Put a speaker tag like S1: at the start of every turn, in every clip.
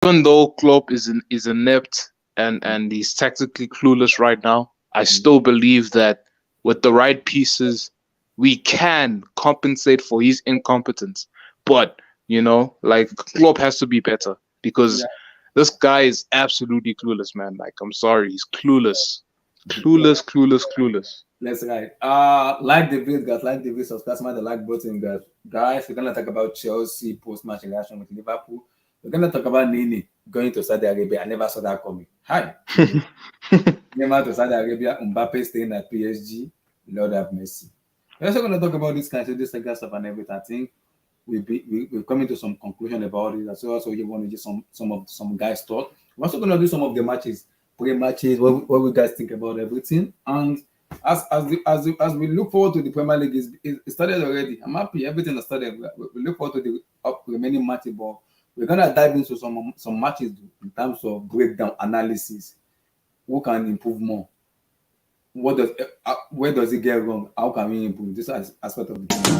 S1: even though Klopp is inept and he's tactically clueless right now, I still believe that with the right pieces, we can compensate for his incompetence. But like Klopp has to be better because
S2: Yeah,
S1: this guy is absolutely clueless, man. Like I'm sorry, he's clueless,
S2: yeah.
S1: clueless, clueless, clueless.
S2: Let's right. Like the video, subscribe, smash the like button, guys. Guys, we're gonna talk about Chelsea post-match reaction with Liverpool. We're gonna talk about Neyney going to Saudi Arabia. I never saw that coming. Hi, Neymar to Saudi Arabia, Mbappe staying at PSG. Lord have mercy. We're also gonna talk about this kind of this Saga stuff and everything. I think we're coming to some conclusion about it. So also you want to just some guys talk. We're also gonna do some of the matches, pre-matches, what we guys think about everything. And as we look forward to the Premier League, it started already. I'm happy everything has started. We look forward to the remaining matches, but we're gonna dive into some matches in terms of breakdown analysis. Who can improve more? What does where does it get wrong? How can we improve this aspect of the game?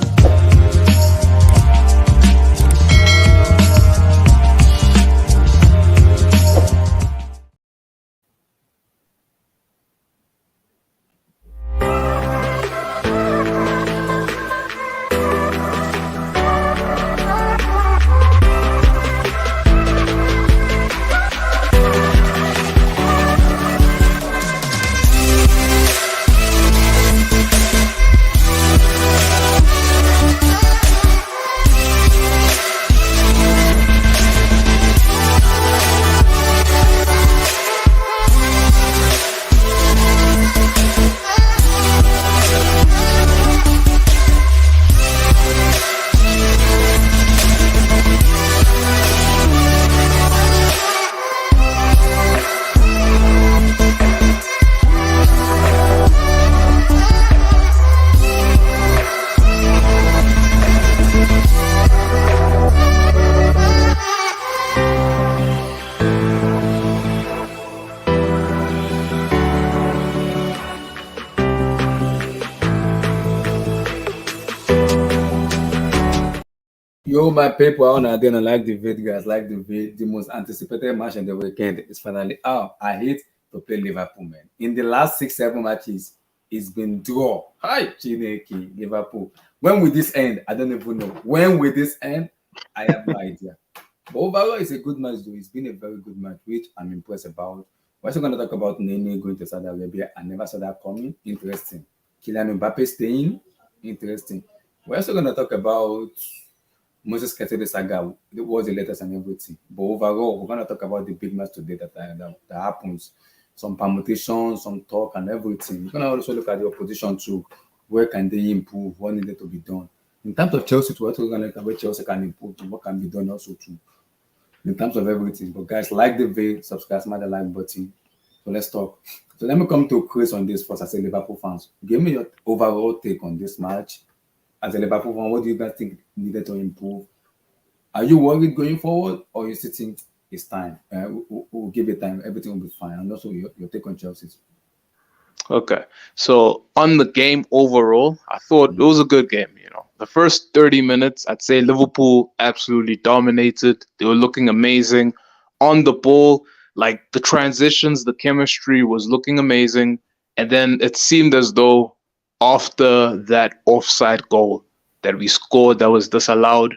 S2: Yo, my people, I wanna then like the video, guys. Like the video, the most anticipated match in the weekend is finally out. I hate to play Liverpool, man. In the last 6, 7 matches, it's been draw. Hi, Chineke, Liverpool. When will this end? I don't even know. When will this end? I have no idea. But overall, it's a good match, though. It's been a very good match, which I'm impressed about. We're also going to talk about Neyney going to Saudi Arabia. I never saw that coming. Interesting. Kylian Mbappe staying. Interesting. We're also going to talk about Moses Caicedo Saga. Was the latest and everything. But overall, we're going to talk about the big match today that happens. Some permutations, some talk, and everything. We're going to also look at the opposition too. Where can they improve? What needed to be done? In terms of Chelsea, we're also going to look at where Chelsea can improve and what can be done also too in terms of everything. But guys, like the video, subscribe, smash the like button. So let's talk. So let me come to Chris on this first as a Liverpool fans. Give me your overall take on this match. As a Liverpool fan, what do you guys think needed to improve? Are you worried going forward, or you still think it's time? We'll give it time. Everything will be fine. And also your take on Chelsea.
S1: Okay. So on the game overall, I thought it was a good game. The first 30 minutes, I'd say Liverpool absolutely dominated. They were looking amazing on the ball. Like the transitions, the chemistry was looking amazing. And then it seemed as though after that offside goal that we scored that was disallowed,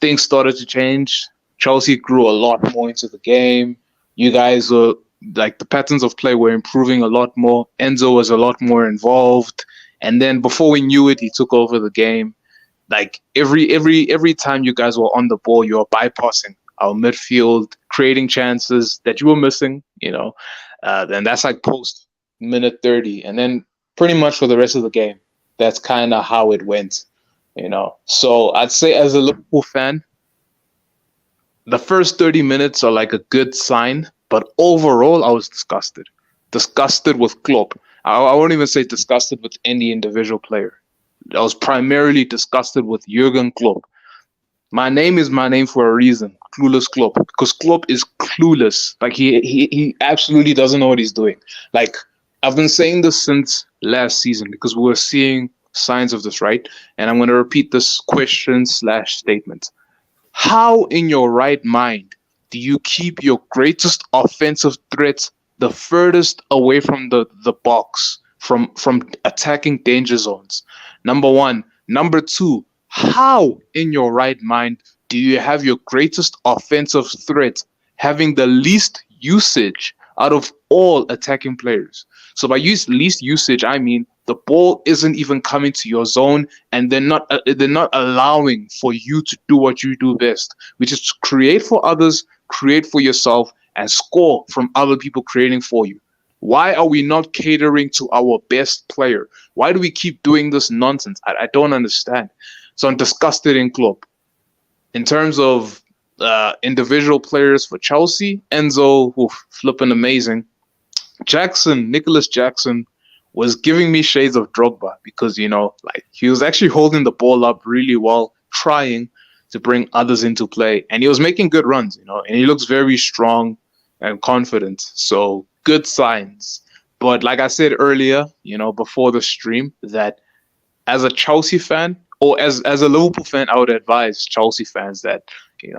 S1: things started to change. Chelsea grew a lot more into the game. You guys were like the patterns of play were improving a lot more. Enzo was a lot more involved, and then before we knew it, he took over the game. Like every time you guys were on the ball, you were bypassing our midfield, creating chances that you were missing. Then that's like post minute 30, and then pretty much for the rest of the game, that's kind of how it went. So I'd say as a Liverpool fan, the first 30 minutes are like a good sign, but overall, I was disgusted. Disgusted with Klopp. I won't even say disgusted with any individual player. I was primarily disgusted with Jurgen Klopp. My name is my name for a reason, Clueless Klopp, because Klopp is clueless. Like he absolutely doesn't know what he's doing. Like I've been saying this since last season because we were seeing signs of this, right? And I'm going to repeat this question/statement. How in your right mind do you keep your greatest offensive threat the furthest away from the box, from attacking danger zones? Number one. Number two, how in your right mind do you have your greatest offensive threat having the least usage out of all attacking players? So by least usage, I mean the ball isn't even coming to your zone, and they're not allowing for you to do what you do best, which is to create for others, create for yourself, and score from other people creating for you. Why are we not catering to our best player? Why do we keep doing this nonsense? I don't understand. So I'm disgusted in Klopp. In terms of individual players for Chelsea, Enzo, flipping amazing. Nicholas Jackson, was giving me shades of Drogba because, like he was actually holding the ball up really well, trying to bring others into play, and he was making good runs, and he looks very strong and confident. So good signs. But like I said earlier, before the stream, that as a Chelsea fan or as a Liverpool fan, I would advise Chelsea fans that,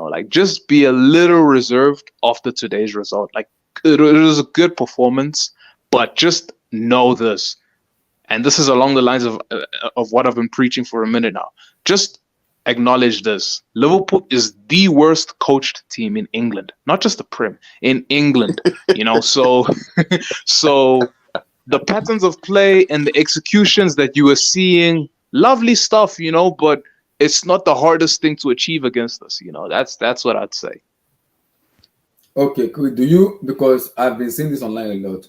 S1: like just be a little reserved after today's result. Like it was a good performance, but just know this, and this is along the lines of what I've been preaching for a minute now. Just acknowledge this: Liverpool is the worst coached team in England, not just the Prem, in England. So so the patterns of play and the executions that you are seeing, lovely stuff, but it's not the hardest thing to achieve against us. That's what I'd say.
S2: Okay, cool. Do you, because I've been seeing this online a lot,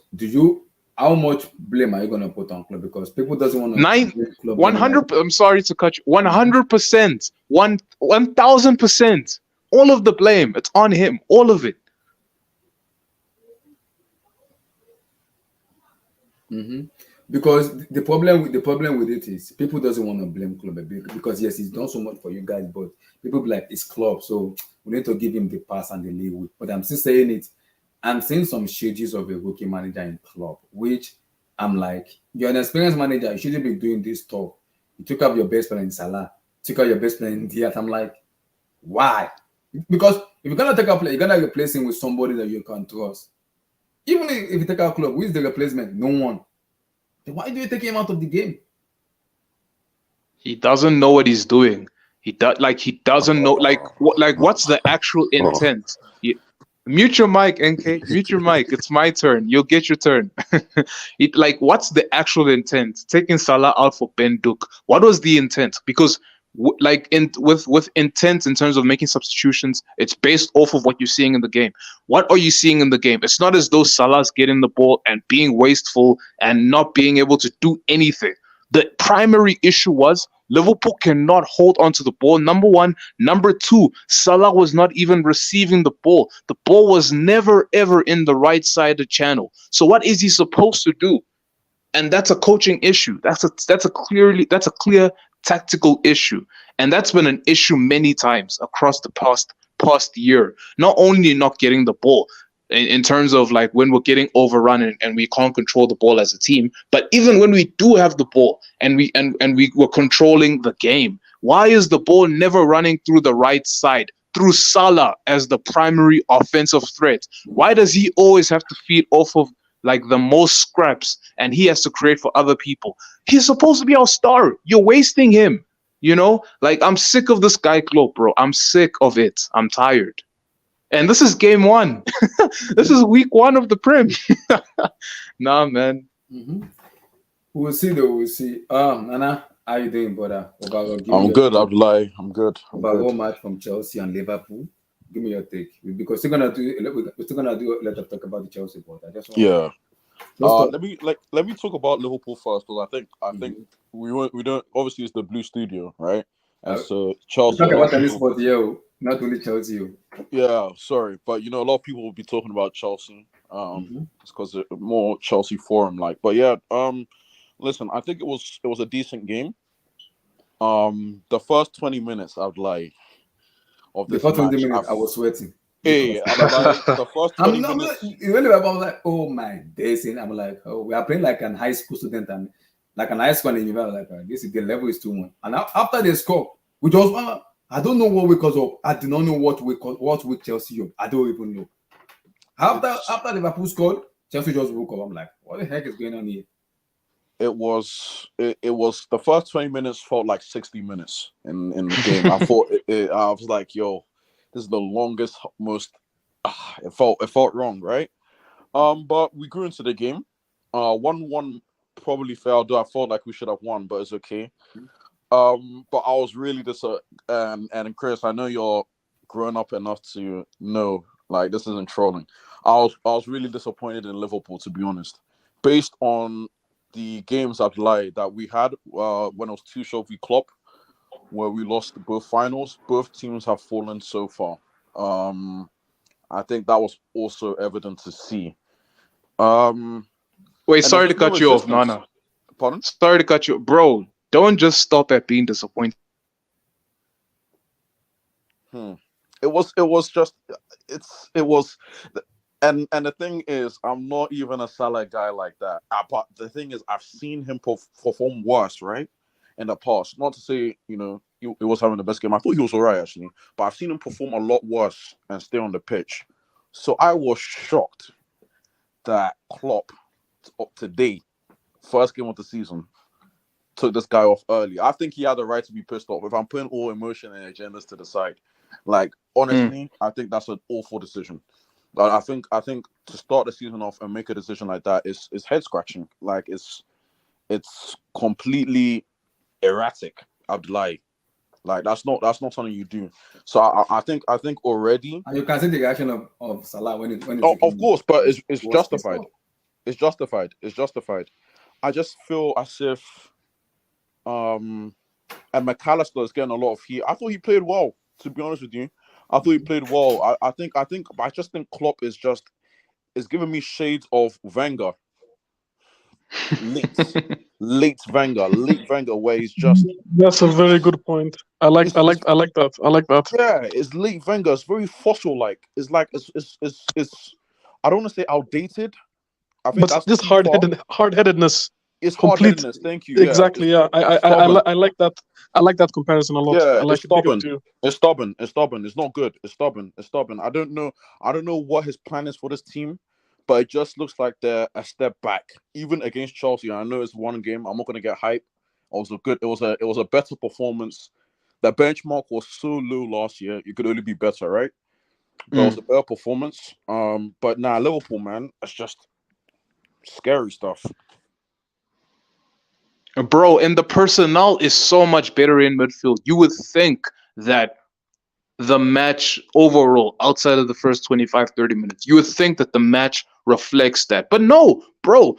S2: how much blame are you going to put on Club? Because people doesn't want to blame Club.
S1: 100. I'm sorry to cut you. 100%. 1,000%. All of the blame. It's on him. All of it.
S2: Because the problem with it is people doesn't want to blame Club because yes, he's done so much for you guys, but people be like, it's Club, so we need to give him the pass and the leeway. But I'm still saying it. I'm seeing some shades of a rookie manager in Club, which I'm like, you're an experienced manager. You shouldn't be doing this stuff. You took up your best player in Salah, took out your best player in Diaz. I'm like, why? Because if you're gonna take a player, you're gonna replace him with somebody that you can trust. Even if you take out Club, who is the replacement? No one. Then why do you take him out of the game?
S1: He doesn't know what he's doing. He doesn't know what's the actual intent. Mute your mic, NK. Mute your mic. It's my turn. You'll get your turn. What's the actual intent? Taking Salah out for Ben Duke. What was the intent? Because with intent in terms of making substitutions, it's based off of what you're seeing in the game. What are you seeing in the game? It's not as though Salah's getting the ball and being wasteful and not being able to do anything. The primary issue was Liverpool cannot hold on to the ball, number one. Number two, Salah was not even receiving the ball. The ball was never, ever in the right side of the channel. So what is he supposed to do? And that's a coaching issue. That's a clear tactical issue. And that's been an issue many times across the past year. Not only not getting the ball, in terms of like when we're getting overrun and we can't control the ball as a team, but even when we do have the ball and we were controlling the game, why is the ball never running through the right side, through Salah as the primary offensive threat? Why does he always have to feed off of like the most scraps and he has to create for other people? He's supposed to be our star. You're wasting him. I'm sick of this guy Klopp, bro. I'm sick of it. I'm tired. And this is game one. This is week one of the Prem. Nah, man.
S2: We'll see, though. We'll see. Nana, how you doing, brother?
S3: I'm good, Abdullah. I'm good.
S2: About one match from Chelsea and Liverpool. Give me your take, because we're still gonna do a lot of talk about the Chelsea, but I just want
S3: let me talk about Liverpool first, because I think we don't, obviously it's the Blue Studio, right? And so Chelsea.
S2: Talk about tennis sport, not only Chelsea.
S3: Yeah, sorry, but a lot of people will be talking about Chelsea. It's because it's more Chelsea forum like. But yeah, listen, I think it was a decent game. The first 20 minutes, I'd like of this.
S2: The first 20
S3: match,
S2: minutes, I was sweating.
S3: Yeah, the first 20 minutes.
S2: I was like, oh my days, and I'm like, oh, we are playing like an high school student and like an high school, and you're like, this is the level is too much. And after they score, we just I don't know what we cause up. I do not know what we Chelsea up. I don't even know. After Liverpool scored, Chelsea just woke up. I'm like, what the heck is going on here?
S3: It was the first 20 minutes felt like 60 minutes in the game. I thought I was like, yo, this is the longest, most it felt wrong, right? But we grew into the game. 1-1 probably failed, though I felt like we should have won, but it's okay. But I was really and Chris, I know you're grown up enough to know, like, this isn't trolling. I was really disappointed in Liverpool, to be honest, based on the games that we had when it was too short v Klopp, where we lost both finals. Both teams have fallen so far. I think that was also evident to see.
S1: Wait,
S3: And there
S1: sorry
S3: was
S1: to
S3: just no
S1: cut you off,
S3: resistance.
S1: Nana.
S3: Pardon?
S1: Sorry to cut you, bro. Don't just stop at being disappointed.
S3: It was just it was and the thing is, I'm not even a Salah guy like that. But the thing is, I've seen him perform worse, right, in the past. Not to say he was having the best game. I thought he was alright actually, but I've seen him perform a lot worse and stay on the pitch. So I was shocked that Klopp up today, first game of the season, took this guy off early. I think he had the right to be pissed off. If I'm putting all emotion and agendas to the side, like, honestly, I think that's an awful decision. But I think to start the season off and make a decision like that is head scratching. Like, it's completely erratic, Abdullahi. Like, that's not something you do. So I think already.
S2: And you can see the reaction of Salah when
S3: Oh,
S2: it
S3: of
S2: came.
S3: course, but it's
S2: He was pissed
S3: justified.
S2: off.
S3: It's justified. It's justified. I just feel as if um and McAllister is getting a lot of heat. I thought he played well, to be honest with you. I thought he played well. But I just think Klopp is giving me shades of Wenger, late, late Wenger, where he's just
S4: That's a very good point. I like
S3: it's,
S4: I like
S3: it's
S4: I like that. I like that.
S3: yeah, it's late Wenger. It's very fossil like. It's like it's I don't want to say outdated. I think
S4: But
S3: that's
S4: this
S3: too far.
S4: hard-headedness,
S3: It's hard
S4: complete.
S3: headedness. Thank you. Yeah,
S4: Exactly. Yeah.
S3: it's stubborn.
S4: I like that. I like that comparison a lot.
S3: Yeah,
S4: I
S3: it's
S4: like it. Big up
S3: stubborn.
S4: to you.
S3: It's stubborn. It's stubborn. It's not good. It's stubborn. It's stubborn. I don't know. I don't know what his plan is for this team, but it just looks like they're a step back. Even against Chelsea, I know it's one game. I'm not gonna get hype. It was a good. It was a better performance. The benchmark was so low last year. You could only be better, right? But it was a better performance. But now Liverpool, man, it's just scary stuff.
S1: Bro, and the personnel is so much better in midfield. You would think that the match overall, outside of the first 25, 30 minutes, you would think that the match reflects that. But no, bro,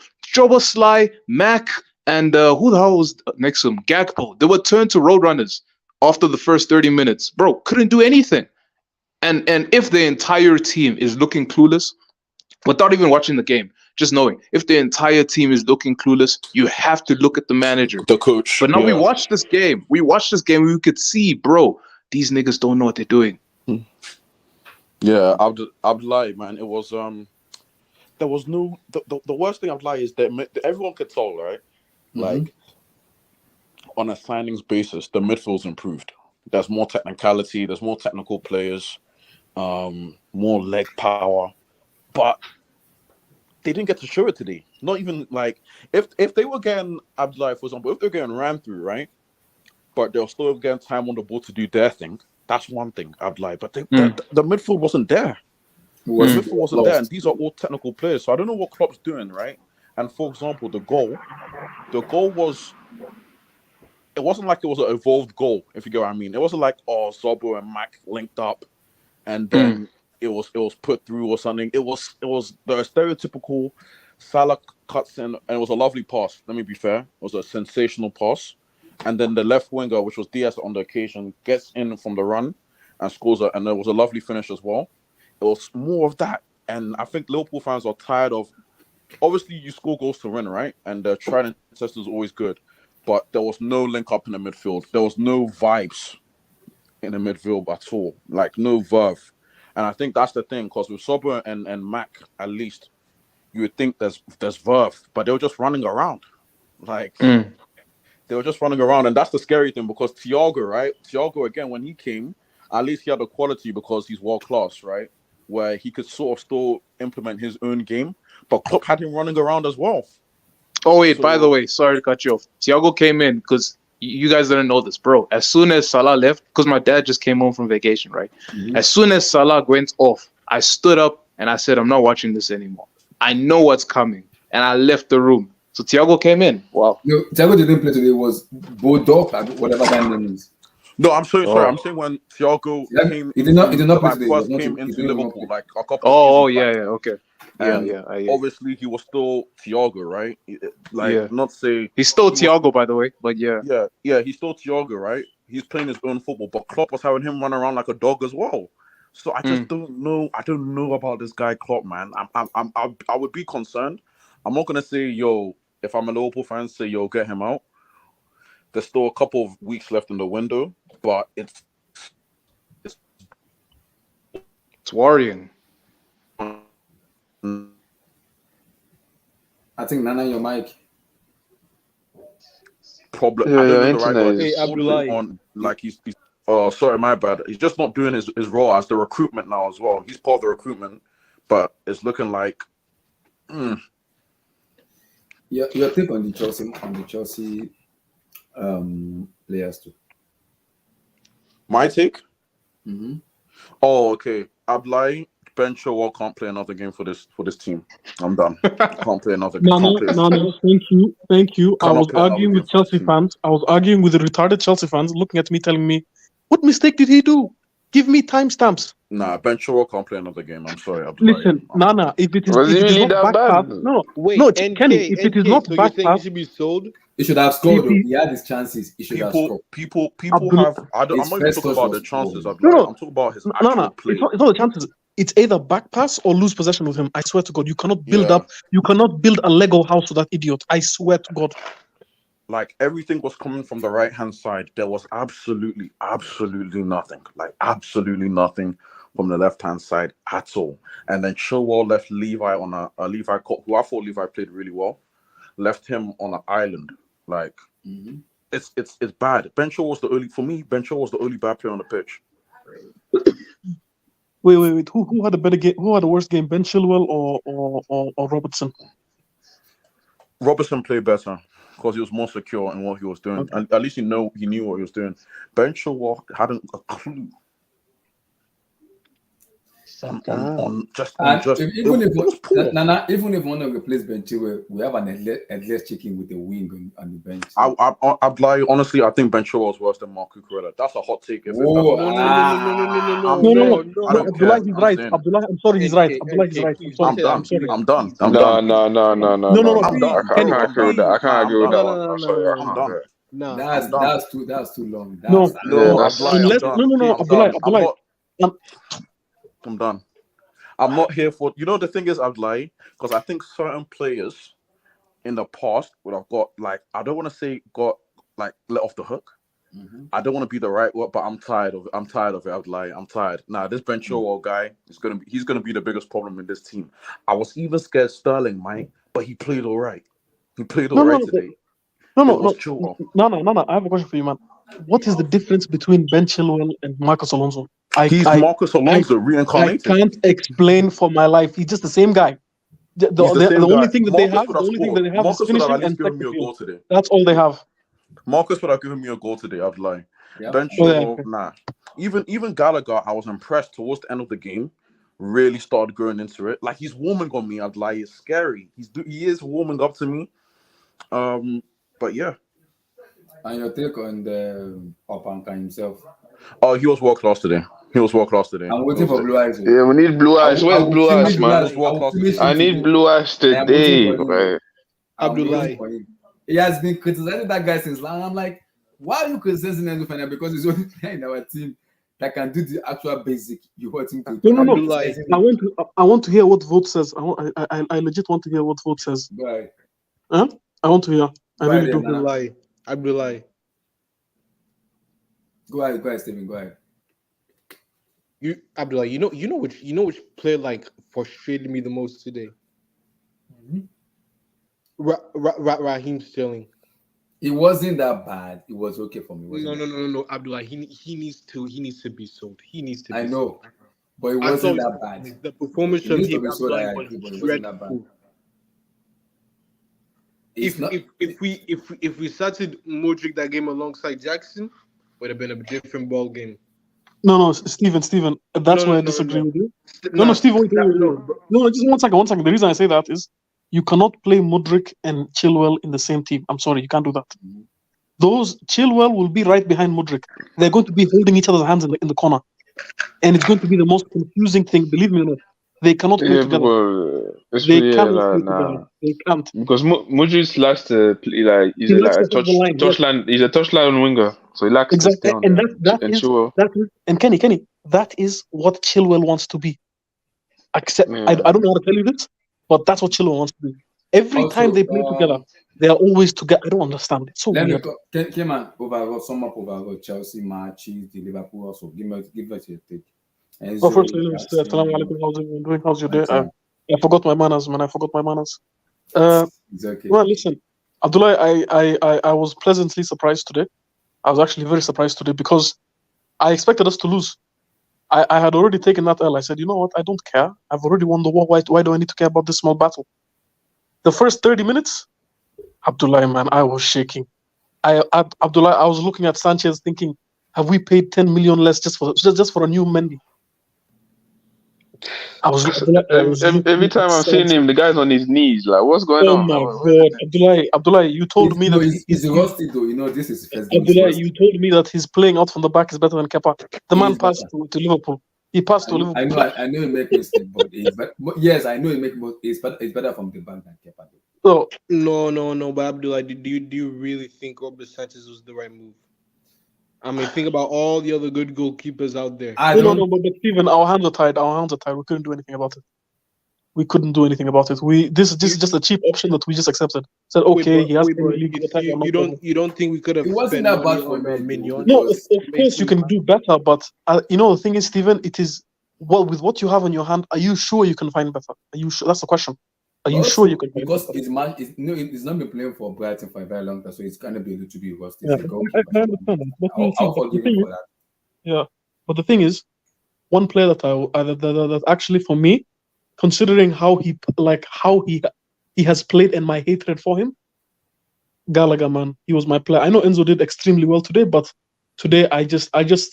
S1: Sly, Mac, and who the hell was next to him? Gakpo. They were turned to roadrunners after the first 30 minutes. Bro, couldn't do anything. And if the entire team is looking clueless, without even watching the game, just knowing if the entire team is looking clueless, you have to look at the manager.
S3: The coach,
S1: But now we
S3: yeah,
S1: watched this game. We could see, bro, these niggas don't know what they're doing.
S3: yeah. Abdullahi, man, it was there was no the worst thing I'd lie is that everyone could tell, right? Like, on a signings basis, the midfield's improved. There's more technicality, there's more technical players, more leg power, but they didn't get to show it today. Not even like if they were getting Abdullahi, for example, if they're getting ran through, right? But they're still getting time on the ball to do their thing. That's one thing, Abdullahi. But the midfield wasn't there. The midfield wasn't there, and these are all technical players. So I don't know what Klopp's doing, right? And for example, the goal was. It wasn't like it was an evolved goal, if you get what I mean. It wasn't like, oh, Zobo and Mac linked up and then it was put through or something. It was the stereotypical Salah cuts in, and it was a lovely pass. Let me be fair. It was a sensational pass. And then the left winger, which was Diaz on the occasion, gets in from the run and scores it. And there was a lovely finish as well. It was more of that. And I think Liverpool fans are tired of, obviously you score goals to win, right? And the tried and test is always good. But there was no link up in the midfield. There was no vibes in the midfield at all. Like, no verve. And I think that's the thing, because with Sober and Mac, at least, you would think there's verve, but they were just running around. Like, They were just running around, and that's the scary thing because Thiago, right? Thiago again, when he came, at least he had the quality because he's world class, right? Where he could sort of still implement his own game, but Klopp had him running around as well.
S1: Oh wait, by the
S3: So
S1: way, sorry to cut you off. Thiago came in because you guys didn't know this, bro. As soon as Salah left, because my dad just came home from vacation, right? As soon as Salah went off, I stood up and I said, I'm not watching this anymore. I know what's coming. And I left the room. So Thiago came in. Wow.
S2: No, Thiago didn't play today. It was Bodok, whatever that name is.
S3: no, I'm sorry.
S1: Oh.
S3: I'm saying when Thiago came,
S2: He did not play today.
S3: first
S2: He was
S3: came
S2: not- he
S3: into
S2: didn't
S3: Liverpool
S2: play.
S3: like a couple of
S1: Oh,
S3: seasons
S1: yeah,
S3: back.
S1: yeah, okay. Yeah,
S3: And
S1: yeah. I hear.
S3: obviously he was still Thiago, right? Like
S1: Yeah.
S3: not say
S1: He's still
S3: he was-
S1: Thiago, by the way, but yeah.
S3: yeah, he's still Thiago, right? He's playing his own football, but Klopp was having him run around like a dog as well. So I just don't know. I don't know about this guy Klopp, man. I would be concerned. I'm not gonna say, yo, if I'm a Liverpool fan, say, yo, get him out. There's still a couple of weeks left in the window, but it's
S1: It's worrying.
S2: I think Nana, your mic.
S3: problem.
S5: Yeah,
S3: I don't
S5: your
S3: know the right
S5: internet
S3: word.
S5: is-
S3: He's
S6: Hey, Abdullahi.
S3: on like he's oh sorry, my bad. He's just not doing his role as the recruitment now as well. He's part of the recruitment, but it's looking like
S2: Your take on the Chelsea players too.
S3: my take.
S2: Mm-hmm.
S3: Oh, okay. Abdullahi, Ben Chilwell can't play another game for this team. I'm done. Can't play another game.
S4: No, thank you. I
S3: Cannot
S4: was
S3: play another
S4: arguing
S3: game
S4: with
S3: for this
S4: Chelsea
S3: team.
S4: fans. I was arguing with the retarded Chelsea fans looking at me, telling me, what mistake did he do? Give me timestamps.
S3: Nah, Ben Chilwell can't play another game. I'm sorry, Abdullahi.
S4: Listen, Nana, if it is,
S5: Was
S4: if
S5: he
S4: it is
S5: really
S4: not
S5: that
S4: back
S5: bad?
S4: pass, no,
S6: Wait,
S4: no,
S6: NK,
S4: Kenny, if it is
S6: NK,
S4: not
S6: so you're
S4: back
S6: saying he
S4: pass,
S6: should be sold?
S2: He should have scored. Though.
S4: He-
S2: He had his chances. He should have scored.
S3: People
S4: Abdul-
S3: have. I'm
S2: His
S3: not even
S2: first
S3: talking
S2: touch
S3: about the
S2: was
S3: chances,
S2: poor.
S3: Abdullahi.
S4: No,
S3: I'm talking about his actual
S4: Nana,
S3: play.
S4: it's not the chances. It's either back pass or lose possession with him. I swear to God, you cannot build
S3: Yeah.
S4: up. You cannot build a Lego house with that idiot. I swear to God.
S3: Like everything was coming from the right hand side. There was absolutely nothing. Like absolutely nothing from the left hand side at all. And then Chilwell left Levi on a Levi who I thought Levi played really well. Left him on an island. Like it's bad. Ben Chilwell was the only for me. Ben Chilwell was the only bad player on the pitch.
S4: Wait. Who had a better game? Who had a worse game? Ben Chilwell or Robertson?
S3: Robertson played better because he was more secure in what he was doing.
S4: Okay.
S3: And at least he knew what he was doing. Ben Chilwell hadn't a clue. On just
S2: And even
S3: it was poor.
S2: if Nana, even if one of the players bench, we have an headless chicken with a wing on the bench.
S3: I'd lie. Honestly, I think Ben Chilwell is worse than Marc Cucurella. That's a hot take. If it's
S2: Whoa,
S3: ever-
S4: No.
S3: I don't
S4: Abdullah,
S3: care.
S4: he's
S3: I'm
S4: right.
S3: saying.
S4: Abdullah, I'm sorry, he's right. Abdullah, he's right.
S3: I'm done.
S4: sorry.
S3: I'm done. I'm
S5: No,
S3: done.
S5: no.
S4: No,
S3: I'm done.
S5: I can't agree with that. I can't agree with that
S6: No,
S5: one. I'm sorry.
S3: I'm done.
S6: No.
S2: That's too long.
S4: No.
S3: No,
S5: that's-
S3: I'm
S4: Unless,
S3: done.
S4: no,
S3: I'm
S4: Abdullah,
S3: done.
S4: Abdullah.
S3: I'm done. I'm not here for. You know the thing is, I'd lie because I think certain players in the past would have got like I don't want to say got like let off the hook. I don't want to be the right word, but I'm tired of it. I'd lie. I'm tired. Nah, this Ben Chilwell guy he's gonna be the biggest problem in this team. I was even scared Sterling might, but he played all right. He played all right today.
S4: No.
S3: It was Chilwell.
S4: No. I have a question for you, man. What is the difference between Ben Chilwell and Marcus Alonso?
S3: He's Marcus Alonso
S4: I
S3: reincarnated.
S4: can't explain for my life. He's just the same guy. The only thing that they have,
S3: Marcus
S4: is
S3: would have
S4: finishing
S3: at least
S4: and
S3: given me a
S4: technical.
S3: goal today.
S4: That's all they have.
S3: Marcus would have given me a goal today. I'd lie.
S2: Yeah.
S3: Ben Chilwell, nah. Even Gallagher, I was impressed towards the end of the game. Really started growing into it. Like he's warming on me. I'd lie. It's scary. He is warming up to me. But yeah.
S2: And your take on the Opanka himself.
S3: Oh, he was world class today.
S2: I'm waiting for Blue Eyes.
S5: Yeah, we need blue eyes. Where's blue eyes, man? I need blue eyes today. Right?
S6: Abdullahi.
S2: He has been criticizing that guy since long. I'm like, why are you criticizing him? Because he's only playing our team that can do the actual basic you want him to do.
S4: No.
S6: Abdullahi.
S4: I want to hear what vote says. I legit want to hear what vote says.
S2: Right.
S4: Huh? I want to hear. I
S2: Go
S4: really
S2: ahead,
S4: do.
S2: man.
S6: Abdullahi.
S2: Go ahead, Stephen. Go ahead.
S6: Abdullahi, you know which player like frustrated me the most today? Raheem Sterling.
S2: It wasn't that bad. It was okay for me. It wasn't
S6: No, Abdullah. He needs to be sold. He needs to
S2: I
S6: be
S2: know,
S6: sold.
S2: but it
S6: I
S2: wasn't
S6: thought
S2: that bad.
S6: the performance
S2: It
S6: from
S2: needs to
S6: him,
S2: be sold.
S6: Abdullah,
S2: I
S6: was
S2: agree, but it wasn't that bad.
S6: dreadful.
S2: It's
S6: If
S2: not.
S6: if we started Modric that game alongside Jackson, would have been a different ball game.
S4: No, Steven, that's
S6: No,
S4: why
S6: no,
S4: I
S6: no,
S4: disagree
S6: no.
S4: with you.
S6: Nah,
S4: No, Steven, wait.
S6: no, bro.
S4: No, just one second. The reason I say that is you cannot play Mudryk and Chilwell in the same team. I'm sorry, you can't do that. Those Chilwell will be right behind Mudryk. They're going to be holding each other's hands in the corner, and it's going to be the most confusing thing. Believe me or not, they cannot play
S5: Yeah,
S4: together.
S5: it's
S4: They
S5: yeah,
S4: cannot
S5: like,
S4: play together.
S5: nah.
S4: They can't.
S5: Because Mudrik's likes to play like he's
S4: He
S5: a,
S4: likes
S5: like
S4: to
S5: a
S4: hold the line. Yes,
S5: touchline. He's a touchline winger, so he likes to stay
S4: exactly.
S5: on
S4: And
S5: there
S4: that
S5: and
S4: is
S5: chill.
S4: and Kenny, that is what Chilwell wants to be. Except I
S5: Yeah.
S4: don't know how to tell you this, but that's what Chilwell wants to be. Every time
S2: Also,
S4: they play together, they are always together. I don't understand. It's so
S2: let me
S4: weird.
S2: came on overall sum up overall Chelsea matches, the Liverpool also. Give us your take.
S4: Well,
S2: Enzo,
S4: firstly, let me say
S2: Jackson,
S4: assalamu alaikum. How's everyone doing? How's your day?
S2: Martin.
S4: I forgot my manners, man. I forgot my manners.
S2: It's okay.
S4: Well, listen, Abdullah, I was pleasantly surprised today. I was actually very surprised today because I expected us to lose. I had already taken that L. I said, you know what? I don't care. I've already won the war. Why do I need to care about this small battle? The first 30 minutes, Abdullah, man, I was shaking. Abdullah, I was looking at Sanchez thinking, have we paid 10 million less just for a new Mendy?
S5: Every time I'm seeing him, the guy's on his knees. Like, what's going
S4: Oh
S5: on?
S4: my
S5: Like,
S4: God, Abdullah, you told me that
S2: he's rusty though. You know, this is his first game.
S4: Abdullah, you told me that his playing out from the back is better than Kepa. The man passed to Liverpool. He passed to Liverpool.
S2: I know he make mistake, but yes, I know he make it's better from the back than Kepa.
S4: So
S6: No, but Abdullah, do you really think Robert Sanchez was the right move? I mean, think about all the other good goalkeepers out there.
S4: No, but Steven, our hands are tied. We couldn't do anything about it. This is just a cheap option that we just accepted. Said okay, he has
S6: you don't think we could have spent money on Mignon?
S4: No, of course you can do better, but the thing is, Steven, it is with what you have on your hand. Are you sure you can find better? Are you sure? That's the question. Are you sure you can find better?
S2: Because it's not been playing for Brighton for a very long time, so it's gonna be a little bit rusty.
S4: Yeah, I understand that.
S2: I'll forgive him for that.
S4: Yeah, but the thing is, one player that actually for me, considering how he has played and my hatred for him, Gallagher, man, he was my player. I know Enzo did extremely well today, but today I just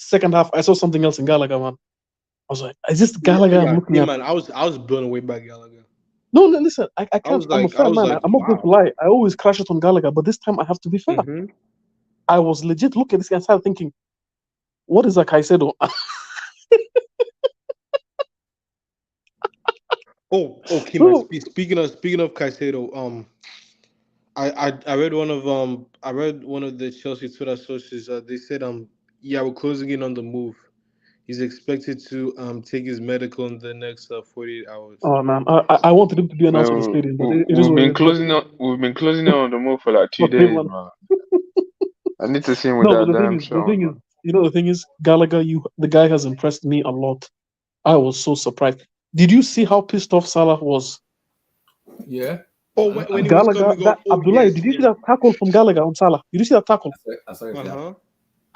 S4: second half I saw something else in Gallagher, man. I was like, is this Gallagher I'm looking at?
S6: Man, I was blown away by Gallagher.
S4: No, listen, I can't. I'm a fair man. I'm not going to lie. I always crash it on Gallagher, but this time I have to be fair.
S6: Mm-hmm.
S4: I was legit looking at this guy and started thinking, what is a Caicedo?
S6: Okay, speaking of Caicedo, I read one of the Chelsea Twitter sources. They said we're closing in on the move. He's expected to take his medical in the next 48 hours.
S4: Oh man, I wanted him to be announced for the stadium, but
S5: we've been closing on the move for like 2 days, man. I need to see him with that damn show.
S4: The thing is, Gallagher, the guy has impressed me a lot. I was so surprised. Did you see how pissed off Salah was?
S2: Yeah.
S6: Oh, when
S4: Gallagher, Abdullah, did you see that tackle from Gallagher on Salah? Did you see that tackle?
S2: I saw it. Uh-huh.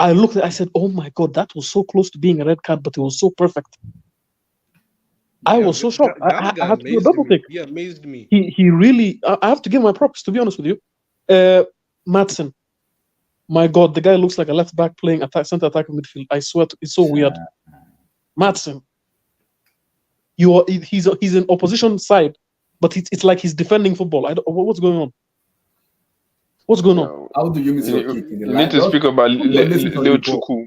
S4: I looked at it, I said, oh my God, that was so close to being a red card, but it was so perfect. I was so shocked. I had to do a double take.
S6: He amazed me.
S4: He really, I have to give my props, to be honest with you. Madsen, my God, the guy looks like a left back playing center attack midfield. I swear, it's so weird. Madsen, he's in opposition side, but it's like he's defending football. What's going on? What's going on?
S2: How do you miss your kick in the
S5: You need to speak about Lil Chuku.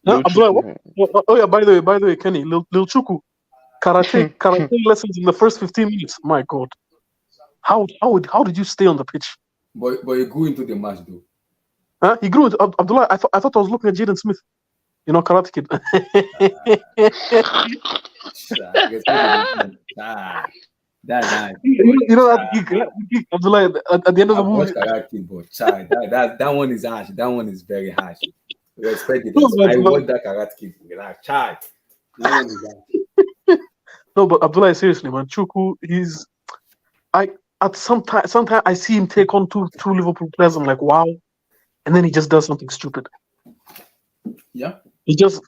S4: Oh yeah, by the way, Kenny, Lil Chuku, karate lessons in the first 15 minutes. My God, how did you stay on the pitch?
S2: But he grew into the match though.
S4: Huh? He grew into Abdullah. I thought I was looking at Jaden Smith. Karate kid.
S2: That's nice.
S4: That Abdullah at the end of the movie.
S2: Karate, but child, that one is harsh. That one is very harsh. Respect it. I watched that Karate Kid. Like, child. That one is harsh.
S4: No, but Abdullah, seriously, man, Chuku, sometimes I see him take on two Liverpool players. I'm like, wow. and then he just does something stupid.
S2: Yeah.
S4: He just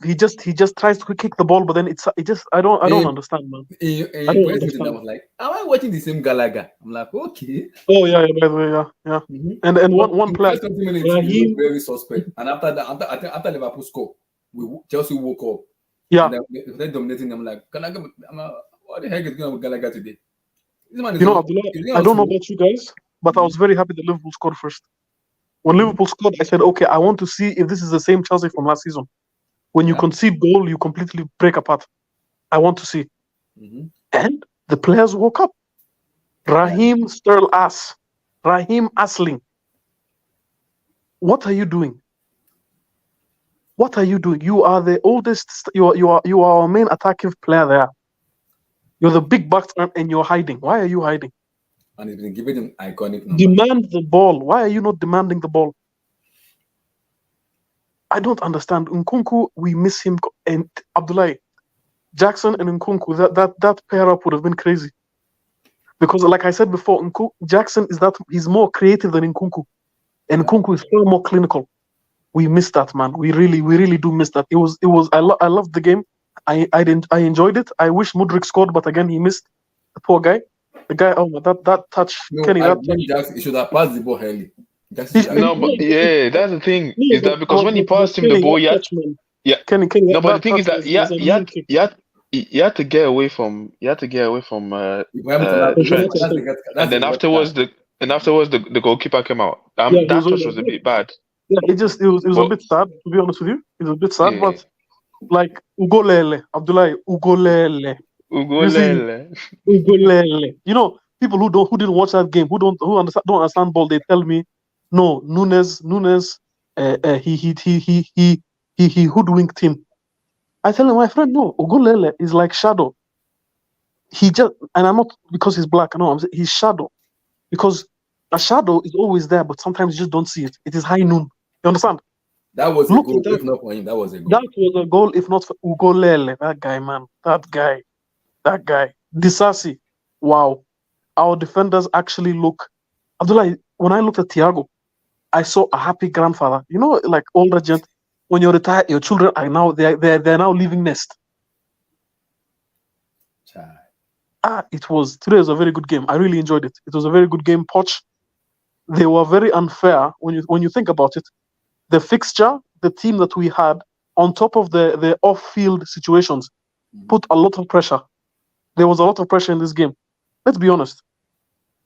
S4: tries to kick the ball, but then it just I don't understand, man. I don't understand.
S2: I was like, am I watching the same Gallagher? I'm like, okay.
S4: Oh yeah, by the way, yeah. And one player,
S2: First 20 minutes, he was very suspect. And after that, after Liverpool scored, Chelsea woke up.
S4: Yeah.
S2: And they're dominating. I'm like, Gallagher, what the heck is going on with Gallagher today? This man is
S4: Abdullah, I don't know about you guys, but I was very happy that Liverpool scored first. When Liverpool scored, I said, okay, I want to see if this is the same Chelsea from last season. When you concede goal, you completely break apart. I want to see. And the players woke up. Raheem Asling. What are you doing? What are you doing? You are the oldest. You are our main attacking player there. You're the big back and you're hiding. Why are you hiding?
S2: And he's been giving him iconic numbers.
S4: Demand the ball. Why are you not demanding the ball? I don't understand. Nkunku, we miss him, and Abdullahi, Jackson and Nkunku. That pair up would have been crazy. Because, like I said before, Jackson he's more creative than Nkunku, and Nkunku is far more clinical. We miss that, man. We really do miss that. It was. I loved the game. I enjoyed it. I wish Mudryk scored, but again he missed. The poor guy. The guy. Oh, that touch, Kenny. That touch.
S2: Jackson, he should have passed the ball early.
S5: No, but yeah, that's the thing. Is that because when he passed him the ball,
S4: Kenny.
S5: No, but the thing is that you had to get away from Trent. And then afterwards the goalkeeper came out. That touch was a bit bad.
S4: Yeah, it was a bit sad, to be honest with you. It was a bit sad, but like Ugolele, Abdullahi, Ugolele. You know, people who didn't watch that game, who don't understand ball, they tell me, no, Nunes, he hoodwinked him. I tell him, my friend, no, Ugolele is like shadow. He just, and I'm not because he's black, no, I'm saying he's shadow. Because a shadow is always there, but sometimes you just don't see it. It is high noon. You understand?
S2: That was a goal, if not for him. That was a goal.
S4: That was a goal, if not for Ugolele. That guy, man. That guy. Disasi. Wow. Our defenders actually look. Abdullah, when I looked at Thiago, I saw a happy grandfather. You know, like older gent. When you're retired, your children are now they're now leaving nest. Today was a very good game. I really enjoyed it. It was a very good game. Poch. They were very unfair when you think about it. The fixture, the team that we had, on top of the off-field situations, put a lot of pressure. There was a lot of pressure in this game. Let's be honest.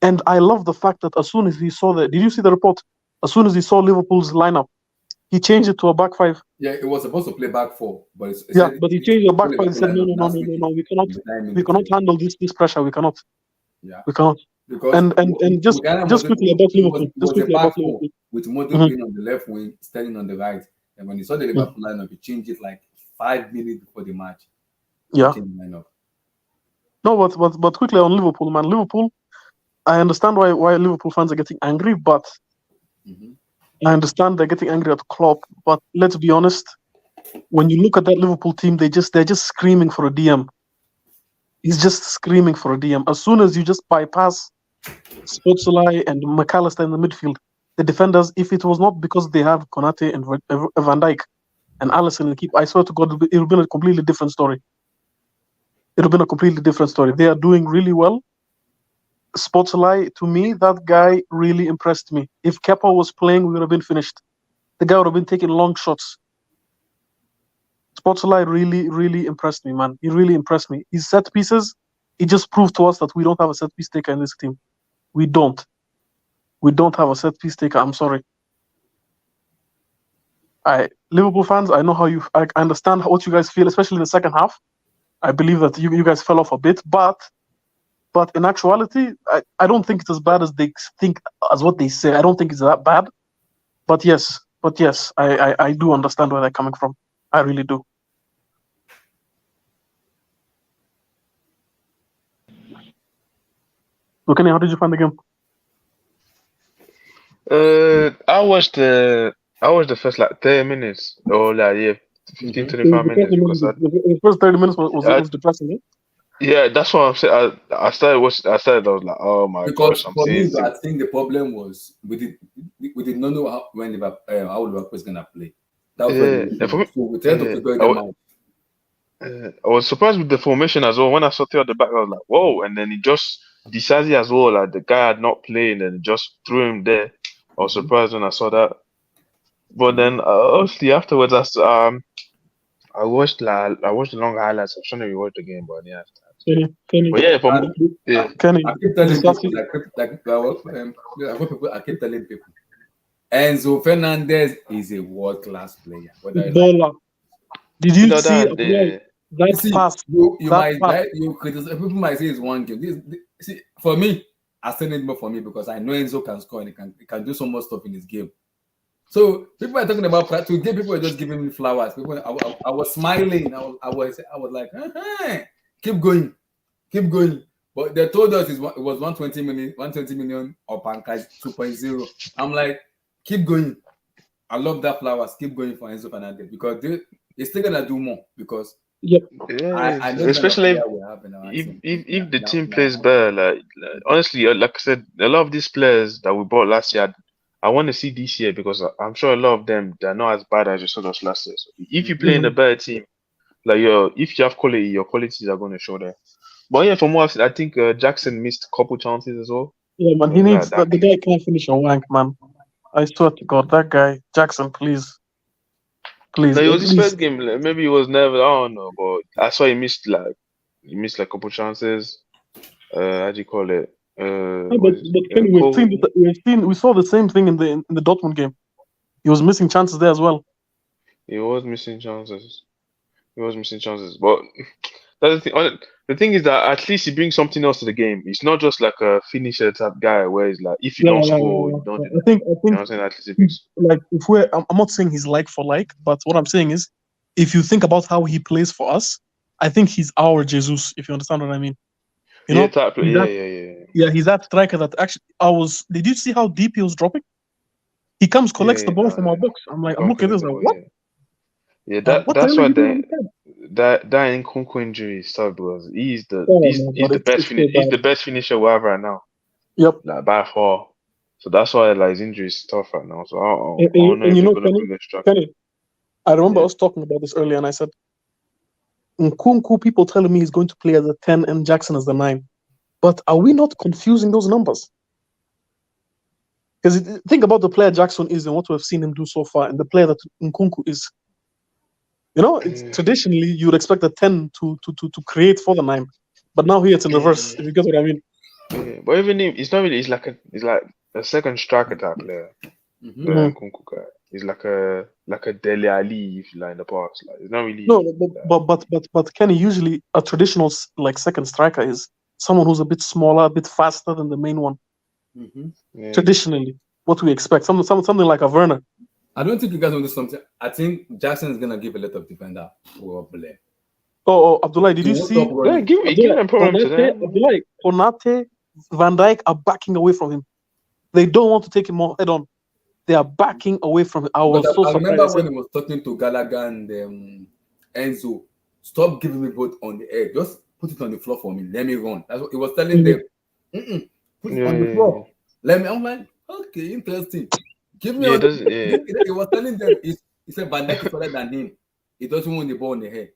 S4: And I love the fact that as soon as he saw did you see the report? As soon as he saw Liverpool's lineup, he changed it to a back five.
S2: Yeah, it was supposed to play back four, but
S4: but he changed the back five and said, no, we cannot handle this pressure. We cannot.
S2: Yeah,
S4: we cannot.
S2: Because
S4: and just quickly about Liverpool. Just quickly about Liverpool.
S2: With Modric being on the left wing, Sterling on the right, and when he saw the Liverpool lineup, he changed it like 5 minutes before the match.
S4: Yeah. No, but quickly on Liverpool, man. Liverpool, I understand why Liverpool fans are getting angry, but I understand they're getting angry at Klopp. But let's be honest, when you look at that Liverpool team, they're just screaming for a DM. He's just screaming for a DM. As soon as you just bypass Szoboszlai and McAllister in the midfield, the defenders, if it was not because they have Konate and Van Dijk and Alisson in the keep, I swear to God, it would have been a completely different story. It would have been a completely different story. They are doing really well. Szoboszlai, to me, that guy really impressed me. If Kepa was playing, we would have been finished. The guy would have been taking long shots. Szoboszlai really impressed me, man. He really impressed me. His set pieces, he just proved to us that we don't have a set piece taker in this team. We don't. We don't have a set piece taker. I'm sorry. Liverpool fans, I know I understand what you guys feel, especially in the second half. I believe that you guys fell off a bit, but in actuality, I don't think it's as bad as they think, as what they say. I don't think it's that bad. But yes, I do understand where they're coming from. I really do. So, Kenny, how did you find the game?
S5: I watched the first like 30 minutes or like 15, 25 minutes.
S4: The first 30 minutes was depressing.
S5: Yeah, that's what I'm saying. I started watching. I was like, oh my
S2: Because
S5: gosh, I'm
S2: for
S5: seeing.
S2: me, I think the problem was we did not know how Liverpool was gonna play. That was where the
S5: Yeah,
S2: issue
S5: and for me,
S2: was. So we tried to figure them out.
S5: I was surprised with the formation as well. When I saw Theo at the back, I was like, whoa! And then he just Disasi as well. Like the guy had not played, and just threw him there. I was surprised when I saw that. But then, obviously afterwards, I watched the long highlights. I was trying to rewatch the game, but yeah.
S4: Kenny,
S5: But yeah, yeah,
S4: Kenny,
S2: I keep telling people,
S4: Disasi,
S2: I keep telling people, Enzo Fernandez is a world-class player. Whether you like,
S4: baller. Did you
S5: that,
S4: see
S5: that,
S2: you
S4: that
S2: see,
S4: pass?
S2: you
S4: That
S2: might
S4: pass.
S2: you criticize. People might say it's one game. See, for me, I still need more for me because I know Enzo can score and he can do so much stuff in his game. So people are talking about today. People are just giving me flowers. People, I was smiling. I was like, keep going, keep going. But they told us it was 120 million or pancake 2.0. I'm like, keep going. I love that flowers. Keep going for Enzo Fernandez because they're still gonna do more because
S4: Yep.
S2: I know the kind of
S5: especially
S2: player we have in our team.
S5: if the team plays better, honestly, like I said, a lot of these players that we bought last year, I want to see this year because I'm sure a lot of them they're not as bad as you saw us last year. So if you play in a better team, like if you have quality, your qualities are going to show there. But yeah, from what I've seen, I think Jackson missed a couple chances as well.
S4: Yeah, man.
S5: So
S4: He
S5: like
S4: needs the guy can't finish a wank, man. I swear to God, that guy Jackson, please,
S5: No, it was his
S4: please.
S5: first game. Maybe it was never. I don't know, but I saw he missed like a couple chances. How do you call it?
S4: No, but Kenny,
S5: Cole.
S4: we saw the same thing in the Dortmund game. He was missing chances there as well.
S5: He was missing chances. But that's the thing. The thing is that at least he brings something else to the game. He's not just like a finisher type guy where he's like, if you don't score, you don't do
S4: I
S5: that.
S4: think
S5: You know what I'm saying? At least he brings.
S4: like if we're I'm not saying he's like for like, but what I'm saying is if you think about how he plays for us, I think he's our Jesus, if you understand what I mean. You know?
S5: Type.
S4: He's
S5: Yeah,
S4: that,
S5: yeah.
S4: yeah, he's that striker that actually did you see how deep he was dropping? He comes, collects the ball from our box. I'm looking at this like what?
S5: Yeah,
S4: What the
S5: that's
S4: hell are
S5: why
S4: you doing on the side?
S5: that Nkunku injury is tough because he's the
S4: Oh,
S5: he's,
S4: my
S5: he's
S4: God,
S5: the best
S4: it's so
S5: he's the
S4: bad.
S5: best finisher we have right now.
S4: Yep.
S5: Like by far. So that's why like his injury is tough right now. So I
S4: And
S5: don't know if
S4: you
S5: he's
S4: know,
S5: gonna bring a structure.
S4: Kenny, I remember
S5: Yeah.
S4: us talking about this earlier, and I said, Nkunku, people telling me he's going to play as a 10 and Jackson as the 9. But are we not confusing those numbers? Because think about the player Jackson is and what we've seen him do so far, and the player that Nkunku is. You know, traditionally you would expect a 10 to create for the 9, but now here it's in reverse. If you get what I mean.
S5: Yeah. But even if it's not really, it's like a second striker type player. The Nkunku guy. He's like a Dele Ali if you like in the past. Like it's not really.
S4: No, but Kenny, usually a traditional like second striker is someone who's a bit smaller, a bit faster than the main one.
S5: Yeah.
S4: Traditionally, what we expect, something like a Werner.
S2: I don't think you guys want to do something. I think Jackson is gonna give a lot of defender problem.
S4: Oh, Abdullah, did you see?
S5: Yeah, give them problem to them.
S4: Abdullah, Konate, Van Dijk are backing away from him. They don't want to take him head on. They are backing away from him. I
S2: remember when he was talking to Gallagher and Enzo, stop giving me both on the air. Just put it on the floor for me. Let me run. That's what he was telling them. Put it on the floor. Let me. I'm like, okay, interesting. Give me. He was telling them. He said Van Dijk is better than him. He doesn't want the ball on the head.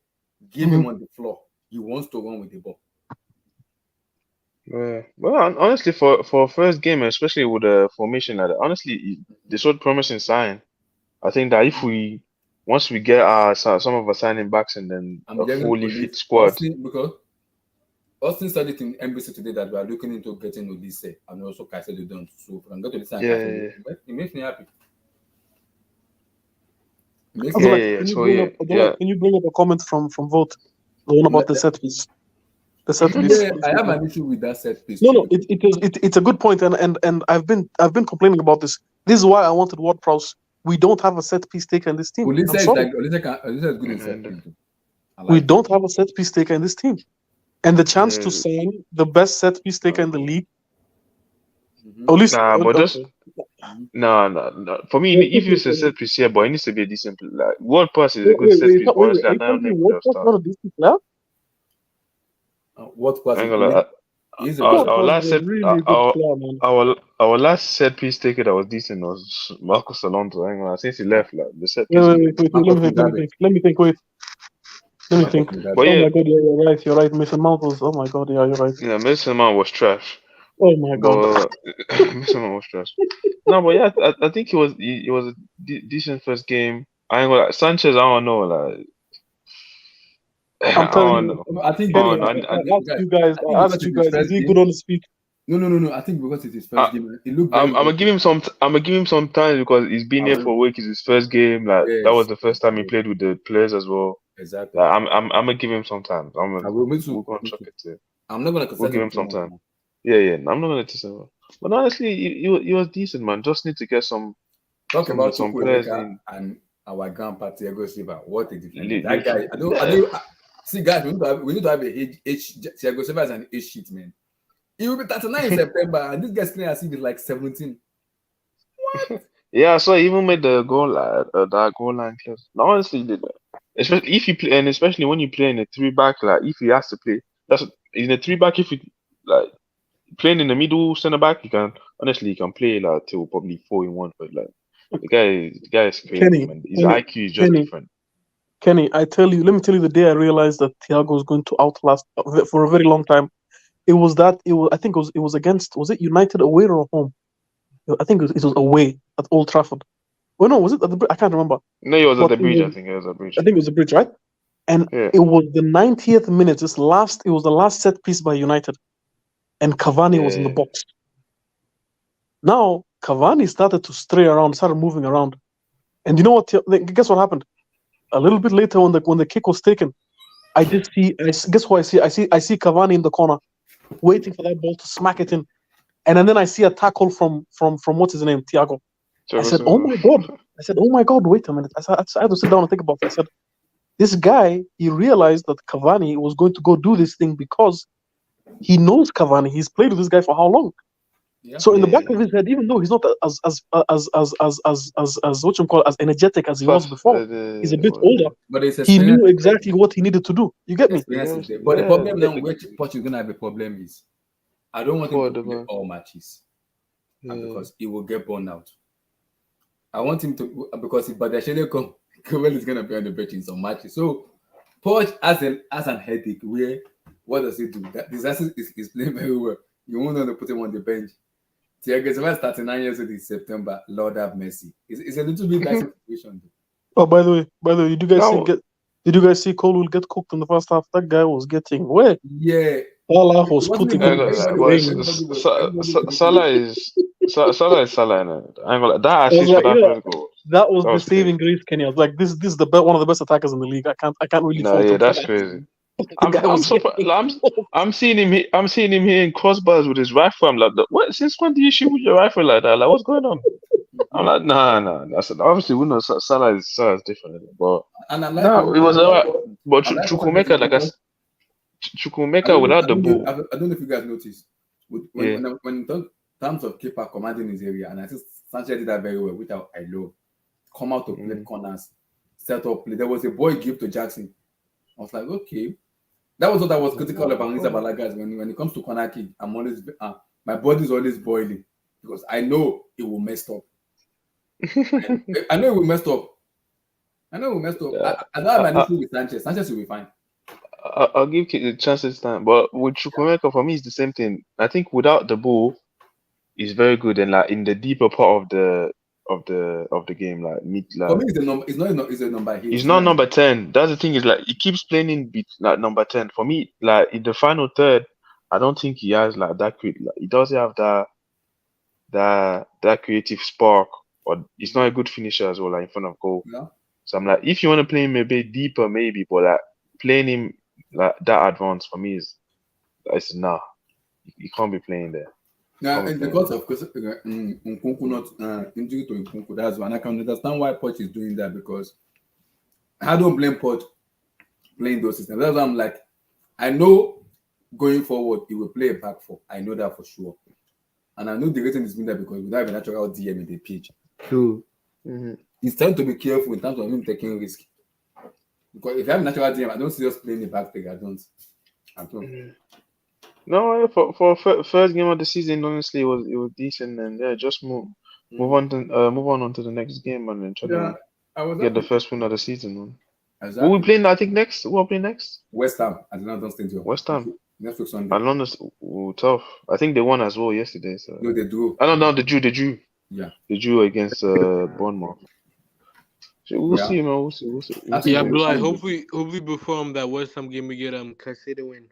S2: Give him on the floor. He wants to run with the ball.
S5: Yeah. Well, honestly, for first game, especially with a formation like that, honestly, they showed promising sign. I think that if once we get some of our signing backs and then a fully fit squad.
S2: Because Austin said it in NBC today that we are looking into getting Odise and also Caicedo done. So if I can go to this it makes me happy.
S4: Can you bring up a comment from Vote? The one about the set piece. The set piece.
S2: Yeah, I have an issue with that set piece.
S4: No, it's a good point, and I've been complaining about this. This is why I wanted Ward-Prowse. We don't have a set piece taker in this team.
S2: Olise is good in set piece.
S4: We don't have a set piece taker in this team, and the chance to sign the best set piece taker in the league.
S5: No. For me, if it's a set piece here, but it needs to be a decent player. Like Ward-Prowse is a good set piece, but honestly, I don't know
S4: Ward-Prowse not a decent player.
S2: What was
S5: I ain't
S2: it?
S5: gonna lie.
S2: He's a
S5: Our,
S2: good.
S4: What
S5: our
S4: was
S5: last
S4: a
S5: set,
S4: really good player, man.
S5: our last set piece taker that was decent was Marcos Alonso. I ain't gonna lie. Since he left, like the set piece
S4: Wait.
S5: taker.
S4: Let me
S2: Marcus
S4: think. Let me
S2: Mugabe.
S4: think. Let me think. Wait. Let me
S2: Marcus
S4: think.
S5: But
S2: Mugabe.
S4: Oh
S5: yeah,
S4: my God, yeah, you're right. You're right. Mason Mount was. Oh my God, yeah, you're right.
S5: yeah, Mason Mount was trash.
S4: Oh my God.
S5: But Mason Mount was trash. No, but yeah, I think it was a decent first game. I ain't gonna lie. Sanchez, I don't know, like
S4: I'm
S5: I
S4: telling
S5: don't
S4: you,
S5: know.
S2: I think
S5: I
S4: Kenny.
S5: don't
S2: because
S5: know.
S4: I asked
S2: guys,
S4: you guys.
S2: I think
S4: I
S2: because
S4: asked you
S2: it's his
S4: guys. Is
S2: first
S4: he
S2: game.
S4: good on his feet?
S2: No. I think because it's his
S5: I,
S2: first game, he looked very
S5: I'm
S2: very
S5: gonna give
S2: good.
S5: him some. I'm gonna give him some time because he's been
S2: I
S5: here
S2: will.
S5: for a week. It's his first game. Like that was
S2: Yes,
S5: the first time he played with the players as well.
S2: exactly.
S5: Like, I'm gonna give him some time.
S2: I will. Me
S5: We're
S2: too.
S5: gonna
S2: Me
S5: chuck
S2: too.
S5: it to.
S2: I'm not gonna
S5: We'll
S2: criticize
S5: give
S2: him
S5: him
S2: too
S5: some
S2: much
S5: time.
S2: now.
S5: Yeah. I'm not gonna diss him. But honestly, he was decent, man. Just need to get some
S2: Talk about
S5: some players
S2: Chukwuemeka
S5: in.
S2: and our grandpa Thiago Silva. What a defender! That
S5: Lit-
S2: guy. I don't. See, guys, we need to have a age. Thiago Silva is an age sheet, man. He will be 39 in September, and this guy's playing as if he's like 17.
S5: Yeah, so he even made the goal that goal line close. No, honestly, he did that. Especially if you play, and especially when you play in a three back, like if he has to play, that's in a three back. If you like playing in the middle center back, you can honestly you can play like till probably 4-in-1. But like the guy is crazy,
S4: Kenny.
S5: man. His
S4: Kenny.
S5: IQ is just
S4: Kenny.
S5: different.
S4: Kenny. I tell you. Let me tell you the day I realized that Thiago was going to outlast for a very long time. It was that. It was. I think it was against. Was it United away or home? I think it was away at Old Trafford. Well, no, was it at the? I can't remember.
S5: No, he was at
S4: But
S5: the
S4: it
S5: bridge. I
S4: was.
S5: think it was a
S4: I
S5: bridge.
S4: think it was the bridge, right? And
S5: Yeah.
S4: it was the 90th minute. It was the last set piece by United, and Cavani was in the
S5: Yeah.
S4: box. Now Cavani started to stray around, started moving around, and you know what? Guess what happened? A little bit later, when the kick was taken, I just see. Guess what I see? I see Cavani in the corner, waiting for that ball to smack it in, and then I see a tackle from what's his name, Thiago. I said, "Oh my god!" I said, "Oh my god! Wait a minute!" I had to sit down and think about it. I said, "This guy, he realized that Cavani was going to go do this thing because he knows Cavani. He's played with this guy for how long?
S2: Yeah.
S4: So in the back
S5: Yeah.
S4: of his head, even though he's not as what you call as energetic as he was
S5: Fast.
S4: before, he's a bit older.
S2: But it's
S4: He
S2: experience.
S4: knew exactly what he needed to do. You get me?
S2: Experience is
S5: Yes.
S2: there. But the
S5: Yeah.
S2: problem now, which Poch is gonna have a problem is, I don't want him to
S5: Forward,
S2: play
S5: man.
S2: all matches
S5: Yeah.
S2: because he will get burned out. I want him to because if Badashele come, Kowell is gonna be on the bench in some matches. So Poch has an headache where what does he do? That disaster is playing very well. You won't want to put him on the bench. Thiago Silva is 39 years old in September. Lord have mercy. It's a little bit like situation.
S4: Oh, by the way,
S5: Now,
S4: did you guys see Cole will get cooked in the first half? That guy was getting where
S2: Yeah.
S4: Salah
S2: It
S4: was
S2: wasn't
S4: putting
S5: I ain't
S2: even
S4: him to
S5: gonna lie,
S2: everybody
S5: but
S2: was
S4: shame.
S5: Salah is Salah is Salah. Innit? I ain't gonna lie. That
S4: I was
S5: assist for
S4: like,
S5: that
S4: yeah,
S5: first goal,
S4: that was
S5: that
S4: the
S5: was crazy.
S4: saving grace, Kenny. I was like, this is one of the best attackers in the league. I can't really
S5: No,
S4: fault
S5: yeah,
S4: him for
S5: that's
S4: that.
S5: crazy.
S4: The guy
S5: I'm
S4: was
S5: surprised.
S4: getting
S5: I'm seeing him. I'm seeing him hitting crossbars with his rifle. I'm like, what? Since when do you shoot with your rifle like that? Like, what's going on? I'm like, nah. So obviously, we know Salah is different, innit? But
S2: And I like
S5: no, it was alright. But
S2: I like what
S5: Chukwuemeka, like Chukwuemeka without the ball,
S2: I don't know if you guys noticed
S5: yeah,
S2: when in terms of keeper commanding his area, and I think Sanchez did that very well, which I love. Come out to play corners, set up play. There was a boy give to Jackson. I was like, okay, that was what I was critical about Nisa Balagas. When it comes to corner kick, I'm always my body's always boiling because I know it will mess up. I know it will mess up. I know it will mess up. I don't have an issue with Sanchez. Sanchez will be fine.
S5: I'll give the chances time. But with Chukwuemeka, for me, it's the same thing. I think without the ball, he's very good, and like in the deeper part of the game, like mid,
S2: For
S5: like
S2: me, it's a number. It's not. It's a number 8.
S5: he's
S2: It's
S5: not
S2: not.
S5: number 10. That's the thing is like he keeps playing in like number 10. For me, like in the final third, I don't think he has like that like, he doesn't have that creative spark, or he's not a good finisher as well, like in front of goal.
S2: Yeah.
S5: So I'm like, if you want to play him a bit deeper, maybe, but like playing him like that advanced for me is nah. You can't be playing there.
S2: Now,
S5: Can't be
S2: in the
S5: playing
S2: course of Nkunku not injury to Nkunku, that's one. I can understand why Poch is doing that because I don't blame Poch playing those systems. That's why I'm like, I know going forward he will play a back four. I know that for sure, and I know the reason is doing that because we don't have a natural DM in the pitch. So he's trying to be careful in terms of him taking risk. Because if you have a natural DM, I don't see us playing the back three. I don't.
S5: No, for first game of the season, honestly, it was decent, and yeah, just move on onto the next game, and then try
S2: Yeah,
S5: to
S2: I was
S5: get the
S2: happy.
S5: first win of the season, man. Who we
S2: Exactly.
S5: playing? I think next. Who are playing next?
S2: West Ham at the London Stadium.
S5: West Ham.
S2: Next week Sunday.
S5: And London, tough. I think they won as well yesterday. So
S2: No, they drew.
S5: I don't know. They drew.
S2: Yeah.
S5: They drew against Bournemouth. So we'll
S2: Yeah.
S5: see, man. We'll see. We'll see.
S2: I think
S6: Yeah,
S2: they
S6: but like
S2: will.
S6: hopefully before that West Ham game we get Caicedo win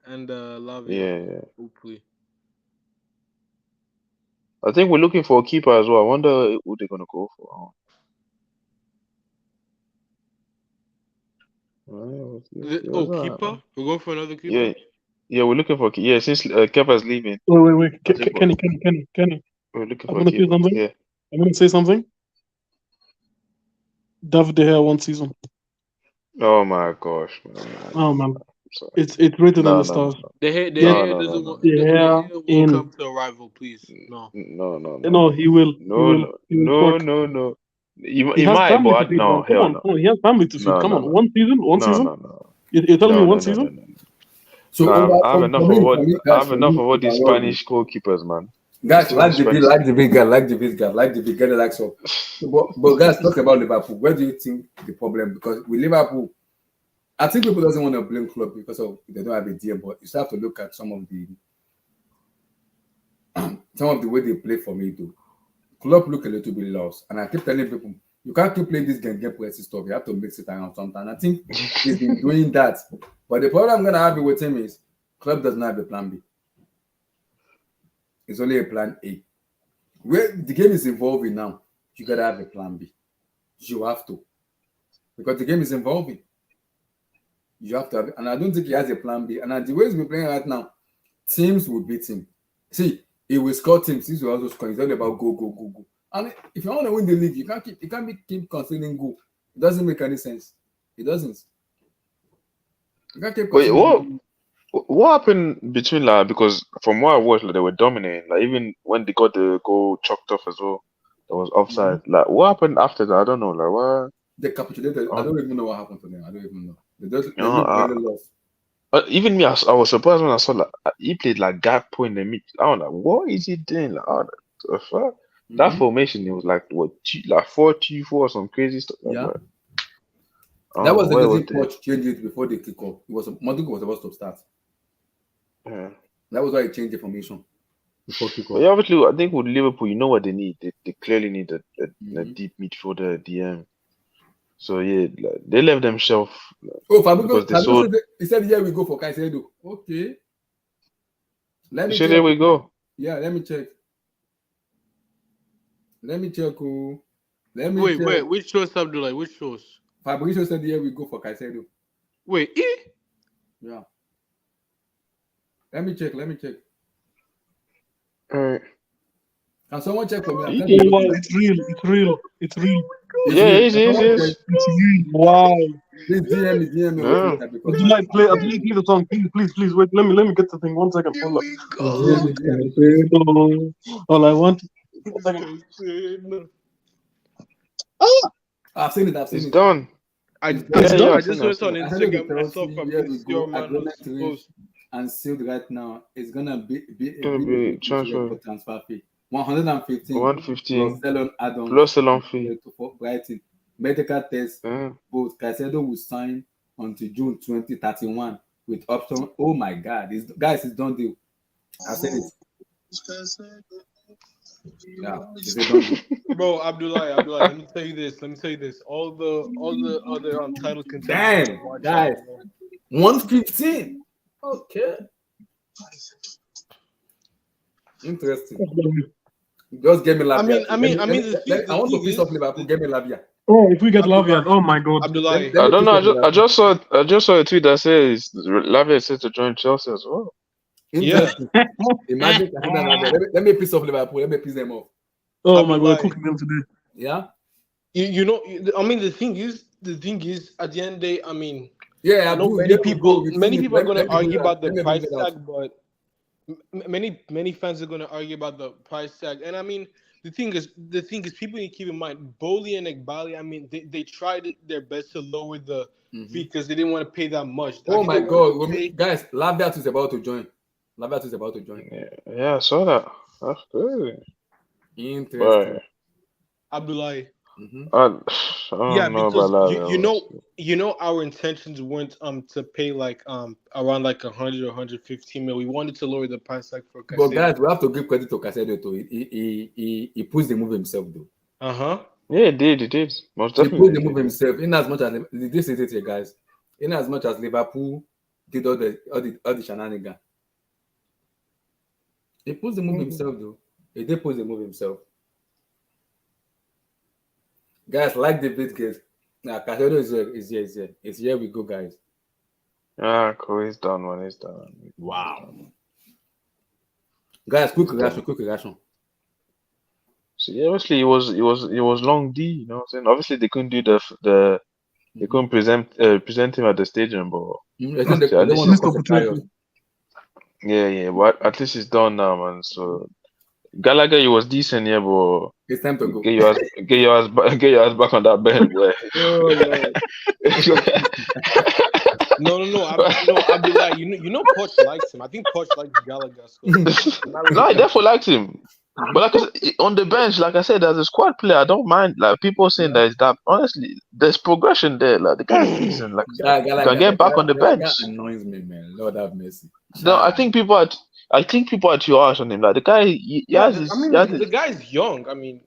S6: and Lavia.
S5: Yeah.
S6: Hopefully.
S5: I think we're looking for a keeper as well. I wonder who they're gonna go for.
S6: Keeper? We're going for another keeper?
S5: Yeah, we're looking for since Kepa's leaving.
S4: Wait.
S5: I think
S4: Kenny.
S5: we're looking
S4: I'm
S5: for a
S4: gonna say
S5: keeper.
S4: something.
S5: Yeah.
S4: I'm gonna say something. David De Gea 1 season.
S5: Oh my gosh, man.
S4: Oh man,
S5: I'm sorry.
S4: it's rated on
S5: No,
S4: the stars.
S6: The hair
S5: No.
S6: doesn't want.
S4: De
S6: The
S4: Gea
S6: hair will
S4: in.
S6: come to a rival, please. No.
S4: No, he will.
S5: No.
S4: He
S5: He
S4: has
S5: might,
S4: family to
S5: but
S4: feed,
S5: no,
S4: man. Come
S5: hell
S4: on,
S5: no.
S4: come on. He has family to feed.
S5: No,
S4: Come
S5: no,
S4: on,
S5: no.
S4: one season.
S5: No.
S4: You're telling me
S5: No.
S4: one season?
S2: So
S5: No, I have enough of what
S2: guys, for me,
S5: all these
S2: overall,
S5: Spanish goalkeepers, man.
S2: Guys,
S5: Too
S2: like the
S5: expensive.
S2: big, like the big guy, like the big guy, like the big guy, like so. But guys, talk about Liverpool. Where do you think the problem? Because with Liverpool, I think people doesn't want to blame club because of they don't have a DM, but you still have to look at some of the way they play for me too. Club look a little bit lost, and I keep telling people you can't keep playing this game pressing stuff. You have to mix it around sometimes. I think he's been doing that, but the problem I'm gonna have with him is club doesn't have a plan B. It's only a plan A. Where the game is evolving now, you gotta have a plan B. You have to, because the game is evolving. You have to have, and I don't think he has a plan B. And the way he's been playing right now, teams will beat him. See, he will score teams. He will also score. It's all about go. And if you want to win the league, you can't keep conceding goal. It doesn't make any sense. It doesn't. You can't keep
S5: Wait,
S2: conceding
S5: what happened between because from what I watched, they were dominating. Even when they got the goal chalked off as well, that was offside. What happened after that? I don't know. What?
S2: They capitulated. I don't even know what happened to them. I don't even know. They looked
S5: really
S2: lost.
S5: Even me, I was surprised when I saw he played Gakpo in the mid. I was like, what is he doing? The fuck? That formation, it was what 4-2-4 or some crazy stuff.
S2: Yeah. That was the reason coach changed it before they kick off. Modric was about to start.
S5: Yeah.
S2: That was why he changed the formation before kick off.
S5: Yeah, obviously, I think with Liverpool, you know what they need. They clearly need a deep midfielder DM. So yeah, they left themselves.
S2: Fabio he said, "Here we go for Caicedo." Okay. Let me check.
S5: There we go.
S2: Yeah, let me check.
S6: Wait. Which source, Abdullah? Which source?
S2: Fabrizio said, "Here we go for Caicedo."
S6: Wait,
S2: Yeah. Let me check.
S5: All right.
S2: Can someone check for me?
S4: It's real.
S5: Yeah, it is.
S4: Wow.
S2: Please DM me.
S4: Abdullah, play the song. Please. Wait, let me get the thing. 1 second. Hold on. All I want. 1 second.
S2: I've seen it.
S5: It's done.
S6: I just saw it on
S2: I heard
S6: Instagram. I saw
S2: Fabrizio
S6: Man's post.
S2: and sealed right now. It's gonna be
S5: transfer
S2: fee. 115.
S5: 115
S2: plus
S5: salon fee
S2: for Brighton. Medical test. Both Caicedo will sign until June 2031 with option. Oh my God, it's done deal. I said it. Yeah,
S6: bro, Abdullah, let me tell you this. All the other title contenders.
S2: Damn, guys. 115. Okay. Interesting. Just get me Lavia.
S6: I mean,
S2: I want to piss off Liverpool. Get me Lavia.
S4: Oh, if we get Lavia, oh my God.
S6: Abdullah.
S5: I don't know. I just saw a tweet that says Lavia is set to join Chelsea as well.
S6: Yeah.
S2: Imagine let me piss off Liverpool. Let me piss them off.
S4: Oh my God, cooking them today.
S2: Yeah.
S6: You know, I mean, the thing is, at the end of the day, I mean,
S2: yeah,
S6: I know many people are going to argue about the price tag, but many fans are going to argue about the price tag, and I mean the thing is people need to keep in mind Boli and Igbali. I mean they tried their best to lower the fee because they didn't want to pay that much. I
S2: Oh
S6: think
S2: my
S6: they wanted to
S2: God,
S6: pay.
S2: guys! Labiat is about to join. Labiat is about to join.
S5: Yeah, I saw that. That's good.
S2: Interesting.
S5: But
S6: Abdullahi.
S5: I
S6: Yeah,
S5: don't know
S6: because
S5: about
S6: you,
S5: that.
S6: you know our intentions weren't to pay like around like 100 or 115 mil. We wanted to lower the price tag for
S2: But
S6: Caicedo.
S2: guys, we have to give credit to Caicedo too. He pushed the move himself though.
S5: Yeah, it did. It did. Most
S2: He pushed
S5: definitely
S2: the
S5: it
S2: move
S5: did.
S2: himself. In as much as this is it, here, guys. In as much as Liverpool did all the shenanigans, he pushed the move himself though. He did push the move himself. Guys, like the bit guys. Now Caicedo is here. It's here we go, guys.
S5: Ah, cool. He's done, man. He's done.
S2: Wow. Guys, quick reaction.
S5: So yeah, obviously it was long D. You know what I'm saying? Obviously they couldn't do they couldn't present him at the stadium, but
S2: I think
S5: so
S2: they
S5: at
S2: don't
S5: least
S2: want to
S4: Missed
S2: cause a chaos.
S4: opportunity.
S5: yeah, but at least it's done now, man. So Gallagher, he was decent, yeah, but
S2: It's time to go.
S5: get your ass back on that bed, boy.
S2: Oh Lord.
S6: No, Abdullah. You know, Poch likes him. I think Poch likes Gallagher. So
S5: No, I definitely liked him. But like I said, on the bench, like I said, as a squad player, I don't mind. Like people saying that is that. Honestly, there's progression there. Like the guy's decent. Like I said, you can get back on the bench.
S2: Annoys me, man. Lord have mercy.
S5: No, I think people are too harsh on him. Like the guy, he
S6: yeah,
S5: has
S6: I
S5: his,
S6: mean
S5: he has
S6: the
S5: his,
S6: guy's young. I mean,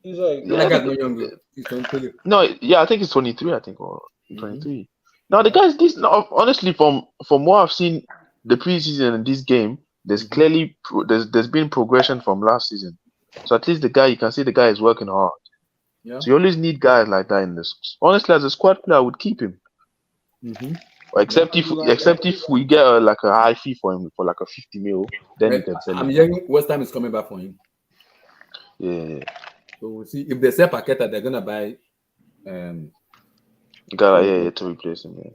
S6: he's like
S5: yeah,
S2: Gallagher's no younger. He's 23.
S5: no, yeah, I think it's 23. I think or
S2: Mhm.
S5: 23. Now the guy's decent. No, honestly, from what I've seen the preseason in this game, there's clearly there's been progression from last season. So at least the guy, you can see the guy is working hard.
S2: Yeah.
S5: So you always need guys like that in this. Honestly, as a squad player, I would keep him. Except if we get like a high fee for him for like a 50 mil, then you can sell
S2: I'm
S5: him.
S2: hearing West Ham is coming back for him.
S5: Yeah,
S2: So we'll see if they sell Paqueta, they're gonna buy.
S5: to replace him. Yeah.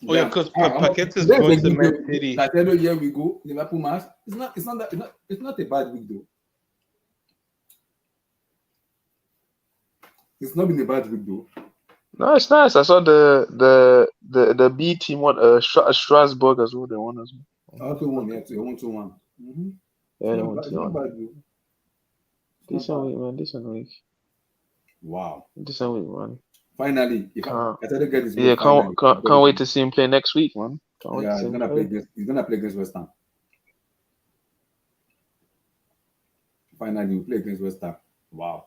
S6: oh yeah, because Paqueta's going to Man City.
S2: Caicedo, here we go. Liverpool match. It's not a bad week though. It's not been a bad week though.
S5: No, it's nice. I saw the B team Strasbourg as well. They won as well.
S2: Also won, yeah, they won 2-1.
S5: Yeah, they
S2: It's
S5: won
S2: not
S5: 2-1.
S2: bad though.
S5: Decent week, man. Decent week.
S2: Wow.
S5: Decent week, man.
S2: Finally, if Caicedo get his
S5: Yeah,
S2: goal,
S5: can't wait to see him play next week, man.
S2: Yeah, he's gonna play against West Ham. Finally, we play against West Ham. Wow.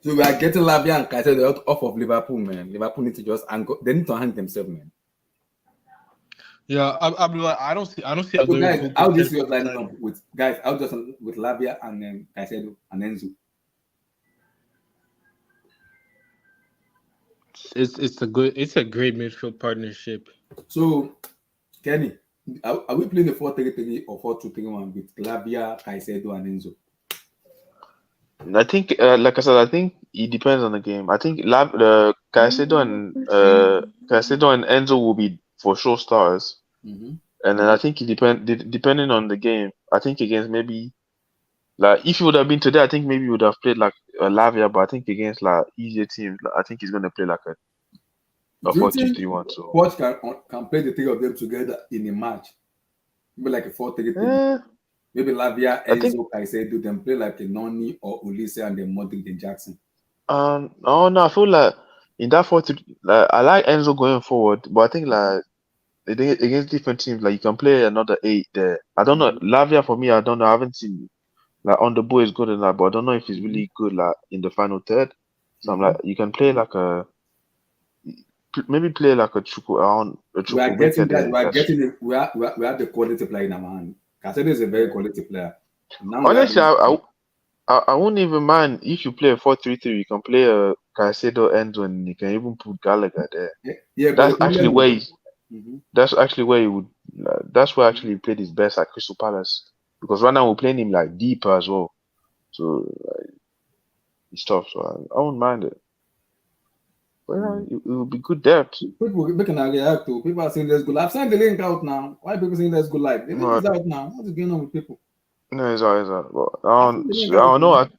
S2: So we are getting Lavia and Caicedo off of Liverpool, man. Liverpool need to just they need to hang themselves, man.
S6: Yeah, Abdullah. I don't see.
S2: So guys, how do you see your lining up with guys? How does with Lavia and then Caicedo and Enzo?
S6: It's a great midfield partnership.
S2: So, Kenny, are we playing the 4-3-3 or 4-2-3-1 with Lavia, Caicedo, and Enzo?
S5: I think, like I said, I think it depends on the game. I think Caicedo and Enzo will be for sure stars, and then I think it depending on the game. I think against maybe like if it would have been today, I think maybe he would have played like Lavia, but I think against like easier teams, I think he's gonna play like a 4-2-3-1. So
S2: Coach can play the three of them together in a match, maybe like a 4-3-3. Maybe Lavia, Enzo, Caicedo, then play like a Neyney or Ulisse and then Modric and Jackson.
S5: Oh no, I feel like in that 4-3, like I like Enzo going forward, but I think like against different teams, like you can play another 8 there. I don't know. Lavia for me, I don't know. I haven't seen like on the ball is good enough, but I don't know if he's really good like in the final third. So I'm like, you can play like maybe play like a Chuku.
S2: We are getting that. We have the quality player in our hand. Caicedo is a very quality player. Now
S5: honestly, I wouldn't even mind if you play a 4-3-3. You can play a Caicedo Enzo, and you can even put Gallagher there.
S2: Yeah,
S5: that's actually where that's actually where he would. That's where actually he played his best at Crystal Palace, because right now we're playing him like deeper as well. So it's tough. So I wouldn't mind it. Well, it will be good depth.
S2: People making a react to people are saying let's go live. I've sent the link out now. Why are people saying let's go live? The link is out now. What is going on with people?
S5: No, it's out. But
S2: I sent the link
S5: I
S2: out
S5: don't know.
S2: now.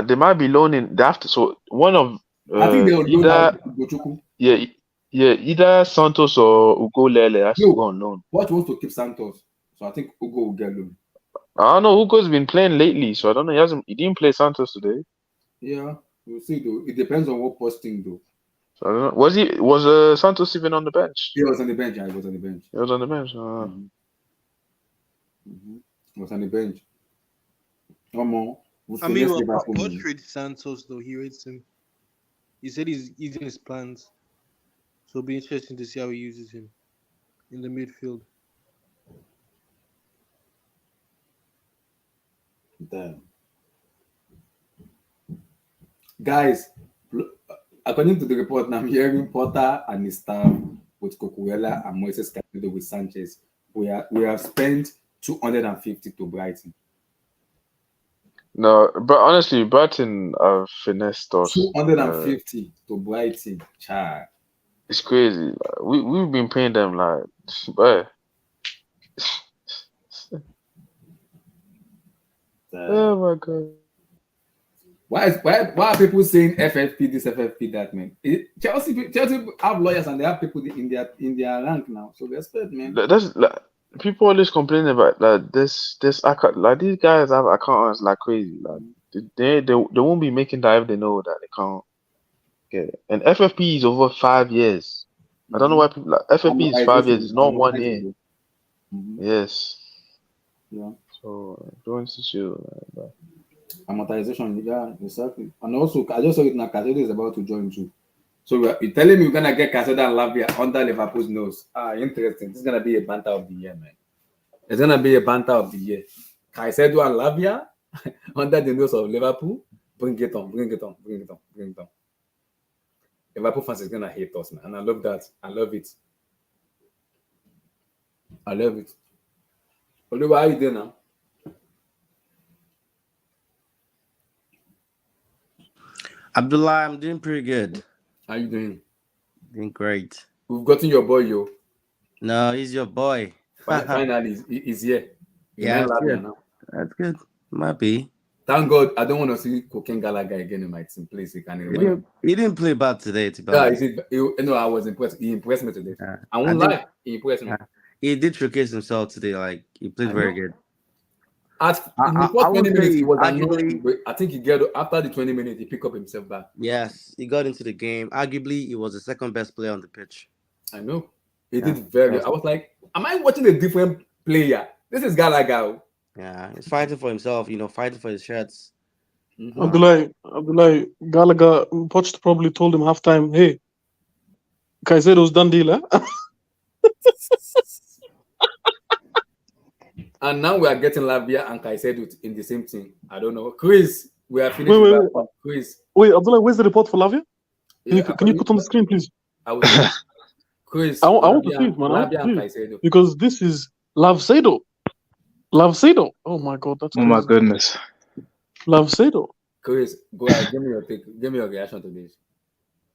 S5: They might be loaning. They have to. So one of
S2: I think they will loan
S5: either
S2: out Gochuku.
S5: either Santos or Ugo Lele has to go on loan.
S2: What wants to keep Santos? So I think Ugo will get loan.
S5: I don't know. Ugo's been playing lately, so I don't know. He didn't play Santos today.
S2: Yeah, we'll see though. It depends on what posting though.
S5: So I don't know. Was Santos even on the bench?
S2: He was on the bench. Yeah, he was on the bench.
S5: He was on the bench.
S2: He was on the bench. One more.
S6: I mean, Poch rates Santos though. He rates him. He said he's in his plans. So it'll be interesting to see how he uses him in the midfield.
S2: Damn. Guys, according to the report, now I'm hearing Potter and his staff with Cucurella and Moises Caicedo with Sanchez. We have spent 250 to Brighton.
S5: No, but honestly, Brighton have finessed us.
S2: 250 to Brighton. Child.
S5: It's crazy. We've been paying them like, but oh my god.
S2: Why are people saying FFP this, FFP that, man? Chelsea have lawyers and they have people in their rank now. So respect, man.
S5: That's like, people always complain about like this like these guys have accounts like crazy. Like they won't be making that if they know that they can't get it. And FFP is over 5 years. I don't know why people like FFP is 5 years. It's not 1 year. Yes.
S2: Yeah.
S5: So don't issue.
S2: Amortization, yeah, exactly. And also, I just saw it now. Caicedo is about to join too. So you're telling me you're gonna get Caicedo and Lavia under Liverpool's nose? Interesting. This is gonna be a banter of the year, man. It's gonna be a banter of the year. Caicedo and Lavia under the nose of Liverpool. Bring it on. Liverpool fans is gonna hate us, man. And I love that. I love it. Oliver, how you doing now?
S7: Abdullah, I'm doing pretty good.
S2: How you doing?
S7: Doing great.
S2: We've gotten your boy, yo.
S7: No, he's your boy.
S2: Finally, he's here.
S7: Yeah, that's good. That's good. Might be.
S2: Thank God, I don't want to see Cocaine Gallagher again in my team. Please, he
S7: didn't play bad today.
S2: I was impressed. He impressed me today. I won't lie. He impressed me.
S7: He did showcase himself today. Like he played very good.
S2: In the first 20 minutes, he was annoying. I think after the 20 minutes, he picked up himself back.
S7: Yes, he got into the game. Arguably, he was the second best player on the pitch.
S2: I know. He did very good. I was like, am I watching a different player? This is Gallagher.
S7: Yeah, he's fighting for himself, fighting for his shirts.
S4: Abdullah, Gallagher, Poch probably told him halftime, hey, Caicedo's done deal, eh?
S2: And now we are getting Lavia and Caicedo in the same team. I don't know. Chris, we are finished.
S4: Wait.
S2: Chris.
S4: Wait, Abdullah, where's the report for Lavia? Can you put on the screen, please?
S2: Chris,
S4: I want to see it, man.
S2: Lavia and Caicedo.
S4: Because this is Lavcedo. Oh my God, that's crazy.
S1: Oh my goodness.
S4: Lavcedo.
S2: Chris, go ahead. Give me your take. Give me your reaction to this.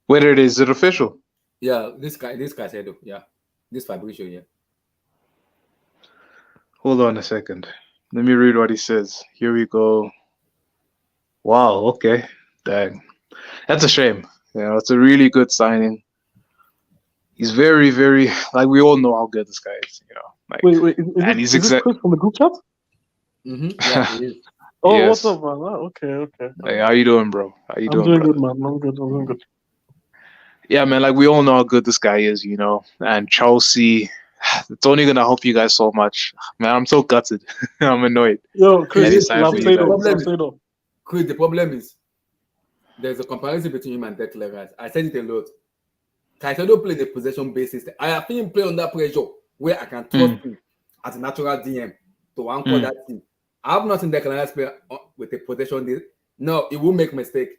S1: Whether is it official?
S2: Yeah, this Caicedo. Yeah, this Fabricio. Yeah.
S1: Hold on a second. Let me read what he says. Here we go. Wow, okay. Dang. That's a shame. It's a really good signing. He's very, very, like, we all know how good this guy is, Like,
S4: wait,
S1: and
S4: is it Chris from the group chat?
S2: Yeah, he is.
S4: Oh,
S1: Yes.
S4: What's up, man? Okay.
S1: Hey, how you doing, bro? How you doing,
S4: doing
S1: brother?
S4: good, man. I'm doing good.
S1: Yeah, man, like, we all know how good this guy is, And Chelsea, it's only going to help you guys so much. Man, I'm so gutted. I'm annoyed.
S4: Yo, Chris,
S2: Lavcedo. Chris, the problem is there's a comparison between him and Declan Rice. I said it a lot. Caicedo plays a possession basis. I have seen him play under pressure where I can trust him as a natural DM to anchor that team. I have not seen Declan Rice play with a possession. No, he will make mistake.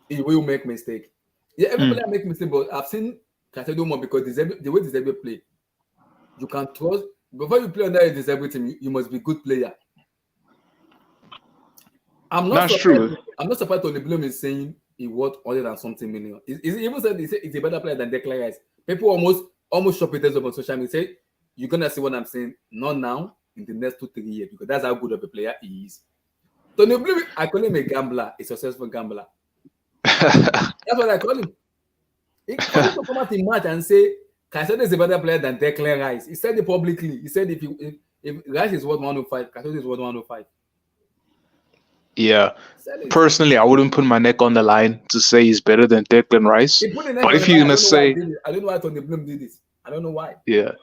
S2: Yeah, every player make mistake, but I've seen Caicedo more because the way disabled play, you can trust. Before you play under a disabled team, you must be a good player. I'm not surprised Tony Bloom is saying he worth 100 and something million. He even said he's a better player than Declan Rice. People almost shop it up on social media. Say, you're gonna see what I'm saying, not now, in the next 2-3 years, because that's how good of a player he is. Tony Blue, I call him a gambler, a successful gambler. That's what I call him. He for to come out in March and say Caicedo is a better player than Declan Rice. He said it publicly. He said if Rice is worth 105, Caicedo is worth 105.
S1: Yeah. Personally, I wouldn't put my neck on the line to say he's better than Declan Rice. But if you're gonna say,
S2: I don't know why Tony Bloom did this. I don't know why.
S1: Yeah.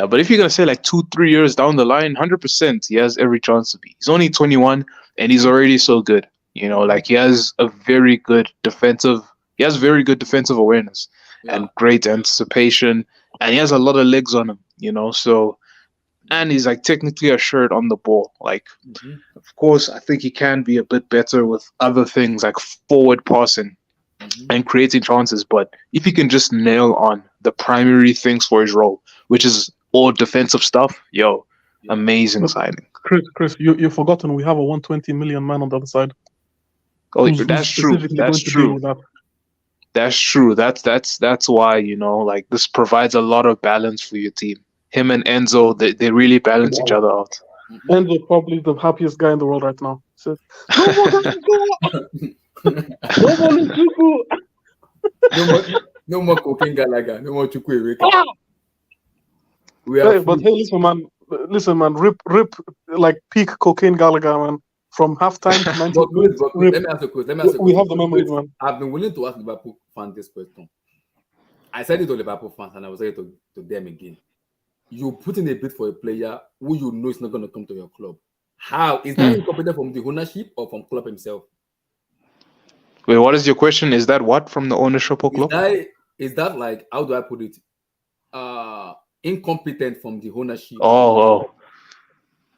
S1: But if you're gonna say like 2-3 years down the line, 100%, he has every chance to be. He's only 21 and he's already so good. You know, like he has very good defensive awareness and great anticipation, and he has a lot of legs on him. You know, so. And he's like technically assured on the ball. Like, of course, I think he can be a bit better with other things like forward passing and creating chances. But if he can just nail on the primary things for his role, which is all defensive stuff, amazing signing.
S4: Chris, you've forgotten we have a 120 million man on the other side.
S1: Oh, that's true. That's true. That's true. That's why, you know, like this provides a lot of balance for your team. Him and Enzo, they really balance each other out.
S4: Enzo probably the happiest guy in the world right now. So,
S2: no more cocaine Galaga, no more Chukwe.
S4: But hey, listen, man, rip like peak cocaine Galaga, man. From halftime to 90 minutes.
S2: Let me ask you a question.
S4: We have the memories, man.
S2: I've been willing to ask Liverpool fans this question. I said it to Liverpool fans, and I will say it to them again. You put in a bid for a player who you know is not going to come to your club. How? Is that incompetent from the ownership or from club himself?
S1: Wait, what is your question? Is that what from the ownership or club?
S2: Is that like, how do I put it? Incompetent from the ownership.
S1: Oh.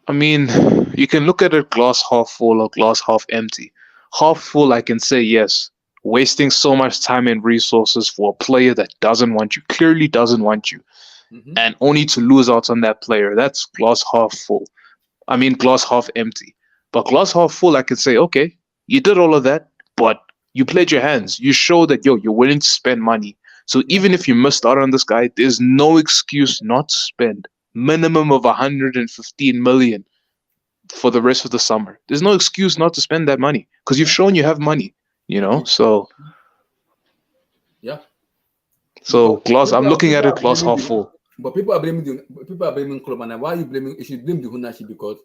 S1: I mean, you can look at it glass half full or glass half empty. Half full, I can say yes. Wasting so much time and resources for a player that doesn't want you, clearly doesn't want you. And only to lose out on that player. That's glass half full. I mean, glass half empty. But glass half full, I can say, okay, you did all of that, but you played your hands. You show that, you're willing to spend money. So even if you missed out on this guy, there's no excuse not to spend minimum of 115 million for the rest of the summer. There's no excuse not to spend that money because you've shown you have money, you know? So,
S2: yeah.
S1: So I'm looking at it glass half full.
S2: But people are blaming club, and why are you blaming? You should blame the ownership because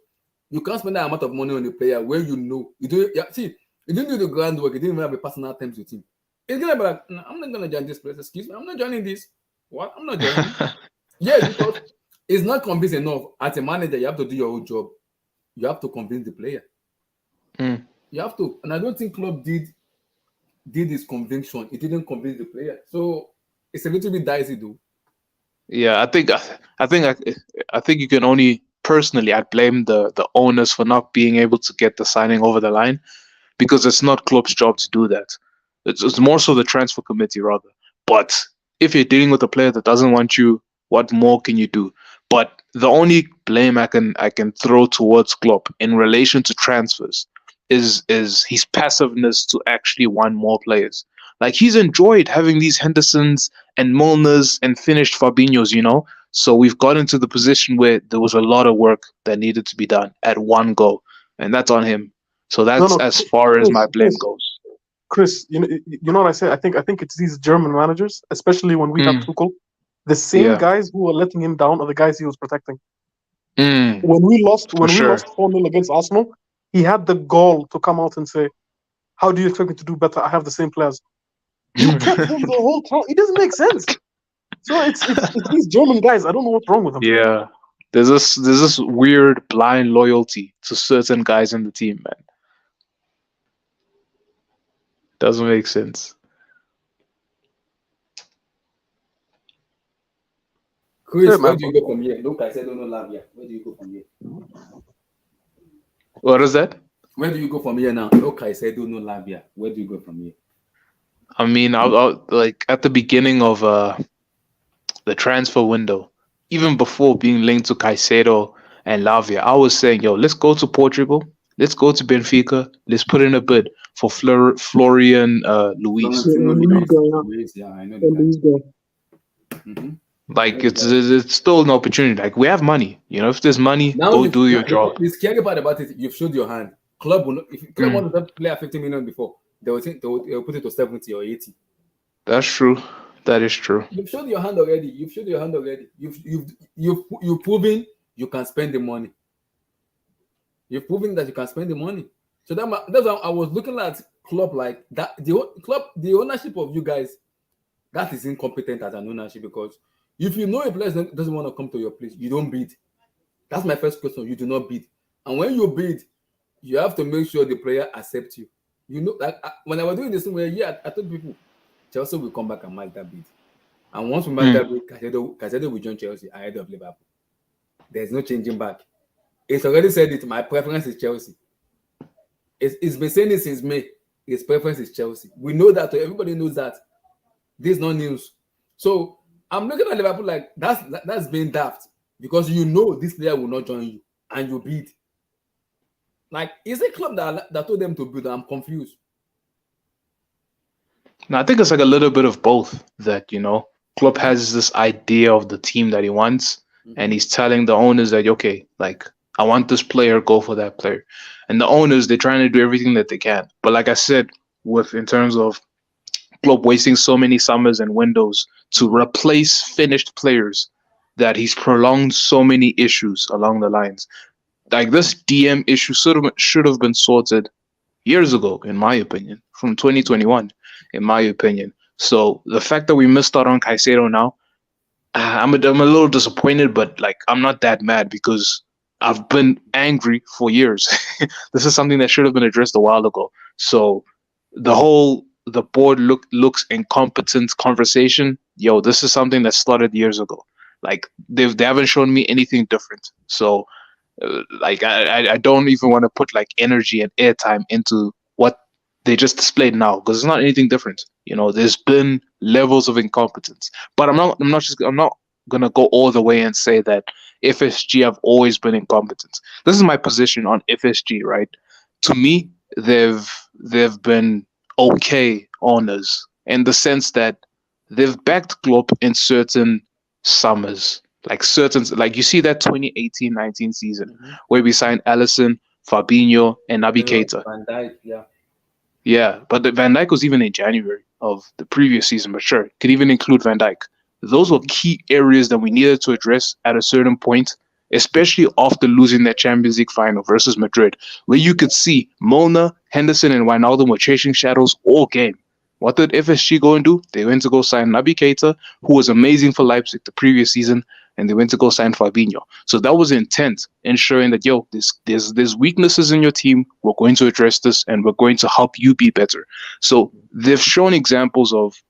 S2: you can't spend that amount of money on a player where you know you do. Yeah, see, you didn't do the groundwork. You didn't even have a personal terms with him. It's gonna be like, no, I'm not gonna join this place. Excuse me, I'm not joining this. What? I'm not joining. Yes, because it's not convincing enough. As a manager, you have to do your own job. You have to convince the player. You have to, and I don't think club did his conviction. It didn't convince the player, so it's a little bit dicey, though.
S1: Yeah, I think you can only personally. I'd blame the owners for not being able to get the signing over the line because it's not club's job to do that. It's more so the transfer committee rather. But if you're dealing with a player that doesn't want you, what more can you do? But the only blame I can throw towards Klopp in relation to transfers is his passiveness to actually want more players. Like he's enjoyed having these Hendersons and Milners and finished Fabinhos, you know. So we've gotten to the position where there was a lot of work that needed to be done at one go, and that's on him. So that's as far as my blame goes.
S4: Chris, you know what I say? I think it's these German managers, especially when we had Tuchel. The same guys who were letting him down are the guys he was protecting. When we lost 4-0 against Arsenal, he had the gall to come out and say, "How do you expect me to do better? I have the same players." You kept him the whole time. It doesn't make sense. So it's these German guys. I don't know what's wrong with them.
S1: Yeah, there's this weird blind loyalty to certain guys in the team, man. Doesn't make sense.
S2: Chris, where do you go from here? Look, I said no Lavia. Where do you go from here?
S1: What is that?
S2: Where do you go from here now? Look, I said no Lavia. Where do you go from here?
S1: I mean, I'll like at the beginning of the transfer window, even before being linked to Caicedo and Lavia, I was saying, let's go to Portugal, let's go to Benfica, let's put in a bid for Florian Luis.
S2: Yeah, I know the guy. Mm-hmm.
S1: Like it's still an opportunity. Like we have money, if there's money,
S2: Now
S1: go do your job.
S2: The scary part about it, you've showed your hand. Club will not, if club wanted to play at 50 million before, they will put it to 70 or 80.
S1: That's true. That is true.
S2: You've showed your hand already. You've proven you can spend the money. You've proven that you can spend the money. So that's why I was looking at club like that. The ownership of you guys, that is incompetent as an ownership, because if you know a player doesn't want to come to your place, you don't bid. That's my first question. You do not bid. And when you bid, you have to make sure the player accepts you. Like when I was doing this thing, I told people, Chelsea will come back and match that bid. And once we match that bid, Caicedo will join Chelsea ahead of Liverpool. There's no changing back. It's already said it. My preference is Chelsea. It's been saying it since May. His preference is Chelsea. We know that. Everybody knows that. This is not news. So I'm looking at Liverpool like that's being daft, because this player will not join you and you bid. Like, is a club that told them to bid? I'm confused.
S1: No, I think it's like a little bit of both. That Klopp has this idea of the team that he wants, and he's telling the owners that, okay, like, I want this player, go for that player. And the owners, they're trying to do everything that they can. But like I said, in terms of Klopp wasting so many summers and windows to replace finished players, that he's prolonged so many issues along the lines. Like, this DM issue should have been sorted years ago, in my opinion, from 2021, in my opinion. So the fact that we missed out on Caicedo now, I'm a little disappointed, but like, I'm not that mad, because I've been angry for years. This is something that should have been addressed a while ago. So the board looks incompetent conversation. This is something that started years ago. Like, they haven't shown me anything different. So like, I don't even want to put like energy and airtime into what they just displayed now, because it's not anything different. There's been levels of incompetence, but I'm not gonna go all the way and say that FSG have always been incompetent. This is my position on FSG, right? To me, they've been okay owners, in the sense that they've backed Klopp in certain summers. Like you see that 2018-19 season where we signed Alisson, Fabinho, and Naby Keita.
S2: Van Dijk, yeah.
S1: Yeah, but Van Dijk was even in January of the previous season, but sure, could even include Van Dijk. Those were key areas that we needed to address at a certain point, especially after losing that Champions League final versus Madrid, where you could see Milner, Henderson, and Wijnaldum were chasing shadows all game. What did FSG go and do? They went to go sign Naby Keita, who was amazing for Leipzig the previous season, and they went to go sign Fabinho. So that was intent, ensuring that, there's weaknesses in your team. We're going to address this, and we're going to help you be better. So they've shown examples of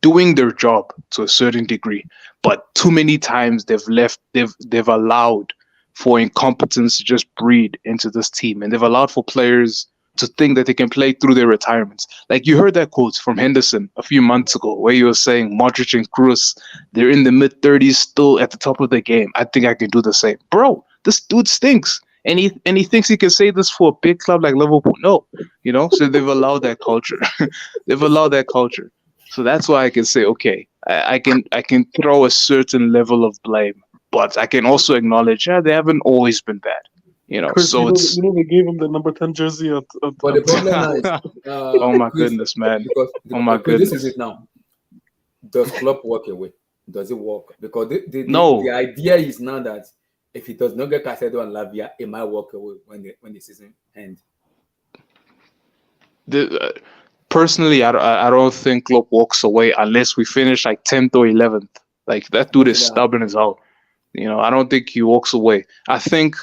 S1: doing their job to a certain degree, but too many times they've allowed for incompetence to just breed into this team, and they've allowed for players to think that they can play through their retirements. Like, you heard that quote from Henderson a few months ago, where he was saying Modric and Kroos, they're in the mid-30s, still at the top of the game. I think I can do the same. Bro, this dude stinks. And he thinks he can say this for a big club like Liverpool. No, so they've allowed that culture. They've allowed that culture. So that's why I can say, okay, I can throw a certain level of blame, but I can also acknowledge, they haven't always been bad.
S4: Chris,
S1: So it's.
S4: they gave him the number 10 jersey at
S2: But the problem is,
S1: Oh my goodness, man! Oh my goodness!
S2: This is it now. Does Klopp walk away? Does it work? Because
S1: No.
S2: the idea is now that if he does not get Caicedo and Lavia, he might walk away when the season ends.
S1: Personally, I don't think Klopp walks away unless we finish like 10th or 11th. Like, that dude is stubborn as hell. I don't think he walks away. I think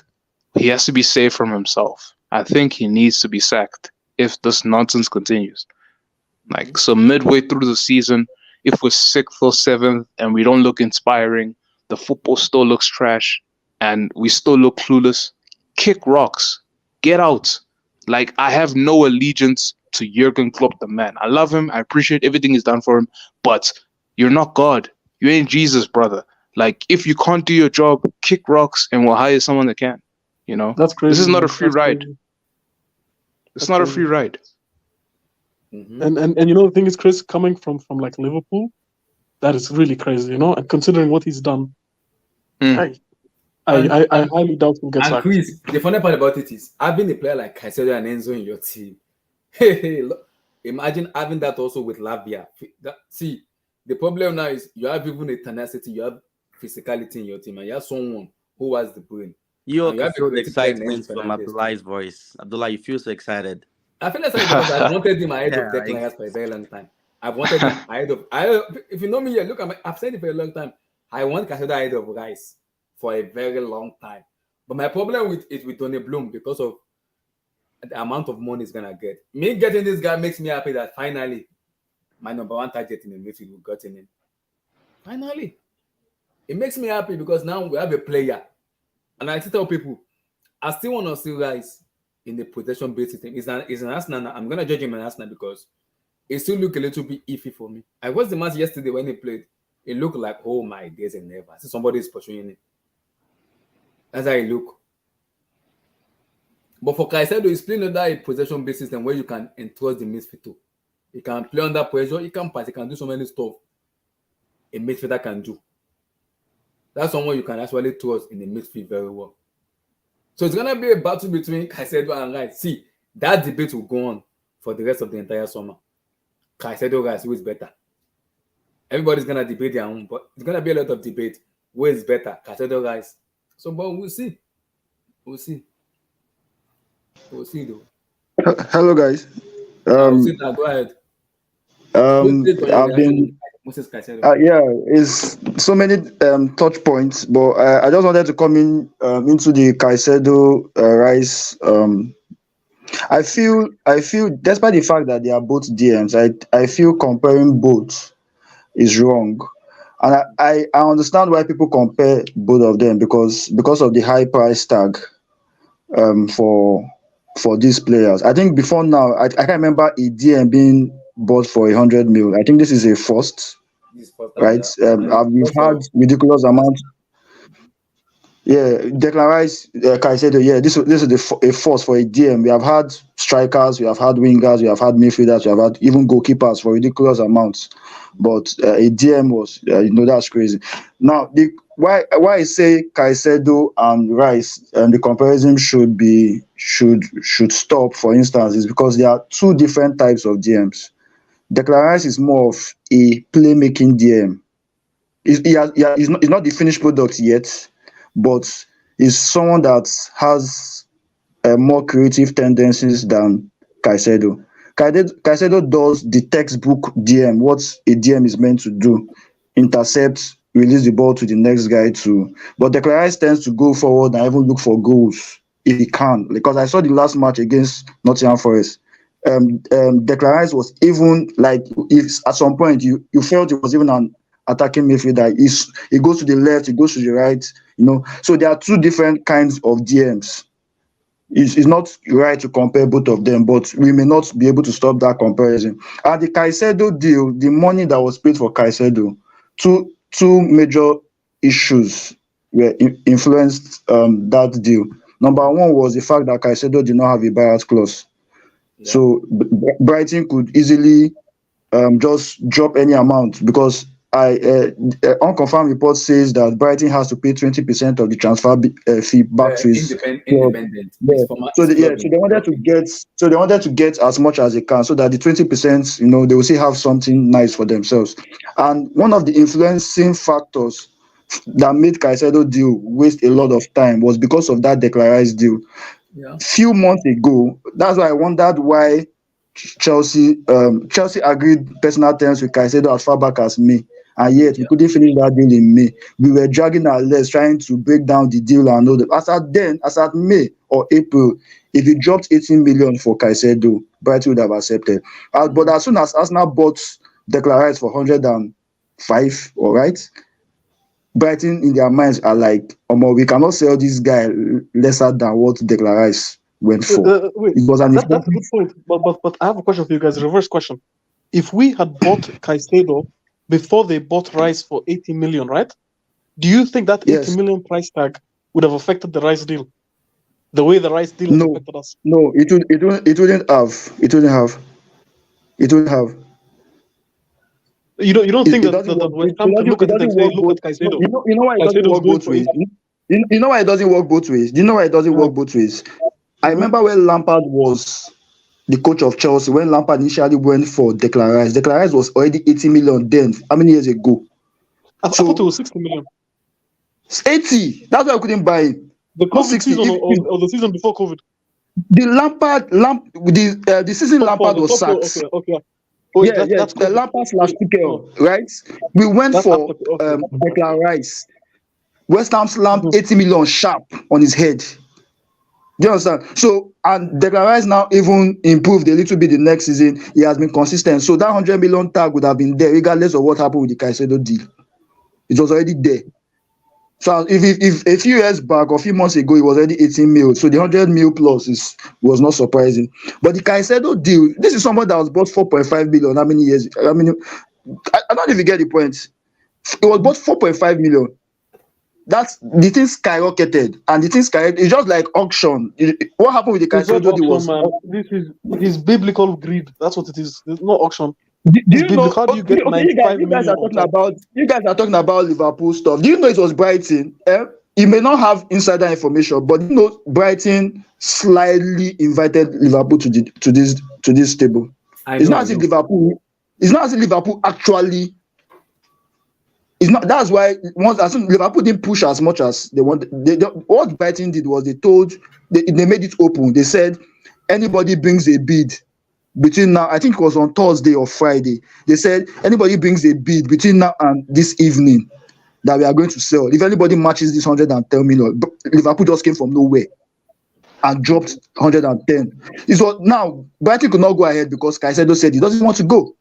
S1: he has to be safe from himself. I think he needs to be sacked if this nonsense continues. Like, so midway through the season, if we're 6th or 7th and we don't look inspiring, the football still looks trash, and we still look clueless, kick rocks. Get out. Like, I have no allegiance to Jurgen Klopp, the man. I love him. I appreciate everything he's done for him, but you're not God. You ain't Jesus, brother. Like, if you can't do your job, kick rocks and we'll hire someone that can.
S4: That's crazy.
S1: This is not a free ride. It's not a free ride.
S2: Mhm.
S4: And you know the thing is, Chris, coming from like Liverpool, that is really crazy, you know. And considering what he's done,
S1: Mm.
S4: I highly doubt he'll get
S2: And
S4: sacked.
S2: Chris, the funny part about it is having a player like Caicedo and Enzo in your team. Hey, imagine having that also with Lavia. See, the problem now is you have even a tenacity, you have physicality in your team, and you have someone who has the brain,
S7: You all
S2: and you
S7: can
S2: have a
S7: feel the
S2: creative player in Enzo
S7: excitement from
S2: Fernandez too.
S7: Abdullah's voice. Abdullah, you feel so excited.
S2: I feel excited because I've wanted him ahead of
S7: Yeah,
S2: Declan Rice for a very long time. I've wanted him ahead of. If you know me, look, I've said it for a long time. I want Caicedo ahead of Rice for a very long time. But my problem with is with Tony Bloom because of the amount of money he's gonna get. Me getting this guy makes me happy that finally my number one target in the midfield we got in him. Finally, it makes me happy because now we have a player, and I still tell people I still want to see Rice in the possession based system. It's an Arsenal. I'm gonna judge him in Arsenal because it still look a little bit iffy for me. I watched the match yesterday when he played. It looked like, oh my days and never. See somebody is pursuing it. That's how it look. But for Caicedo, he's playing under a possession based system where you can entrust the midfield. He can play under pressure, he can pass, he can do so many stuff a midfielder can do. That's someone you can actually trust in the midfield very well. So it's gonna be a battle between Caicedo and Rice. See, that debate will go on for the rest of the entire summer. Caicedo Rice, who is better? Everybody's gonna debate their own, but it's gonna be a lot of debate. Who is better, Caicedo Rice? So, but we'll see. We'll see. We'll see though.
S8: Hello, guys.
S2: We'll see
S8: Um,
S2: now. Go ahead. What's on your
S8: I've
S2: reaction with
S8: been,
S2: Moses Caicedo?
S8: yeah, it's so many touch points, but I just wanted to come in into the Caicedo Rice. I feel, despite the fact that they are both DMs, I feel comparing both is wrong, and I understand why people compare both of them because of the high price tag um for for these players. I think before now, I can't remember a DM being bought for 100 mil. I think this is a first,
S2: This first time,
S8: right?
S2: yeah. And
S8: We've had
S2: also,
S8: ridiculous amount. Yeah, Declan Rice, Caicedo. Yeah, this is a force for a DM. We have had strikers, we have had wingers, we have had midfielders, we have had even goalkeepers for ridiculous amounts. But a DM was, that's crazy. Now, why I say Caicedo and Rice and the comparison should stop. For instance, is because there are two different types of DMs. Declan Rice is more of a playmaking DM. He's not the finished product yet, but he's someone that has more creative tendencies than Caicedo. Caicedo does the textbook DM, what a DM is meant to do: intercept, release the ball to the next guy to. But Declan Rice tends to go forward and even look for goals if he can. Because I saw the last match against Nottingham Forest. Declan Rice was even like, if at some point you felt it was even an attacking midfielder. He goes to the left, he goes to the right. So there are two different kinds of DMs. It's not right to compare both of them, but we may not be able to stop that comparison. And the Caicedo deal, the money that was paid for Caicedo, two major issues were influenced that deal. Number one was the fact that Caicedo did not have a buyout clause.
S2: yeah.
S8: So Brighton could easily just drop any amount, because unconfirmed report says that Brighton has to pay 20% of the transfer fee back to his club.
S2: Independent.
S8: Yeah.
S2: His club
S8: So they wanted to get as much as they can, so that the 20%, they will still have something nice for themselves. And one of the influencing factors that made Caicedo deal waste a lot of time was because of that Declan Rice deal.
S2: Yeah.
S8: Few months ago, that's why I wondered why Chelsea agreed personal terms with Caicedo as far back as May, and yet we couldn't finish that deal in May. We were dragging our legs trying to break down the deal and all that. As at May or April, if you dropped 18 million for Caicedo, Brighton would have accepted. But as soon as Arsenal bought Declan Rice for 105, all right, Brighton in their minds are like, we cannot sell this guy lesser than what Declan Rice went for.
S4: Wait,
S8: It was an
S4: that's a good point. But I have a question for you guys. Reverse question. If we had bought Caicedo before they bought Rice for 80 million, right? Do you think that 80 million price tag would have affected the Rice deal? The way the Rice deal has affected us?
S8: No, it wouldn't have. It wouldn't have. It will have.
S4: You don't think
S8: It
S4: that
S8: doesn't work.
S4: West Ham can look
S8: It
S4: at it and
S8: doesn't
S4: say,
S8: work
S4: look
S8: both.
S4: at Caicedo.
S8: You know why it doesn't
S4: Caicedo's
S8: work
S4: going
S8: both
S4: for
S8: ways.
S4: Italy.
S8: You know why it doesn't work both ways. Do you know why it doesn't work both ways? I remember when Lampard was the coach of Chelsea, when Lampard initially went for Declan Rice. Declan Rice was already 80 million then. How many years ago?
S4: I thought it
S8: So
S4: was 60 million.
S8: 80. That's why I couldn't buy him.
S4: The
S8: Not
S4: COVID
S8: 60.
S4: season or the season before COVID.
S8: The the season
S4: Top four,
S8: Lampard
S4: the
S8: was
S4: top four.
S8: sacked.
S4: Okay. Wait,
S8: Yeah,
S4: that's
S8: the
S4: COVID.
S8: Lampard slash
S4: Oh,
S8: Tuchel, right? We went
S4: that's
S8: for
S4: after. Okay.
S8: Declan Rice. West Ham slammed
S4: Mhm.
S8: 80 million sharp on his head. Do you understand? So, and Declan Rice now even improved a little bit the next season. He has been consistent. So that 100 million tag would have been there regardless of what happened with the Caicedo deal. It was already there. So if a few years back or a few months ago it was already 18 mil, so the 100 mil plus was not surprising. But the Caicedo deal, this is someone that was bought 4.5 billion. How many years? I mean, I don't even get the point. It was bought 4.5 million. That's the thing skyrocketed, and the thing skyrocketed. It's just like auction. What happened with the
S4: It's not
S8: Caicedo deal
S4: auction,
S8: was.
S4: man. It is biblical greed. That's what it is. It's not auction.
S8: Do
S4: It's
S8: you know?
S4: biblical. How do you get
S8: Okay,
S4: 95
S8: you guys
S4: million
S8: are
S4: on
S8: talking
S4: top?
S8: about Liverpool stuff. Do you know it was Brighton? You may not have insider information, but you know Brighton slightly invited Liverpool to this table. It's not as if Liverpool actually. It's not. That's why as soon Liverpool didn't push as much as they wanted. What Brighton did was they made it open. They said anybody brings a bid between now, I think it was on Thursday or Friday. They said anybody brings a bid between now and this evening that we are going to sell. If anybody matches this 110 million, Liverpool just came from nowhere and dropped 110. So now Brighton could not go ahead because Caicedo said he doesn't want to go.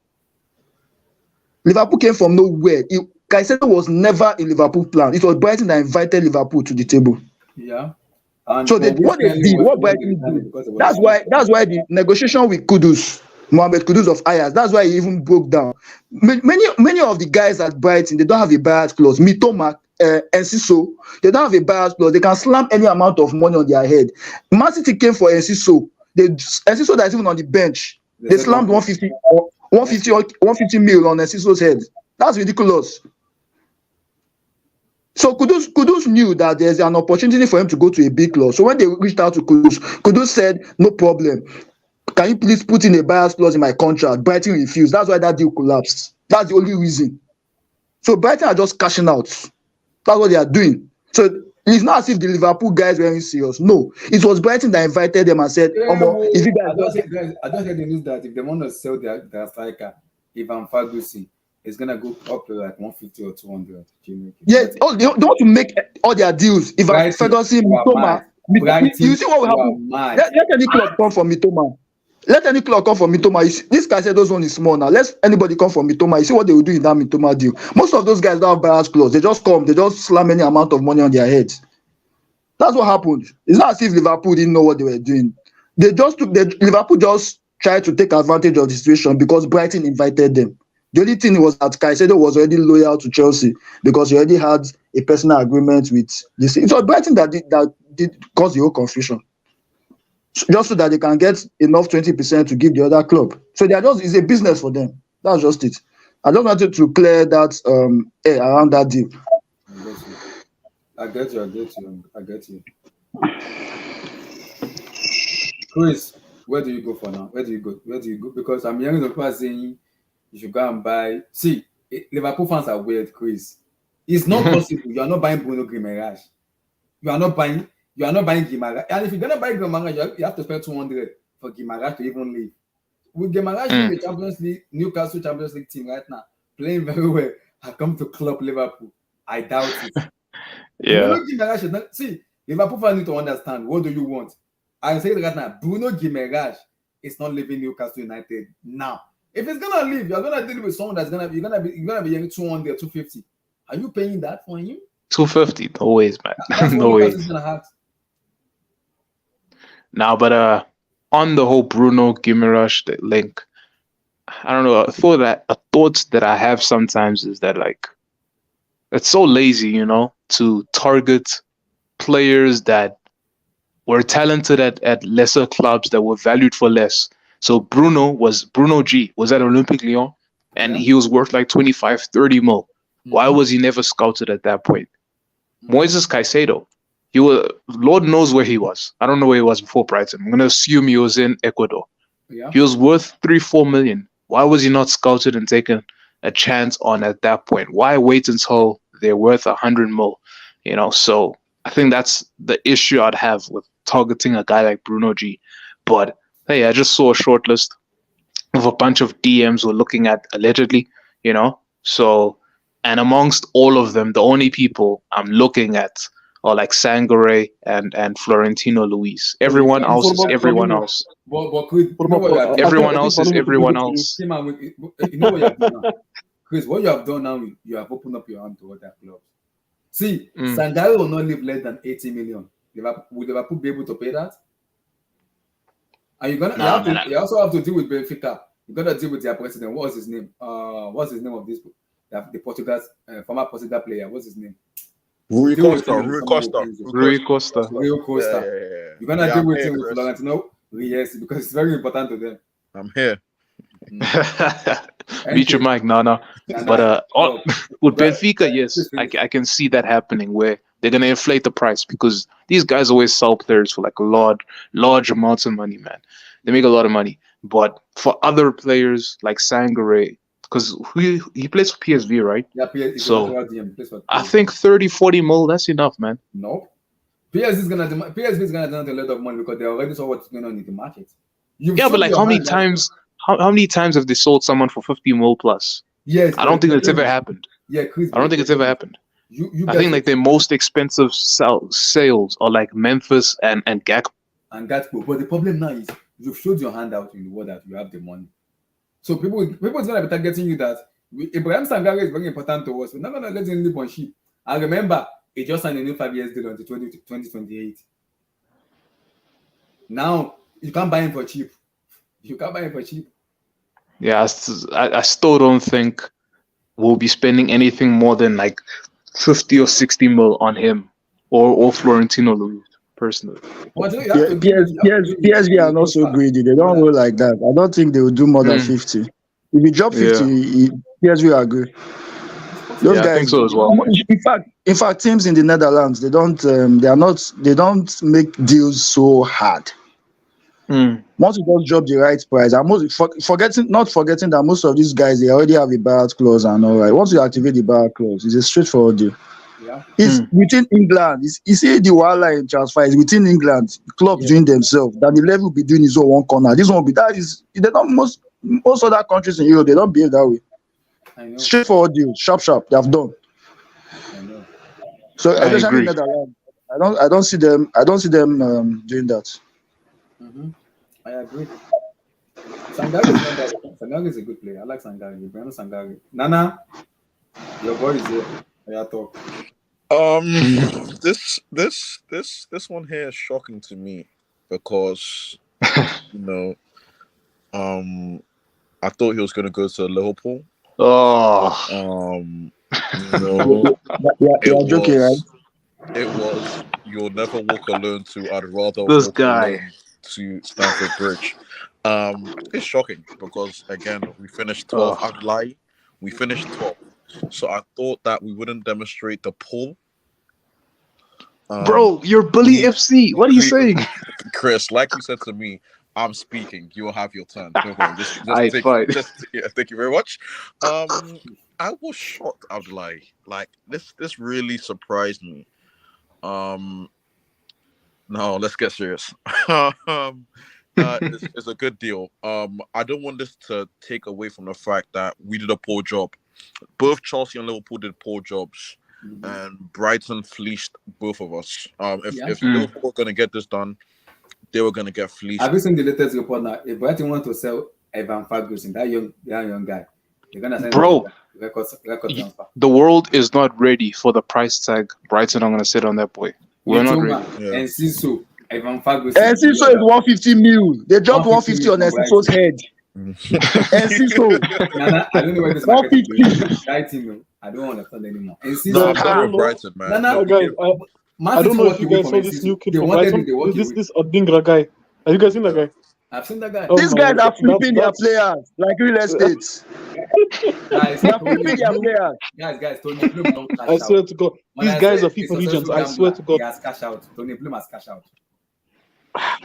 S8: Liverpool came from nowhere. Caicedo was never in Liverpool plan. It was Brighton that invited Liverpool to the table.
S2: Yeah. And
S8: So what they did, what Brighton did, that's why the negotiation with Mohamed Kudus of Ajax, that's why he even broke down. Many of the guys at Brighton, they don't have a buyout clause. Mitoma, Enciso, they don't have a buyout clause. They can slam any amount of money on their head. Man City came for Enciso. Enciso that's even on the bench. They slammed 150 mil on Enciso's head. That's ridiculous. So Kudus knew that there's an opportunity for him to go to a big club. So when they reached out to Kudus said, no problem. Can you please put in a bias clause in my contract? Brighton refused. That's why that deal collapsed. That's the only reason. So Brighton are just cashing out. That's what they are doing. So it's not as if the Liverpool guys were serious. No. It was Brighton that invited them and said, if you guys...
S2: I just heard the news that if they want to sell their striker, Ivan Ferguson, it's gonna go up to like 150 or 200.
S8: Yeah, they want to make all their deals. If Ferguson, Mitoma, you see what will happen? Let any club come from Mitoma. Let any club come from Mitoma. This Caicedo's one is small now. Let anybody come from Mitoma. You see what they will do in that Mitoma deal. Most of those guys don't have buyer's clause. They just come. They just slam any amount of money on their heads. That's what happened. It's not as if Liverpool didn't know what they were doing. Liverpool just tried to take advantage of the situation because Brighton invited them. The only thing was that Caicedo was already loyal to Chelsea because he already had a personal agreement with this. It was Brighton that did cause the whole confusion. Just so that they can get enough 20% to give the other club. So it's a business for them. That's just it. I just wanted to clear that air around that deal.
S2: I get you. Chris, where do you go for now? Where do you go? Because I'm hearing the people saying you should go and buy. See, Liverpool fans are weird, Chris. It's not possible. You are not buying Bruno Guimaraes. You are not buying Guimaraes. And if you're gonna buy Guimaraes, you have to spend 200 for Guimaraes to even leave. With Guimaraes in the Champions League, Newcastle Champions League team right now, playing very well, I come to club Liverpool. I doubt it.
S1: Yeah.
S2: Bruno Guimaraes should not see. Liverpool fans need to understand. What do you want? I say it right now. Bruno Guimaraes is not leaving Newcastle United now. If it's gonna leave, you're gonna deal with someone that's gonna be getting 200, 250. Are you paying that for him?
S1: 250, no ways, man.
S2: That's
S1: no
S2: what
S1: ways. Now, but on the whole Bruno Guimaraes link, I don't know. A thought that I have sometimes is that like it's so lazy, to target players that were talented at lesser clubs that were valued for less. So Bruno G was at Olympic Lyon, and
S2: Yeah.
S1: he was worth like 25, 30 mil. Why
S2: Mhm.
S1: was he never scouted at that point? Moises Caicedo, Lord knows where he was. I don't know where he was before Brighton. I'm gonna assume he was in Ecuador.
S2: Yeah.
S1: He was worth 3-4 million. Why was he not scouted and taken a chance on at that point? Why wait until they're worth 100 mil? So I think that's the issue I'd have with targeting a guy like Bruno G. But hey, I just saw a short list of a bunch of DMs we're looking at allegedly. So, and amongst all of them, the only people I'm looking at are like Sangare and Florentino Luis. Everyone
S2: What
S1: else is
S4: about
S1: everyone
S4: Paulinho?
S1: else.
S2: But Chris, you
S4: What
S2: know
S4: about
S2: what you have done?
S1: Everyone
S4: I think
S1: else is
S4: Paulinho could be
S1: everyone
S4: good for you.
S1: else.
S2: Came out with, you know what you have done now. Chris, what you have done now, you have opened up your hand to other clubs. See,
S1: Mm.
S2: Sangare will not live less than 80 million. Will Liverpool be able to pay that? And
S1: Nah, man.
S2: you also have to deal with Benfica. You got to deal with their president. What's his name? What's his name of this? The Portugal, former Portugal player. What's his name?
S3: Rui
S2: Deal with
S3: Costa,
S2: him with
S3: Rui
S2: someone
S3: Costa,
S2: who pays you.
S1: Rui Costa.
S2: Rio
S3: Yeah,
S2: Costa.
S3: yeah, yeah.
S2: You're gonna
S3: Yeah,
S2: deal
S3: I'm
S2: with
S3: here,
S2: him with
S3: Chris.
S2: Florentino. Yes, because it's very important to them.
S3: I'm here.
S1: Beat your mic, no. But with
S2: But
S1: Benfica, yes,
S2: finish.
S1: I can see that happening where they're gonna inflate the price because these guys always sell players for like large amounts of money, man. They make a lot of money. But for other players like Sangare, because he plays for PSV, right?
S2: Yeah, PSG
S1: So
S2: DM.
S1: I think 30-40 mil, that's enough, man.
S2: No. PSV is gonna demand a lot of money because they already saw what's going on in the market. You've
S1: Yeah, but
S2: showed
S1: like
S2: your
S1: how many
S2: hand that-
S1: times how many times have they sold someone for 50 mil plus?
S2: Yes,
S1: I don't think it's ever happened.
S2: Yeah, Chris.
S1: I don't think it's ever happened.
S2: You
S1: I
S2: guys
S1: think like their most expensive sales are like Memphis and Gakpo.
S2: and Gakpo. But the problem now is you've showed your hand out in the world that you have the money. So people is gonna be targeting you that Ibrahim Sangare is very important to us. We're not gonna let him live on sheep. And remember, he just signed a new 5 years deal until 2028. Now you can't buy him for cheap.
S1: Yeah, I still don't think we'll be spending anything more than like 50 or 60 mil on him or Florentino Luis, personally.
S2: But you
S8: Yeah,
S2: have to
S8: PSV are not so greedy. They don't roll like that. I don't think they will do more than 50. If you drop 50, PSV are good. Those
S1: Yeah,
S8: guys,
S1: I think so as well.
S8: In fact, teams in the Netherlands, they don't make deals so hard. Once you just drop the right price, and not forgetting that most of these guys, they already have a buyout clause and all right. Once you activate the buyout clause, it's a straightforward deal.
S2: Yeah.
S8: It's within England. You see the wildlife in transfer is within England. Clubs doing themselves. That the level be doing his own one corner. This one be that is they don't most other countries in Europe they don't behave that way.
S2: I know.
S8: Straightforward deal, sharp. They have done.
S2: I know.
S8: So
S1: I
S8: especially
S1: agree.
S8: Netherlands, I don't see them doing that.
S2: Mm-hmm. I agree. Sangare is a good player. I like Sangare. Ibrahim Sangare. Nana, your boy is here. I talk.
S3: This one here is shocking to me because I thought he was gonna go to Liverpool.
S1: Oh,
S8: You're joking, right?
S3: It was you'll never walk alone to I'd rather
S1: this
S3: walk
S1: guy.
S3: alone to Stamford Bridge. It's shocking because again we finished 12th. I'd lie, we finished 12th. So I thought that we wouldn't demonstrate the pull.
S1: Bro, you're Bully FC. What are you saying?
S3: Chris, like you said to me, I'm speaking. You will have your turn. Don't worry. Just thank you very much. I was shocked. I was like this really surprised me. No, let's get serious. It's a good deal. I don't want this to take away from the fact that we did a poor job. Both Chelsea and Liverpool did poor jobs, and Brighton fleeced both of us. If Liverpool were going to get this done, they were going to get fleeced.
S2: Have you seen the latest report now? If Brighton want to sell Evan Ferguson, that young guy, they're gonna send record transfer.
S1: The world is not ready for the price tag Brighton are gonna sit on that boy. We're not ready.
S2: And Siso, Evan Ferguson.
S8: And Siso is 150 mil. They dropped 150 on Siso's head. And Siso,
S2: Nana, I don't know where this market is going. That team, I don't understand anymore. And Siso,
S3: I'm Brighton, man.
S2: Nana,
S4: guys, I don't know if you guys saw this new kid from Brighton. This Adingra guy. Have you guys seen that guy?
S2: I've seen that guy.
S4: Oh
S8: These
S4: my
S8: guys are
S4: God,
S8: flipping their
S4: that's
S8: players like real estate.
S2: Guys,
S8: They are
S2: Tony
S8: flipping their
S2: Bloom.
S8: players.
S2: Guys, Tony Bloom don't
S4: I
S2: cash
S4: swear
S2: out.
S4: to God,
S2: When
S4: these
S2: I
S4: guys
S2: say
S4: are
S2: a
S4: FIFA
S2: successful
S4: regions. I swear
S2: gambler,
S4: to
S2: he
S4: God.
S2: has cash out. Tony Bloom has cash out.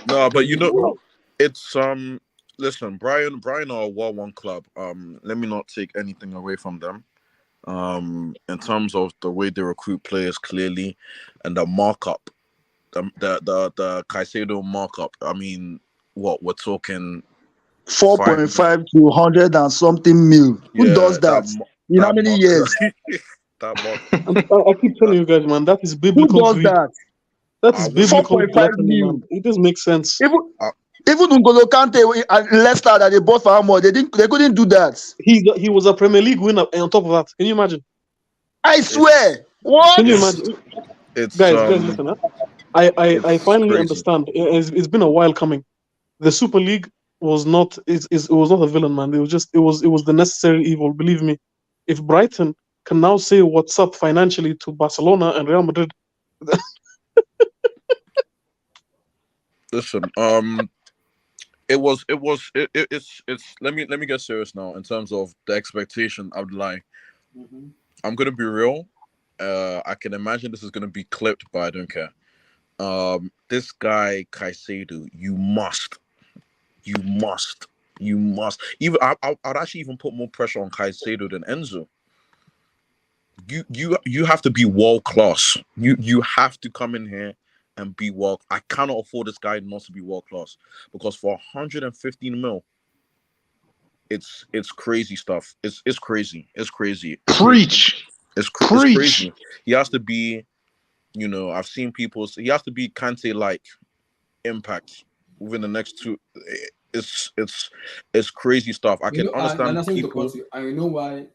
S3: No, but
S2: Tony Bloom.
S3: it's listen, Brian are a well-one club. Let me not take anything away from them. In terms of the way they recruit players clearly, and the markup, the Caicedo markup. I mean, what we're talking 5 million.
S8: 4.5 to 100 and something mil. Who
S3: Yeah,
S8: does that? In how many years?
S3: that mark.
S4: I keep telling you guys, man, that is
S8: Who
S4: biblical
S8: does
S4: greed.
S8: that?
S4: That
S3: I
S4: is
S3: won't.
S4: biblical
S8: 4.5
S4: gluttony, man.
S8: mil.
S4: It doesn't make sense.
S8: Even
S3: I,
S8: even N'Golo Kante and Leicester that they bought for how much? They couldn't do that.
S4: He was a Premier League winner, and on top of that, can you imagine?
S8: I swear.
S3: it's
S8: What?
S4: Can you
S3: it's
S4: imagine?
S3: it's
S4: Guys, listen. Huh? I
S3: it's
S4: finally
S3: crazy.
S4: understand. It's been a while coming. The Super League was not it was not a villain, man. It was the necessary evil. Believe me. If Brighton can now say what's up financially to Barcelona and Real Madrid,
S3: Listen, it's let me get serious now in terms of the expectation. I would like. I'm gonna be real. I can imagine this is gonna be clipped, but I don't care. This guy Caicedo, you must. Even I'd actually even put more pressure on Caicedo than Enzo. You have to be world class. You have to come in here and be world. I cannot afford this guy not to be world class because for 115 mil, it's crazy stuff. It's crazy. It's crazy.
S5: Preach.
S3: It's
S5: Preach.
S3: crazy. He has to be. I've seen people. He has to be Kante like impact within the next two. It's crazy stuff. I
S2: You
S3: can
S2: know, and
S3: understand
S2: I'm sorry to
S3: people.
S2: cut you. And you know why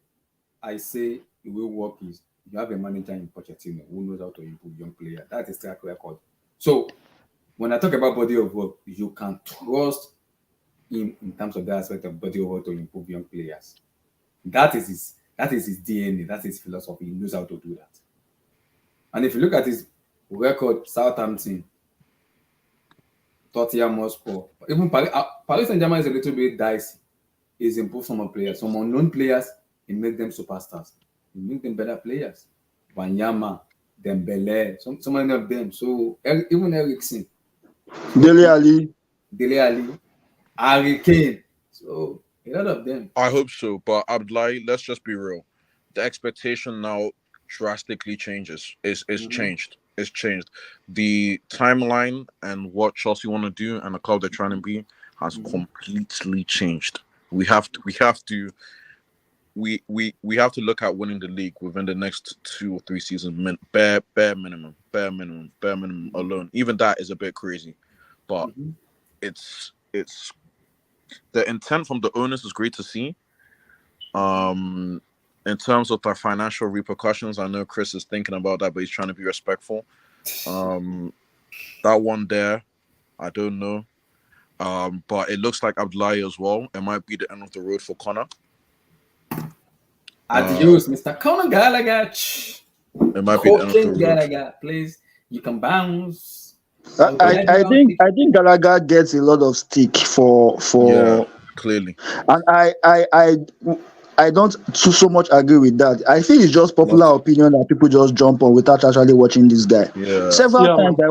S2: I say it will work is you have a manager in Pochettino who knows how to improve young players. That is track record. So when I talk about body of work, you can trust him in terms of that aspect of body of work to improve young players. That is his DNA. That's his philosophy. He knows how to do that. And if you look at his record, Southampton, Tottenham Hotspur, even Paris Saint-Germain is a little bit dicey. He's improved some players, some unknown players. He made them superstars. He made them better players. Wanyama, Dembele, so many of them. So even Eriksen,
S8: Dele Ali.
S2: Dele Ali, Harry Kane. So a lot of them.
S3: I hope so, but Abdullahi, let's just be real. The expectation now drastically changes. It's changed. It's changed. The timeline and what Chelsea want to do and the club they're trying to be has completely changed. We have to look at winning the league within the next 2 or 3 seasons. Bare minimum alone. Even that is a bit crazy, but it's the intent from the owners is great to see. In terms of the financial repercussions, I know Chris is thinking about that, but he's trying to be respectful. That one there, I don't know. But it looks like Abdullahi as well. It might be the end of the road for Connor.
S2: Adios, Mr. Conor Gallagher.
S3: It might be the end of the road.
S2: Gallagher, please. You can bounce.
S8: I think Gallagher gets a lot of stick for
S3: Yeah, clearly.
S8: and I don't so much agree with that. I think it's just popular opinion that people just jump on without actually watching this guy.
S3: Yeah.
S8: Several times I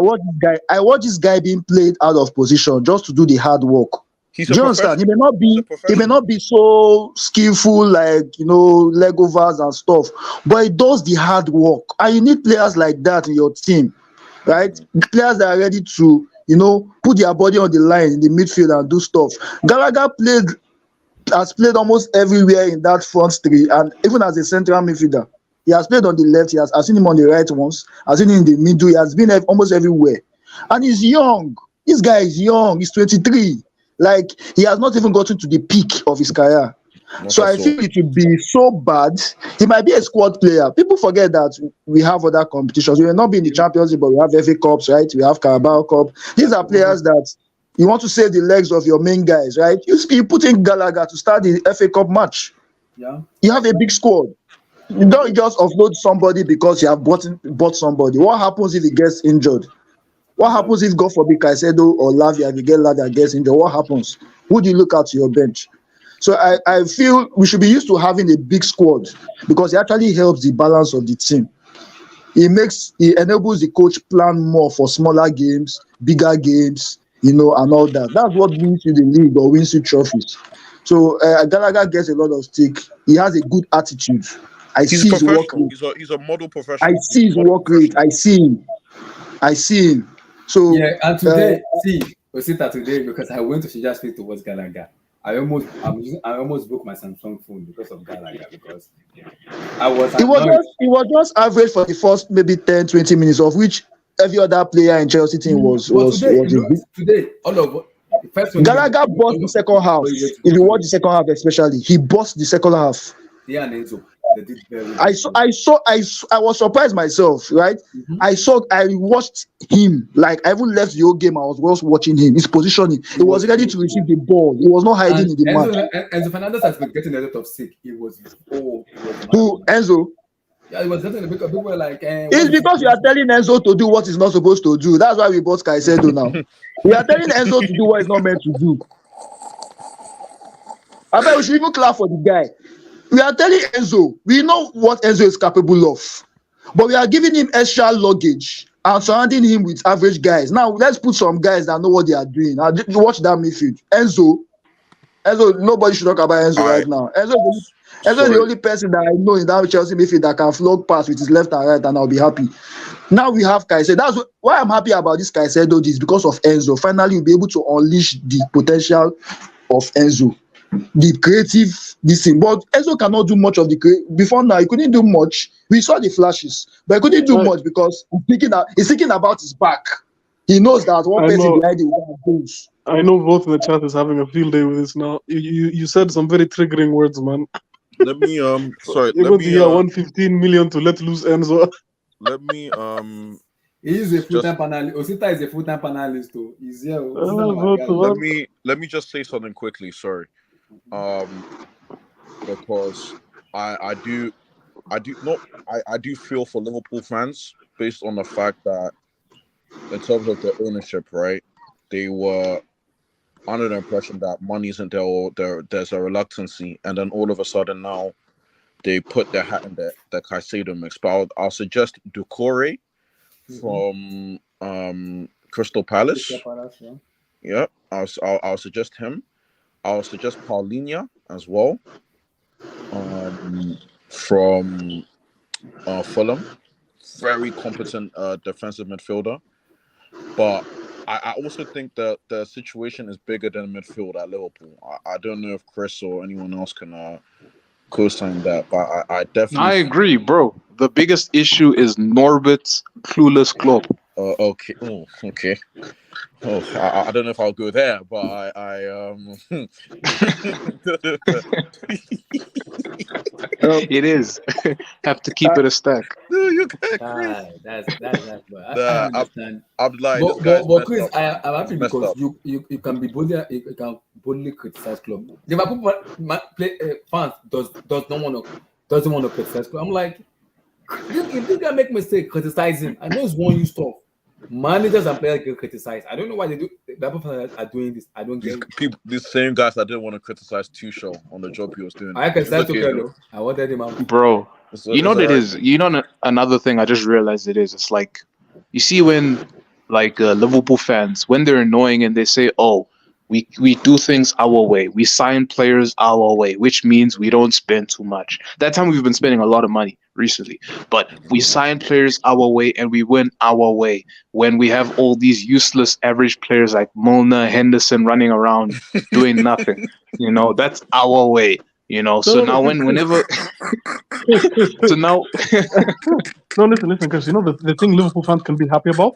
S8: watch this guy being played out of position just to do the hard work.
S3: He's
S8: Do you understand? He may not be so skillful like Lego vase and stuff, but he does the hard work. And you need players like that in your team, right? Players that are ready to put their body on the line in the midfield and do stuff. Gallagher has played almost everywhere in that front three, and even as a central midfielder, he has played on the left. I've seen him on the right once. I've seen him in the middle. He has been almost everywhere, and he's young. This guy is young. He's 23. Like, he has not even gotten to the peak of his career. So I feel it would be so bad. He might be a squad player. People forget that we have other competitions. We will not be in the Champions League, but we have FA Cups, right? We have Carabao Cup. These are players that you want to save the legs of your main guys, right? You put in Gallagher to start the FA Cup match.
S2: Yeah.
S8: You have a big squad. You don't just offload somebody because you have bought somebody. What happens if he gets injured? What happens if, God forbid, Caicedo or Lavia, if you get Lavia gets injured? What happens? Who do you look at to your bench? So I feel we should be used to having a big squad because it actually helps the balance of the team. It enables the coach plan more for smaller games, bigger games, and all that. That's what wins you the league or wins you trophies. So Gallagher gets a lot of stick. He has a good attitude.
S3: He's
S8: see his work
S3: professional.
S8: rate.
S3: He's a model
S8: I
S3: professional.
S8: see his work rate. I see him. So
S2: Yeah, and today, Osita today, because I went to Shija Street towards Gallagher. I almost broke my Samsung phone because of Gallagher because I was
S8: it was just average for the first maybe 10-20 minutes, of which every other player in Chelsea team was
S2: today all of the first one.
S8: Gallagher bought the second half. If you watch the second half, especially, he bought the second half.
S2: Yeah, and Enzo, they did very
S8: I was surprised myself, right? I watched him, like I even left the whole game. I was just watching him, his positioning. He was ready to receive the ball. He was not hiding in the match.
S2: Enzo Fernandez has been getting a lot of sick. Who,
S8: Enzo?
S2: Yeah, he was getting a bit of people like.
S8: It's because you are telling Enzo to do what he's not supposed to do. That's why we bought Caicedo now. We are telling Enzo to do what he's not meant to do. I bet we should even clap for the guy. We are telling Enzo, we know what Enzo is capable of, but we are giving him extra luggage and surrounding him with average guys. Now, let's put some guys that know what they are doing. Now, watch that midfield. Enzo, nobody should talk about Enzo right now. Enzo is the only person that I know in that Chelsea midfield that can flog pass with his left and right, and I'll be happy. Now we have Caicedo. That's why I'm happy about this Caicedo. This because of Enzo. Finally, you'll be able to unleash the potential of Enzo. The creative thing, but Enzo cannot do much of the before now. He couldn't do much. We saw the flashes, but he couldn't do much because he's thinking about his back. He knows that one person behind him goes.
S4: I know both in the chat is having a field day with this now. You said some very triggering words, man.
S3: Let me sorry.
S4: You're going to hear 115 million to let loose Enzo.
S3: Let me
S2: He is a full-time panelist. Osita is a full-time panelist too. He's here.
S3: Let me just say something quickly. Sorry. Because I do feel for Liverpool fans based on the fact that in terms of the ownership, right, they were under the impression that money isn't there or there's a reluctancy, and then all of a sudden now they put their hat in the Caicedo mix. But I'll suggest Doucouré from Crystal Palace. Yeah, I'll suggest him. I'll suggest Paulinho as well from Fulham. Very competent defensive midfielder. But I also think that the situation is bigger than midfield at Liverpool. I don't know if Chris or anyone else can co-sign that, but I definitely...
S1: I agree, bro. The biggest issue is Norbert's clueless club.
S3: Okay. Oh, okay. Oh, I don't know if I'll go there, but
S1: It is. Have to keep it a stack.
S3: No, you can't.
S2: That's I understand.
S3: I'm like,
S2: but Chris, I'm happy because you can be boldly criticize club. Liverpool fans doesn't want to criticize club. I'm like, if this guy make mistake, criticize him. I know it's one you stuff. Managers and players get criticized. I don't know why they do. Liverpool fans are doing this. I don't get it.
S3: These same guys that didn't want to criticize Tuchel on the job he was doing.
S2: I criticized Tuchel. I wanted him out.
S1: Bro, you know what it is? You know another thing I just realized it is? It's like, you see when like Liverpool fans, when they're annoying and they say, oh, we do things our way. We sign players our way, which means we don't spend too much. That time we've been spending a lot of money recently, but we sign players our way and we win our way. When we have all these useless average players like Milner, Henderson running around doing nothing, that's our way. So now whenever so now
S4: no, listen, because the thing Liverpool fans can be happy about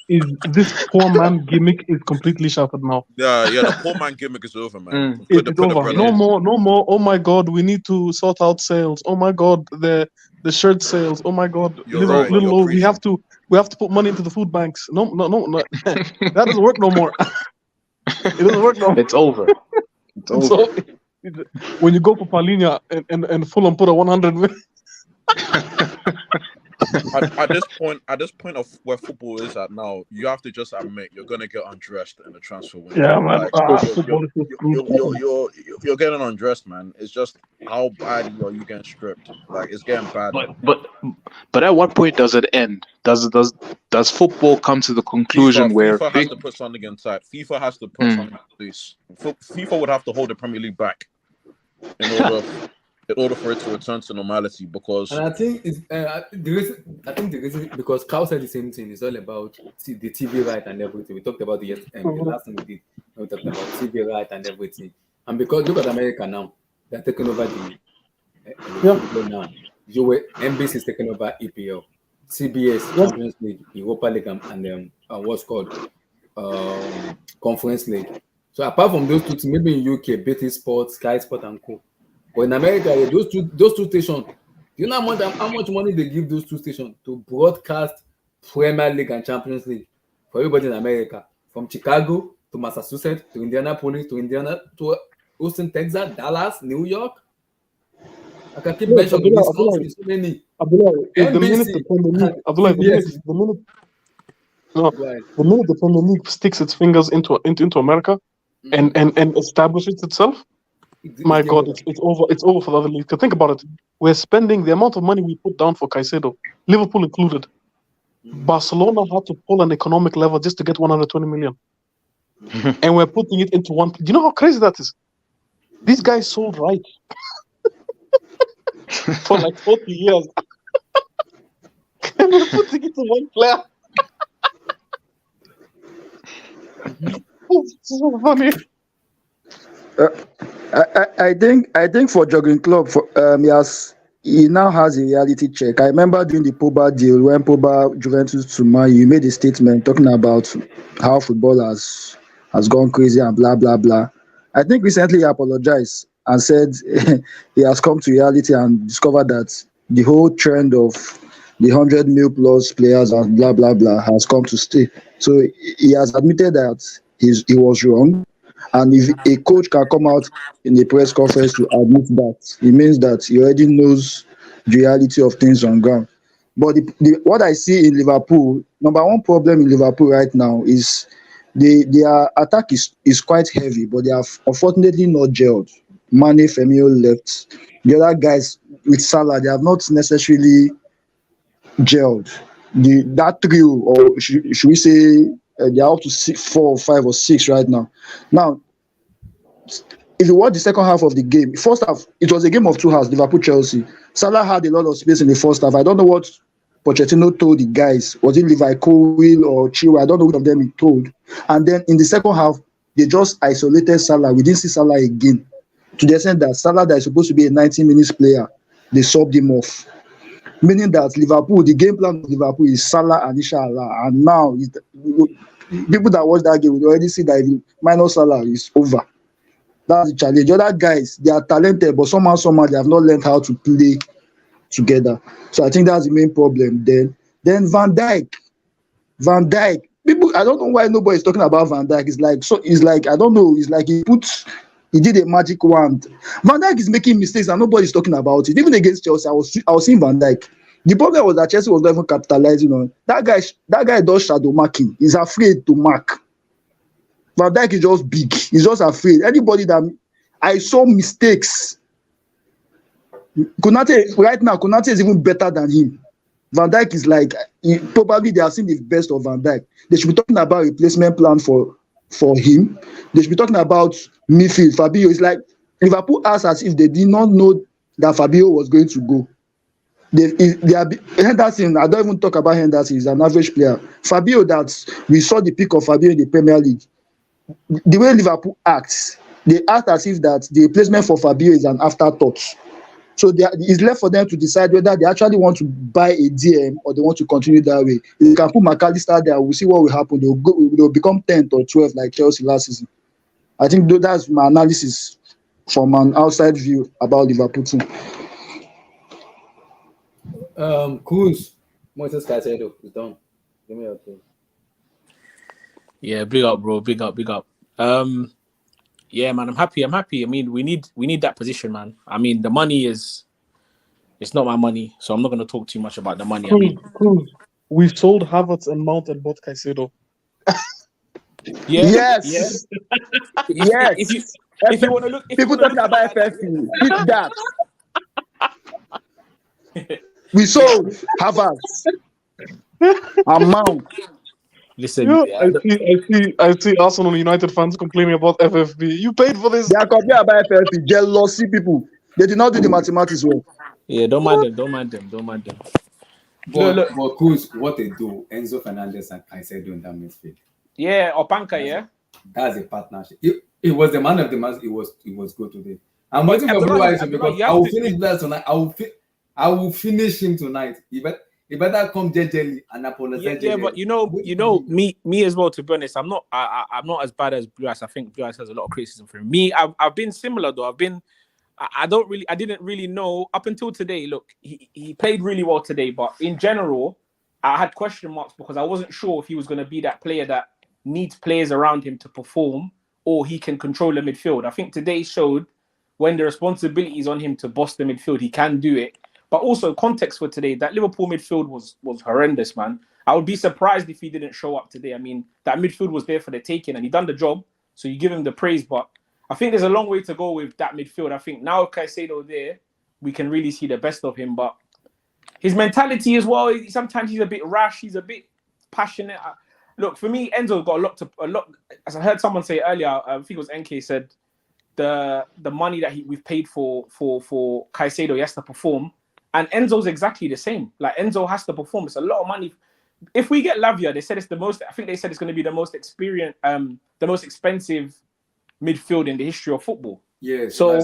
S4: is this poor man gimmick is completely shattered now.
S3: Yeah, the poor man gimmick is over, man.
S4: It's over. No more. Oh my God, we need to sort out sales. Oh my God, the shirt sales. Oh my God, we have to put money into the food banks. No. That doesn't work no more. It doesn't work no more.
S1: It's over. It's over.
S4: So, when you go for Paulinho and Fulham put a 100 million.
S3: at this point of where football is at now, you have to just admit you're gonna get undressed in the transfer window.
S4: Yeah, man.
S3: Like
S4: Football is so screwed.
S3: you're getting undressed, man. It's just how bad are you getting stripped? Like it's getting bad, man.
S1: But at what point does it end? Does football come to the conclusion where
S3: FIFA has to put something inside? FIFA has to put something in place. FIFA would have to hold the Premier League back in order for it to return to normality. Because
S2: And I think the reason because Carl said the same thing. It's all about the TV right and everything. We talked about it the last time we did. We talked about TV right and everything. And because look at America now, they're taking over the football now. NBC is taking over EPL, CBS Champions League, Europa League, and what's called Conference League. So apart from those two teams, maybe in UK, BT Sports, Sky Sport, and Co. But in America, those two stations, do you know how much money they give those two stations to broadcast Premier League and Champions League for everybody in America, from Chicago to Massachusetts to Indianapolis to Austin, Texas, Dallas, New York. I can keep mentioning these countries. So many.
S4: The minute the Premier League sticks its fingers into America and establishes itself, my God, it's over. It's over for the other leagues. Think about it. We're spending the amount of money we put down for Caicedo, Liverpool included. Barcelona had to pull an economic lever just to get 120 million, and we're putting it into one. Do you know how crazy that is? These guys sold right for like 40 years, and we're putting it to one player. It's so funny.
S8: I think for Jogging Club, he now has a reality check. I remember during the Pogba deal when Pogba Juventus to Man, you made a statement talking about how football has gone crazy and blah blah blah. I think recently he apologized and said he has come to reality and discovered that the whole trend of the 100 mil plus players and blah blah blah has come to stay. So he has admitted that he was wrong. And if a coach can come out in a press conference to admit that, it means that he already knows the reality of things on ground. But what I see in Liverpool, number one problem in Liverpool right now is their attack is quite heavy, but they are unfortunately not gelled. Mane, Firmino left. The other guys with Salah, they have not necessarily gelled. That trio, or should we say, they are up to 4 or 5 or 6 right now. Now, if you watch the second half of the game, first half, it was a game of two halves, Liverpool-Chelsea. Salah had a lot of space in the first half. I don't know what Pochettino told the guys. Was it Levi Colwill or Chilwell? I don't know which of them he told. And then in the second half, they just isolated Salah. We didn't see Salah again. To the extent that Salah, that is supposed to be a 90 minutes player, they subbed him off. Meaning that Liverpool, the game plan of Liverpool is Salah and Inshallah. And now, people that watch that game will already see that minus Salah is over. That's the challenge. The other guys, they are talented, but somehow they have not learned how to play together. So I think that's the main problem. Then Van Dijk. People, I don't know why nobody's talking about Van Dijk. It's like I don't know. It's like he did a magic wand. Van Dijk is making mistakes and nobody's talking about it. Even against Chelsea, I was seeing Van Dijk. The problem was that Chelsea was not even capitalizing on that guy. That guy does shadow marking. He's afraid to mark. Van Dijk is just big. He's just afraid. Anybody that I saw mistakes. Konate is even better than him. Van Dijk is probably they have seen the best of Van Dijk. They should be talking about a replacement plan for him. They should be talking about midfield. Fabio is like Liverpool acts as if they did not know that Fabio was going to go. Henderson, I don't even talk about Henderson. He's an average player. Fabio, that we saw the peak of Fabio in the Premier League. The way Liverpool acts, they act as if that the replacement for Fabio is an afterthought. So it's left for them to decide whether they actually want to buy a DM or they want to continue that way. If you can put McAllister there, we'll see what will happen. They'll become 10th or 12th like Chelsea last season. I think that's my analysis from an outside view about Liverpool team.
S2: Cruz, Moises Caicedo is done. Give me your thing.
S9: Yeah, big up, bro. Big up. Yeah, man, I'm happy. I mean, we need that position, man. I mean, the money is It's not my money, so I'm not going to talk too much about the money. I mean,
S4: Cruz. We sold Havertz and Mount and bought Caicedo.
S9: yeah,
S10: Yes. Yes.
S9: if you want to look, if you
S10: People
S9: want to
S10: talking
S9: look at
S10: about
S9: it like
S10: FFP. Eat that. We sold Havertz and Mount.
S9: listen,
S4: Yeah, I see Arsenal and United fans complaining about FFP. You paid for this.
S10: They are complaining about FFP. Jealousy people. They did not do the mathematics well.
S9: yeah, don't mind them, don't mind them, don't mind them.
S2: But Cruz, what they do, Enzo Fernandez and Caicedo in that midfield.
S9: Yeah, Opanka, yeah.
S2: That's a partnership. It was the man of the match. It was good today. I'm waiting for Blue
S9: Abdullah,
S2: Eyes because
S9: you
S2: I
S9: have
S2: will
S9: to-
S2: finish that tonight. I will finish him tonight. He better come gently and apologize.
S9: Yeah, but you know, me as well. To be honest, I'm not as bad as Blue Eyes. I think Blue Eyes has a lot of criticism for me. I've been similar though. I didn't really know up until today. Look, he played really well today, but in general, I had question marks because I wasn't sure if he was going to be that player that needs players around him to perform, or he can control the midfield. I think today showed when the responsibility is on him to boss the midfield, he can do it. But also context for today, that Liverpool midfield was horrendous, man. I would be surprised if he didn't show up today. I mean, that midfield was there for the taking, and he done the job, so you give him the praise. But I think there's a long way to go with that midfield. I think now Caicedo there, we can really see the best of him. But his mentality as well, sometimes he's a bit rash, he's a bit passionate. Look, for me, Enzo's got a lot. As I heard someone say earlier, I think it was NK said, the money that we've paid for Caicedo, he has to perform. And Enzo's exactly the same. Like, Enzo has to perform. It's a lot of money. If we get Lavia, they said it's the most. I think they said it's going to be the most experienced, the most expensive midfield in the history of football.
S2: Yeah.
S9: So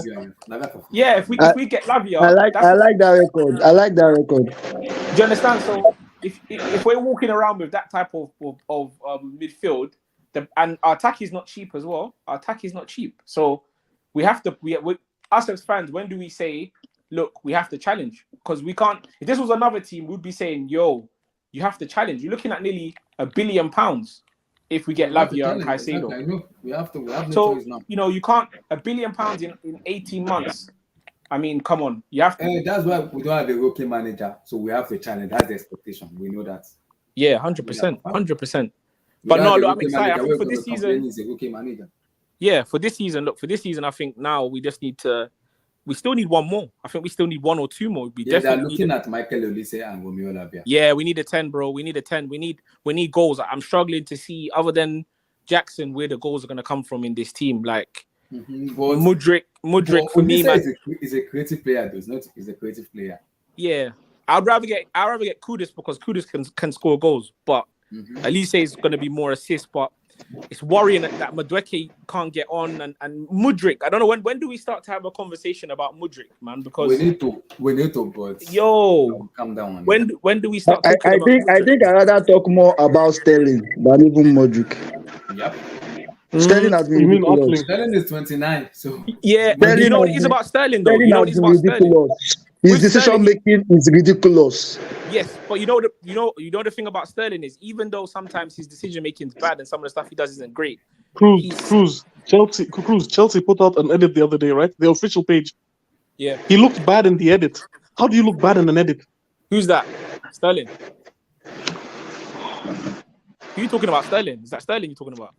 S9: yeah, if we get Lavia,
S10: I like that record. I like that record.
S9: Do you understand? So if we're walking around with that type of midfield, and our attack is not cheap as well. Our attack is not cheap. So we have to. We us as fans, when do we say, look, we have to challenge? Because we can't. If this was another team, we'd be saying, yo, you have to challenge. You're looking at nearly £1 billion if we get Lavia and Caicedo.
S2: Exactly. We have no
S9: So,
S2: choice now.
S9: you can't, £1 billion in 18 months. I mean, come on. You have to.
S2: That's why we don't have a rookie manager. So we have to challenge. That's the expectation. We know that.
S9: Yeah, 100%. 100%. But no, look, I'm excited. I think for this season,
S2: he's a rookie manager.
S9: Yeah, for this season, I think now we just need to. We still need one more. I think we still need one or two more.
S2: They're looking at Michael Olise and Romeo Lavia.
S9: Yeah, we need a 10, bro. We need a 10. We need goals. I'm struggling to see, other than Jackson, where the goals are going to come from in this team. Like Mudryk for me, man.
S2: He's a creative player, though. He's a creative player.
S9: Yeah, I'd rather get Kudus because Kudus can score goals, but Elise is going to be more assists. But it's worrying that Madueke can't get on, and Mudryk. I don't know when do we start to have a conversation about Mudryk, man? Because
S2: we need to. But
S9: calm
S2: down.
S9: When do we start?
S10: I think I'd rather talk more about Sterling than even Modric.
S2: Yep.
S10: Sterling has been ridiculous.
S2: Sterling is 29, so
S9: yeah. But you know what it is about Sterling, though. You know what it is about Sterling.
S10: His decision making is ridiculous.
S9: Yes, but you know the thing about Sterling is, even though sometimes his decision making is bad and some of the stuff he does isn't great.
S4: Chelsea put out an edit the other day, right? The official page.
S9: Yeah.
S4: He looked bad in the edit. How do you look bad in an edit?
S9: Who's that? Sterling. Who are you talking about? Sterling? Is that Sterling you're talking about?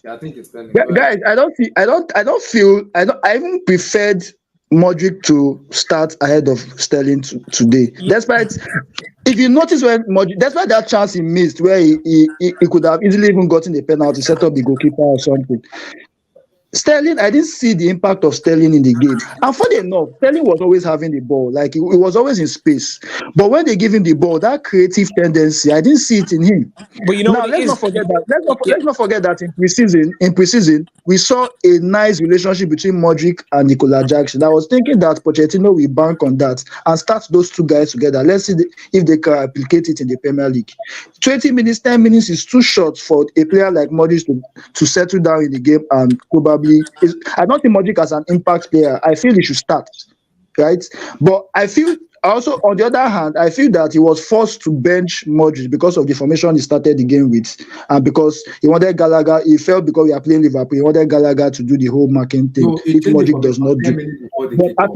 S2: Yeah, I think it's Sterling.
S10: Guys, I even preferred Modric to start ahead of Sterling today. Yeah. Despite, if you notice despite that chance he missed where he could have easily even gotten a penalty, set up the goalkeeper or something. Sterling, I didn't see the impact of Sterling in the game. And funny enough, Sterling was always having the ball. Like, he was always in space. But when they give him the ball, that creative tendency, I didn't see it in him.
S9: But you know,
S10: now, let's not forget that in preseason, we saw a nice relationship between Modric and Nicola Jackson. I was thinking that Pochettino will bank on that and start those two guys together. Let's see if they can replicate it in the Premier League. 20 minutes, 10 minutes is too short for a player like Modric to settle down in the game and probably. I don't think Modric as an impact player. I feel he should start, right? But I feel Also, on the other hand, I feel that he was forced to bench Modric because of the formation he started the game with, and because he wanted Gallagher. He felt because we are playing Liverpool, he wanted Gallagher to do the whole marking thing,
S2: No, he
S10: which
S2: changed the
S10: Modric does not
S2: formation 10
S10: do.
S2: minutes before the
S10: But
S2: kickoff.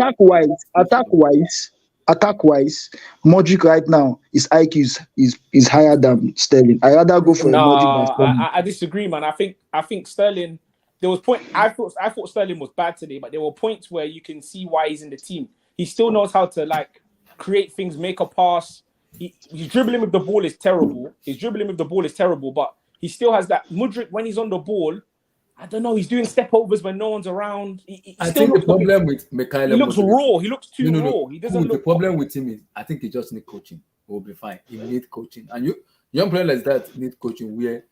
S10: attack-wise, Modric right now, his IQ is higher than Sterling. I rather go for a
S9: No,
S10: Modric than Sterling.
S9: I disagree, man. I think Sterling. There was point. I thought Sterling was bad today, but there were points where you can see why he's in the team. He still knows how to like create things, make a pass. His dribbling with the ball is terrible. But he still has that. Modric, when he's on the ball, I don't know. He's doing step overs when no one's around. He
S2: I
S9: still
S2: think the
S9: looks
S2: problem with Mikhail
S9: he looks
S2: Modric,
S9: raw. He looks too
S2: no.
S9: raw. He doesn't
S2: Cool. The
S9: look.
S2: problem with him is I think he just need coaching. He will be fine. He need coaching, and young players like that need coaching. Where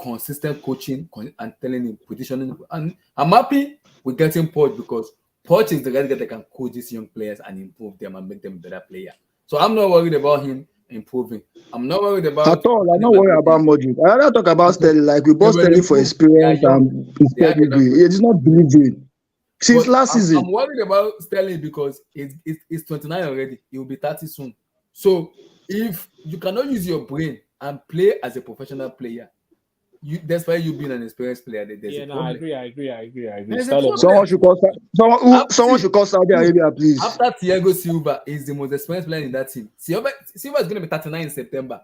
S2: consistent coaching and telling him positioning, and I'm happy with getting Poch because Poch is the guy that can coach these young players and improve them and make them better player. So I'm not worried about him improving. I'm not worried about
S10: At all, I'm not worried about Modric. I rather talk about Sterling. Like we bought Sterling for experience and his pedigree. It is not delivering since last season.
S2: I'm worried about Sterling because it's 29 already. He will be 30 soon. So if you cannot use your brain and play as a professional player, that's why you being an experienced player. There's a problem.
S9: I agree.
S10: Someone should call Saudi Arabia, please.
S2: After Thiago Silva is the most experienced player in that team. Silva is going to be 39 in September.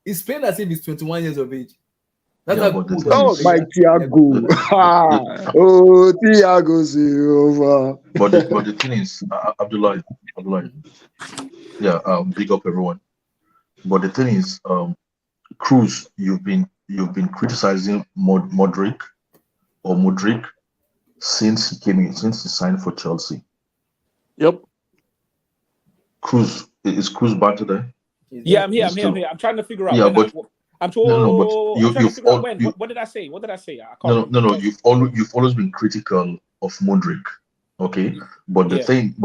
S2: He's playing as if he's 21 years of age. That's
S5: Yeah,
S2: how
S5: but the
S2: good
S5: thing
S10: Oh
S5: is-
S10: my Thiago. Oh, Thiago Silva.
S5: But the thing is, Abdullah, yeah, big up everyone. But the thing is, Cruz, you've been criticizing Modric since he came in, since he signed for Chelsea.
S4: Yep.
S5: Cruz is Cruz back today?
S9: Yeah, I'm here. I'm trying to figure out.
S5: Yeah,
S9: when
S5: but
S9: I'm
S5: you-
S9: trying to
S5: you've
S9: figure out
S5: all-
S9: when.
S5: you-
S9: What did I say? I can't.
S5: No. You've always been critical of Modric, okay? But the
S9: Yeah.
S5: thing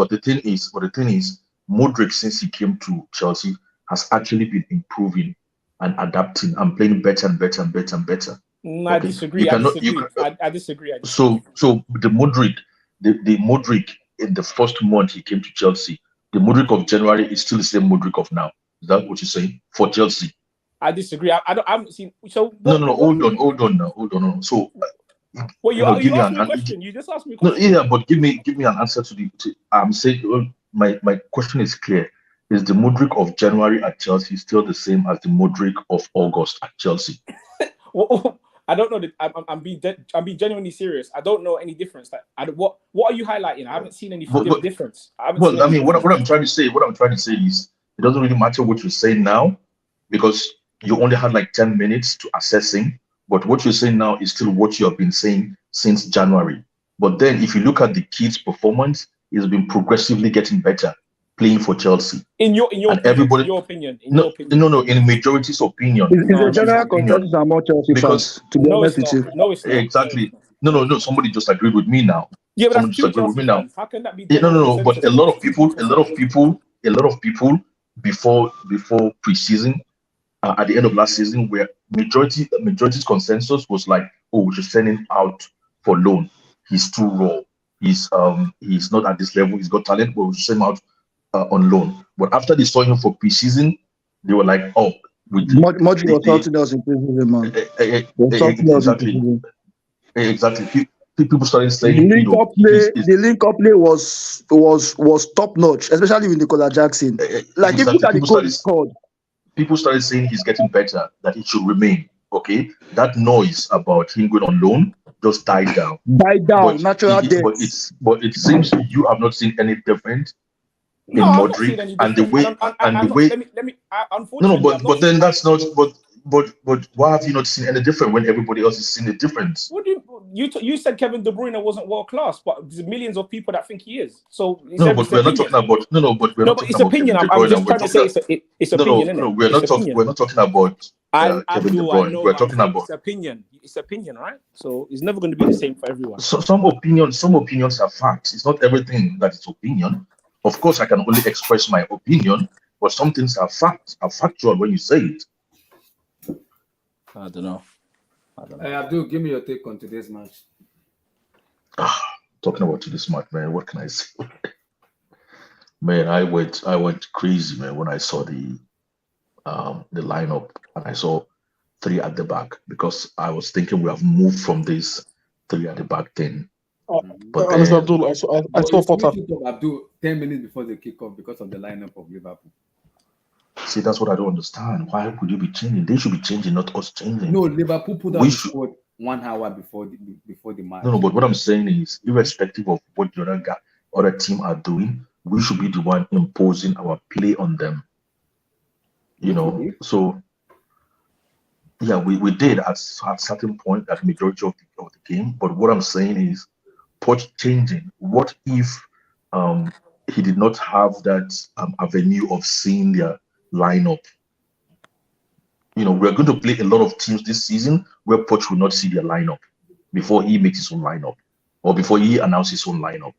S5: is, Modric since he came to Chelsea has actually been improving and adapting and playing better and better and better and better.
S9: I
S5: Okay.
S9: disagree.
S5: You
S9: I
S5: cannot-
S9: disagree.
S5: you can-
S9: I disagree.
S5: So the Modric in the first month he came to Chelsea, the Modric of January is still the same Modric of now. Is that what you're saying for Chelsea?
S9: I disagree. I haven't seen. So
S5: No. Hold on. So
S9: Well, you
S5: give me
S9: asked me a
S5: an-
S9: question. You just asked me a
S5: no,
S9: question.
S5: yeah, but give me an answer I'm saying my question is clear. Is the Modric of January at Chelsea still the same as the Modric of August at Chelsea?
S9: Well, I don't know. I'm being genuinely serious. I don't know any difference. Like, what are you highlighting? I haven't seen any
S5: But-
S9: difference. I haven't
S5: Well,
S9: seen
S5: I
S9: any
S5: mean, what
S9: difference.
S5: I'm trying to say is it doesn't really matter what you're saying now because you only had like 10 minutes to assessing. But what you're saying now is still what you have been saying since January. But then if you look at the kid's performance, he's been progressively getting better playing for Chelsea.
S9: In your
S5: And
S9: opinion,
S5: everybody-
S9: in your opinion.
S5: No, in majority's opinion.
S10: It's
S9: No,
S10: a general consensus among Chelsea
S5: Because-
S10: fans, to be
S9: No,
S10: honest
S9: it's
S10: with
S9: not.
S10: you.
S9: No, it's not.
S5: Exactly. No. Somebody just agreed with me now.
S9: Yeah, but
S5: Someone
S9: that's
S5: just
S9: two
S5: agreed with
S9: Chelsea
S5: me now.
S9: fans. How can that be?
S5: Yeah, no.
S9: general
S5: But
S9: consensus?
S5: a lot of people before preseason, at the end of last season, where majority's consensus was like, oh, we should send him out for loan. He's too raw. He's not at this level. He's got talent, but we should send him out on loan. But after they saw him for preseason, they were like, oh,
S10: Modric was something else in preseason, man.
S5: Exactly. People started
S10: The
S5: saying,
S10: link up play was top notch, especially with Nicola Jackson. Like if you look at the goal he scored.
S5: People started saying he's getting better, that he should remain. Okay, that noise about him going on loan just died down.
S10: Natural death.
S5: But it seems you have not seen any difference in
S9: No, I've not
S5: Modric
S9: seen any
S5: and the way
S9: difference. Unfortunately,
S5: but then that's not. But why have you not seen any difference when everybody else is seeing a difference?
S9: What do you said Kevin De Bruyne wasn't world class, but there's millions of people that think he is. So
S5: No, but we're not talking about
S9: it's opinion. I'm just trying to say it's opinion.
S5: No, we're not talking about Kevin De Bruyne. We're talking about
S9: it's opinion. It's opinion, right? So it's never going to be the same for everyone.
S5: So some opinions are facts. It's not everything that is opinion. Of course, I can only express my opinion, but some things are factual when you say it.
S9: I don't know.
S2: Hey, Abdul, give me your take on today's match.
S5: Talking about today's match, man. What can I say?
S11: Man, I went crazy, man, when I saw the lineup and I saw three at the back because I was thinking we have moved from this three at the back thing. But
S4: Honestly,
S11: then,
S4: Abdul, I
S2: But
S4: saw
S2: you
S4: Potter.
S2: switched it up, Abdul, 10 minutes before the kickoff because of the lineup of Liverpool.
S11: see, that's what I don't understand. Why could you be changing? They should be changing, not us changing.
S2: No, Liverpool put out
S11: We
S2: the
S11: should.
S2: squad 1 hour before the
S11: No, no,
S2: match.
S11: but what I'm saying is, irrespective of what the other team are doing, we should be the one imposing our play on them. You
S2: Which we
S11: know,
S2: did.
S11: so yeah, we did at certain point at majority of the game. But what I'm saying is, Poch changing. What if um he did not have that avenue of seeing their lineup? You know, we're going to play a lot of teams this season where Poch will not see their lineup before he makes his own lineup or before he announces his own lineup.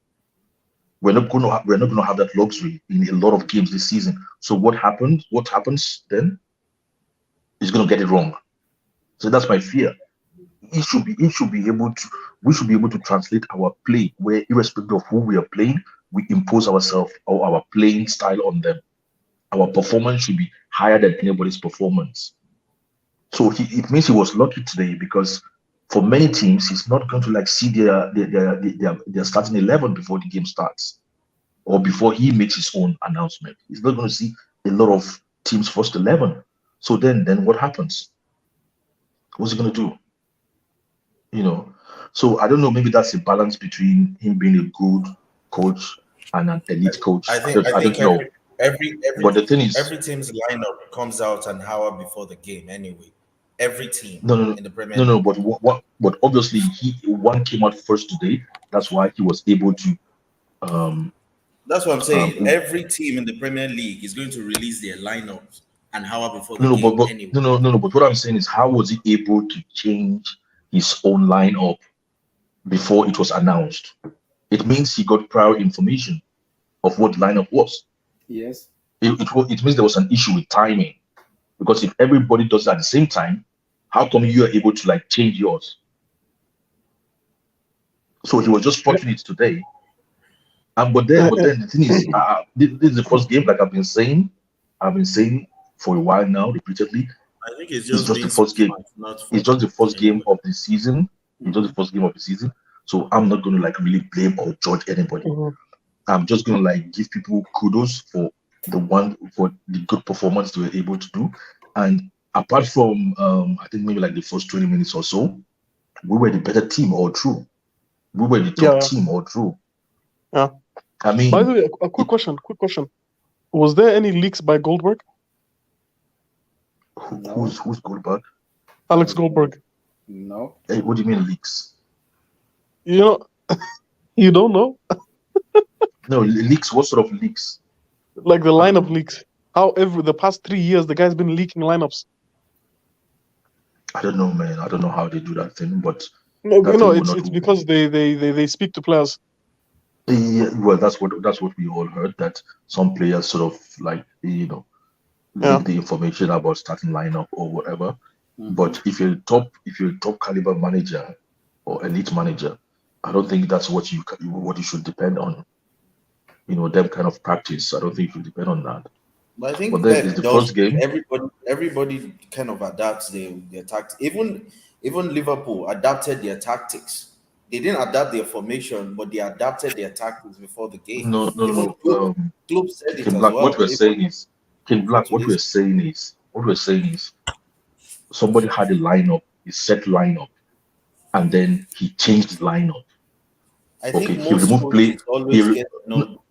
S11: We're not going to have that luxury in a lot of games this season. So what happens then? He's going to get it wrong. So that's my fear. He should be able to we should be able to translate our play where irrespective of who we are playing, we impose ourselves or our playing style on them. Our performance should be higher than anybody's performance. So it means he was lucky today because for many teams, he's not going to like see their starting 11 before the game starts or before he makes his own announcement. He's not going to see a lot of teams' first 11. So then what happens? What's he going to do? You know, so I don't know. Maybe that's a balance between him being a good coach and an elite coach.
S12: I
S11: I
S12: think
S11: don't know. But the thing is,
S12: every team's lineup comes out an hour before the game anyway. Every team
S11: no, no,
S12: in the Premier
S11: no, no.
S12: League.
S11: But But obviously, one came out first today. That's why he was able to.
S12: That's what I'm saying.
S11: Um,
S12: Every team in the Premier League is going to release their lineups an hour before the
S11: no, no,
S12: game
S11: but
S12: anyway.
S11: no. But what I'm saying is, how was he able to change his own lineup before it was announced? It means he got prior information of what lineup was.
S2: Yes.
S11: It means there was an issue with timing. Because if everybody does it at the same time, how come you are able to like change yours? So he was just fortunate today. But then the thing is, this is the first game, like I've been saying for a while now, repeatedly.
S12: I think it's
S11: It's
S12: just
S11: just the
S12: being
S11: first game.
S12: smart, not
S11: It's just the first game
S12: anyway.
S11: of the season. It's just the first game of the season. So I'm not going to like really blame or judge anybody. I'm just going to like give people kudos for the good performance they were able to do. And apart from I think maybe like the first 20 minutes or so, we were the better team all through. We were the top team all through.
S4: Yeah.
S11: I mean,
S4: by the way, a quick question. Was there any leaks by Goldberg?
S11: Who's Goldberg?
S4: Alex Goldberg.
S2: No.
S11: Hey, what do you mean leaks?
S4: You know, you don't know?
S11: No, leaks. What sort of leaks?
S4: Like the lineup leaks. How the past 3 years the guy's been leaking lineups.
S11: I don't know, man. I don't know how they do that thing, but
S4: no, it's because they speak to players.
S11: Yeah, well, that's what we all heard, that some players sort of like leak the information about starting lineup or whatever. But if you're a top caliber manager or elite manager, I don't think that's what you should depend on. Them kind of practice. I don't think you should depend on that.
S12: But I think
S11: But then it's the first game.
S12: Everybody kind of adapts their tactics. Even Liverpool adapted their tactics. They didn't adapt their formation, but they adapted their tactics before the game.
S11: No.
S12: Klopp said it
S11: King
S12: as
S11: Black,
S12: well.
S11: what we're saying is, somebody had a set lineup, and then he changed the lineup.
S12: I think he removed play. Always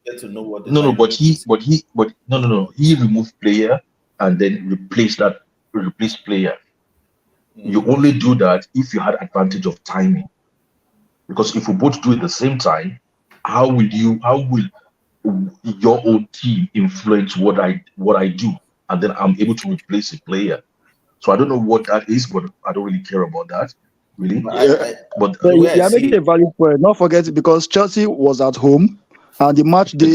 S12: get to know what the lineup
S11: is. He removed player and then replaced player. You only do that if you had advantage of timing. Because if we both do it at the same time, how will your own team influence what I do? And then I'm able to replace a player. So I don't know what that is, but I don't really care about that. Really.
S10: But you are making a valid point. Not forget it, because Chelsea was at home. And the match day,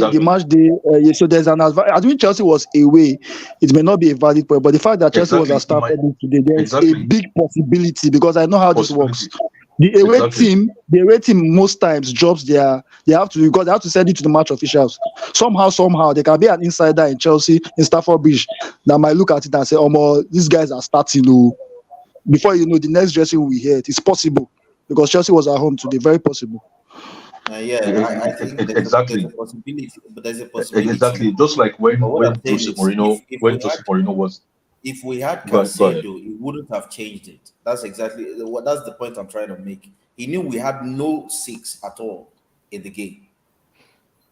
S10: so there's an advantage. I think Chelsea was away. It may not be a valid point, but the fact that Chelsea was at Stamford today, there's a big possibility, because I know how this works.
S11: Exactly.
S10: The away team most times drops they have to, because they have to send it to the match officials. Somehow there can be an insider in Chelsea, in Stafford Bridge, that might look at it and say, "Oh, these guys are starting." Oh. Before you know, the next dressing we hear it. It's possible because Chelsea was at home today. Very possible.
S12: I think there's a
S11: Exactly.
S12: possibility, but there's a possibility.
S11: Exactly. Just like
S12: But what I'm saying is,
S11: When Jose Mourinho was
S12: if we had
S11: go ahead.
S12: Caicedo, he wouldn't have changed it. That's exactly what. That's the point I'm trying to make. He knew we had no six at all in the game.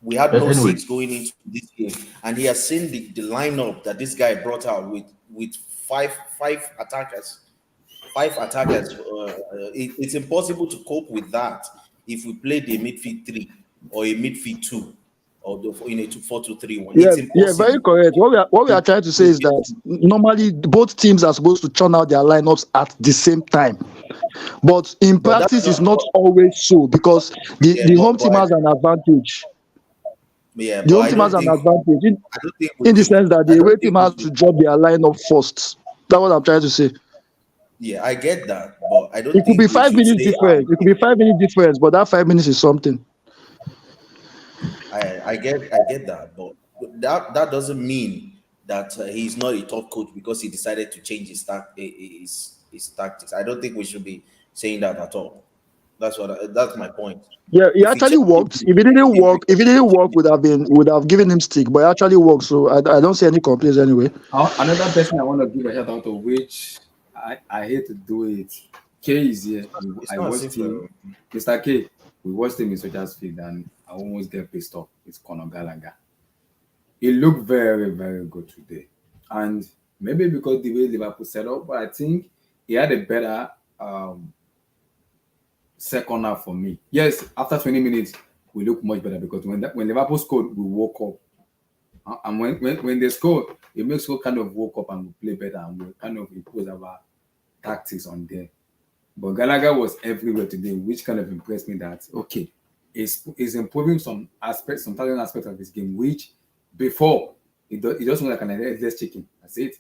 S12: We had no
S11: Anyway,
S12: six going into this game, and he has seen the lineup that this guy brought out with five attackers. Five attackers. It's impossible to cope with that if we played a midfield three or a midfield two or in a 4-2-3-1.
S10: Yeah,
S12: It's
S10: very
S12: impossible.
S10: correct. What we are trying to say is that normally both teams are supposed to churn out their lineups at the same time. But in
S12: But that's
S10: practice, it's
S12: not.
S10: not always so because
S12: Yeah,
S10: the home team has an advantage.
S12: Yeah,
S10: The
S12: but
S10: home
S12: I
S10: team has
S12: don't
S10: an
S12: think.
S10: advantage
S12: I don't think
S10: in
S12: we
S10: the
S12: should.
S10: sense that
S12: I
S10: the away
S12: don't
S10: team
S12: think we
S10: has
S12: should.
S10: to drop their lineup first. That's what I'm trying to say.
S12: Yeah, I get that, but I don't
S10: It could be
S12: think we
S10: 5
S12: should
S10: minutes
S12: stay
S10: difference. It could be 5 minutes difference, but that 5 minutes is something.
S12: I get that, but that doesn't mean that he's not a top coach because he decided to change his tactics. I don't think we should be saying that at all. That's my point.
S10: Yeah, it
S12: If he
S10: actually
S12: changed
S10: worked. If it didn't work, would have given him stick, but it actually worked. So I don't see any complaints anyway.
S2: Another person I want to give a shout out to, which I hate to do it. K is here.
S12: it's
S2: I
S12: not
S2: watched him, Mr. K. We watched him in Soldier's Field, and I almost get pissed off. It's Conor Gallagher. He looked very, very good today, and maybe because the way Liverpool set up, but I think he had a better second half for me. Yes, after 20 minutes, we look much better because when Liverpool scored, we woke up. And when they scored, it makes us kind of woke up and we play better and we kind of impose our tactics on them. But Gallagher was everywhere today, which kind of impressed me that, okay, he's improving some aspects, some talent aspects of his game, which before, it just looked like an headless chicken. That's it.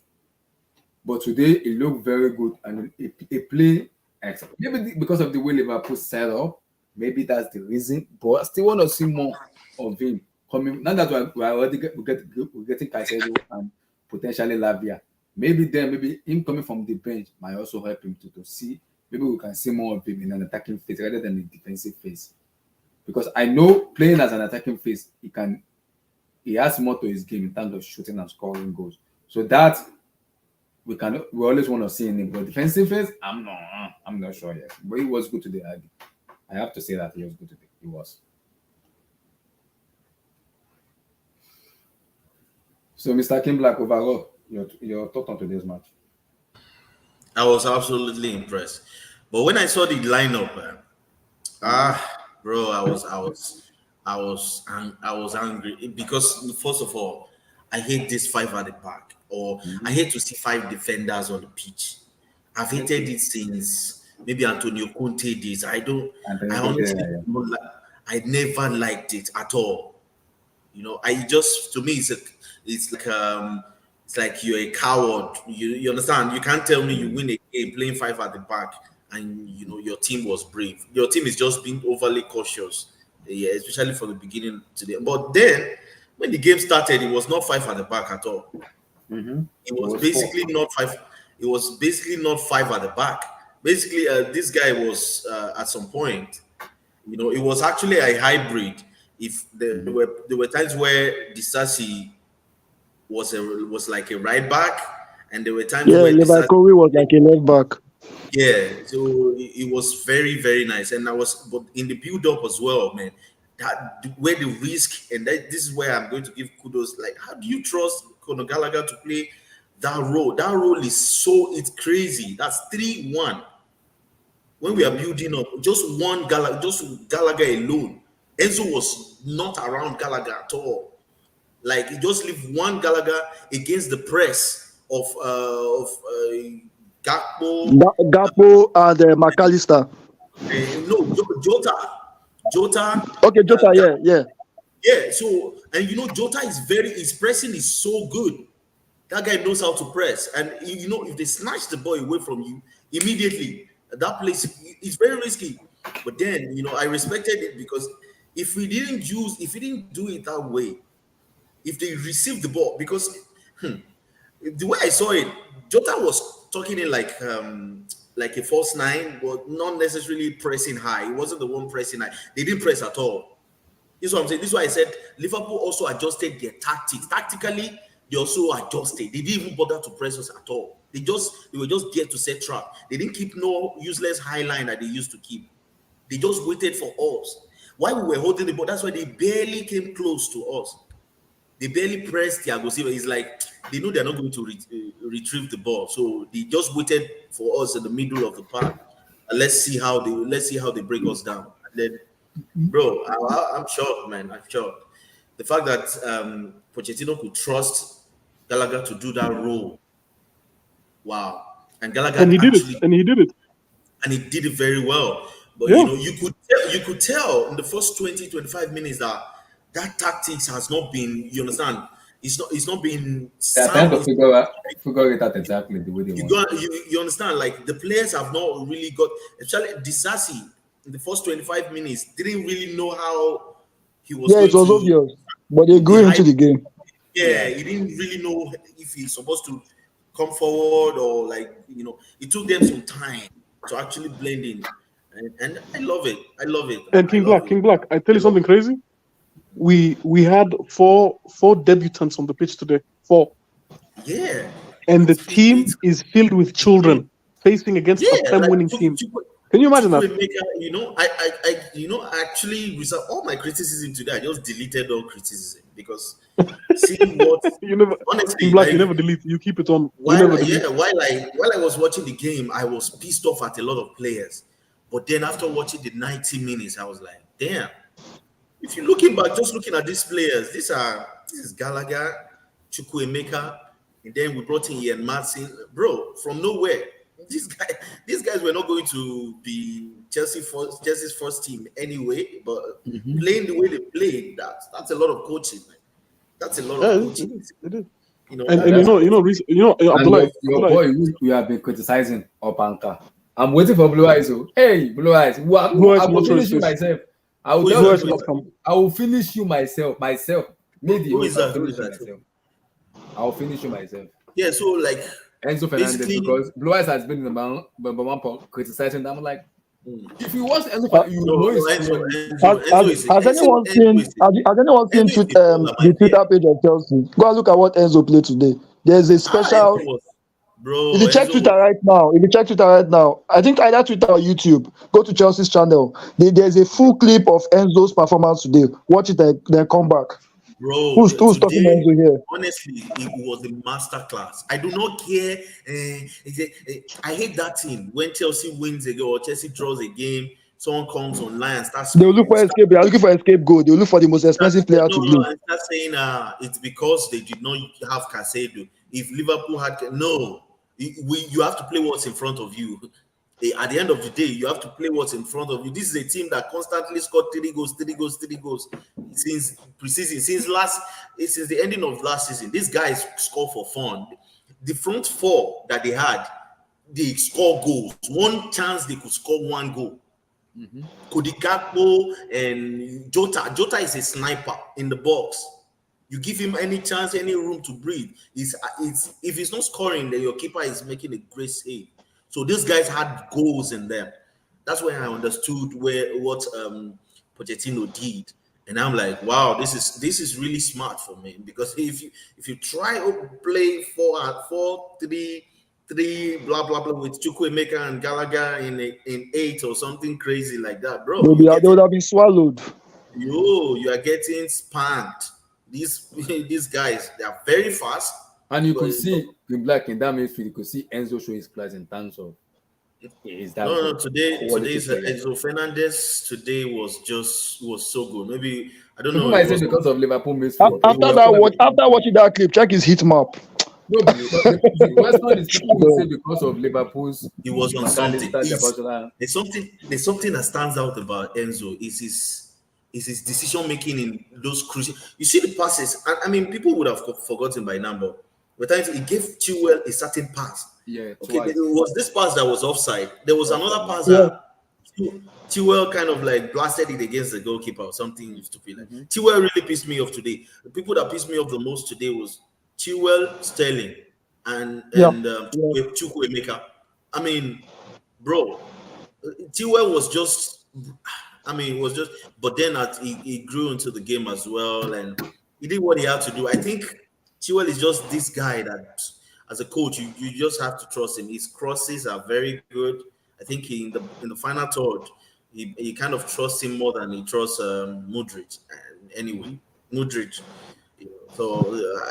S2: But today, it looked very good and it played excellent. Maybe because of the way Liverpool set up, maybe that's the reason. But I still want to see more of him coming. Now that we're already we're getting Caicedo and potentially Lavia. Maybe him coming from the bench might also help him to see. Maybe we can see more of him in an attacking phase rather than a defensive phase. Because I know playing as an attacking phase, he has more to his game in terms of shooting and scoring goals. So that we always want to see in him. But defensive phase, I'm not sure yet. But he was good today. I have to say that he was good today. He was. So, Mr. Kim Black, overall, your thought on today's match?
S12: I was absolutely impressed. But when I saw the lineup, bro, I was angry because first of all, I hate this five at the back, or I hate to see five defenders on the pitch. I've hated it since maybe Antonio Conte days. I honestly don't like. I never liked it at all. You know, to me it's like you're a coward. You understand? You can't tell me you win a game playing five at the back and you know your team was brave. Your team is just being overly cautious. Yeah, especially from the beginning today. But then when the game started, it was not five at the back at all. It was basically not five. It was basically not five at the back. Basically, this guy was at some point, you know, it was actually a hybrid. If there were times where Disasi was like a right back, and there were times where
S10: Liverpool was like a left back.
S12: Yeah, so it was very, very nice. And but in the build up as well, man, that where the risk, and this is where I'm going to give kudos. Like, how do you trust Conor Gallagher to play that role? That role is it's crazy. That's 3-1. When we are building up, just Gallagher alone. Enzo was not around Gallagher at all. Like, he just leave one Gallagher against the press of
S10: Gakpo and McAllister.
S12: No, Jota.
S10: Okay, Jota, yeah.
S12: Yeah, so, and you know, Jota his pressing is so good. That guy knows how to press. And, you know, if they snatch the ball away from you, immediately, That place is very risky. But then, I respected it because if we didn't do it that way, if they received the ball, because the way I saw it, Jota was talking in like a false nine, but not necessarily pressing high. He wasn't the one pressing high. They didn't press at all. This is what I'm saying. This is why I said Liverpool also adjusted their tactics. Tactically, they also adjusted. They didn't even bother to press us at all. They were just there to set trap. They didn't keep no useless high line that they used to keep. They just waited for us. While we were holding the ball, that's why they barely came close to us. They barely pressed Thiago Silva. It's like they knew they're not going to retrieve the ball, so they just waited for us in the middle of the park. And let's see how they break us down. And then, bro, I'm shocked, man. I'm shocked. The fact that Pochettino could trust Gallagher to do that role. Wow. And Gallagher
S4: and he did it.
S12: And he did it very well. But you could tell in the first 20-25 minutes that tactics has not been, you understand, it's not been
S2: They're trying to figure it out exactly the way they want.
S12: You understand, like the players have not really got, especially Disasi in the first 25 minutes didn't really know how he was
S10: it was obvious, but they grew into the game.
S12: Yeah, he didn't really know if he's supposed to come forward or it took them some time to actually blend in. And I love it.
S4: And King Black, I tell you something crazy. We had four debutants on the pitch today. 4.
S12: Yeah.
S4: And the team is filled with children facing against a time-winning team. Can you imagine that?
S12: I actually reserved all my criticism today. I just deleted all criticism because seeing what honestly,
S4: Black, you never delete. You keep it on.
S12: While I was watching the game, I was pissed off at a lot of players. But then after watching the 90 minutes, I was like, damn. If you're looking back, just looking at these players, this is Gallagher, Chukwuemeka, and then we brought in Ian Martin. Bro, from nowhere. These guys were not going to be Chelsea's first team anyway, but playing the way they played, that's a lot of coaching, man. That's a lot of coaching.
S4: It is.
S2: Abdullah, your boy, we have been criticizing Opanka. I'm waiting for Blue Eyes. Hey, Blue Eyes. I will finish you myself. I will finish you myself.
S12: Who is that?
S2: I will finish you myself.
S12: Yeah, so like
S2: Enzo Fernandez, because Blue Eyes has been in the man criticizing them. I'm like, if you watch Enzo Fernandez, you know
S10: has anyone seen the Twitter page of Chelsea? Go and look at what Enzo played today. There's a special.
S12: Bro,
S10: if you check Twitter right now, I think either Twitter or YouTube, go to Chelsea's channel. There's a full clip of Enzo's performance today. Watch it, then come back.
S12: Bro,
S10: who's talking Enzo here?
S12: Honestly, it was a masterclass. I do not care. I hate that thing when Chelsea wins a game or Chelsea draws a game. Someone comes online and starts.
S10: They'll look for escape. They are looking for escape goal. They'll look for the most expensive player to blame.
S12: And start saying it's because they did not have Caicedo. If Liverpool had you have to play what's in front of you. At the end of the day, you have to play what's in front of you. This is a team that constantly scored 3 goals since preseason, since the ending of last season. These guys score for fun. The front 4 that they had, they score goals. One chance they could score 1 goal. Kodikapo and Jota. Jota is a sniper in the box. You give him any chance, any room to breathe. If he's not scoring, then your keeper is making a great save. So these guys had goals in them. That's when I understood what Pochettino did, and I'm like, wow, this is really smart for me, because if you try to play 4-3 blah blah blah with Chukwuemeka and Gallagher in 8 or something crazy like that, bro,
S10: they would have been swallowed.
S12: You are getting spanked. These guys, they are very fast.
S2: And you could see in Black in that midfield, you could see Enzo show his class in terms of
S12: today Enzo Fernandez today was so good. Maybe I don't know.
S2: Might say because of Liverpool midfield.
S10: After watching that clip, check his heat map.
S2: No, the Western is people will say because of Liverpool's.
S12: He was on something. There's something that stands out about Enzo is his decision making in those crucial. You see the passes. I mean, people would have forgotten by now, but he gave Chilwell a certain pass,
S2: Yeah,
S12: Okay,
S2: twice.
S12: it was this pass that was offside. There was another pass
S4: Yeah.
S12: that Chilwell kind of like blasted it against the goalkeeper or something stupid. Like
S2: Mhm.
S12: Chilwell really pissed me off today. The people that pissed me off the most today was Chilwell, Sterling, and
S4: Yeah.
S12: Chukwuemeka. I mean, bro, Chilwell was just, but then he grew into the game as well, and he did what he had to do. I think Chilwell is just this guy that, as a coach, you just have to trust him. His crosses are very good. I think in the final third, he kind of trusts him more than he trusts Mudryk. And anyway, Mudryk. So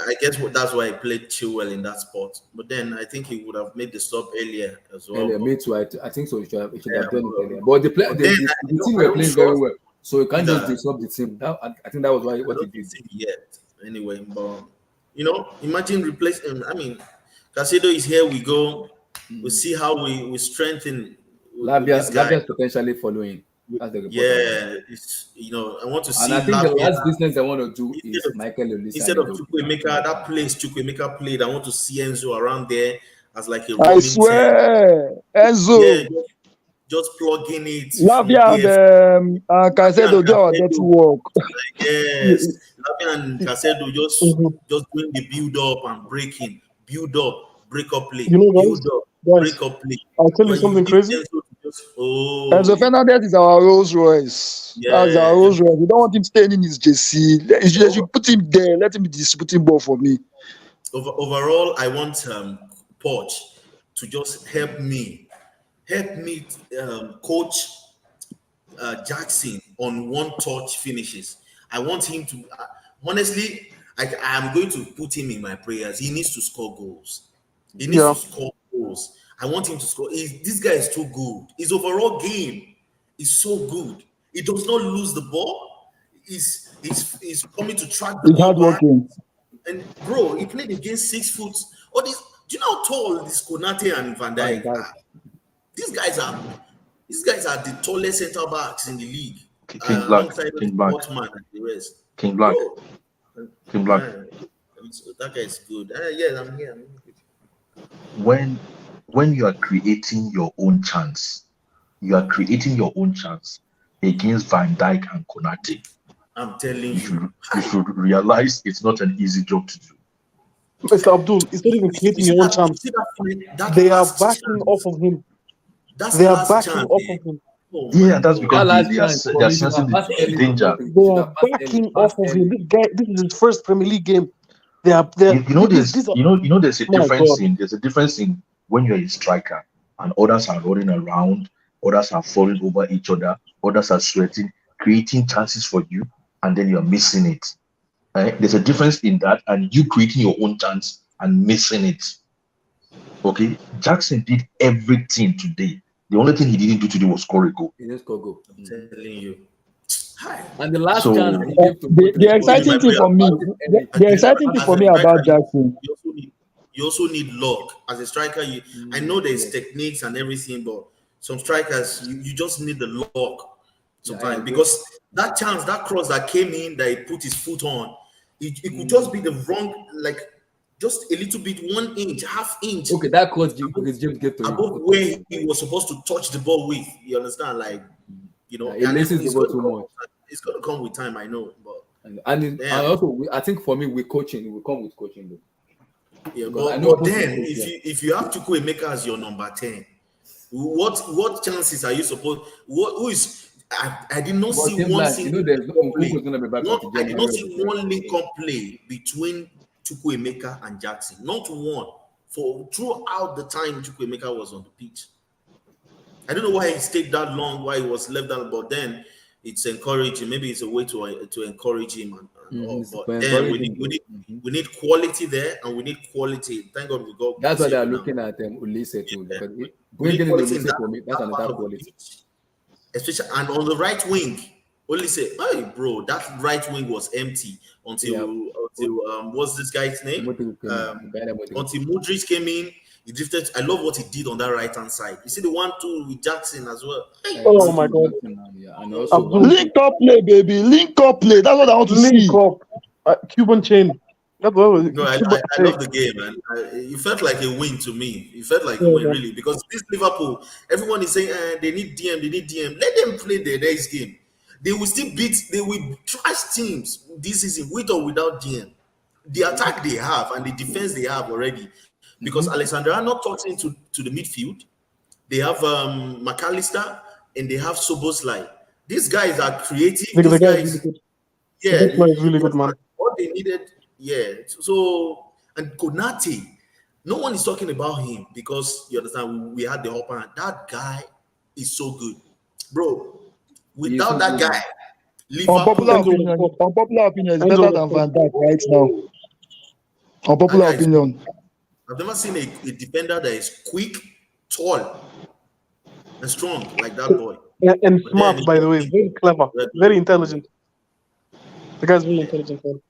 S12: I guess that's why he played Chilwell in that spot. But then I think he would have made the stop earlier as well.
S2: Earlier,
S12: but-
S2: me too. I think so. He should have
S12: Yeah,
S2: done it
S12: but-
S2: earlier. But
S12: but then
S2: the team
S12: I
S2: were
S12: don't
S2: playing very
S12: trust
S2: well, so you can't just
S12: either.
S2: disrupt the team. I think that was what
S12: I
S2: he
S12: don't
S2: did.
S12: think yet. Anyway, but imagine replacing. I mean, Caicedo is here. We go. We see how we strengthen with this guy.
S2: Lavia is potentially following. That's the report.
S12: Yeah, I want to see.
S2: And I think the
S12: Lavia
S2: last business I want to do is
S12: instead of
S2: Michael Olise.
S12: instead of Chukwuemeka, that place Chukwuemeka played. I want to see Enzo around there as like a
S10: I
S12: running
S10: swear,
S12: team.
S10: Enzo,
S12: Yeah, just plugging it from
S10: Lavia
S12: the
S10: and Caicedo do our dirty work.
S12: Yes, Lavia and Caicedo just
S4: Mhm.
S12: doing the build up and breaking, build up, break up play,
S4: You know, guys,
S12: build up,
S4: guys,
S12: break up play.
S4: I'll tell you
S12: When
S4: something
S12: give
S4: crazy.
S12: Enzo to just,
S10: Enzo Fernandez is our Rolls Royce. That's our Rolls Royce. We don't want him staying in his JC. You should put him there. Let him be distributing ball for me.
S12: Overall, I want Poch to just help me coach Jackson on one-touch finishes. I want him to honestly. I am going to put him in my prayers. He needs to score goals. He needs to score goals. I want him to score. This guy is too good. His overall game is so good. He does not lose the ball. He's coming to track the
S10: He's
S12: ball back.
S10: hardworking.
S12: And bro, he played against 6 foot. All these. Do you know how tall this Konate and Van Dijk are? These guys are the tallest centre backs in the league.
S11: King Black,
S12: Alongside
S11: King Black,
S12: Sportman and the rest.
S11: King Black,
S12: Bro,
S11: King Black.
S12: that guy is good. Yeah, I'm here.
S11: When you are creating your own chance, against Van Dijk and Konate.
S12: I'm telling you.
S11: You should realize it's not an easy job to do.
S4: Mr. Abdul, it's not even creating your own chance. They are backing off of him. They are backing off of him.
S11: Yeah, that's because they are
S2: for me,
S11: sensing
S2: that's
S11: the
S2: early
S11: danger.
S4: They are backing off of him. This guy, this is his first Premier League game. They are.
S11: There's a
S4: My God.
S11: there's a difference in when you're a striker and others are running around, others are falling over each other, others are sweating, creating chances for you, and then you're missing it. Right? There's a difference in that and you creating your own chance and missing it. Okay, Jackson did everything today. The only thing he didn't do today was score a goal.
S2: He didn't score goal.
S12: I'm telling you.
S2: And the last
S11: So-
S2: chance he gave to
S10: The exciting thing for me, the exciting thing for me about Jackson.
S12: You also need luck as a striker. I know there's techniques and everything, but some strikers you just need the luck sometimes because that chance, that cross that came in that he put his foot on, it could just be the wrong, like just a little bit, 1 inch, half inch.
S2: Okay, that cross James get to
S12: above
S2: him.
S12: where he was supposed to touch the ball with. You understand? Like,
S2: He
S12: and
S2: laces the
S12: it's
S2: ball
S12: gonna
S2: too
S12: come-
S2: much.
S12: It's gonna come with time, I know, but
S2: And
S12: Damn.
S2: also, I think for me, with coaching, it will come with coaching. Though.
S12: yeah,
S2: Because I
S12: but,
S2: know
S12: but then
S2: coaches,
S12: if you have Chukwuemeka as your number 10, what chances are you supposed? Who is? I did not
S2: But
S12: see
S2: same
S12: one
S2: line,
S12: single
S2: there's
S12: Lincoln play.
S2: Nkunku is going to be back
S12: Not,
S2: at
S12: I did not see
S2: January.
S12: one Lincoln play between Chukwuemeka and Jackson. Not one for throughout the time Chukwuemeka was on the pitch. I don't know why he stayed that long, why he was left down, but then it's encouraging. Maybe it's a way to encourage him and all.
S2: It's
S12: But
S2: for
S12: then
S2: encouraging.
S12: we need quality there, and we need quality. Thank God we got.
S2: That's why they are
S12: Caicedo now.
S2: looking at Ulisse too.
S12: Yeah.
S2: Because
S12: We need
S2: bringing in
S12: quality in
S2: Ulisse for me, that's
S12: that part
S2: another
S12: of the
S2: quality.
S12: pitch. Especially and on the right wing, only say, hey bro, that right wing was empty until what's this guy's name? Until Mudryk came in, he drifted. I love what he did on that right hand side. You see the 1-2 with Jackson as well.
S4: Oh my God.
S2: Yeah, and also
S10: Link up play, baby. Link up play. That's what I want to see.
S4: Link up. Cuban chain. That's what we
S12: No,
S4: keep on
S12: I
S4: saying.
S12: love the game, man. It felt like a win to me. It felt like a
S4: Yeah,
S12: win,
S4: man.
S12: really, because this Liverpool, everyone is saying they need DM, they need DM. Let them play the next game. They will still beat, they will trash teams this season with or without DM. The attack they have and the defense they have already, because Alexander Arnold talks to the midfield. They have McAllister and they have Soboslai. These guys are creative.
S4: The
S12: These
S4: guy is really
S12: guys,
S4: good.
S12: yeah,
S4: The player is really
S12: you
S4: good, man.
S12: understand what they needed. Yeah. So and Konate, no one is talking about him because you understand we had the upper hand. That guy is so good, bro.
S2: He is
S12: Without
S2: so
S12: that
S2: good.
S12: guy,
S10: Unpopular
S12: Liverpool,
S4: Enzo would have
S10: opinion.
S4: scored.
S10: Unpopular opinion is
S4: Enzo
S10: better
S4: would have
S10: than
S4: scored.
S10: Van Dijk right now.
S12: that
S10: Unpopular
S12: guy is good.
S10: opinion.
S12: I've never seen a defender that is quick, tall, and strong like that boy.
S4: And
S12: But then
S4: smart,
S12: he
S4: by the way,
S12: just
S4: very clever,
S12: red
S4: very
S12: line.
S4: intelligent. The guy's very intelligent, man.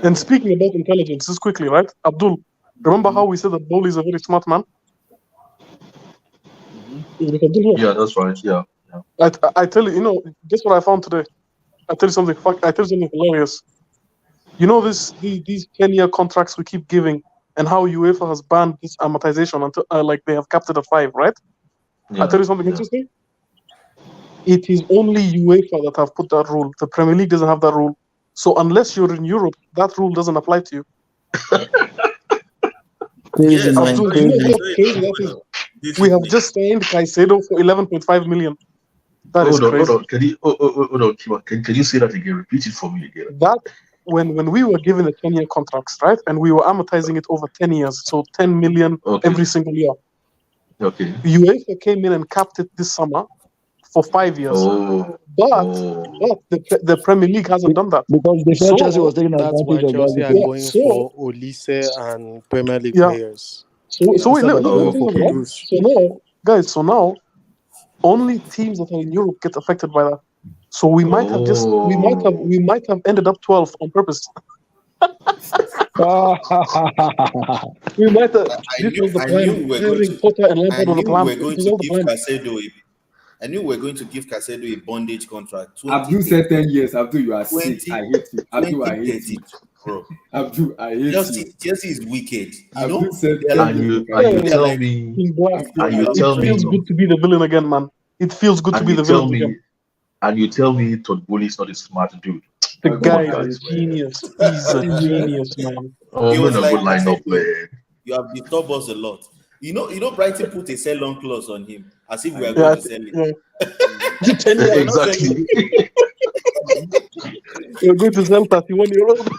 S4: And speaking about intelligence, just quickly, right? Abdul, remember how we said that Bowley is a very smart man? Is it Abdul here?
S11: Yeah, that's right. Yeah.
S4: I tell you, guess what I found today? I tell you something. I tell you something hilarious. You know these 10-year contracts we keep giving, and how UEFA has banned this amortization until like they have capped it at 5, right? I tell you something interesting. It is only UEFA that have put that rule. The Premier League doesn't have that rule. So unless you're in Europe, that rule doesn't apply to you.
S10: Crazy,
S12: Yes, I
S10: man.
S12: saw
S4: Abdul, you know
S12: it. I
S10: Crazy.
S4: how
S12: saw it
S4: crazy
S12: as
S4: that is?
S12: well this
S4: We have
S12: evening.
S4: just signed Caicedo for 11.5 million. That is
S11: Hold on, hold
S4: crazy.
S11: on. Can you hold on, Kima? Can you say that again? Repeat it for me again.
S4: That when we were given the 10-year contracts, right, and we were amortizing it over 10 years, so 10 million
S11: Okay.
S4: every single year.
S11: Okay.
S4: UEFA came in and capped it this summer for 5 years.
S11: Oh.
S4: But the Premier League hasn't done that.
S10: Because they felt Chelsea was
S4: So
S10: taking
S13: That's why
S10: advantage of that
S13: Chelsea are
S10: leakage.
S13: going for Olise and Premier League
S4: yeah.
S13: players
S4: So wait,
S13: instead
S4: let
S13: of
S4: me
S13: going
S4: tell
S13: for
S4: you, right?
S13: Kudus.
S4: So now, only teams that are in Europe get affected by that. So we might have ended up 12th on purpose. We might have. This was the
S12: I
S4: plan.
S12: knew we were going
S4: Hiring
S12: to.
S4: Potter and
S12: I
S4: Lampard was the
S12: knew we
S4: plan.
S12: were going
S4: It was
S12: to
S4: all the
S12: give
S4: plan.
S12: Caicedo a. I knew we were going to give Caicedo a bondage contract.
S2: Abdul
S12: 2030.
S2: said 10 years. Abdul, you are sick.
S12: 20,
S2: I hate you. Abdul, I hate you.
S12: 2032, bro.
S2: Abdul, I hate you.
S12: Chelsea is wicked. You
S2: Abdul
S12: know,
S2: said
S12: they're
S2: 10
S12: like,
S11: And
S2: years.
S11: you
S2: for
S11: and you
S12: they're
S11: tell
S12: like,
S11: me
S4: In black.
S2: Abdul,
S11: and
S2: I
S11: you
S2: love
S4: It
S11: tell
S2: you.
S4: feels
S11: me
S4: good to be the villain again, man. It feels good to
S11: and
S4: be
S11: you
S4: the
S11: tell
S4: villain
S11: me
S4: again.
S11: and you tell me Todd Bowley is not a smart dude.
S4: The
S11: Come
S4: guy
S11: on,
S4: is a
S11: guys, man.
S4: genius. He's a genius, man.
S11: Oh,
S12: he
S11: I'm
S12: was
S11: gonna go
S12: like,
S11: line up,
S12: Caicedo,
S11: man.
S12: you have disturbed us a lot. Brighton put a sell-on clause on him as if we are
S2: I know.
S12: going to sell him.
S4: Yeah. 10
S12: We
S4: years.
S12: are not selling
S11: Exactly.
S12: him.
S4: You're going to sell 31-year-old.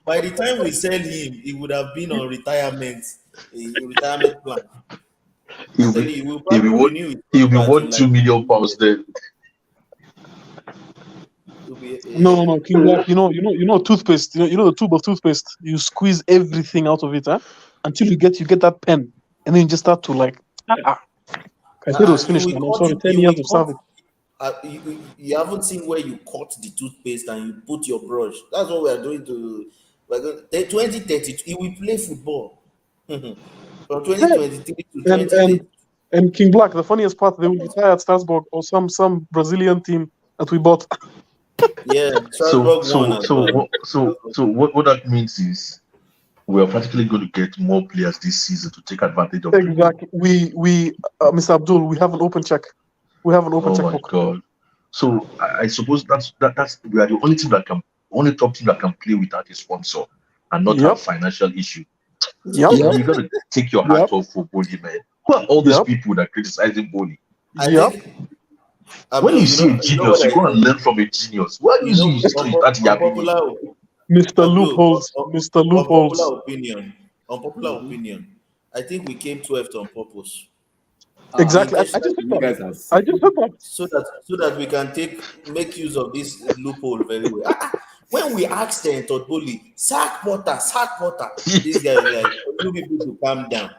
S12: By the time we sell him, he would have been on retirement, a retirement plan.
S11: He'll
S12: I'm telling
S11: be
S12: you, we'll
S11: he'll be
S12: probably
S11: worth
S12: renew his
S11: he'll be
S12: contract in
S11: worth
S12: like
S11: 2 million
S12: 2
S11: pounds
S12: years.
S11: then.
S12: It'll be,
S4: No, King Black. You know toothpaste. You know the tube of toothpaste. You squeeze everything out of it, until you get that pen, and then you just start to like. Caicedo's
S12: you
S4: finished,
S12: will
S4: man. I'm
S12: cut
S4: sorry.
S12: it.
S4: 10
S12: You
S4: years
S12: will
S4: of
S12: cut.
S4: service.
S12: You haven't seen where you cut the toothpaste and you put your brush. That's what we are doing to. We're going 2032. He will play football from 2023 to
S4: And
S12: 2030.
S4: King Black. The funniest part, they will retire at Strasbourg or some Brazilian team that we bought.
S12: Yeah,
S11: So
S12: Strasbourg won
S11: so
S12: as
S11: so
S12: well.
S11: what so what that means is we are practically going to get more players this season to take advantage of the rule.
S4: Exactly. We Mr. Abdul, we have an open check. We have an open
S11: Oh my
S4: checkbook.
S11: god. So I suppose that's we are the only top team that can play without a sponsor and not have financial issue.
S4: Yep.
S11: Man, you gotta take your hat off for Bowley, man. Who are all these people that criticizing Bowley?
S12: I think
S11: When
S12: Abdul,
S11: you see a genius, you go and learn from a genius. Why you see you start yapping it?
S4: Mr.
S12: Abdul,
S4: Loopholes. Mr. Loopholes.
S12: Unpopular opinion. I think we came 12th on purpose.
S4: Exactly. I just said that. I just said that.
S12: So that we can make use of this loophole very well. When we asked Todd Bowley, sack Potter, this guy is like, you people to calm down.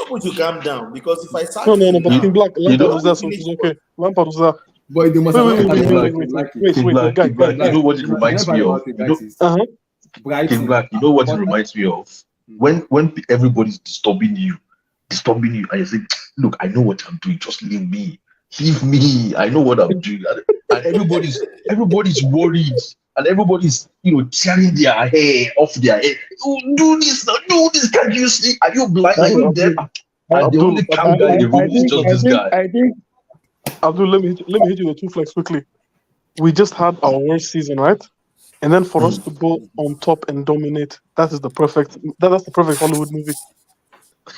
S12: You to calm down because if I sack
S4: No,
S12: him
S4: but
S12: now,
S4: King Black, Lampard was there, so it was okay. Lampard was there.
S2: But they must
S4: Wait,
S11: King Black, you know what it reminds me of? King Black, you know what it reminds me of? When everybody's disturbing you, and you say, look, I know what I'm doing, just leave me. I know what I'm doing. And everybody's worried. and everybody's tearing their hair off their head. You do this now, do this. Can't you see? Are you blind? Are you deaf? And the only calm guy in the room is just this guy.
S10: I think
S4: Abdul, let me hit you with two flags quickly. We just had our worst season, right? And then for us to go on top and dominate, that's the perfect Hollywood movie.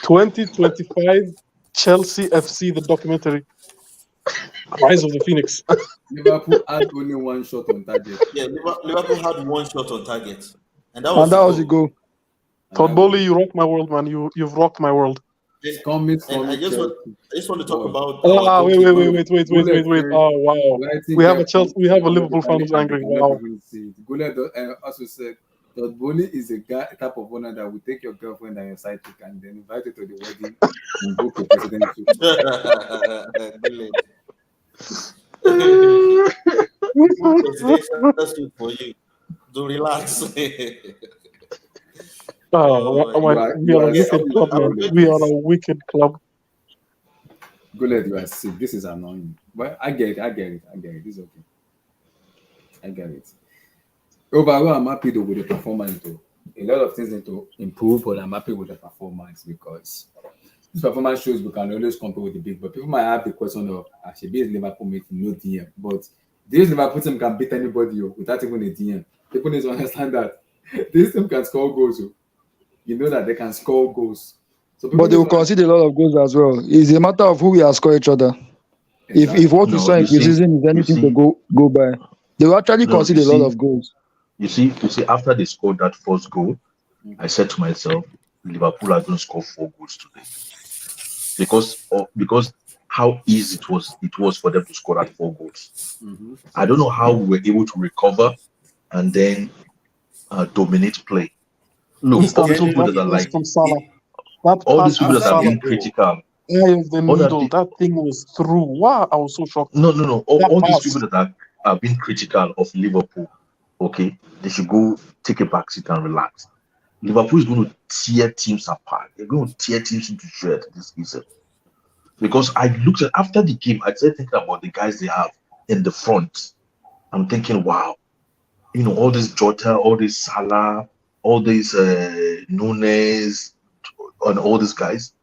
S4: 2025 Chelsea FC, the documentary. Rise of the Phoenix.
S2: Liverpool had only one shot on target.
S12: Yeah, Liverpool had one shot on target, and that
S10: was the goal.
S4: Todd Bowley, you rocked my world, man. You've rocked my world.
S12: And I just want to talk about.
S4: Wait. Oh wow. We have a Liverpool fan who's angry. Wow.
S2: Gule also said Todd Bowley is a type of owner that will take your girlfriend and your sidekick and then invite you to the wedding and go to presidential.
S12: That's good for you. Do relax.
S4: We are a wicked club, man. We are a wicked club.
S2: Guled, you are sick. This is annoying. But I get it. It's okay. I get it. Overall, I'm happy though with the performance though. A lot of things need to improve, but I'm happy with the performance because this performance shows we can always compare with the big. But people might have the question of actually this Liverpool make no DM. But this Liverpool team can beat anybody without even a DM. People need to understand that this team can score goals. You know that they can score goals. So
S10: but they will concede a lot of goals as well. It's a matter of who we are scoring each other. Exactly. If what we saw in preseason is anything to go by, they will actually concede a lot of goals.
S11: You see, after they scored that first goal, I said to myself, Liverpool are going to score 4 goals today. Because how easy it was for them to score that 4 goals. I don't know how we were able to recover and then dominate play. Look, all these people that are like all these people that are being critical.
S4: That thing was through. Wow, I was so shocked.
S11: No. All these people that are being critical of Liverpool, okay, they should go take a back seat and relax. Liverpool is going to tear teams apart. They're going to tear teams into shreds this season. Because I looked at after the game, I started thinking about the guys they have in the front. I'm thinking, wow, all this Jota, all this Salah, all these Nunes, and all these guys.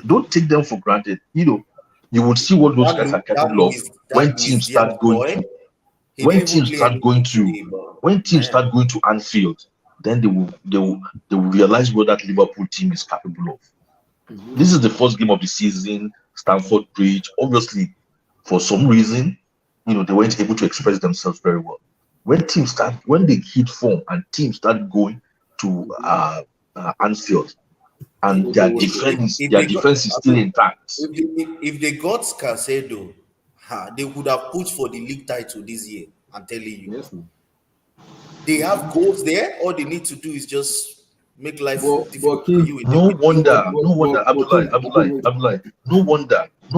S11: Don't take them for granted. You would see what those guys are capable of when teams start going to Anfield. Then they will realize what that Liverpool team is capable of. This is the first game of the season, Stamford Bridge. Obviously, for some reason, they weren't able to express themselves very well. When they hit form and teams start going to Anfield, and their defense is still intact.
S12: If they got Caicedo, they would have pushed for the league title this year. I'm telling you. Yes, they have goals there. All they need to do is just make life difficult for you.
S11: No wonder, Abdullah. No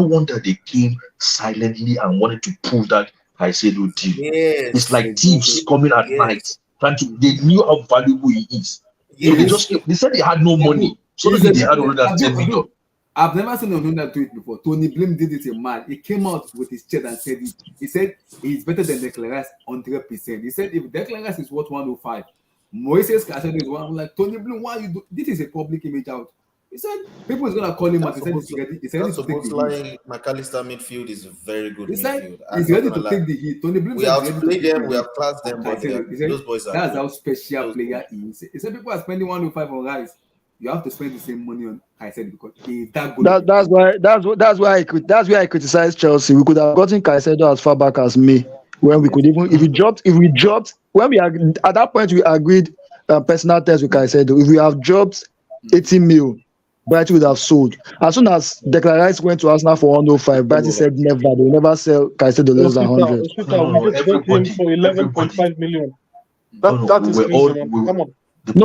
S11: wonder they came silently and wanted to pull that Caicedo deal.
S12: Yes,
S11: it's like thieves coming at night. They knew how valuable he is. Yes. They said they had no money. So they had already 10 million.
S2: I've never seen Onuna do it before. Tony Blim did it in man. He came out with his chest and said he said he's better than Declan Rice 100%. He said if Declan Rice is worth 105, Moises Caicedo is one. I'm like, Tony Blim, why you do this? Is a public image out. He said people is gonna call him out. He said he's ready. He said he's
S12: supposed to take McAllister midfield is a very good midfield.
S2: He's ready to take the heat. Tony Blim,
S12: we have to play them, we have classed them, but those boys are
S2: that's how special player is. He said people are spending 105 on Rice. You have to spend the same money on Caicedo because he's that good.
S10: That's why I criticize Chelsea. We could have gotten Caicedo as far back as May, when we could even if we dropped when we at that point we agreed personal terms with Caicedo. If we have dropped 80 mil, Brighton would have sold. As soon as Declan Rice went to Arsenal for 105, Brighton said never. They will never sell Caicedo less than 100.
S4: We just got him for 11.5 million. That is crazy, man. Come on.
S10: We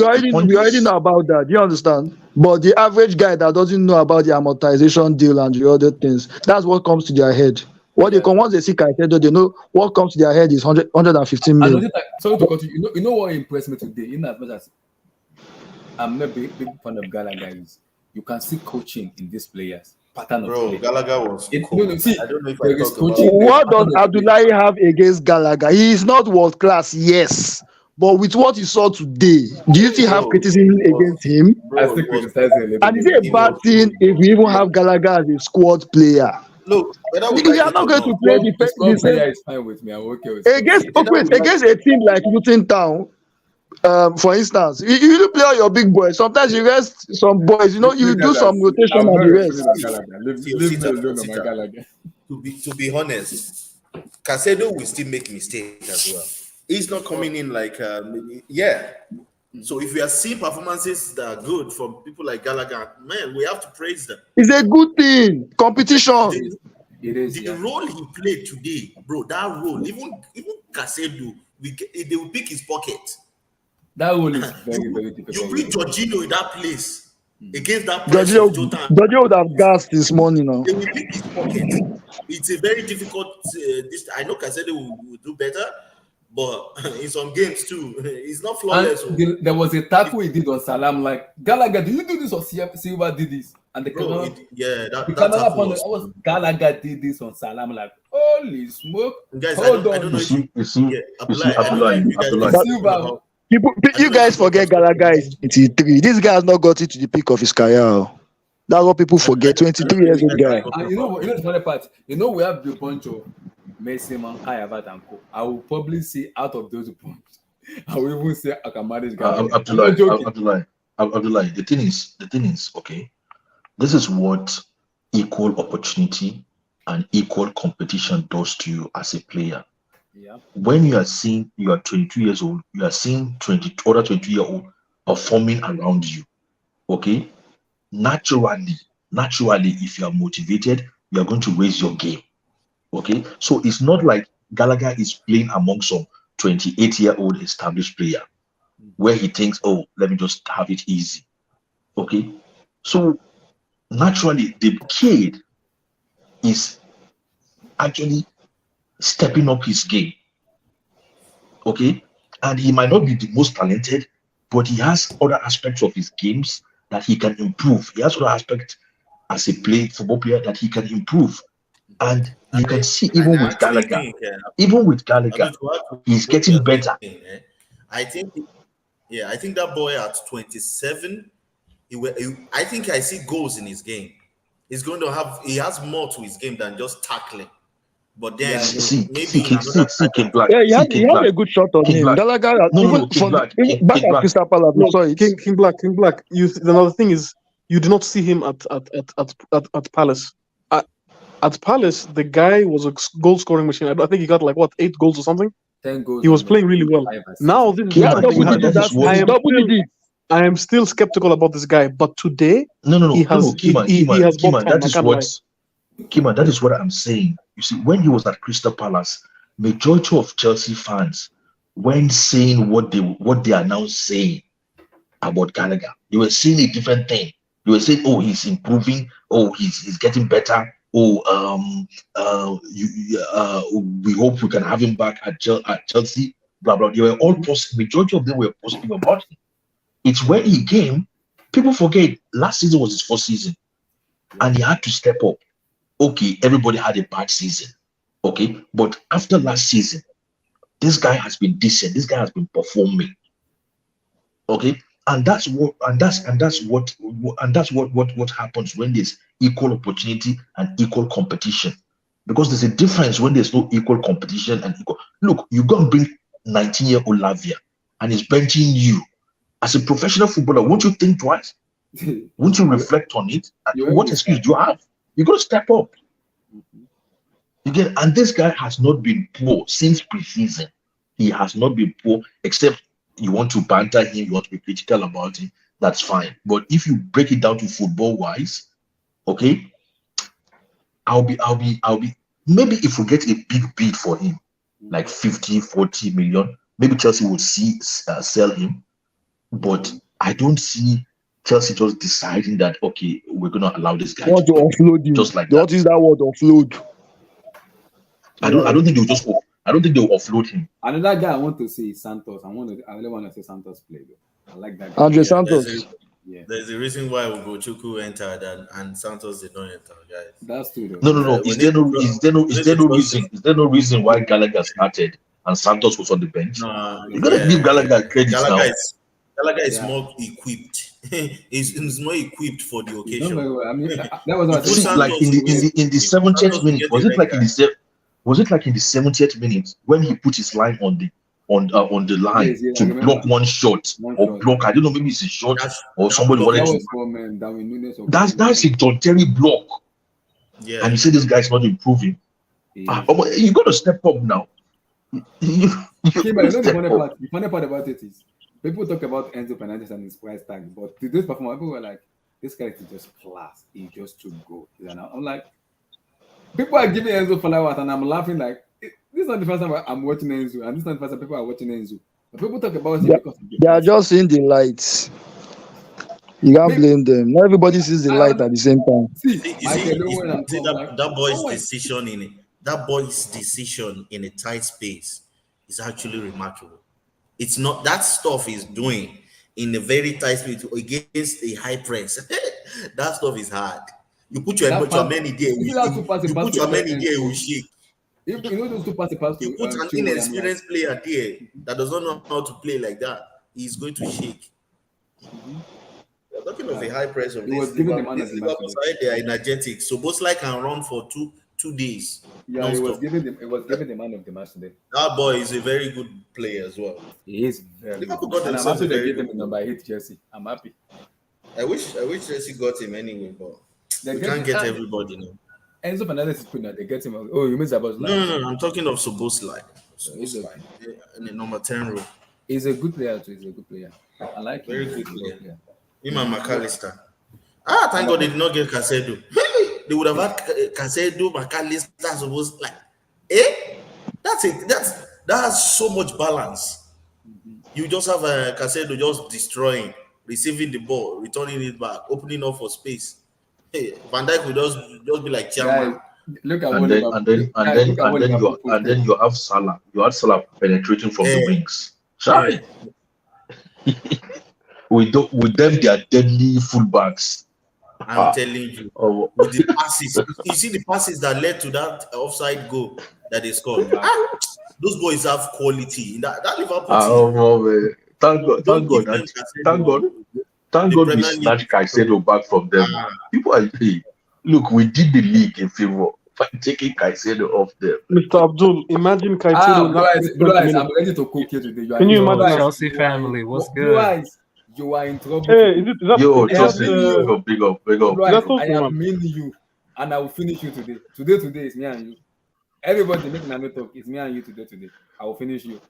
S10: already know about that. You understand? But the average guy that doesn't know about the amortization deal and the other things, that's what comes to their head. Once they see Caicedo, they know what comes to their head is 115 million.
S2: Sorry to continue. You know what impressed me today? In as much as I'm not a big fan of Gala guys, you can see coaching in these players. pattern of
S12: Bro,
S2: play.
S12: Gallagher was
S2: No,
S12: cold.
S2: see,
S12: I don't know if
S2: there
S12: I
S2: is
S12: talked about
S2: coaching.
S12: it.
S10: What does Abdullahi have against Gallagher? He is not world class, yes. But with what you saw today, do you still have
S12: Bro,
S10: criticism
S12: it was,
S10: against him?
S2: I
S12: bro,
S2: still
S12: it was
S2: criticize him a little
S10: And is it a
S12: It
S10: bad
S12: was
S10: thing if we even have Gallagher as a squad player?
S12: look, whether we
S10: We
S12: like
S10: are
S12: it
S10: not
S12: or
S10: going to
S12: not.
S10: play
S2: The
S10: the
S2: squad
S10: same
S2: player is fine with me. I'm okay with squad
S10: against
S2: player.
S12: Whether we like
S10: against a team like Luton Town. For instance, you don't play all your big boys. Sometimes you rest some boys. You know, you
S2: Leave
S10: do some
S2: Gallagher.
S10: rotation
S2: I'm
S10: and
S2: not
S10: the
S2: referring
S10: rest.
S2: to Gallagher. Leave me alone on my
S12: Sita,
S2: Gallagher.
S12: to be honest, Caicedo will still make mistakes as well. He's not coming in like yeah. So if we are seeing performances that are good from people like Gallagher, man, we have to praise them.
S10: It's a good thing. Competition.
S2: It is,
S12: The
S2: yeah.
S12: role he played today, bro, that role, even Caicedo, they will pick his pocket.
S2: That role is very, very
S12: You
S2: difficult.
S12: bring Jorginho in that place against that press
S10: Jorginho
S12: of Jota.
S10: would have gassed this morning now.
S12: They will pick his pocket. It's a very difficult. I know Caicedo will do better, but in some games too, he's not
S2: And
S12: flawless.
S2: there was a tackle he did on Salam. Like, Gallagher, did you do this or Silva did this? And the
S12: Bro,
S2: camera,
S12: that
S2: the camera
S12: tackle
S2: point,
S12: was.
S2: Gallagher did this on Salam. Like, holy smoke!
S12: Guys,
S2: Hold
S12: I don't
S2: on.
S12: know if yeah,
S11: You see,
S12: I don't know if you guys
S11: Abdullah.
S12: have seen
S2: Silva.
S10: You guys forget Gallagher is 23. This guy has not got it to the peak of his career. Oh. That's what people forget.
S12: I don't
S10: 23
S12: know if
S10: years
S12: you
S10: old
S12: guys
S10: guy.
S12: have spoken
S2: And you know
S12: about
S2: the funny part. You know we have the bunch of Messi, man, Kayavat, and Co. I will probably say out of those bunch, I will even say I can manage Gallagher. I'm not joking.
S11: Abdullah. The thing is, okay. This is what equal opportunity and equal competition does to you as a player.
S2: Yeah.
S11: When you are seeing you are 22 years old, you are seeing other 22-year-old performing around you. Okay, naturally, if you are motivated, you are going to raise your game. Okay, so it's not like Gallagher is playing among some 28-year-old established player where he thinks, oh, let me just have it easy. Okay, so naturally, the kid is actually stepping up his game. Okay, and he might not be the most talented, but he has other aspects of his games that he can improve. He has other aspects as a football player that he can improve. And you can see even with Gallagher, he's getting better.
S12: I think that boy at 27, I think I see goals in his game. He has more to his game than just tackling. But then maybe
S11: King Black.
S10: Yeah, he had a good shot on him. Gallagher, back at Crystal Palace, we saw it.
S4: King Black. Another thing is you do not see him at Palace. At Palace, the guy was a goal scoring machine. I think he got like 8 goals or something.
S2: 10 goals.
S4: He was playing really well. Now this is I am still skeptical about this guy, but today he has bought time.
S11: Kima, that is what I'm saying. You see, when he was at Crystal Palace, majority of Chelsea fans, when saying what they are now saying about Gallagher, they were saying a different thing. They were saying, "Oh, he's improving. Oh, he's getting better. Oh, we hope we can have him back at Chelsea." Blah blah. They were all positive. Majority of them were positive about him. It's when he came, people forget last season was his first season, and he had to step up. Okay, everybody had a bad season. Okay, but after last season, this guy has been decent. This guy has been performing. Okay, and that's what happens when there's equal opportunity and equal competition. Because there's a difference when there's no equal competition and equal. Look, you go and bring 19-year-old Lavia, and he's benching you. As a professional footballer, won't you think twice? Won't you reflect on it? And what excuse do you have? You got to step up. Again, and this guy has not been poor since preseason. He has not been poor, except you want to banter him, you want to be critical about him. That's fine. But if you break it down to football wise, okay, I'll be. Maybe if we get a big bid for him, like 50, 40 million, maybe Chelsea will sell him. But I don't see Chelsea just deciding that, okay, we're going to allow this guy
S10: to offload him.
S11: Just like
S10: that. What is that word, offload?
S11: I don't think they'll offload him.
S2: Another guy I want to say is Santos. I really want to say Santos play though. I like that guy.
S10: Andre Santos.
S2: Yeah,
S12: There's a reason why Ugochukwu entered and Santos did not enter, guys.
S2: that's true though.
S11: No, no, no.
S12: We
S11: Is
S12: need
S11: there
S12: to
S11: no
S12: trust,
S11: is there no
S12: we
S11: is
S12: need
S11: there
S12: to
S11: no
S12: trust
S11: reason is there no reason why Gallagher started and Santos was on the bench?
S12: no,
S11: You gotta give Gallagher credits now.
S12: Gallagher is
S2: Yeah.
S12: more equipped. he's more equipped for the
S2: He's done
S12: occasion.
S2: very well. I mean, that was what I
S12: You put
S11: See,
S2: said.
S11: like
S12: Santos
S11: in the
S12: Santos
S11: 70th
S12: will
S11: minute,
S12: get
S11: was
S12: the
S11: it
S12: red
S11: like in
S12: card.
S11: was it like in the 70th minute when he put his line on the line
S2: Yes, I
S11: to block
S2: remember.
S11: one shot
S2: One
S11: or
S2: shot.
S11: block? I don't know, maybe it's a shot or
S12: That
S11: somebody
S12: block
S11: wanted
S2: That
S11: to.
S2: was from Darwin Nunes. Or
S11: That's a John Terry block,
S12: Yeah.
S11: and you say this guy's not improving. You got to step up now. You
S2: Kimba, you know the
S11: step
S2: funny
S11: up.
S2: part. The funny part about it is people talk about Enzo Fernandez and his price tag, but today's performance, people were like, "This guy is just class. He just too good." And I'm like, people are giving Enzo flowers, and I'm laughing like, this is not the first time I'm watching Enzo, and this is not the first time people are watching Enzo. But people talk about him
S10: They,
S2: because of the
S10: they are
S2: price.
S10: just seeing the lights. You can't blame them. Not everybody sees the light at the same time.
S2: See, Michael Owen and
S12: see
S2: Tom, like,
S12: that boy's
S2: Owen.
S12: decision in a tight space is actually remarkable. It's not that stuff he's doing in a very tight space against a high press. That stuff is hard. You put your many there,
S2: You see that two passes
S12: you
S2: pass
S12: put
S2: to
S12: your many there, it
S2: Enzo?
S12: will shake.
S2: You know those two passes pass
S12: You
S2: to
S12: put an
S2: Chilwell, I'm like,
S12: inexperienced player there that does not know how to play like that, he's going to shake. We're talking of a high press of
S2: he was
S12: this
S2: given the
S12: Liverpool.
S2: man of
S12: This
S2: the match
S12: Liverpool
S2: today.
S12: side, they are energetic. So Bosla can run for two days.
S2: Yeah, he was
S12: Non-stop.
S2: given the man of the match today.
S12: That boy is a very good player as well.
S2: He is very
S12: Liverpool
S2: good.
S12: got
S2: And I'm
S12: themselves
S2: happy
S12: a
S2: they
S12: very
S2: gave him
S12: good
S2: the number 8 jersey. I'm happy.
S12: I wish Chelsea got him anyway, but
S2: They
S12: we
S2: get
S12: can't
S2: him.
S12: get everybody now.
S2: Enzo Fernandez is good now. They get him. Oh, you mean Zabos
S12: No, I'm talking of Soboslai.
S2: He's a,
S12: In the number 10 role.
S2: he's a good player too. He's a good player. I like him.
S12: Very
S2: He's a
S12: good
S2: good
S12: player.
S2: player.
S12: Him and McAllister. Thank God they did not get Caicedo. They would have had Caicedo, McAllister, Soboslai. That's so much balance. You just have Caicedo just destroying, receiving the ball, returning it back, opening up for space. Hey, Van Dijk will just be like chairman.
S2: Guys, look at
S11: And
S2: what
S11: then
S2: Liverpool.
S11: and then and
S2: Guys,
S11: then
S2: look at
S11: and
S2: what
S11: then
S2: Liverpool
S11: you and then you have Salah. You had Salah penetrating from the wings. Sorry. With them, they are deadly fullbacks.
S12: I'm telling you, with the passes, you see the passes that led to that offside goal that they scored. Those boys have quality. That Liverpool team.
S11: Thank God,
S12: Don't
S11: thank God,
S12: give them
S11: thank
S12: the
S11: God we
S12: Premier League.
S11: snatched Caicedo back from them. People are look, we did the league in favor by taking Caicedo off them.
S4: Mr. Abdul, imagine Caicedo.
S2: Blue eyes, I'm ready to cook you today.
S4: Can you imagine?
S14: Chelsea family, what's good?
S2: Blue eyes, you are in trouble.
S4: Hey, is that
S11: Yo,
S4: is
S11: Chelsea,
S4: that,
S11: big up.
S2: Blue eyes,
S4: That's
S2: I am meaning you, and I will finish you today. Today is me and you. Everybody making a talk. It's me and you today. I will finish you.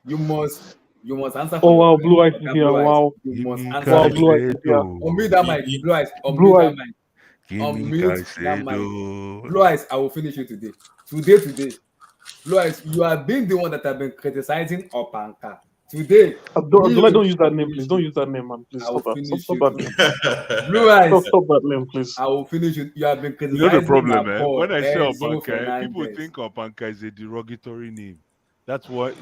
S2: You must answer.
S4: Oh wow, Blue Eyes is here. Wow.
S2: You must answer.
S4: Wow, Blue Eyes is here.
S2: Unmute that mic, Blue Eyes.
S4: Blue Eyes.
S2: Unmute that mic. Blue Eyes, I will finish you today. Today. Blue Eyes, you have been the one that have been criticizing Opanka. Today.
S4: Abdullah, don't use that name, please. Don't use that name, man. Please stop that. Stop that name.
S2: Blue Eyes.
S4: Stop that name, please.
S2: I will finish you. You have been criticizing.
S15: You know the problem, man.
S2: Paul,
S15: When I say
S2: Enzo
S15: Opanka, people
S2: Fernandez.
S15: think Opanka is a derogatory name. That's what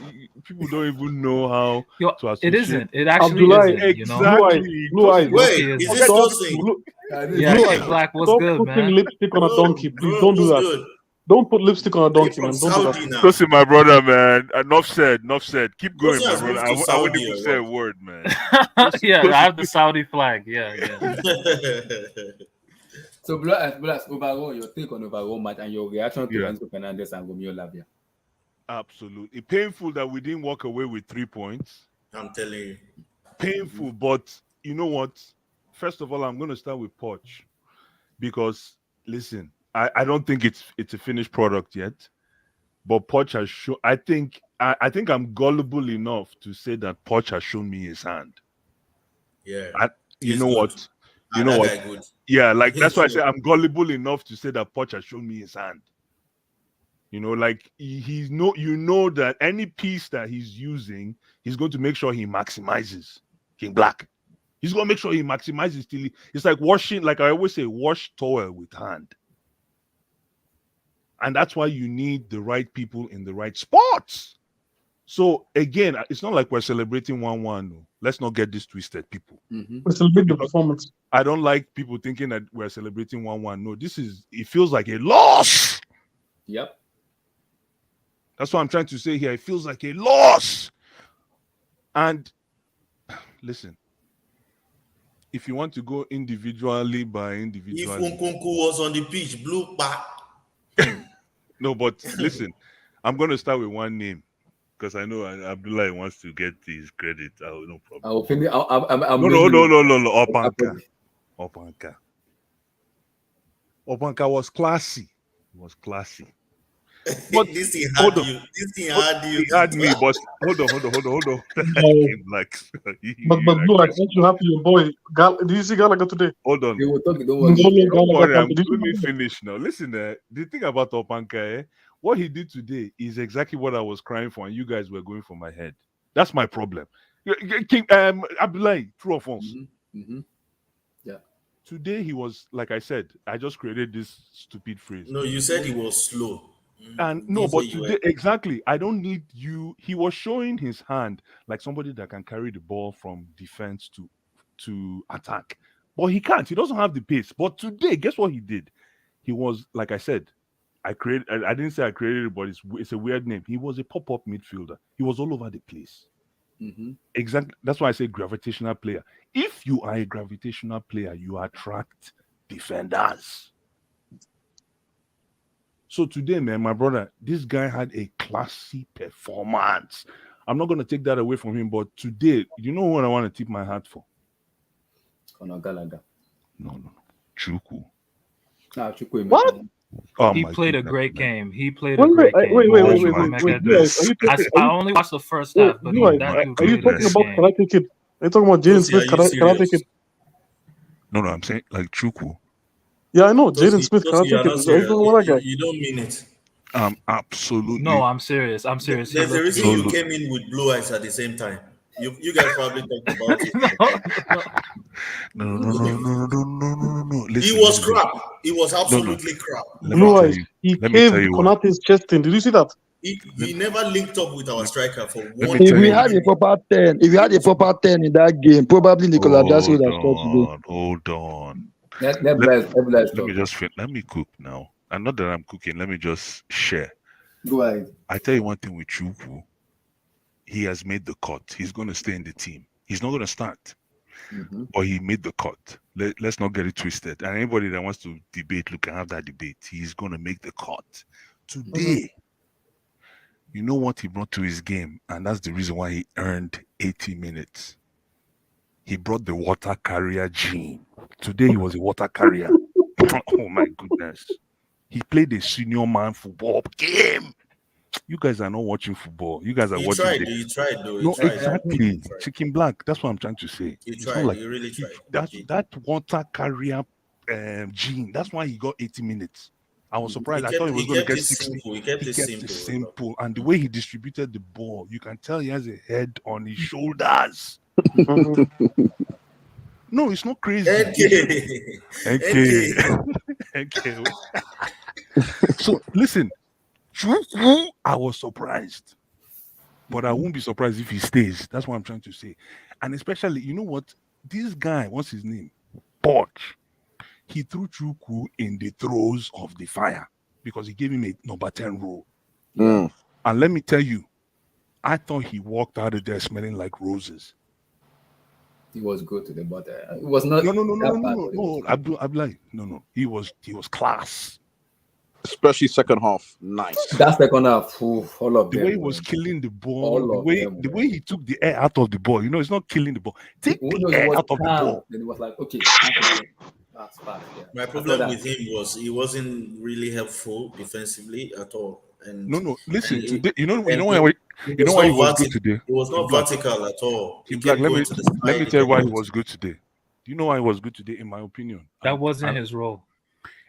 S15: people don't even know how to associate.
S14: It isn't. It actually
S4: Abdullah,
S14: isn't. You know?
S15: Exactly.
S4: Blue eyes.
S12: Wait, is this Tosin?
S14: Yeah,
S4: Blue
S14: hey,
S4: eyes.
S14: Black, what's
S4: Stop
S14: good,
S4: putting
S14: man?
S4: lipstick on a donkey. Please don't do that.
S12: Good.
S4: Don't put lipstick on a donkey, man. Don't do that.
S15: Tosin, my brother, man. Enough said. Keep going,
S12: Tosin
S15: my
S12: has
S15: brother.
S12: moved to
S15: I wouldn't
S12: Saudi,
S15: even
S12: or
S15: say a
S12: what?
S15: word, man.
S14: Yeah, I have the Saudi flag. Yeah.
S2: So, Blue Eyes, overall, your take on overall match and your reaction to
S15: Yeah.
S2: Enzo Fernandez and Romeo Lavia.
S15: Absolutely. Painful that we didn't walk away with 3 points.
S12: I'm telling you.
S15: Painful, but you know what? First of all, I'm going to start with Poch because, listen, I don't think it's a finished product yet, but Poch has shown. I think I'm gullible enough to say that Poch has shown me his hand.
S12: Yeah.
S15: You know what? You know what?
S12: Good.
S15: Yeah, like that's why I say I'm gullible enough to say that Poch has shown me his hand. You know, like he's that any piece that he's using, he's going to make sure he maximizes. King Black. He's going to make sure he maximizes till it's like washing, like I always say, wash towel with hand. And that's why you need the right people in the right spots. So again, it's not like we're celebrating 1-1. No. Let's not get this twisted, people.
S4: We celebrate the performance.
S15: I don't like people thinking that we're celebrating 1-1. No, it feels like a loss.
S2: Yep.
S15: That's what I'm trying to say here. It feels like a loss. And listen, if you want to go individually by
S12: If
S15: individually,
S12: Nkunku was on the pitch, blue back.
S15: no, but listen, I'm going to start with one name because I know Abdullah wants to get his credit. No problem.
S2: I'll finish.
S15: No. Opanka was classy. It was classy. But
S12: This thing
S15: hold
S12: had
S15: on.
S12: you. This thing had you.
S15: He had me, but hold on.
S4: No.
S15: Like,
S4: But Blue, I think you have your boy. Did you see Gallagher today?
S15: hold on.
S2: They will talk. Don't
S15: Don't worry, let me finish now. Listen, the thing about Opanka, what he did today is exactly what I was crying for, and you guys were going for my head. That's my problem. King Abdullah, true or false?
S2: Yeah.
S15: Today he was, like I said, I just created this stupid phrase.
S12: No, you said he was slow.
S15: And no, but today, exactly, I don't need you. He was showing his hand like somebody that can carry the ball from defense to attack. But he can't. He doesn't have the pace. But today, guess what he did? He was, like I said, I didn't say I created it, but it's a weird name. He was a pop-up midfielder. He was all over the place. Exactly. That's why I say gravitational player. If you are a gravitational player, you attract defenders. So today, man, my brother, this guy had a classy performance. I'm not going to take that away from him, but today, you know what I want to tip my hat for?
S2: Conor Gallagher.
S15: No. Chuku.
S2: What?
S14: Oh, he played a great game. He played a great game.
S4: Wait.
S14: I only watched the first half, but that dude
S4: are you talking about
S14: game.
S4: Karate Kid? Are you talking about Jaden Smith, Karate Kid?
S15: No, I'm saying like Chuku.
S4: Yeah, I know. Jaden Smith, Karate Kid.
S12: You don't mean it.
S15: Absolutely.
S14: No, I'm serious.
S12: There's a reason you came in with blue eyes at the same time. You guys probably talked about it.
S15: No.
S12: He was crap. He was absolutely crap.
S4: Blue eyes. He caved Konate's chest in. Did you see that?
S12: He never linked up with our striker for one.
S10: If we had a proper 10, in that game, probably Nicolas Jackson would have scored today.
S15: Hold on. Let me cook now. And not that I'm cooking, let me just share.
S2: Go ahead.
S15: I tell you one thing with Chuku. He has made the cut. He's going to stay in the team. He's not going to start. But he made the cut. Let's not get it twisted. And anybody that wants to debate, look, can have that debate. He's going to make the cut. Today, you know what he brought to his game? And that's the reason why he earned 80 minutes. He brought the water carrier gene. Today, he was a water carrier. Oh, my goodness. He played a senior man football game. You guys are not watching football. You guys are watching.
S12: He tried, though.
S15: No, exactly. Chicken Black. That's what I'm trying to say.
S12: He tried. He really tried.
S15: That water carrier gene. That's why he got 80 minutes. I was surprised. I thought he was going to get 60.
S12: He kept it
S15: simple. And the way he distributed the ball, you can tell he has a head on his shoulders. No, it's not crazy. NK. So listen, I was surprised, but I won't be surprised if he stays. That's what I'm trying to say. And especially, you know what? This guy, what's his name? Poch. He threw Chuku in the throes of the fire because he gave him a number 10 role. And let me tell you, I thought he walked out of there smelling like roses.
S2: He was good to the but it was not.
S15: No. Abdullah, no. He was class.
S3: Especially second half. Nice.
S2: That second half, all of
S15: the
S2: them.
S15: way he was killing the ball, the way he took the air out of the ball. You know, it's not killing the ball. Take the air out of the ball.
S2: Then it was like, okay. That's fast, yeah.
S12: My problem with him was he wasn't really helpful defensively at all. And
S15: listen. You know why he was good today.
S12: He was not vertical at all.
S15: Let me tell you why he was good today. Do you know why he was good today? In my opinion,
S14: that wasn't his role.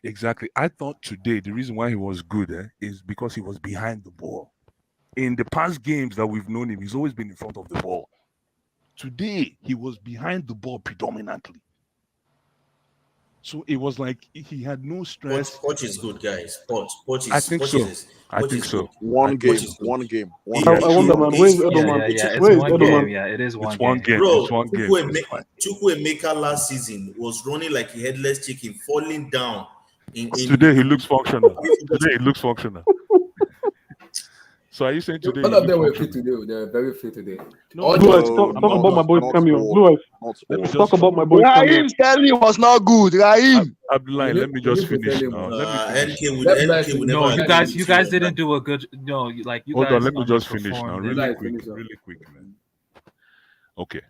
S15: Exactly. I thought today the reason why he was good is because he was behind the ball. In the past games that we've known him, he's always been in front of the ball. Today he was behind the ball predominantly. So it was like he had no stress.
S12: Poch is good, guys. Poch
S15: I
S12: is
S15: think
S12: Poch
S15: so.
S12: is
S15: I
S12: Poch
S15: think
S12: is
S15: so.
S12: good.
S3: One game.
S12: Poch is good.
S3: One game. One
S12: He-
S3: game.
S4: I wonder, man. Where is
S12: he's-
S4: Edelman?
S14: Yeah, it's
S4: Where is
S14: one
S4: Edelman?
S14: game. Yeah, it is
S15: It's
S14: one
S15: one
S14: game.
S15: game.
S12: Bro,
S15: It's one game. It's fine.
S12: Chukwuemeka last season was running like a headless chicken, falling down.
S15: Today he looks functional. Today he looks functional. So are you saying today?
S2: All of them were fit today. They were very fit today.
S15: No,
S4: Blue Eyes, talk about my boy's cameo. Blue Eyes,
S15: let me
S4: talk
S15: just
S4: about my boy's cameo.
S10: Raheem Sterling was not good. Raheem.
S15: Abdullah, let me just finish now. Let me finish.
S12: NK would
S14: No,
S12: never
S14: you guys didn't do a good. No, you
S15: Hold
S14: guys.
S15: on, let me just finish now.
S14: underperformed.
S15: Really quick, man. Okay.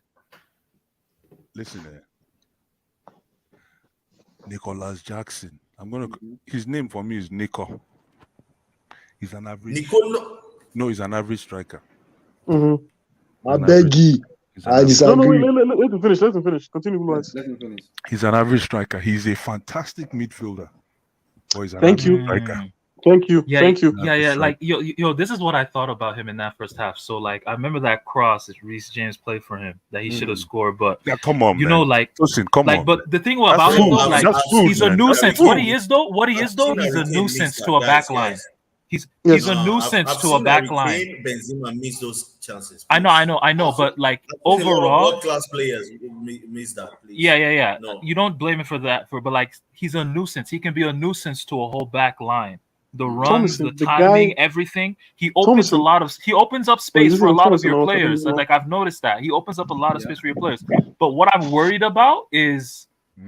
S15: Listen here. Nicholas Jackson. His name for me is Nico. He's an average. No, he's an average striker.
S10: I beg you. I disagree.
S4: No, let him finish. Let him finish. Continue, Blue Eyes.
S2: Let him finish.
S15: He's an average striker. He's a fantastic midfielder. But he's an
S4: Thank
S15: average
S4: you.
S15: striker.
S4: Thank you.
S14: Yeah,
S4: Thank you.
S14: Yeah. Like yo, this is what I thought about him in that first half. So like, I remember that cross that Reece James played for him that he should have scored, but
S15: yeah, come on,
S14: you
S15: man.
S14: know, like,
S15: Listen, come on.
S14: but the thing about
S15: That's
S14: him though,
S15: food.
S14: like,
S15: That's food,
S14: he's a
S15: man.
S14: nuisance.
S15: That's
S14: What
S15: food.
S14: he is though, he's a nuisance to a back line. He's a nuisance to a back line.
S12: Benzema miss those chances.
S14: I know, but like overall,
S12: world class players miss that. Please.
S14: Yeah.
S12: No.
S14: You don't blame him for that, but like he's a nuisance. He can be a nuisance to a whole back line. The runs,
S4: Thomason,
S14: the
S4: the
S14: timing,
S4: guy-
S14: everything. He opens he opens up space
S4: this
S14: for a
S4: is
S14: lot of
S4: Thomason
S14: your
S4: also,
S14: players.
S4: didn't you?
S14: Like I've noticed that he opens up a lot of space for your players. But what I'm worried about is,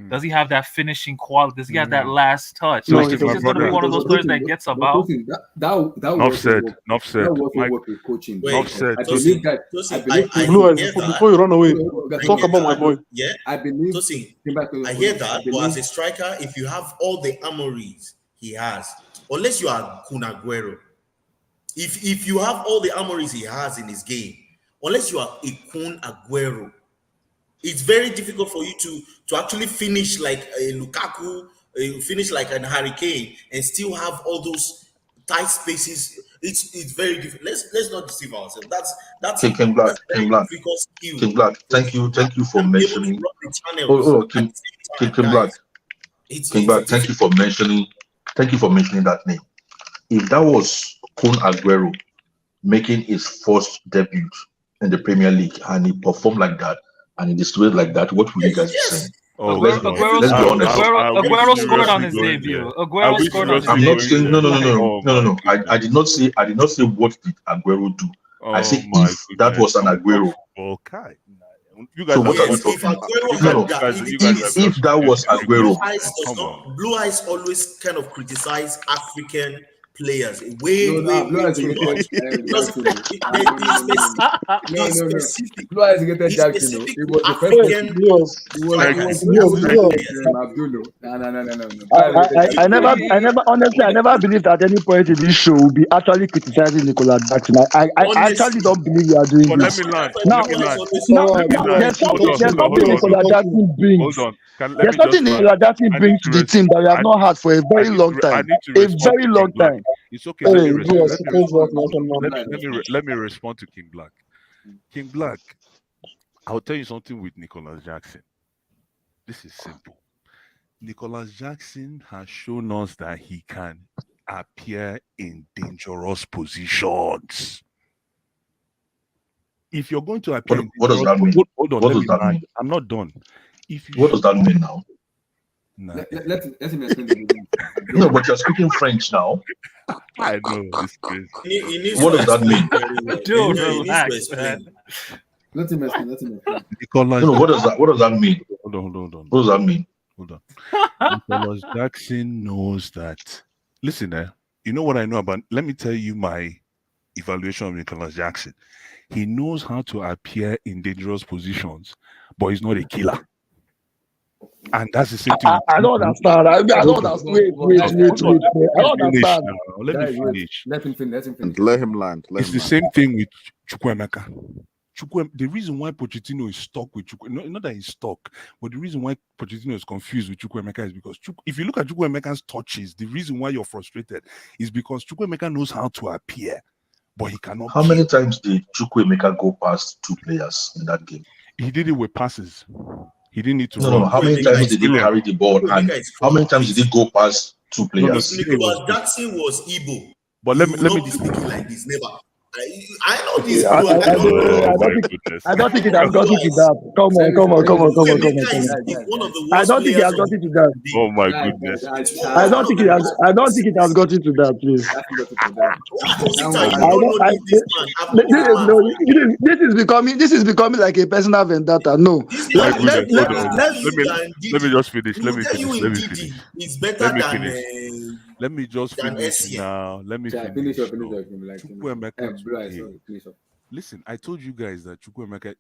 S14: does he have that finishing quality? Does he have that last touch?
S4: No,
S14: Like
S4: he
S14: is he just going to be one of those players that gets about?
S2: That
S15: Enough
S2: was
S15: said.
S2: work.
S15: Enough said.
S2: That was
S15: Mike,
S2: work with coaching.
S15: enough said.
S2: I believe that. I believe
S4: Blue Eyes, before you run away,
S12: I
S4: talk
S12: hear
S4: about my
S12: that.
S4: boy.
S12: Yeah,
S2: I believe.
S12: Tosin, I hear that, but as a striker, if you have all the armories he has, unless you are Kun Aguero, if you have all the armories he has in his game, unless you are a Kun Aguero, it's very difficult for you to actually finish like a Lukaku, finish like an Harry Kane, and still have all those tight spaces. It's very difficult. Let's not deceive ourselves. That's
S11: King Black,
S12: very
S11: King Black,
S12: difficult skill.
S11: King Black. Thank you for
S12: Be able to
S11: mentioning.
S12: run the channels
S11: Oh,
S12: at
S11: King
S12: the same time,
S11: Black.
S12: guys.
S11: King Black. Thank you for mentioning. Thank you for mentioning that name. If that was Kun Aguero making his first debut in the Premier League and he performed like that and he displayed like that, what would you guys be saying?
S15: Oh,
S11: Let's be honest.
S14: Aguero scored on his debut. Aguero scored on his
S11: I'm
S14: debut.
S11: not saying no. I did not say what did Aguero do. I say if that was an Aguero.
S15: Okay.
S11: So what are we talking about? If that was Aguero,
S12: Blue Eyes always kind of criticize African players way
S2: Blue Eyes
S12: too
S2: get
S12: much.
S2: specific. Blue Eyes get Jackson. It was the first.
S10: I never honestly believed at any point in this show will be actually criticizing Nicolas Jackson. I actually don't believe you are doing
S15: But
S10: this.
S15: let me land.
S10: Now, there's something Nicolas Jackson brings.
S15: Hold on.
S10: There's something Nicolas Jackson brings to the team that we have not had for a very long time. A very long time.
S15: It's okay. Let me respond to King Black. King Black, I'll tell you something with Nicolas Jackson. This is simple. Nicolas Jackson has shown us that he can appear in dangerous positions. If you're going to appear,
S11: what does that mean?
S15: Hold on,
S11: what does that mean?
S15: I'm not done.
S11: What does that mean now?
S2: Let him explain.
S11: No, but you're speaking French now.
S15: I know this is.
S11: What does that mean?
S14: Dude, relax, man.
S2: Let him explain.
S15: Nicolas,
S11: what does that mean?
S15: Hold on.
S11: What does that mean?
S15: Hold on. Nicolas Jackson knows that. Listen, you know what I know about? Let me tell you my evaluation of Nicolas Jackson. He knows how to appear in dangerous positions, but he's not a killer. And that's the same thing.
S10: I don't understand. I don't understand. Wait. I don't understand.
S15: Let me finish.
S2: Let him finish.
S3: Let him land.
S15: It's the same thing with Chukwuemeka. The reason why Pochettino is stuck with Chukwuemeka, not that he's stuck, but the reason why Pochettino is confused with Chukwuemeka is because if you look at Chukwuemeka's touches, the reason why you're frustrated is because Chukwuemeka knows how to appear, but he cannot.
S11: How many times did Chukwuemeka go past two players in that game?
S15: He did it with passes. He didn't need to
S11: No,
S15: run.
S11: no. How many
S12: Chukwuemeka
S11: times
S12: is
S11: did he
S12: strong.
S11: carry the ball, and
S12: Chukwuemeka is
S11: how many
S12: strong.
S11: times did he go past two
S15: No, no,
S11: players?
S12: If
S15: today was
S12: Nicholas
S15: good.
S12: Jackson was Igbo,
S15: But
S12: he
S15: let me
S12: will
S15: let me
S12: not be speaking like this. Never. I know this
S10: I,
S12: bro.
S10: I,
S12: I
S10: I,
S12: don't know.
S15: Oh my
S10: don't think
S15: goodness.
S10: I don't think it
S12: I
S10: has
S12: know you
S10: gotten to
S12: guys.
S10: that. Come on, come on, come on, come on, come on,
S12: Chukwuemeka
S10: come
S12: is
S10: on.
S12: one of the
S10: I
S12: worst
S10: don't think it
S12: players
S10: has
S12: of
S10: gotten to that.
S12: the
S15: Oh my
S2: Guys,
S15: goodness.
S12: it's
S10: I
S12: one
S10: don't
S12: of
S10: think
S12: the
S10: it has.
S12: worst
S10: I don't
S12: players.
S10: think it has gotten to that, please.
S2: That's not to that.
S12: What
S2: That
S12: Osita,
S2: one,
S12: you
S10: I
S12: don't
S10: don't.
S12: know
S10: I,
S12: this man. I've known
S10: this
S12: this
S10: is
S12: man
S10: no.
S12: for
S10: This is becoming like a personal vendetta. No,
S12: this
S15: My
S12: man.
S10: let
S15: goodness. Hold
S12: He will
S15: on.
S12: tell
S15: Let
S12: you
S15: me
S12: that
S15: let me
S12: Didi.
S15: just finish.
S12: He
S15: Let
S12: will
S15: me
S12: tell you
S15: finish.
S12: in
S15: Let me
S12: Didi
S15: finish.
S12: is
S15: Let
S12: better
S15: me
S12: than
S15: finish. Let me just finish
S12: Essien.
S15: now. Let me
S2: Finish
S15: finish.
S2: up, finish
S15: No.
S2: up, like
S15: Chukwuemeka
S2: Blue Eyes,
S15: today.
S2: sorry, finish up.
S15: Listen, I told you guys that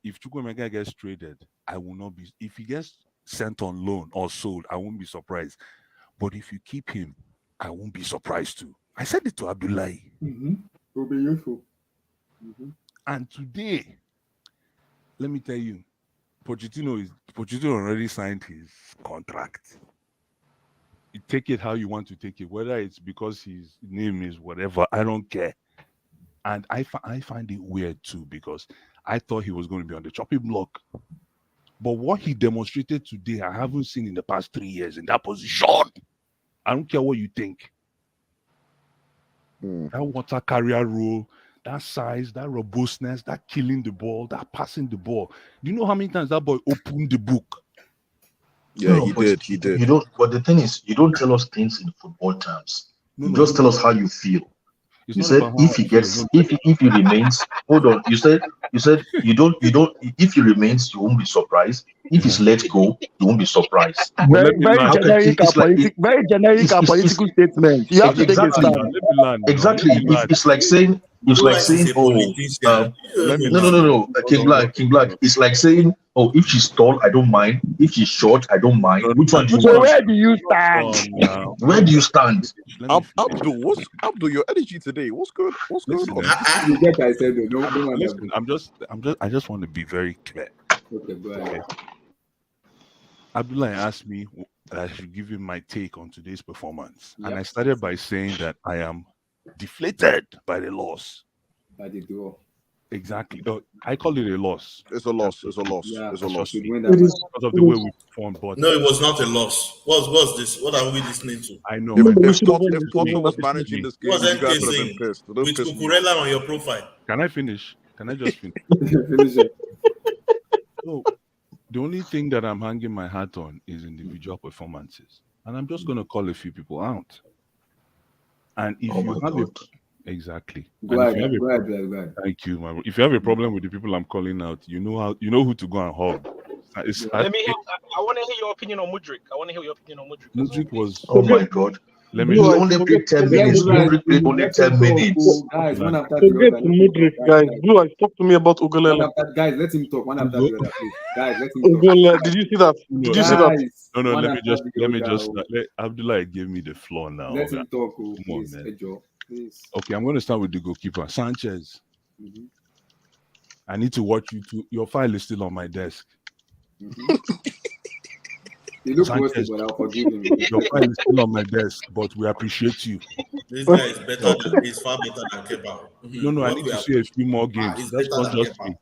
S15: if Chukwuemeka gets traded, I will not be. If he gets sent on loan or sold, I won't be surprised. But if you keep him, I won't be surprised too. I said it to Abdullahi.
S2: Will be useful.
S15: And today, let me tell you, Pochettino already signed his contract. You take it how you want to take it, whether it's because his name is whatever, I don't care. And I find it weird too, because I thought he was going to be on the chopping block. But what he demonstrated today, I haven't seen in the past 3 years in that position. I don't care what you think. That water carrier role, that size, that robustness, that killing the ball, that passing the ball. Do you know how many times that boy opened the book?
S3: Yeah,
S11: No,
S3: he
S11: but
S3: did. He did.
S11: you don't. But the thing is, you don't tell us things in football terms.
S15: No,
S11: You
S15: no,
S11: just tell us how you feel.
S15: it's
S11: You
S15: not
S11: said
S15: about how
S11: if
S15: I
S11: he
S15: feel.
S11: gets,
S15: No,
S11: if he remains. Hold on. You said you don't. If he remains, you won't be surprised. If he's let go, you won't be surprised.
S15: but let me
S11: How
S15: land.
S11: can
S10: Generic
S11: it's
S10: and
S11: like
S10: politic, very generic and
S11: it's
S10: political statement. You have to take a
S15: Let me
S11: exactly
S15: land.
S10: stand.
S15: Let me land now. Let
S11: exactly.
S15: me land.
S11: It's like saying
S12: Blue Eyes is a politician.
S15: Let me
S11: no
S15: land. Hold
S11: King
S15: on, hold
S11: Black,
S15: on,
S11: King
S15: hold
S11: Black.
S15: on.
S11: It's like saying, oh, if she's tall, I don't mind. If she's short, I don't mind.
S15: No,
S11: Which one do you
S10: So
S11: want?
S10: where do you stand?
S15: now.
S11: Where do you stand?
S15: Let me finish.
S3: Abdul, your energy today? What's going
S15: Listen,
S3: on?
S2: You get Caicedo, don't want
S15: listen.
S2: that.
S15: I just want to be very clear.
S2: Okay, go ahead.
S15: Okay. Abdullah asked me that I should give him my take on today's performance, and I started by saying that I am deflated by the loss.
S2: By the draw.
S15: Exactly. I call it a loss.
S3: It's a loss. It's a loss.
S2: Yeah,
S3: It's a
S15: That's
S3: loss.
S15: just me.
S2: win that match.
S15: Because of the way we performed. But
S12: No, it was not a loss. What's this? What are we listening to?
S15: I know.
S3: If
S15: And
S3: if,
S15: that's
S3: Tot-
S15: this
S3: if
S15: is me.
S3: Tottenham was
S15: This is
S3: managing
S15: me.
S3: this
S12: What's
S3: game, you guys
S12: NK
S3: would have been
S12: saying?
S3: pissed. Don't
S12: With
S3: piss me off.
S12: Cucurella on your profile.
S15: Can I finish? Can I just finish?
S2: Finish it.
S15: So the only thing that I'm hanging my hat on is individual performances, and I'm just going to call a few people out. And if
S11: Oh
S15: you
S11: my
S15: have
S11: God.
S15: exactly,
S2: Go
S15: and if you have
S2: ahead,
S15: a
S2: go ahead, go ahead.
S15: thank you, my. If you have a problem with the people I'm calling out, you know who to go and hug.
S9: Let me hear. I want to hear your opinion on Mudrik. I want to hear your opinion on Mudrik as well,
S15: Mudrik
S9: please.
S15: was.
S11: Oh my God.
S15: Let me
S11: He
S15: just.
S11: only played 10
S2: Let
S11: minutes.
S2: Blue Eyes,
S11: Mudrik played only
S2: let him
S11: 10
S2: talk.
S11: minutes.
S2: Guys, one after
S4: So
S2: the
S4: get
S2: other.
S4: to
S2: Let him
S4: Mudrik,
S2: talk.
S4: guys. Blue Eyes, talk to me about Ugolele.
S2: Guys, let him talk. One after the other, please. Guys, let him talk.
S4: Ugolele, did you see that? Did you see that?
S2: Guys,
S15: No.
S2: one
S15: Let me
S2: after the
S15: just.
S2: other.
S15: Let Abdullah give me the floor now.
S2: Let
S15: Okay.
S2: him talk,
S15: Come on,
S2: please.
S15: man.
S2: Ejo, please.
S15: Okay, I'm going to start with the goalkeeper, Sanchez. I need to watch you too. Your file is still on my desk.
S2: He looks rusty,
S15: Sanchez,
S2: but I'll forgive him.
S15: your file is still on my desk, but we appreciate you.
S12: This guy is better
S11: Okay.
S12: than he's far better than Kepa.
S15: No, I
S12: What
S15: need
S12: we
S15: to
S12: are
S15: see a few more games.
S12: is
S15: That's
S12: better
S15: not
S12: than
S15: just
S12: Kepa.
S15: me.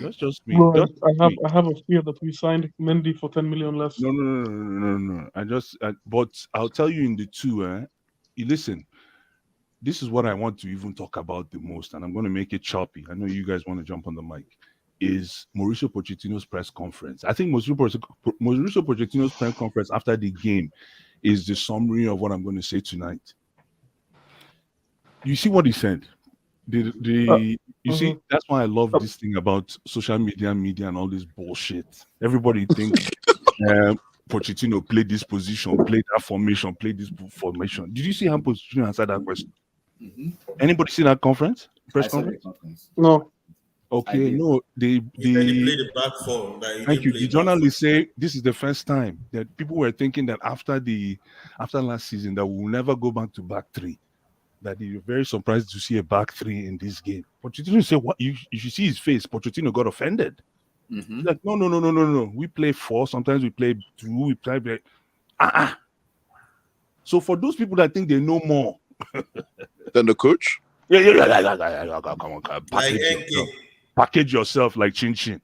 S15: That's just me.
S4: Bro,
S15: Just me.
S4: I have a fear that we signed Mendy for 10 million less.
S15: No. But I'll tell you in the two. Listen, this is what I want to even talk about the most, and I'm going to make it choppy. I know you guys want to jump on the mic. Is Mauricio Pochettino's press conference? I think Mauricio Pochettino's press conference after the game is the summary of what I'm going to say tonight. You see what he said. You see, that's why I love this thing about social media, and all this bullshit. Everybody thinks Pochettino played this position, played that formation, played this formation. Did you see how Pochettino answered that question? Anybody see that press conference?
S4: No.
S15: Okay, no.
S12: He said he played the back four.
S15: Thank you. The journalists say this is the first time that people were thinking that after last season that we will never go back to back three. That they were very surprised to see a back three in this game. Pochettino said, "What? You should see his face." Pochettino got offended. He's like, no. We play four. Sometimes we play two. We play. So for those people that think they know more
S3: than the coach,
S15: yeah. Come on, package yourself like chin chin.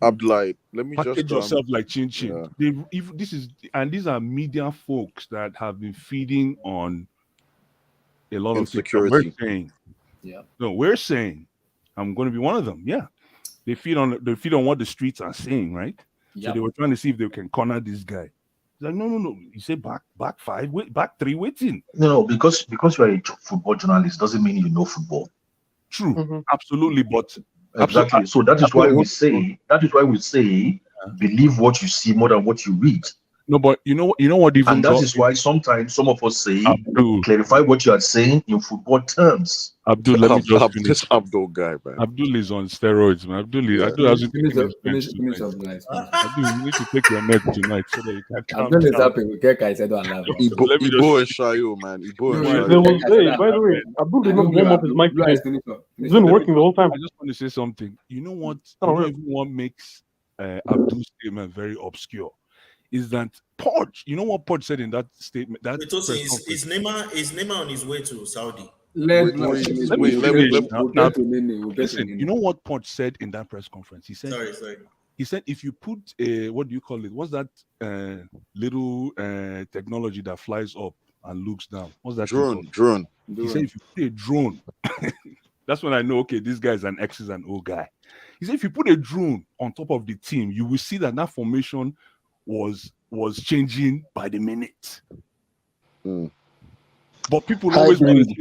S3: Abdullah, let me
S15: Package
S3: just
S15: yourself like chin chin.
S3: yeah.
S15: These are media folks that have been feeding on a lot of things.
S3: Insecurity.
S15: We're saying, I'm going to be one of them. Yeah, they feed on what the streets are saying, right? So they were trying to see if they can corner this guy. He's like, no. You say back 5, back 3, waiting.
S11: No, because you're a football journalist doesn't mean you know football.
S15: True, absolutely, but
S11: exactly. So that is why we say believe what you see more than what you read.
S15: No, but you know what even
S11: and that is why sometimes some of us say clarify what you are saying in football terms.
S15: Abdul, let me just finish.
S3: This Abdul guy, man.
S15: Abdul is on steroids, man. Abdul has been taking his bench tonight. Abdul, you need to take your meds tonight so that you can calm
S2: Abdul is
S15: down.
S2: happy with Caicedo and Lava.
S3: Ibo and Shayo, man. Ibo and
S4: Shayo. By the way, Abdul did not warm up his mic today. He's been working the whole time.
S15: I just want to say something. You know what? You know what makes Abdul's statement very obscure? Is that Podge? You know what Podge said in that statement? That
S12: is Neymar on his way to Saudi?
S15: Listen, you know what Podge said in that press conference? He said,
S12: Sorry.
S15: He said, if you put a what do you call it? What's that little technology that flies up and looks down? What's that?
S3: Drone.
S15: He said, if you put a drone, that's when I know. Okay, this guy is an X's and O guy. He said, if you put a drone on top of the team, you will see that formation was changing by the minute. But people always want to say,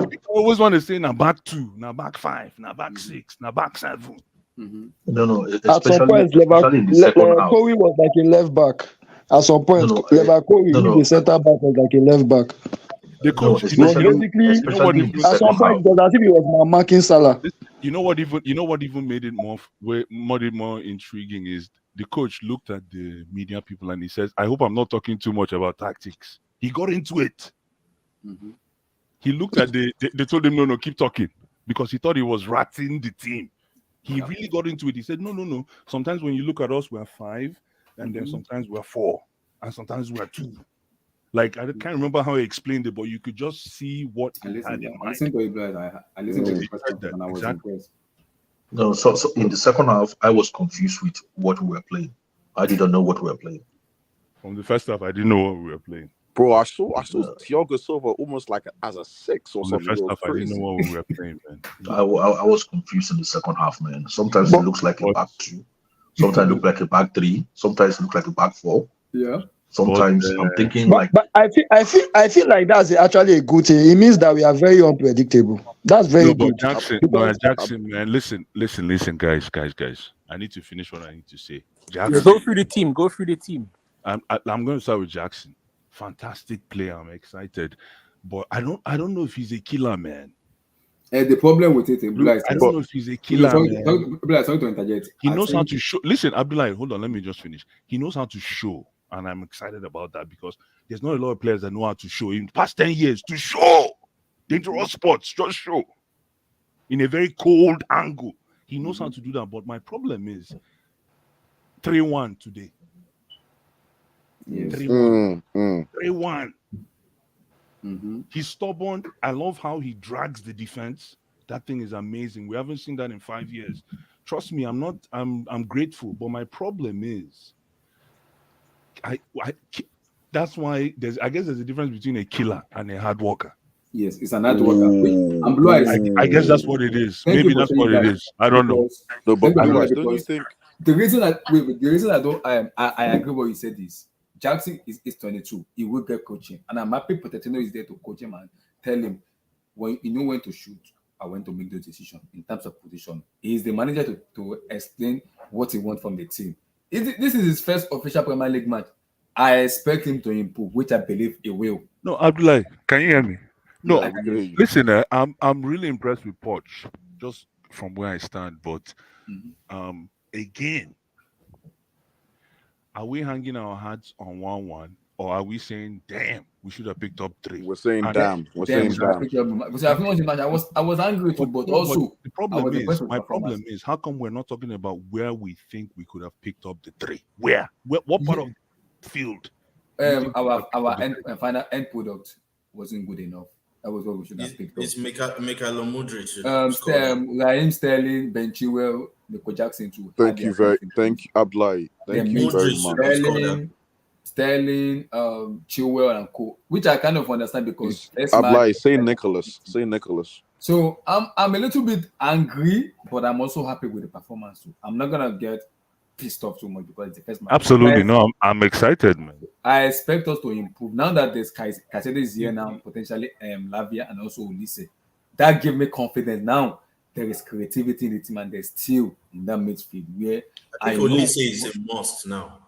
S15: people always want to say, now back 2, now back 5, now back 6, now back 7.
S11: No,
S10: at some point,
S11: especially in the second half.
S10: Kowi was like a left back. At some point, the center back was like a left back.
S15: The coach,
S10: especially at some point, it was as if he was marking Salah.
S15: You know what even made it more intriguing is the coach looked at the media people and he says, I hope I'm not talking too much about tactics. He got into it. He looked at they told him, no, keep talking, because he thought he was ratting the team. He really got into it. He said, no. Sometimes when you look at us, we're 5, and then sometimes we're 4, and sometimes we're 2. Like, I can't remember how he explained it, but you could just see what he had in mind.
S2: I listened to the question and I was impressed.
S11: No, so in the second half, I was confused with what we were playing. I didn't know what we were playing.
S15: From the first half, I didn't know what we were playing.
S3: Bro, I saw Thiago Silva almost like as a 6 or something.
S15: The first half, I didn't know what we were playing, man.
S11: I was confused in the second half, man. Sometimes it looks like a back 2. Sometimes it looks like a back 3. Sometimes it looks like a back 4.
S2: Yeah.
S11: Sometimes I'm thinking
S10: but I feel like that's actually a good thing. It means that we are very unpredictable. That's very good.
S15: Jackson, man, listen, guys. I need to finish what I need to say. Jackson,
S9: go through the team.
S15: I'm going to start with Jackson. Fantastic player. I'm excited, but I don't know if he's a killer, man.
S2: The problem with it,
S15: I don't know if he's a killer.
S2: Sorry to interject.
S15: He knows how to show. Listen, Abdullah, hold on. Let me just finish. He knows how to show. And I'm excited about that because there's not a lot of players that know how to show. In the past 10 years, to show dangerous spots, just show in a very cold angle. He knows how to do that. But my problem is 3-1 today.
S2: Yes.
S15: 3-1. He's stubborn. I love how he drags the defense. That thing is amazing. We haven't seen that in 5 years. Trust me, I'm grateful. But my problem is that's why I guess there's a difference between a killer and a hard worker.
S2: Yes, it's an hard worker.
S15: I guess that's what it is. Maybe that's what it is. I don't know.
S3: No, but don't you think
S2: the reason I don't I agree what you said is Jackson is 22. He will get coaching, and I'm happy Pochettino is there to coach him and tell him when you know when to shoot and when to make those decisions in terms of position. He is the manager to explain what he wants from the team. This is his first official Premier League match. I expect him to improve, which I believe he will.
S15: No, Abdullah, can you hear me? No, listen, I'm really impressed with Poch, just from where I stand. But again, are we hanging our hats on 1-1, or are we saying, "Damn, we should have picked up 3"?
S3: We're saying, "Damn." We're saying, "Damn."
S2: Because I was angry too, but also
S15: the problem is, how come we're not talking about where we think we could have picked up the 3? Where? What part of the field?
S2: Our final end product wasn't good enough. That was what we should have picked up.
S12: It's Michael Modric.
S2: Raheem Sterling, Ben Chilwell, Nico Jackson too.
S3: Thank you, Abdullahi. Thank you very much.
S2: Sterling, Chilwell and Co. Which I kind of understand because
S3: Abdullahi, say Nicholas.
S2: So I'm a little bit angry, but I'm also happy with the performance too. I'm not gonna get pissed off too much because it's the first match.
S15: Absolutely, no, I'm excited, man.
S2: I expect us to improve now that there's Caicedo is here now, potentially Lavia and also Ulisse. That gives me confidence. Now there is creativity in the team and there's still in that midfield where
S12: I think Ulisse is a must now.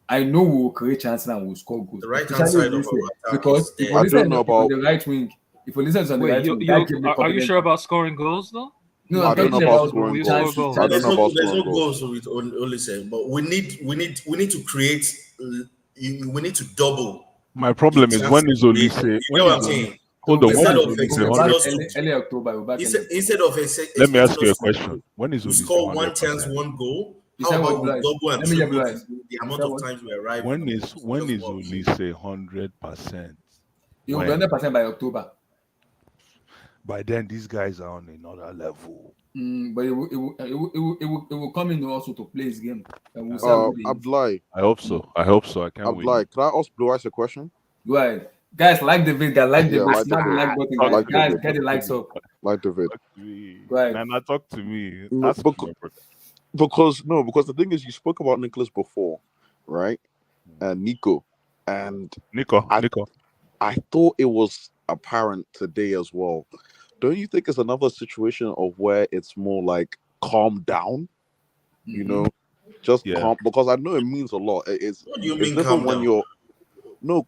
S2: I know we will create chances and we'll score goals.
S12: The right hand side of our attack
S2: because if Ulisse is on the right wing, is on the right wing,
S14: are you sure about scoring goals though?
S2: No,
S3: I don't know about scoring goals.
S12: There's no goals with Ulisse, but we need to create. We need to double.
S15: My problem is when is Ulisse?
S12: You know what I'm saying?
S15: Hold on.
S2: Early October.
S12: Instead of
S15: let me ask you a question. When is Ulisse?
S12: Score 1 chance, 1 goal. How about we double and triple the amount of times we arrive?
S15: When is Ulisse 100%?
S2: You'll be 100% by October.
S15: By then, these guys are on another level.
S2: But it will come in also to play his game.
S3: Abdullahi.
S15: I hope so. I can't
S3: Abdullahi,
S15: wait.
S3: can I ask Blue Eyes a question?
S2: Go ahead. Guys, like the video. Like the button. Guys, get the likes up.
S3: Like the vid.
S2: Go ahead.
S15: Nana, talk to me.
S3: Because the thing is, you spoke about Nicholas before, right? And Nico. I thought it was apparent today as well. Don't you think it's another situation of where it's more like calm down? You know, just calm, because I know it means a lot.
S12: What do you mean calm down?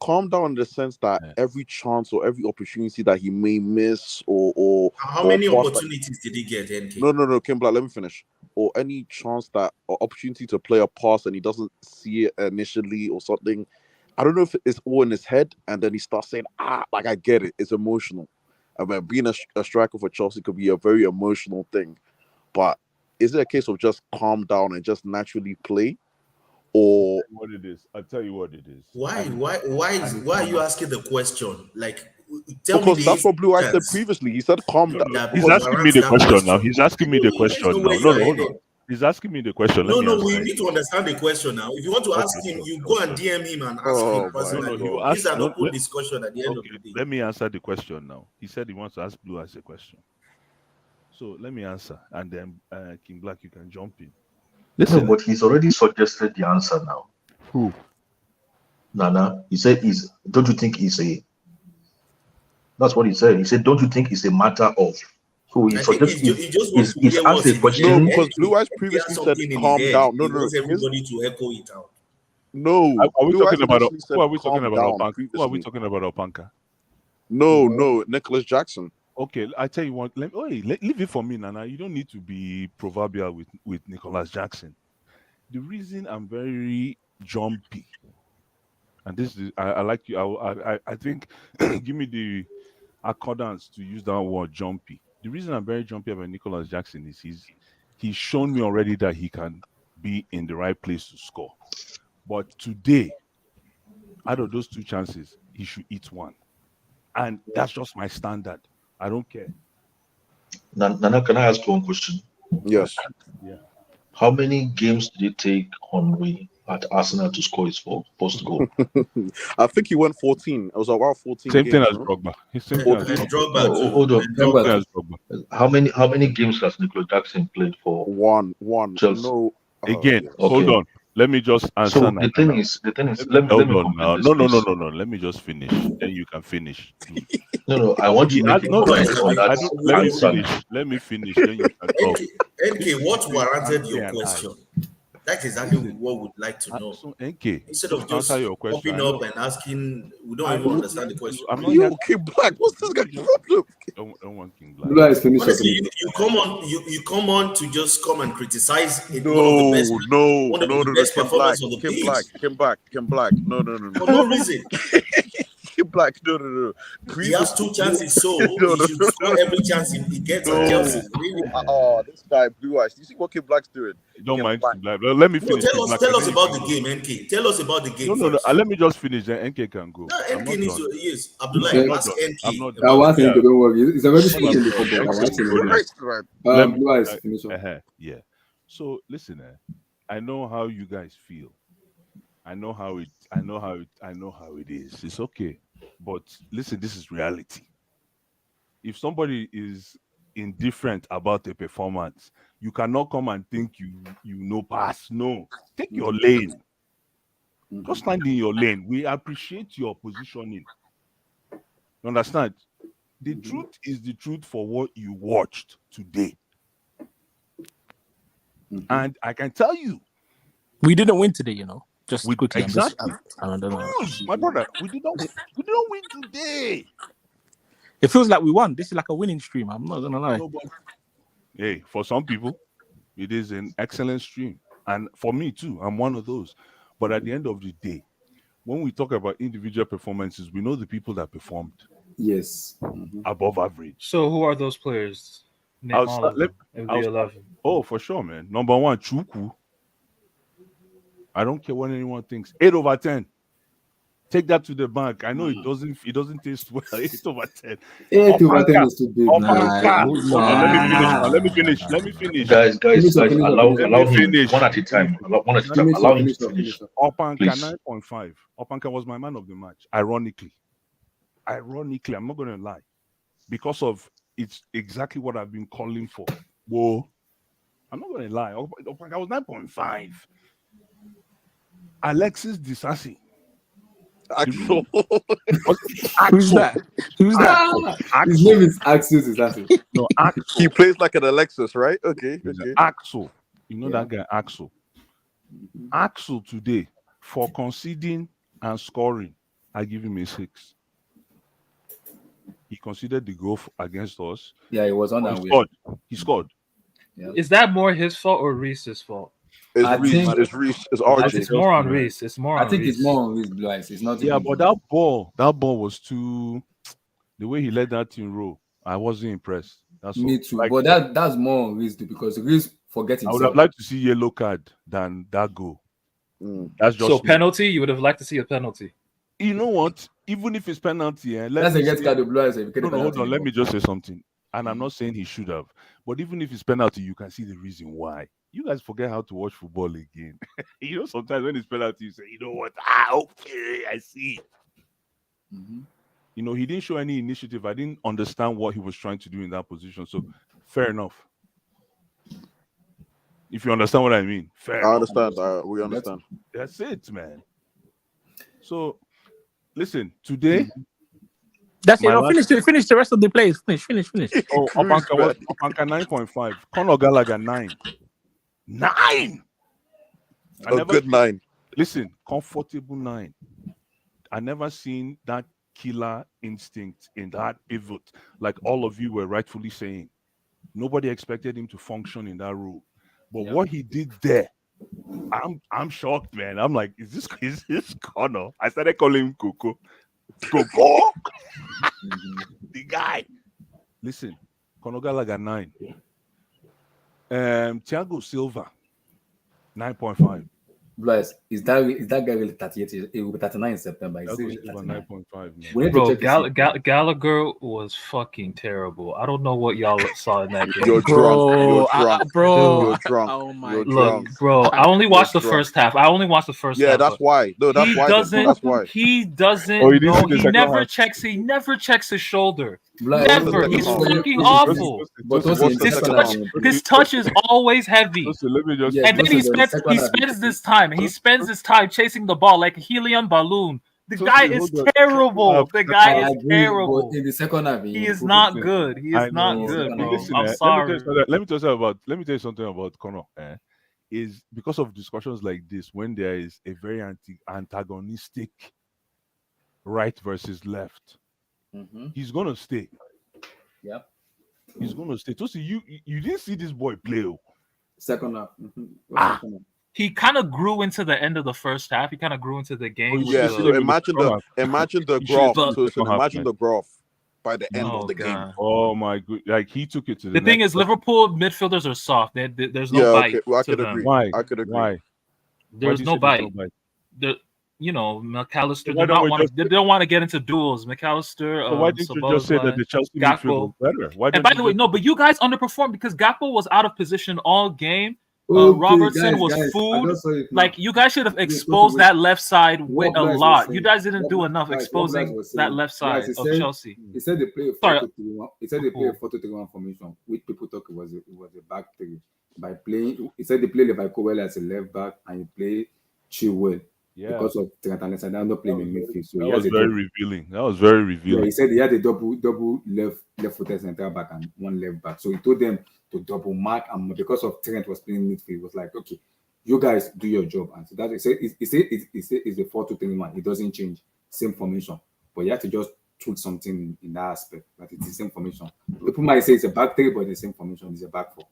S3: Calm down in the sense that every chance or every opportunity that he may miss or
S12: how many opportunities did he get, NK?
S3: No, Kimbla, let me finish. Or any chance that or opportunity to play a pass and he doesn't see it initially or something. I don't know if it's all in his head and then he starts saying, like I get it. It's emotional. I mean, being a striker for Chelsea could be a very emotional thing. But is it a case of just calm down and just naturally play? Or
S15: what it is? I'll tell you what it is.
S12: Why are you asking the question? Like, tell
S3: because
S12: me
S3: that's what Blue Eyes said previously. He said calm down.
S15: He's asking me the question now. He's asking me the question now. No, hold on. He's asking me the question.
S12: We need to understand the question now. If you want to ask him, you go and DM him and ask him personally. These are not good discussion at the end of the day.
S15: Let me answer the question now. He said he wants to ask Blue Eyes a question. So let me answer, and then King Black, you can jump in.
S11: Listen, but he's already suggested the answer now.
S15: Who?
S11: Nana. He said, don't you think it's a... That's what he said. He said, don't you think it's a matter of... So he suggested he's asked a question.
S3: No, because Blue Eyes previously said calm down. No.
S12: Everybody to echo it out.
S3: No.
S15: Are we talking about Opanka?
S3: No, Nicholas Jackson.
S15: Okay, I tell you what. Leave it for me, Nana. You don't need to be proverbial with Nicholas Jackson. The reason I'm very jumpy, and this is I like you. I think give me the accordance to use that word jumpy. The reason I'm very jumpy about Nicholas Jackson is he's shown me already that he can be in the right place to score. But today, out of those 2 chances, he should eat 1, and that's just my standard. I don't care.
S11: Nana, can I ask you one question?
S3: Yes.
S15: Yeah.
S11: How many games did it take Henry at Arsenal to score his first goal?
S3: I think he went 14. It was around 14.
S15: Same
S3: games,
S15: thing as Drogba.
S11: Hold on. How many games has Nicholas Jackson played for?
S3: One.
S11: Chelsea?
S3: No.
S15: Again, hold on. Let me just answer.
S11: So the thing is, let
S15: me Let me just finish. Then you can finish.
S11: No. I want you to make
S15: Let me finish. Then you can talk.
S12: NK, what warranted your question? That's exactly what we'd like to know.
S15: So, NK,
S12: instead of just popping up and asking, we don't even understand the question.
S15: I'm not here.
S3: King Black, what's this guy's problem?
S15: Don't want King Black.
S12: Honestly, you come on to just come and criticize it.
S3: No,
S12: one of the best performance on the pitch.
S3: King Black. No.
S12: For no reason.
S3: Black. No.
S12: He has two chances, so
S3: No,
S12: he should score every chance he gets at Chelsea. Really?
S3: Oh, this guy, Blue Eyes. You see what Kid Black's doing?
S15: Don't mind Kid Black. Let me
S12: No,
S15: finish.
S12: tell
S15: Kid
S12: us,
S15: Black,
S12: tell
S15: and
S12: us
S15: then you
S12: about
S15: can
S12: the
S15: go.
S12: game, NK. Tell us about the game
S15: No.
S12: first.
S15: Let me just finish. Then NK can go.
S12: No,
S15: I'm
S12: NK
S15: not
S12: needs
S15: done.
S12: to. Yes,
S15: No,
S12: Abdullah,
S15: I'm not
S12: ask
S15: done.
S12: NK
S15: I'm not
S2: I
S12: about
S2: want
S12: the
S2: him
S12: game.
S2: to, don't worry. He's already
S15: I'm not
S2: speaking the
S15: done.
S2: football. I
S15: NK
S2: want
S15: will
S2: him
S15: go
S2: to
S15: next.
S3: Right.
S15: Let me.
S2: Blue Eyes, finish up.
S15: Yeah. So listen, I know how you guys feel. I know how it is. It's okay. But listen, this is reality. If somebody is indifferent about a performance, you cannot come and think you know pass. No. Take your lane. Just stand in your lane. We appreciate your positioning. You understand? The truth is the truth for what you watched today. And I can tell you,
S9: We didn't win today, you know. Just
S15: with
S9: quickly,
S15: exactly.
S9: I don't know.
S15: My brother, we did not win today.
S9: It feels like we won. This is like a winning stream. I'm not gonna lie.
S15: No, but hey, for some people, it is an excellent stream. And for me too, I'm one of those. But at the end of the day, when we talk about individual performances, we know the people that performed
S2: Yes.
S15: above average.
S14: So who are those players? Name
S15: I'll
S14: all
S15: start,
S14: of them. It would be 11.
S15: Oh, for sure, man. Number one, Chuku. I don't care what anyone thinks. 8/10. Take that to the bank. I know it doesn't taste well. 8/10.
S2: 8/10 is too big.
S15: Hold on, let me finish.
S11: Guys, allow him
S15: finish.
S11: one at a time. Allow him to finish.
S15: Opanka
S11: Please.
S15: 9.5. Opanka was my man of the match. Ironically, I'm not gonna lie, because of it's exactly what I've been calling for. Whoa, I'm not gonna lie. Opanka was 9.5. Alexis Disasi.
S3: Axel.
S9: Who's that? Who's that?
S2: His name is Axel Disasi.
S15: No, Axel.
S3: He plays like an Alexis, right? Okay.
S15: Axel. You know that guy, Axel. Axel today, for conceding and scoring, I give him a 6. He conceded the goal against us.
S2: Yeah, he was on that
S15: way. He scored.
S2: Yeah.
S14: Is that more his fault or Reese's fault?
S3: It's Reese. It's RJ.
S14: It's more on Reese. It's more on
S2: I think
S14: Reese.
S2: it's more on Reese, Blue Eyes. It's not.
S15: Yeah, but that ball was too. The way he let that team roll, I wasn't impressed. That's
S2: Me
S15: all.
S2: too.
S15: Like,
S2: But that's more on Reese because Reese forget
S15: I would
S2: himself.
S15: have liked to see yellow card than that goal. That's just
S14: So penalty. You would have liked to see a penalty.
S15: You know what? Even if it's penalty,
S2: That's against card of Blue Eyes.
S15: No, hold on. Let me just say something. And I'm not saying he should have, but even if it's penalty, you can see the reason why. You guys forget how to watch football again. You know, sometimes when it's penalty, you say, you know what? Okay, I see. You know, he didn't show any initiative. I didn't understand what he was trying to do in that position. So, fair enough. If you understand what I mean, fair enough.
S3: Understand. We understand.
S15: That's it, man. So, listen, today.
S9: That's it. Finish the rest of the plays. Finish.
S15: Oh, Opanka 9.5. Conor Gallagher 9. 9.
S3: Good 9.
S15: Listen, comfortable 9. I never seen that killer instinct in that pivot, like all of you were rightfully saying. Nobody expected him to function in that role, but what he did there, I'm shocked, man. I'm like, is this Conor? I started calling him Coco. The guy. Listen, Conor Gallagher 9. Thiago Silva 9.5.
S2: Bless. Is that guy really 38? It will be 39 in September.
S15: Thiago Silva 9.5.
S2: We need to check
S14: Gallagher was fucking terrible. I don't know what y'all saw in that game.
S3: You're drunk.
S9: Bro.
S3: You're drunk.
S9: Oh my
S3: You're
S14: Look,
S3: drunk.
S14: bro, I only watched the first half.
S3: Yeah, that's why. No, that's why. That's why.
S14: He doesn't
S15: Oh, he didn't
S14: know.
S15: see the
S14: He
S15: second
S14: never
S15: half.
S14: checks. He never checks his shoulder.
S2: Bless.
S14: Never. He's fucking awful. His touch is always heavy.
S15: Let me just.
S14: And then he spends this time. He spends his time chasing the ball like a helium balloon. The guy is terrible. The guy is terrible.
S2: In the second half,
S14: He is not good. He is not good, bro. I'm sorry.
S15: Let me tell you something about Conor. Is because of discussions like this, when there is a very antagonistic right versus left, he's gonna stay.
S2: Yep.
S15: He's gonna stay. Tosi, you didn't see this boy play.
S2: Second half.
S14: he kind of grew into the end of the first half. He kind of grew into the game.
S3: Yeah,
S14: with
S3: so
S14: the,
S3: imagine the
S15: You should
S3: graph.
S15: have
S3: So,
S15: seen the second half,
S3: imagine
S15: man.
S3: the graph by the end
S14: Oh
S3: of the game.
S14: god.
S15: Oh my god! Like he took it to the
S14: The thing
S15: next
S14: is,
S15: level.
S14: Liverpool midfielders are soft. There's no
S3: Yeah,
S14: bite
S3: okay. Well, I
S14: to
S3: could
S14: them.
S3: agree.
S15: Why?
S3: I could agree.
S15: Why? Why
S14: There's
S15: do you
S14: no
S15: say there's no
S14: bite.
S15: bite?
S14: The McAllister,
S15: So
S14: they
S15: why don't we just?
S14: they don't want to get into duels. McAllister,
S15: So why didn't you just say that
S14: Szoboszlai,
S15: the Chelsea midfield was
S14: Gakpo.
S15: better? Why
S14: And
S15: don't
S14: by
S15: you
S14: the way,
S15: just?
S14: no, but you guys underperformed because Gakpo was out of position all game.
S2: Okay,
S14: Robertson
S2: guys,
S14: was
S2: I
S14: food.
S2: just saw it
S14: Like
S2: now.
S14: you guys should have
S2: Okay,
S14: exposed
S2: wait.
S14: that left side
S2: What
S14: a
S2: Blaise was
S14: lot. You
S2: saying.
S14: guys didn't do
S2: What
S14: enough
S2: Blaise was
S14: exposing
S2: saying.
S14: that left
S2: Blaise,
S14: side
S2: he
S14: of
S2: said,
S14: Chelsea.
S2: He said they play a
S14: Sorry.
S2: 4-2-3-1. He said they play a 4-2-3-1 formation, which people thought it was a back three. By playing, he said they play Levi Cowell as a left back and he play Chilwell because of Trent Alexander not playing in midfield. So
S15: That
S2: he has
S15: was
S2: a
S15: very
S2: double.
S15: revealing. That was very
S2: Yeah,
S15: revealing.
S2: he said he had a double left-footed centre back and one left back. So he told them to double mark, and because of Trent was playing midfield, it was like, okay, you guys do your job. And so that he said it's a 4-2-3-1. It doesn't change, same formation, but you have to just tweak something in that aspect. That it's the same formation. People might say it's a back three, but the same formation is a back four.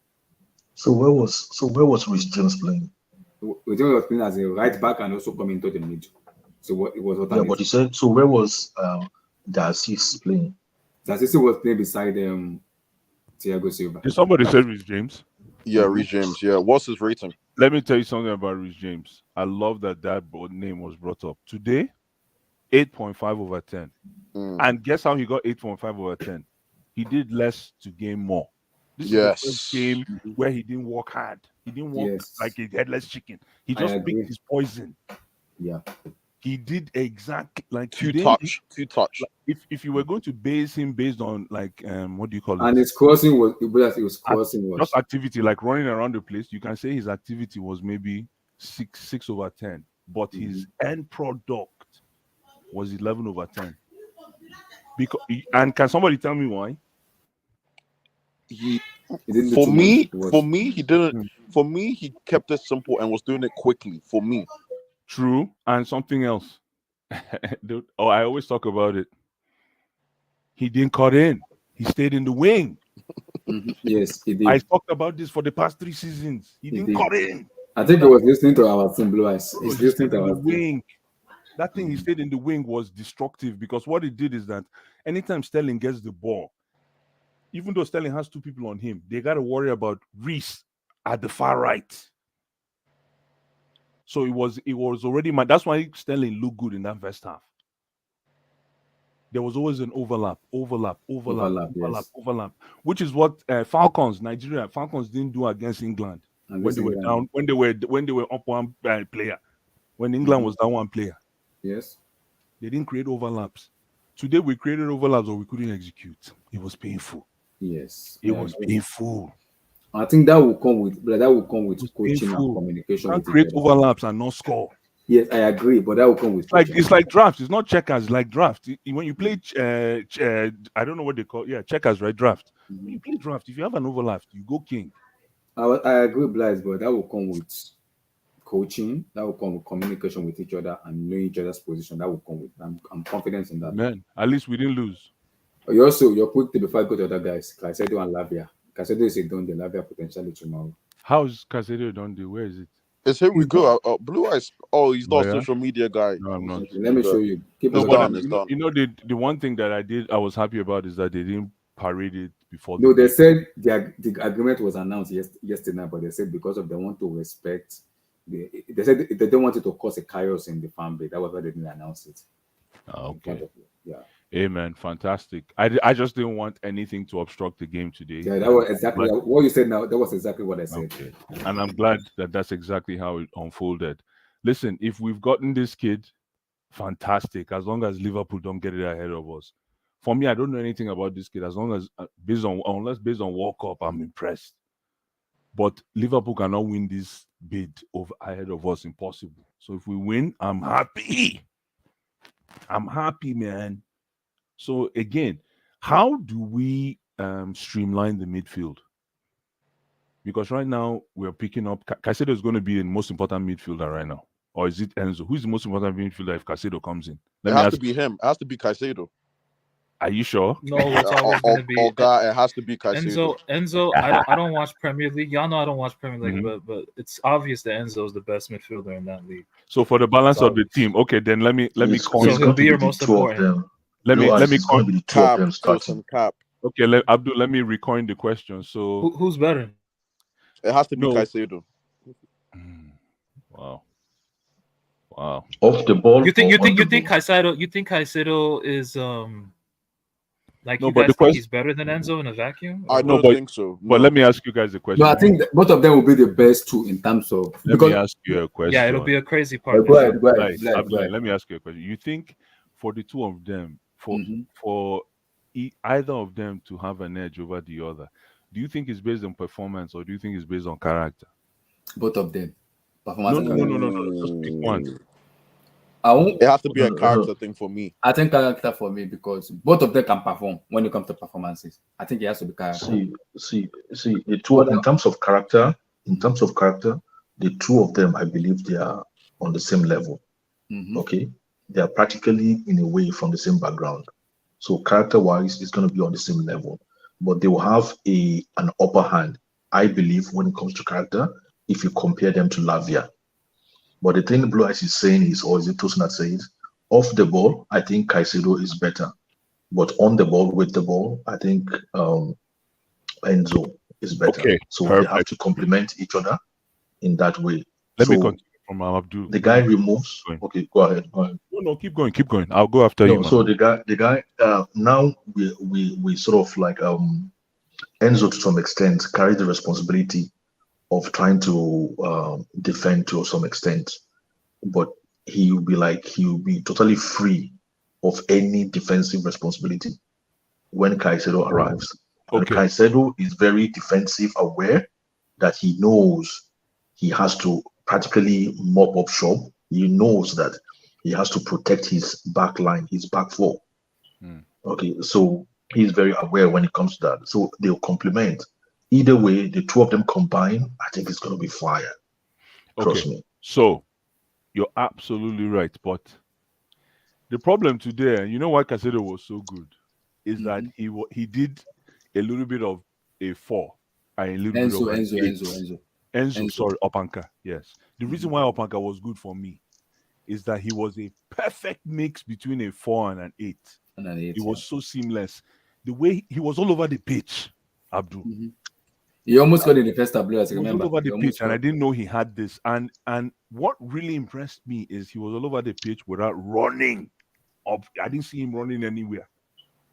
S11: So where was Rhys James playing?
S2: Rhys James was playing as a right back and also coming into the middle. So it was
S11: Yeah, but he said so. Where was Garcia playing?
S2: Garcia was playing beside Thiago Silva.
S15: Did somebody say Rhys James?
S3: Yeah, Rhys James. Yeah, what's his rating?
S15: Let me tell you something about Rhys James. I love that name was brought up today. 8.5 over 10. And guess how he got 8.5 over 10? He did less to gain more. This is the first game where he didn't work hard. He didn't work like a headless chicken. He just picked his poison.
S2: Yeah.
S15: He did exactly like
S3: two touch.
S15: Like if you were going to base him based on like what do you call it?
S2: And his crossing was
S15: just activity, like running around the place. You can say his activity was maybe 6 over 10, but his end product was 11 over 10. Because and can somebody tell me why?
S3: For me, he didn't. For me, he kept it simple and was doing it quickly. For me,
S15: true. And something else. I always talk about it. He didn't cut in. He stayed in the wing.
S2: Yes, he did.
S15: I talked about this for the past 3 seasons. He didn't cut in.
S2: I think he was listening to our team, Blue Eyes. He's listening to our
S15: wing. That thing he stayed in the wing was destructive because what it did is that anytime Sterling gets the ball, even though Sterling has 2 people on him, they got to worry about Reece at the far right. So it was already that's why Sterling looked good in that first half. There was always an overlap,
S2: yes.
S15: which is what Nigeria Falcons didn't do against England when they were down, when they were up one player, when England was down one player.
S2: Yes,
S15: they didn't create overlaps. Today we created overlaps, but we couldn't execute. It was painful.
S2: Yes,
S15: it was painful.
S2: I think that will come with coaching and communication.
S15: You can't create overlaps and not score.
S2: Yes, I agree, but that will come with
S15: it's like draft. It's not checkers. It's like draft. When you play, I don't know what they call. Yeah, checkers, right? Draft. When you play draft, if you have an overlap, you go king.
S2: I agree, Blaise, but that will come with coaching. That will come with communication with each other and knowing each other's position. That will come with. I'm confident in that.
S15: Man, at least we didn't lose.
S2: You're quick to before I go to other guys. Caicedo and Lavia. Caicedo is a done. The Lavia potentially tomorrow.
S15: How is Caicedo done? Where is it?
S3: It's here we go. Blue Eyes. Oh, he's not a social media guy.
S15: No, I'm not.
S2: Let me show you.
S3: It's done.
S15: You know, the one thing that I was happy about is that they didn't parade it before.
S2: No, they said the agreement was announced yesterday, but they said because of they want to respect. They said they don't want it to cause a chaos in the fan base. That was why they didn't announce it.
S15: Okay.
S2: Yeah.
S15: Hey man, fantastic. I just didn't want anything to obstruct the game today.
S2: Yeah, that was exactly what you said now. That was exactly what I said.
S15: Okay. And I'm glad that that's exactly how it unfolded. Listen, if we've gotten this kid, fantastic. As long as Liverpool don't get it ahead of us. For me, I don't know anything about this kid. As long as based on World Cup, I'm impressed. But Liverpool cannot win this bid ahead of us. Impossible. So if we win, I'm happy. I'm happy, man. So again, how do we streamline the midfield? Because right now we're picking up. Caicedo is going to be the most important midfielder right now, or is it Enzo? Who's the most important midfielder if Caicedo comes in?
S3: It has to be him. It has to be Caicedo.
S15: Are you sure?
S14: No, it's always gonna be
S3: God, it has to be Caicedo.
S14: Enzo. I don't watch Premier League. Y'all know I don't watch Premier League, but it's obvious that Enzo is the best midfielder in that league.
S15: So for the balance of the team, okay, then let me coin.
S14: So he'll be your most important.
S15: Let me
S11: going to be the two of them starting.
S3: Cap.
S15: Okay, Abdul, let me recoin the question. So
S14: who's better?
S3: It has to be Caicedo.
S15: Wow.
S11: Off the ball.
S14: You think Caicedo? You think Caicedo is like
S15: No,
S14: you
S15: but
S14: guys
S15: the
S14: think
S15: question-
S14: he's better than Enzo in a vacuum?
S3: I
S15: No,
S3: don't
S15: but,
S3: think so.
S15: But
S3: No.
S15: let me ask you guys a question.
S2: No, I think that both of them will be the best two in terms of.
S15: Let me ask you a question.
S14: Yeah, it'll be a crazy
S2: Go
S14: partnership.
S2: ahead.
S15: Let me ask you a question. You think for the two of them, for either of them to have an edge over the other, do you think it's based on performance or do you think it's based on character?
S2: Both of them.
S15: No. Just pick one.
S3: It has to be a character thing for me.
S2: I think character for me because both of them can perform when it comes to performances. I think it has to be character.
S11: See, the two in terms of character, the two of them, I believe they are on the same level. Okay, they are practically in a way from the same background. So character-wise, it's going to be on the same level, but they will have an upper hand, I believe, when it comes to character. If you compare them to Lavia. But the thing Blue Eyes is saying is, or is it Tosin that says, off the ball, I think Caicedo is better. But on the ball, with the ball, I think Enzo is better.
S15: Okay,
S11: so
S15: perfect.
S11: they have to complement each other in that way.
S15: Let me continue from Abdul.
S11: The guy removes. Okay, go ahead.
S15: No, keep going. I'll go after you. Man.
S11: So the guy. Now we sort of like Enzo to some extent carries the responsibility of trying to defend to some extent, but he will be totally free of any defensive responsibility when Caicedo arrives. And Caicedo is very defensive aware that he knows he has to practically mop up shop. He knows that he has to protect his back line, his back four. Okay, so he's very aware when it comes to that. So they'll complement. Either way, the two of them combined, I think it's going to be fire. Trust me.
S15: So you're absolutely right. But the problem today, and you know why Caicedo was so good, is that he did a little bit of a 4 and a little bit of an 8. Enzo, sorry, Opanka. Yes. The reason why Opanka was good for me is that he was a perfect mix between a 4 and an 8. He was so seamless. The way he was all over the pitch, Abdul.
S2: He almost got in the first tableau, as I remember.
S15: All over the pitch, and I didn't know he had this. And what really impressed me is he was all over the pitch without running up. I didn't see him running anywhere.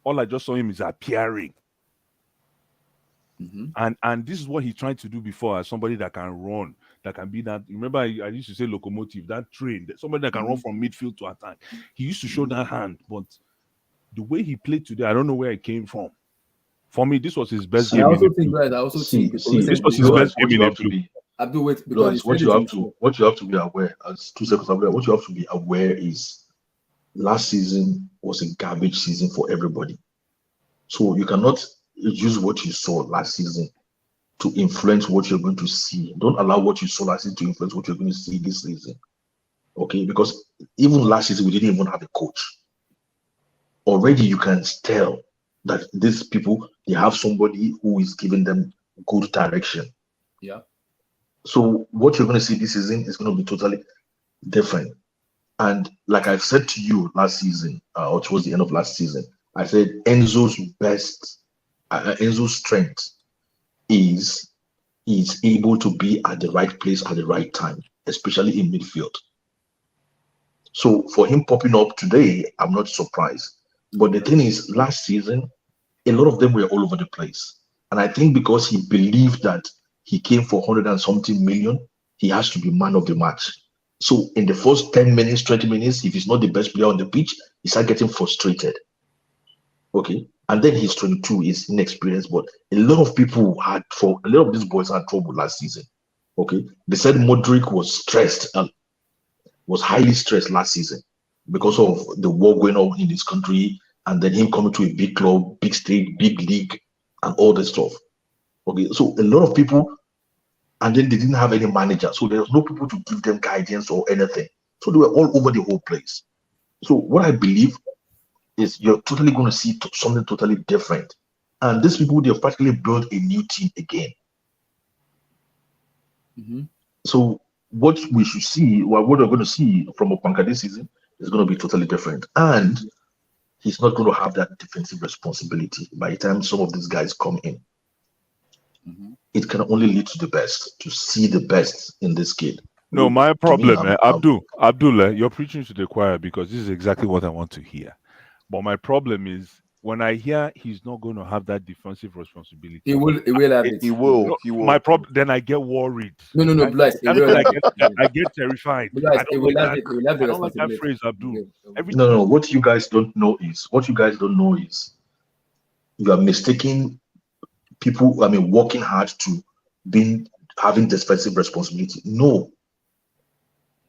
S15: All I just saw him is appearing. And this is what he tried to do before, as somebody that can run, that can be that. Remember, I used to say locomotive, that train, somebody that can run from midfield to attack. He used to show that hand, but the way he played today, I don't know where it came from. For me, this was his best game.
S2: I also think
S15: this was his best game in the blue.
S2: Abdul, wait,
S11: because what you have to be aware, as 2 seconds aware, what you have to be aware is last season was a garbage season for everybody. So you cannot use what you saw last season to influence what you're going to see. Don't allow what you saw last season to influence what you're going to see this season. Okay, because even last season we didn't even have a coach. Already you can tell that these people, they have somebody who is giving them good direction.
S2: Yeah.
S11: So what you're going to see this season is going to be totally different. And like I've said to you last season, or towards the end of last season, I said Enzo's strength is able to be at the right place at the right time, especially in midfield. So for him popping up today, I'm not surprised. But the thing is, last season, a lot of them were all over the place. And I think because he believed that he came for 100 and something million, he has to be man of the match. So in the first 10 minutes, 20 minutes, if he's not the best player on the pitch, he starts getting frustrated. Okay. And then he's 22, he's inexperienced, but a lot of people a lot of these boys had trouble last season. Okay. They said Modric was stressed, was highly stressed last season because of the war going on in this country, and then him coming to a big club, big state, big league, and all that stuff. Okay, so a lot of people, and then they didn't have any manager, so there was no people to give them guidance or anything. So they were all over the whole place. So what I believe is you're totally going to see something totally different. And these people, they've practically built a new team again. So what we should see, or what we're going to see from Opanka this season, is going to be totally different. And he's not going to have that defensive responsibility by the time some of these guys come in. It can only lead to the best, to see the best in this kid.
S15: No, my problem,
S11: me,
S15: Abdullah, you're preaching to the choir because this is exactly what I want to hear. But my problem is when I hear he's not going to have that defensive responsibility,
S2: he will have it.
S3: He will.
S15: No,
S3: He will.
S15: my problem. Then I get worried.
S2: No, Bless.
S15: I get terrified.
S2: Bless,
S15: I don't like that. I don't like that phrase, Abdul.
S11: No. What you guys don't know is you are mistaking people. Working hard to having defensive responsibility. No,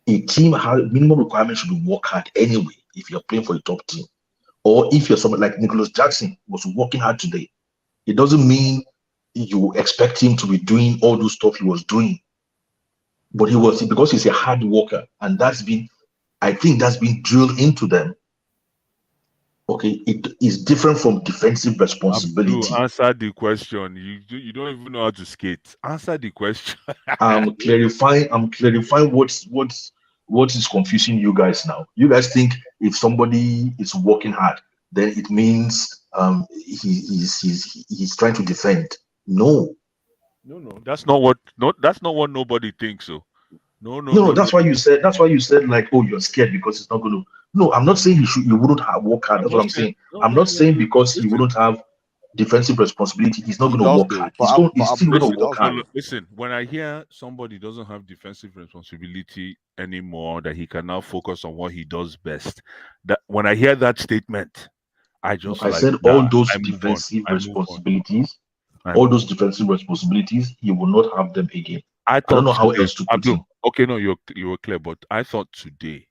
S11: a team minimum requirement should be work hard anyway. If you're playing for a top team, or if you're someone like Nicholas Jackson was working hard today, it doesn't mean you expect him to be doing all those stuff he was doing. But because he's a hard worker, and I think that's been drilled into them. Okay, it is different from defensive responsibility.
S15: Answer the question. You don't even know how to skate. Answer the question.
S11: I'm clarifying what is confusing you guys now. You guys think if somebody is working hard, then it means he's trying to defend. No,
S15: that's not what nobody thinks. So
S11: no. That's why you said like, oh, you're scared because it's not going to. No, I'm not saying he wouldn't have work hard. That's what I'm saying. I'm not saying because he wouldn't have defensive responsibility, he's not going to work hard. He's still going to work hard.
S15: Listen, when I hear somebody doesn't have defensive responsibility anymore, that he can now focus on what he does best, that when I hear that statement, I said
S11: all those defensive responsibilities, he will not have them again. I don't know how else to put it.
S15: Okay, no, you were clear, but I thought today,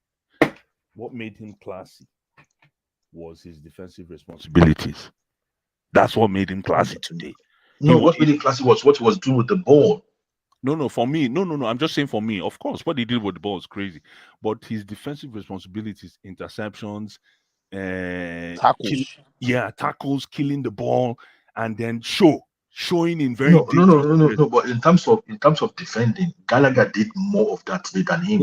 S15: what made him classy was his defensive responsibilities. That's what made him classy today.
S11: No, what made him classy was what he was doing with the ball.
S15: No, for me, no. I'm just saying for me. Of course, what he did with the ball is crazy, but his defensive responsibilities, interceptions,
S3: tackles,
S15: tackles, killing the ball, and then showing in very
S11: no. But in terms of defending, Gallagher did more of that today than him.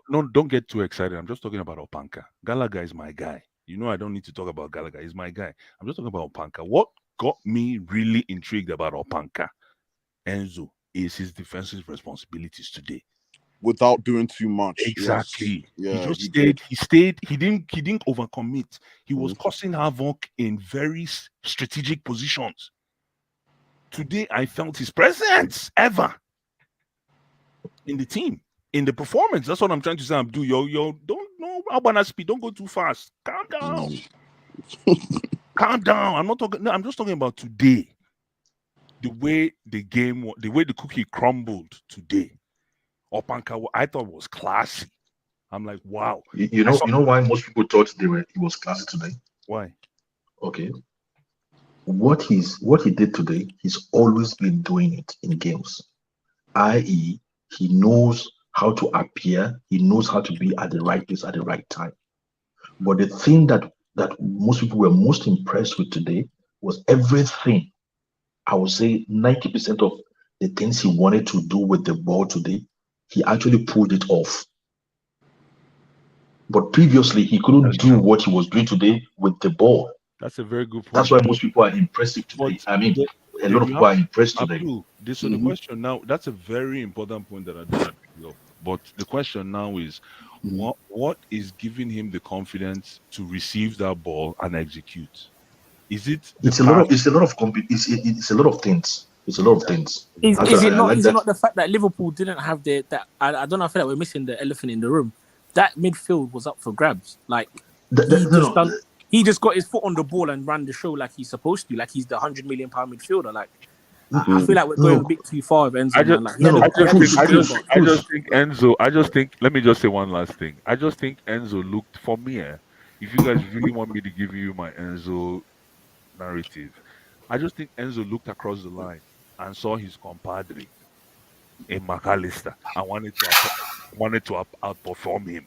S15: No. Don't get too excited. I'm just talking about Opanka. Gallagher is my guy. You know, I don't need to talk about Gallagher. He's my guy. I'm just talking about Opanka. What got me really intrigued about Opanka, Enzo, is his defensive responsibilities today.
S3: Without doing too much.
S15: Exactly.
S3: Yes.
S15: He just stayed. He didn't overcommit. He was causing havoc in very strategic positions. Today, I felt his presence ever in the team, in the performance. That's what I'm trying to say. Abdul, don't know about speed. Don't go too fast. Calm down. Calm down. I'm just talking about today. The way the cookie crumbled today. Opanka, I thought was classy. I'm like, wow.
S11: You know why most people thought he was classy today?
S15: Why?
S11: Okay. What he did today, he's always been doing it in games. I.e., he knows how to appear, he knows how to be at the right place at the right time. But the thing that most people were most impressed with today was everything. I would say 90% of the things he wanted to do with the ball today, he actually pulled it off. But previously, he couldn't do what he was doing today with the ball.
S15: That's a very good point.
S11: That's why most people are impressed today. A lot of people are impressed today.
S15: So the question now, that's a very important point that I don't know. But the question now is, what is giving him the confidence to receive that ball and execute? Is it?
S11: It's a lot of things. It's a lot of things.
S9: Is it not the fact that Liverpool didn't have I don't know. I feel like we're missing the elephant in the room. That midfield was up for grabs. Like he just got his foot on the ball and ran the show like he's supposed to. Like he's the £100 million midfielder. Like I feel like we're going a bit too far with Enzo.
S15: I just think. Let me just say one last thing. I just think Enzo looked for me. If you guys really want me to give you my Enzo narrative, I just think Enzo looked across the line and saw his compadre in McAllister and wanted to outperform him.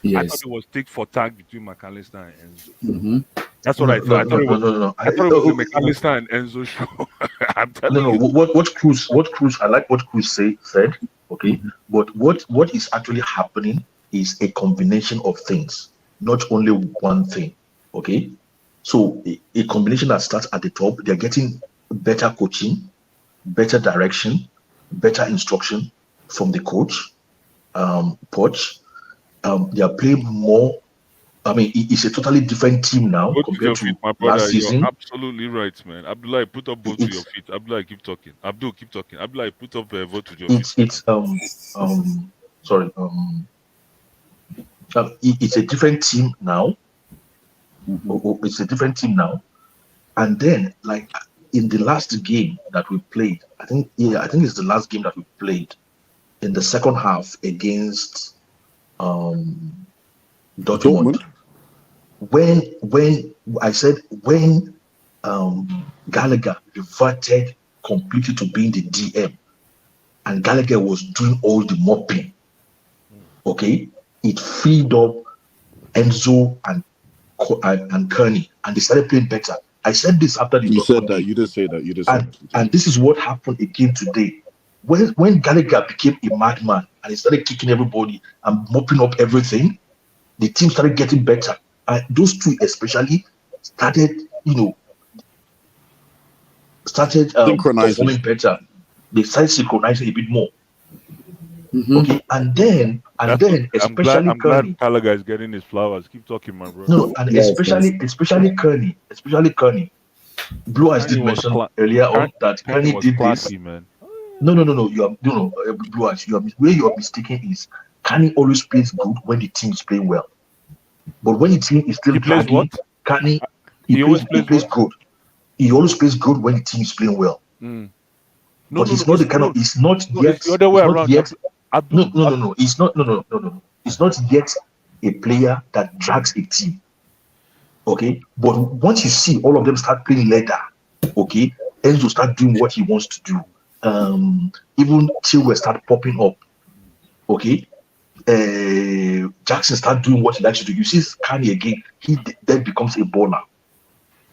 S15: I thought
S2: Yes.
S15: it was tick for tag between McAllister and Enzo.
S2: Mm-hmm.
S15: That's what
S11: No,
S15: I thought.
S11: no, no, no, no, no.
S15: I thought it was a McAllister and Enzo show. I'm
S11: No,
S15: telling
S11: no.
S15: you.
S11: What Cruz? I like what Cruz said. Okay, but what is actually happening is a combination of things, not only one thing. Okay, so a combination that starts at the top. They're getting better coaching, better direction, better instruction from the coach, Poch. They are playing more. I mean, it's a totally different team now
S15: Both with
S11: compared
S15: your feet,
S11: to
S15: my brother.
S11: last
S15: You're
S11: season.
S15: absolutely right, man. Abdullah, put up both with your
S11: It's
S15: feet. Abdullah, keep talking. Abdul, keep talking. Abdullah, put up a vote with your feet.
S11: it's sorry it's a different team now. It's a different team now. And then, like in the last game that we played, I think it's the last game that we played in the second half against Dortmund.
S3: Dortmund.
S11: When I said when Gallagher reverted completely to being the DM, and Gallagher was doing all the mopping. Okay, it freed up Enzo and Kearney, and they started playing better. I said this after the
S3: You said
S11: Dortmund
S3: that.
S11: game,
S3: You did say that. You did say that.
S11: and this is what happened again today. When Gallagher became a madman and he started kicking everybody and mopping up everything, the team started getting better. And those two especially started,
S3: Synchronizing.
S11: performing better. They started synchronizing a bit more. Okay, and then
S15: I'm
S11: especially
S15: glad
S11: Kearney.
S15: Gallagher is getting his flowers. Keep talking, my brother.
S11: No, and especially Kearney. Blue Eyes
S15: Kearney
S11: did
S15: was
S11: mention earlier on that
S15: Kearney
S11: Kearney
S15: was
S11: did this.
S15: classy, man.
S11: No. You are Blue Eyes. Where you are mistaken is Kearney always plays good when the team is playing well. But when the team is still
S15: He plays what?
S11: dragging, Kearney
S15: He always plays what?
S11: good. He always plays good when the team is playing well.
S15: No,
S11: But
S15: no,
S11: he's
S15: no.
S11: not the kind of. It's not yet.
S15: It's the other way
S11: It's not
S15: around.
S11: yet.
S15: Abdul,
S11: No. It's not. No. It's not yet a player that drags a team. Okay, but once you see all of them start playing leather, okay, Enzo start doing what he wants to do. Even Chilwell start popping up. Okay, Jackson start doing what he likes to do. You see Kanye again, he then becomes a baller.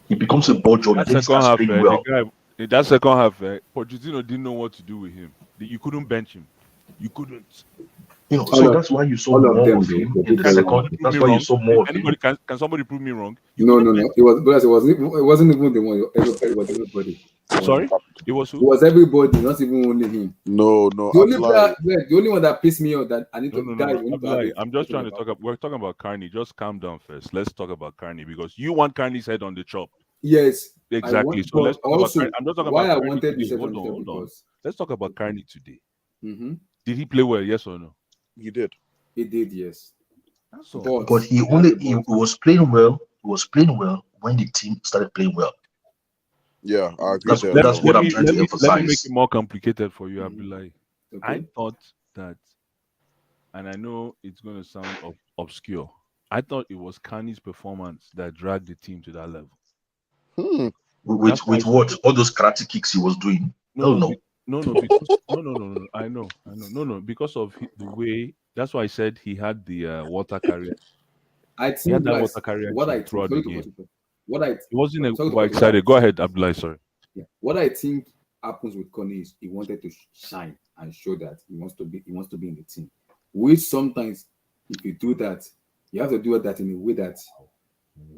S11: He becomes a ball joiner.
S15: that
S11: Then he
S15: second
S11: starts
S15: half,
S11: playing
S15: the
S11: well.
S15: guy, that second half, Pochettino didn't know what to do with him. You couldn't bench him. You couldn't.
S11: So that's why you saw
S2: all of
S11: more
S2: them
S11: of
S2: though,
S11: him
S2: they
S11: in
S2: did
S11: the
S2: very
S11: second.
S2: well.
S11: That's why you saw more of him.
S15: Anybody can somebody prove me wrong?
S2: No. It wasn't even the one. It was everybody.
S15: Sorry, it was who?
S2: It was everybody, not even only him.
S3: No.
S2: The only one that pissed me off that I need to
S15: No.
S2: guys. We need to have a
S15: I'm just trying
S2: discussion
S15: to
S2: about.
S15: talk about. We're talking about Carney. Just calm down first. Let's talk about Carney because you want Carney's head on the chop.
S2: Yes,
S15: Exactly. So
S2: but
S15: let's talk
S2: also
S15: about. I'm not talking
S2: why
S15: about
S2: I
S15: Carney
S2: wanted
S15: today.
S2: this
S15: Hold on.
S2: because
S15: Let's talk about Carney today.
S2: Mm-hmm.
S15: Did he play well? Yes or no?
S3: He did.
S2: He did, yes.
S15: That's all.
S11: But he was playing well. He was playing well when the team started playing well.
S3: Yeah, I agree.
S11: That's what I'm trying to emphasize.
S15: Let me make it more complicated for you, Abdullah.
S2: Okay.
S15: I thought that, and I know it's going to sound obscure. I thought it was Carney's performance that dragged the team to that level.
S11: With what? All those karate kicks he was doing?
S15: No. Because I know. No, because of the way. That's why I said he had the water carrier.
S2: I think
S15: he had that water carrier throughout the game. He wasn't excited. Go ahead, Abdullah. Sorry.
S2: Yeah. What I think happens with Connie is he wanted to shine and show that he wants to be in the team. Which sometimes, if you do that, you have to do that in a way that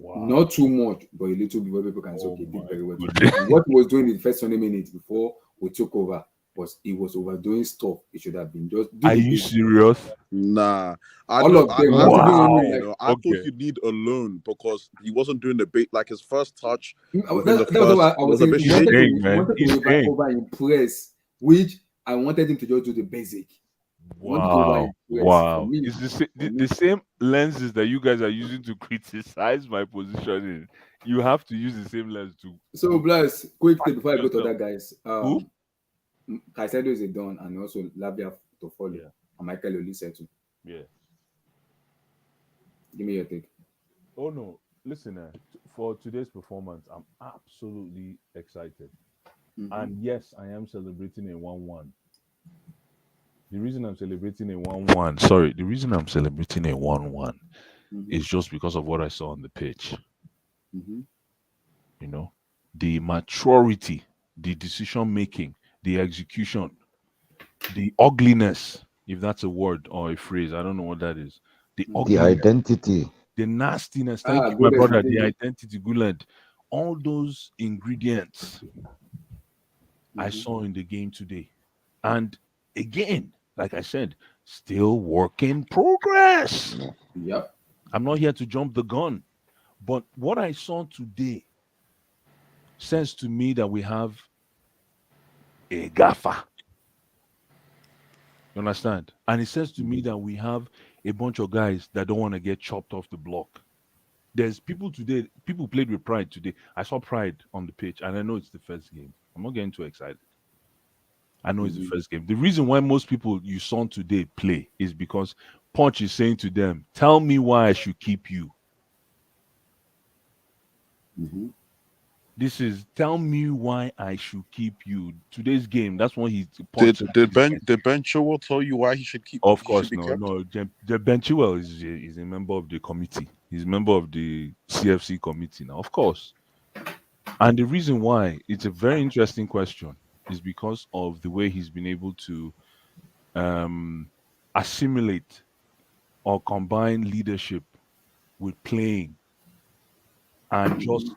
S2: not too much, but a little bit where people can say, okay, did very well. And what he was doing in the first 20 minutes before we took over was he was overdoing stuff. It should have been just.
S15: Are you serious?
S3: Nah,
S2: I thought
S3: you need a loan because he wasn't doing the bait like his first touch.
S2: That was what I was saying. He wanted to over impress, which I wanted him to just do the basic.
S15: Wow. It's the same lenses that you guys are using to criticize my positioning. You have to use the same lens to.
S2: So, Bless, quick thing before I go to other guys.
S15: Who?
S2: Caicedo is a don, and also Labia to follow. Yeah. And Michael Olise too.
S15: Yeah.
S2: Give me your take.
S15: Oh no! Listen, for today's performance, I'm absolutely excited, and yes, I am celebrating a 1-1. The reason I'm celebrating a 1-1, sorry, the reason I'm celebrating a 1-1 is just because of what I saw on the pitch. You know, the maturity, the decision making, the execution, the ugliness, if that's a word or a phrase, I don't know what that is. The
S16: The
S15: ugliness,
S16: identity.
S15: the nastiness. Thank you, my
S2: Good
S15: brother. The
S2: idea.
S15: identity, Guland. All those ingredients I saw in the game today. And again, like I said, still work in progress.
S2: Yep.
S15: I'm not here to jump the gun, but what I saw today says to me that we have a gaffer. You understand? And it says to me that we have a bunch of guys that don't want to get chopped off the block. There's people today, people played with pride today. I saw pride on the pitch, and I know it's the first game. I'm not getting too excited. I know it's the first game. The reason why most people you saw today play is because Punch is saying to them, tell me why I should keep you. This is tell me why I should keep you. Today's game, that's what he Punch.
S3: Did Ben Chilwell tell you why he should keep?
S15: Of
S3: he
S15: course,
S3: should be
S15: no,
S3: kept?
S15: no. The Ben Chilwell is a member of the committee. He's a member of the CFC committee now, of course. And the reason why it's a very interesting question is because of the way he's been able to assimilate or combine leadership with playing, and just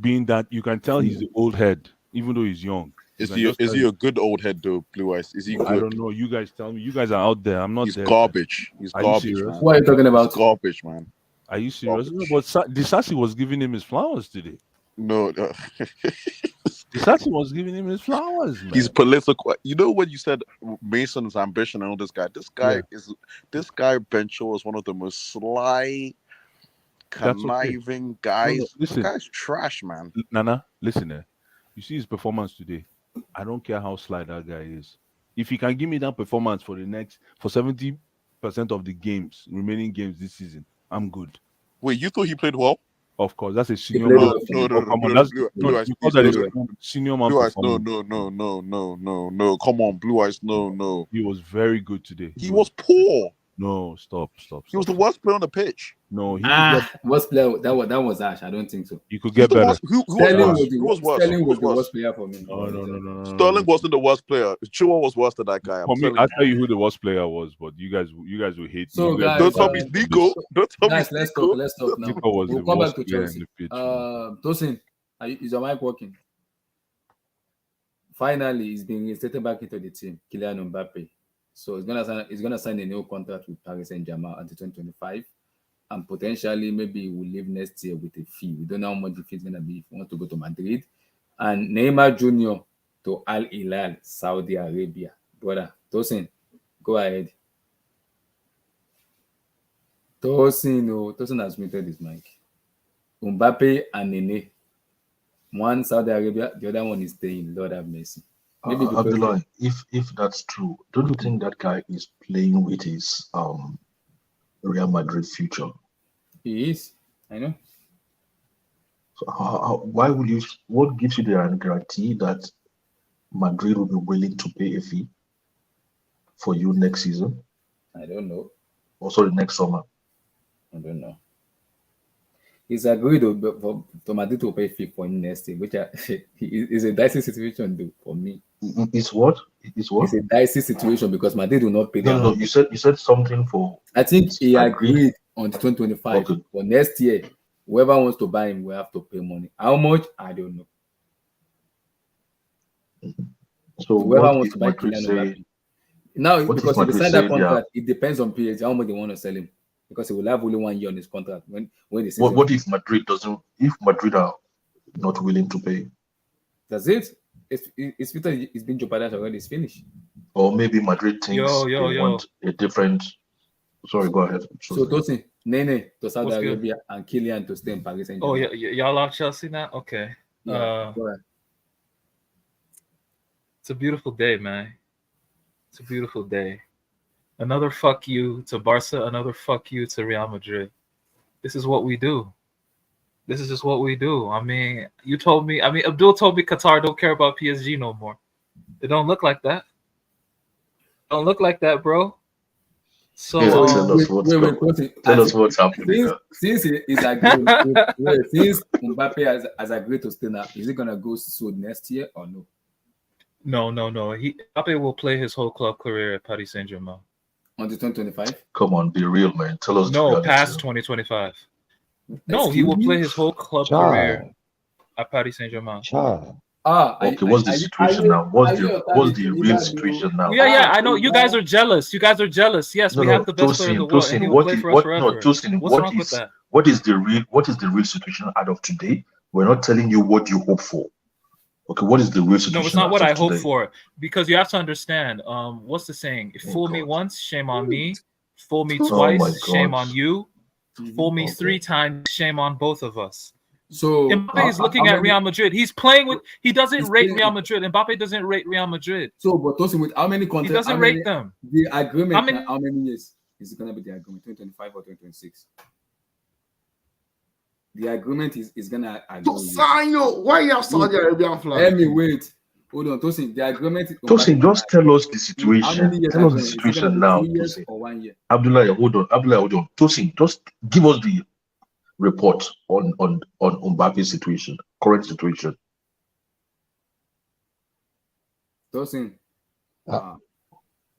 S15: being that you can tell he's the old head, even though he's young.
S3: Is he a good old head though, Blue Eyes? Is he good?
S15: I don't know. You guys tell me. You guys are out there. I'm not
S3: He's
S15: there.
S3: garbage. He's
S15: Are you
S3: garbage,
S15: serious?
S3: man.
S2: What are you talking about?
S3: He's garbage, man.
S15: Are you serious?
S3: Garbage.
S15: No, but Disasi was giving him his flowers today.
S3: No,
S15: Disasi was giving him his flowers, man.
S3: he's political. You know when you said Mason's ambition and all this guy Ben Chilwell is one of the most sly,
S15: That's okay.
S3: conniving guys.
S15: No,
S3: This
S15: listen.
S3: guy's trash, man.
S15: Nana, listen here. You see his performance today. I don't care how sly that guy is. If he can give me that performance for 70% of the remaining games this season, I'm good.
S3: Wait, you thought he played well?
S15: Of course, that's a senior
S2: played
S15: man.
S2: well.
S3: No,
S15: Come on,
S3: Blue
S15: that's
S3: Eyes,
S15: because
S3: please,
S15: that is
S3: Blue
S15: a senior man
S3: Blue Eyes,
S15: performance.
S3: no. Come on, Blue Eyes, no.
S15: He was very good today.
S3: He was poor.
S15: No, stop.
S3: He was the worst player on the pitch.
S15: No, he
S2: Worst player. That was Ash. I don't think so.
S15: you could get better.
S3: Who was worse?
S2: Sterling
S3: Who
S2: was the
S3: worse?
S2: worst player for me.
S15: No.
S3: Sterling wasn't the worst player. Chilwell was worse than that guy.
S15: For me, I'll tell you who the worst player was, but you guys will hate
S2: So,
S15: me.
S2: guys,
S3: Don't tell me Nico. Don't tell me
S2: Guys, let's talk now.
S15: Nico was
S2: We'll
S15: the
S2: come
S15: worst
S2: back to
S15: player in
S2: Chelsea.
S15: the pitch.
S2: Tosin, is your mic working? Finally, he's being reinstated back into the team, Kylian Mbappe. So he's gonna sign a new contract with Paris Saint-Germain until 2025, and potentially maybe he will leave next year with a fee. We don't know how much the fee is gonna be if he wants to go to Madrid. And Neymar Jr. to Al Hilal, Saudi Arabia. Brother, Tosin, go ahead. Tosin has muted his mic. Mbappe and Neyney. One Saudi Arabia, the other one is staying. Lord have mercy. Maybe
S11: Abdullah, if that's true, don't you think that guy is playing with his Real Madrid future?
S2: He is. I know.
S11: So why would you? What gives you the guarantee that Madrid will be willing to pay a fee for you next season?
S2: I don't know.
S11: Or sorry, next summer.
S2: I don't know. He's agreed to Madrid to pay fee for him next year, which is a dicey situation, though, for me.
S11: It's what? It's what?
S2: It's a dicey situation because Madrid will not pay them.
S11: No. You said something for.
S2: I think he agreed on 2025.
S11: Okay.
S2: For next year, whoever wants to buy him will have to pay money. How much? I don't know.
S11: So
S2: whoever
S11: what
S2: wants
S11: if
S2: to buy
S11: Madrid
S2: Kylian
S11: say?
S2: Mbappe. Now,
S11: What
S2: because
S11: if
S2: if they
S11: Madrid
S2: sign
S11: say
S2: that contract, it depends on PSG how much they want to sell him. Because he will have only 1 year on his contract when the season.
S11: What if Madrid doesn't? If Madrid are not willing to pay,
S2: that's it. It's future is being jeopardized already. It's finished.
S11: or maybe Madrid thinks they want a different. Sorry, go ahead.
S2: So Tosin, Neyney to Saudi
S14: What's good?
S2: Arabia and Kylian to stay in Paris Saint-Germain.
S14: Oh, yeah, y'all are Chelsea now? Okay.
S2: Yeah, go ahead.
S14: It's a beautiful day, man. It's a beautiful day. Another fuck you to Barca, another fuck you to Real Madrid. This is what we do. This is just what we do. I mean, Abdul told me Qatar don't care about PSG no more. It don't look like that. Don't look like that, bro. So
S5: Yeah,
S10: So
S5: tell us what's
S10: wait,
S5: tell us what's happening now.
S10: since he's agreed, since Mbappe has agreed to stay now, is he gonna go soon next year or no?
S14: no. Mbappe will play his whole club career at Paris Saint-Germain.
S10: Until 2025?
S5: Come on, be real, man. Tell us the
S14: No,
S5: reality.
S14: past 2025. No, he
S10: Excuse
S14: will play
S10: me?
S14: his whole club
S16: Child,
S14: career at Paris Saint-Germain.
S16: child.
S5: Okay, what's the situation now? What's the real situation now?
S14: Yeah, I know. You guys are jealous. You guys are jealous. Yes, we have the best player in the world, and he will play for us forever. What's wrong with that?
S5: what is the real situation out of today? We're not telling you what you hope for. Okay, what is the real situation?
S14: No, it's not what
S5: as
S14: I
S5: of
S14: hope
S5: today?
S14: for, because you have to understand. What's the saying? If fool me once, shame on me. Fool me
S5: Oh
S14: twice,
S5: my
S14: shame
S5: God.
S14: on you. Fool me 3 times, shame on both of us.
S10: So
S14: Mbappe is looking at Real Madrid. He's playing with. He doesn't rate Real Madrid. Mbappe doesn't rate Real Madrid.
S10: So, but Tosin, with how many
S14: He
S10: contracts?
S14: doesn't rate them.
S10: The agreement.
S14: How many-
S10: How many years is it gonna be? The agreement 2025 or 2026? The agreement is gonna agree.
S17: Why you have Saudi Arabian flag?
S10: Let me wait. Hold on, Tosin. The agreement.
S5: Tosin, just tell us the
S10: How
S5: situation.
S10: many years?
S5: Tell us the
S10: agreement? Is it gonna
S5: situation
S10: be
S5: now,
S10: 2 years
S5: Tosin.
S10: or 1 year?
S5: Abdullah, hold on. Tosin, just give us the report on Mbappe's situation, current situation.
S10: Tosin.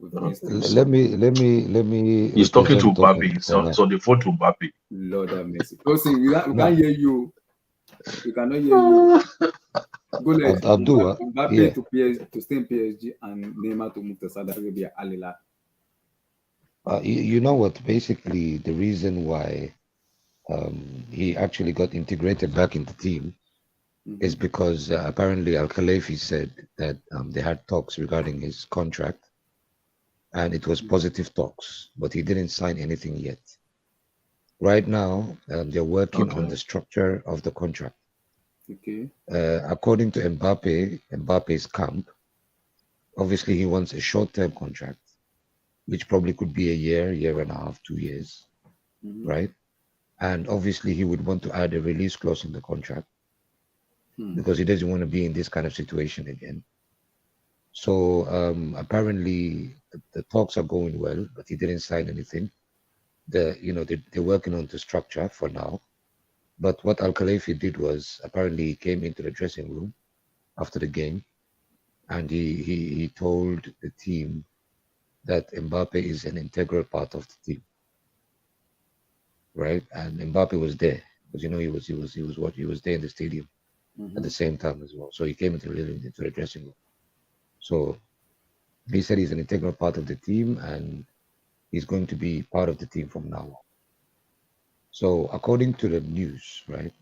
S16: Let me.
S5: He's talking to
S16: represent
S5: Mbappe.
S16: Tosin
S5: It's
S16: for
S5: on,
S16: now.
S5: it's on the phone to Mbappe.
S10: Lord have mercy. Tosin, we
S16: No.
S10: can't hear you. We cannot hear you. Go let
S16: Abdul,
S10: Mbappe
S16: yeah.
S10: to stay in PSG and Neymar to move to Saudi Arabia. Al Hilal.
S16: You know what? Basically, the reason why he actually got integrated back in the team is because apparently Al Khalifi said that they had talks regarding his contract, and it was positive talks, but he didn't sign anything yet. Right now, they're working on the structure of the contract.
S10: Okay.
S16: According to Mbappe's camp, obviously he wants a short-term contract, which probably could be a year and a half, 2 years, right? And obviously he would want to add a release clause in the contract because he doesn't want to be in this kind of situation again. So apparently the talks are going well, but he didn't sign anything. They're working on the structure for now. But what Al Khalifi did was apparently he came into the dressing room after the game, and he told the team that Mbappe is an integral part of the team, right? And Mbappe was there because he was there in the stadium at the same time as well. So he came into the dressing room. So he said he's an integral part of the team and he's going to be part of the team from now on. So according to the news, right,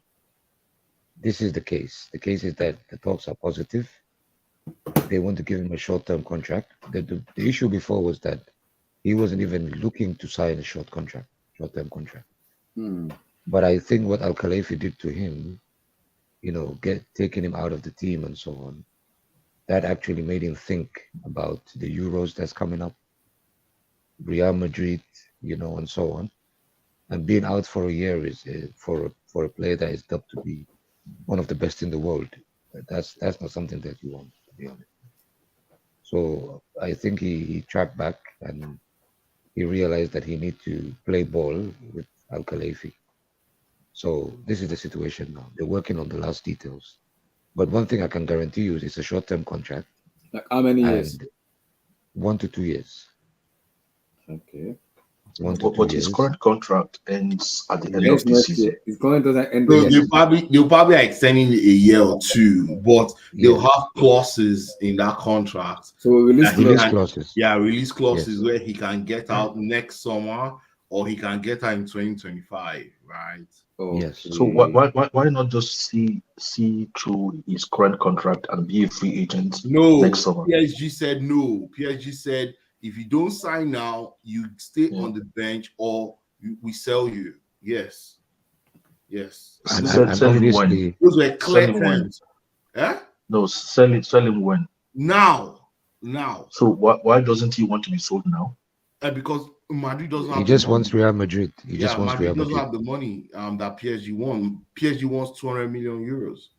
S16: this is the case. The case is that the talks are positive. They want to give him a short-term contract. The issue before was that he wasn't even looking to sign a short-term contract. But I think what Al Khalifi did to him, taking him out of the team and so on, that actually made him think about the Euros that's coming up, Real Madrid, and so on. And being out for a year is for a player that is dubbed to be one of the best in the world. That's not something that you want, to be honest. So I think he tracked back and he realized that he need to play ball with Al Khalifi. So this is the situation now. They're working on the last details. But one thing I can guarantee you is it's a short-term contract.
S10: Like how many years?
S16: 1 to 2 years.
S10: Okay.
S16: 1 to 2
S5: But
S16: years.
S5: his current contract ends at the end of the season.
S10: His contract doesn't end.
S17: So they'll probably extend him a year or two, but they'll have clauses in that contract.
S10: So release
S16: clauses.
S17: Yeah, release clauses where he can get out next summer or he can get out in 2025, right?
S16: Yes.
S5: So why not just see through his current contract and be a free agent next summer?
S17: PSG said no. PSG said if you don't sign now, you stay on the bench or we sell you. Yes.
S16: And
S5: Sell him when?
S17: Those were clear terms.
S5: No, sell him when?
S17: Now.
S5: So why doesn't he want to be sold now?
S17: Because Madrid doesn't have.
S16: He just wants Real Madrid. He just wants
S17: Madrid
S16: Real Madrid.
S17: doesn't have the money that PSG wants. PSG wants 200 million euros.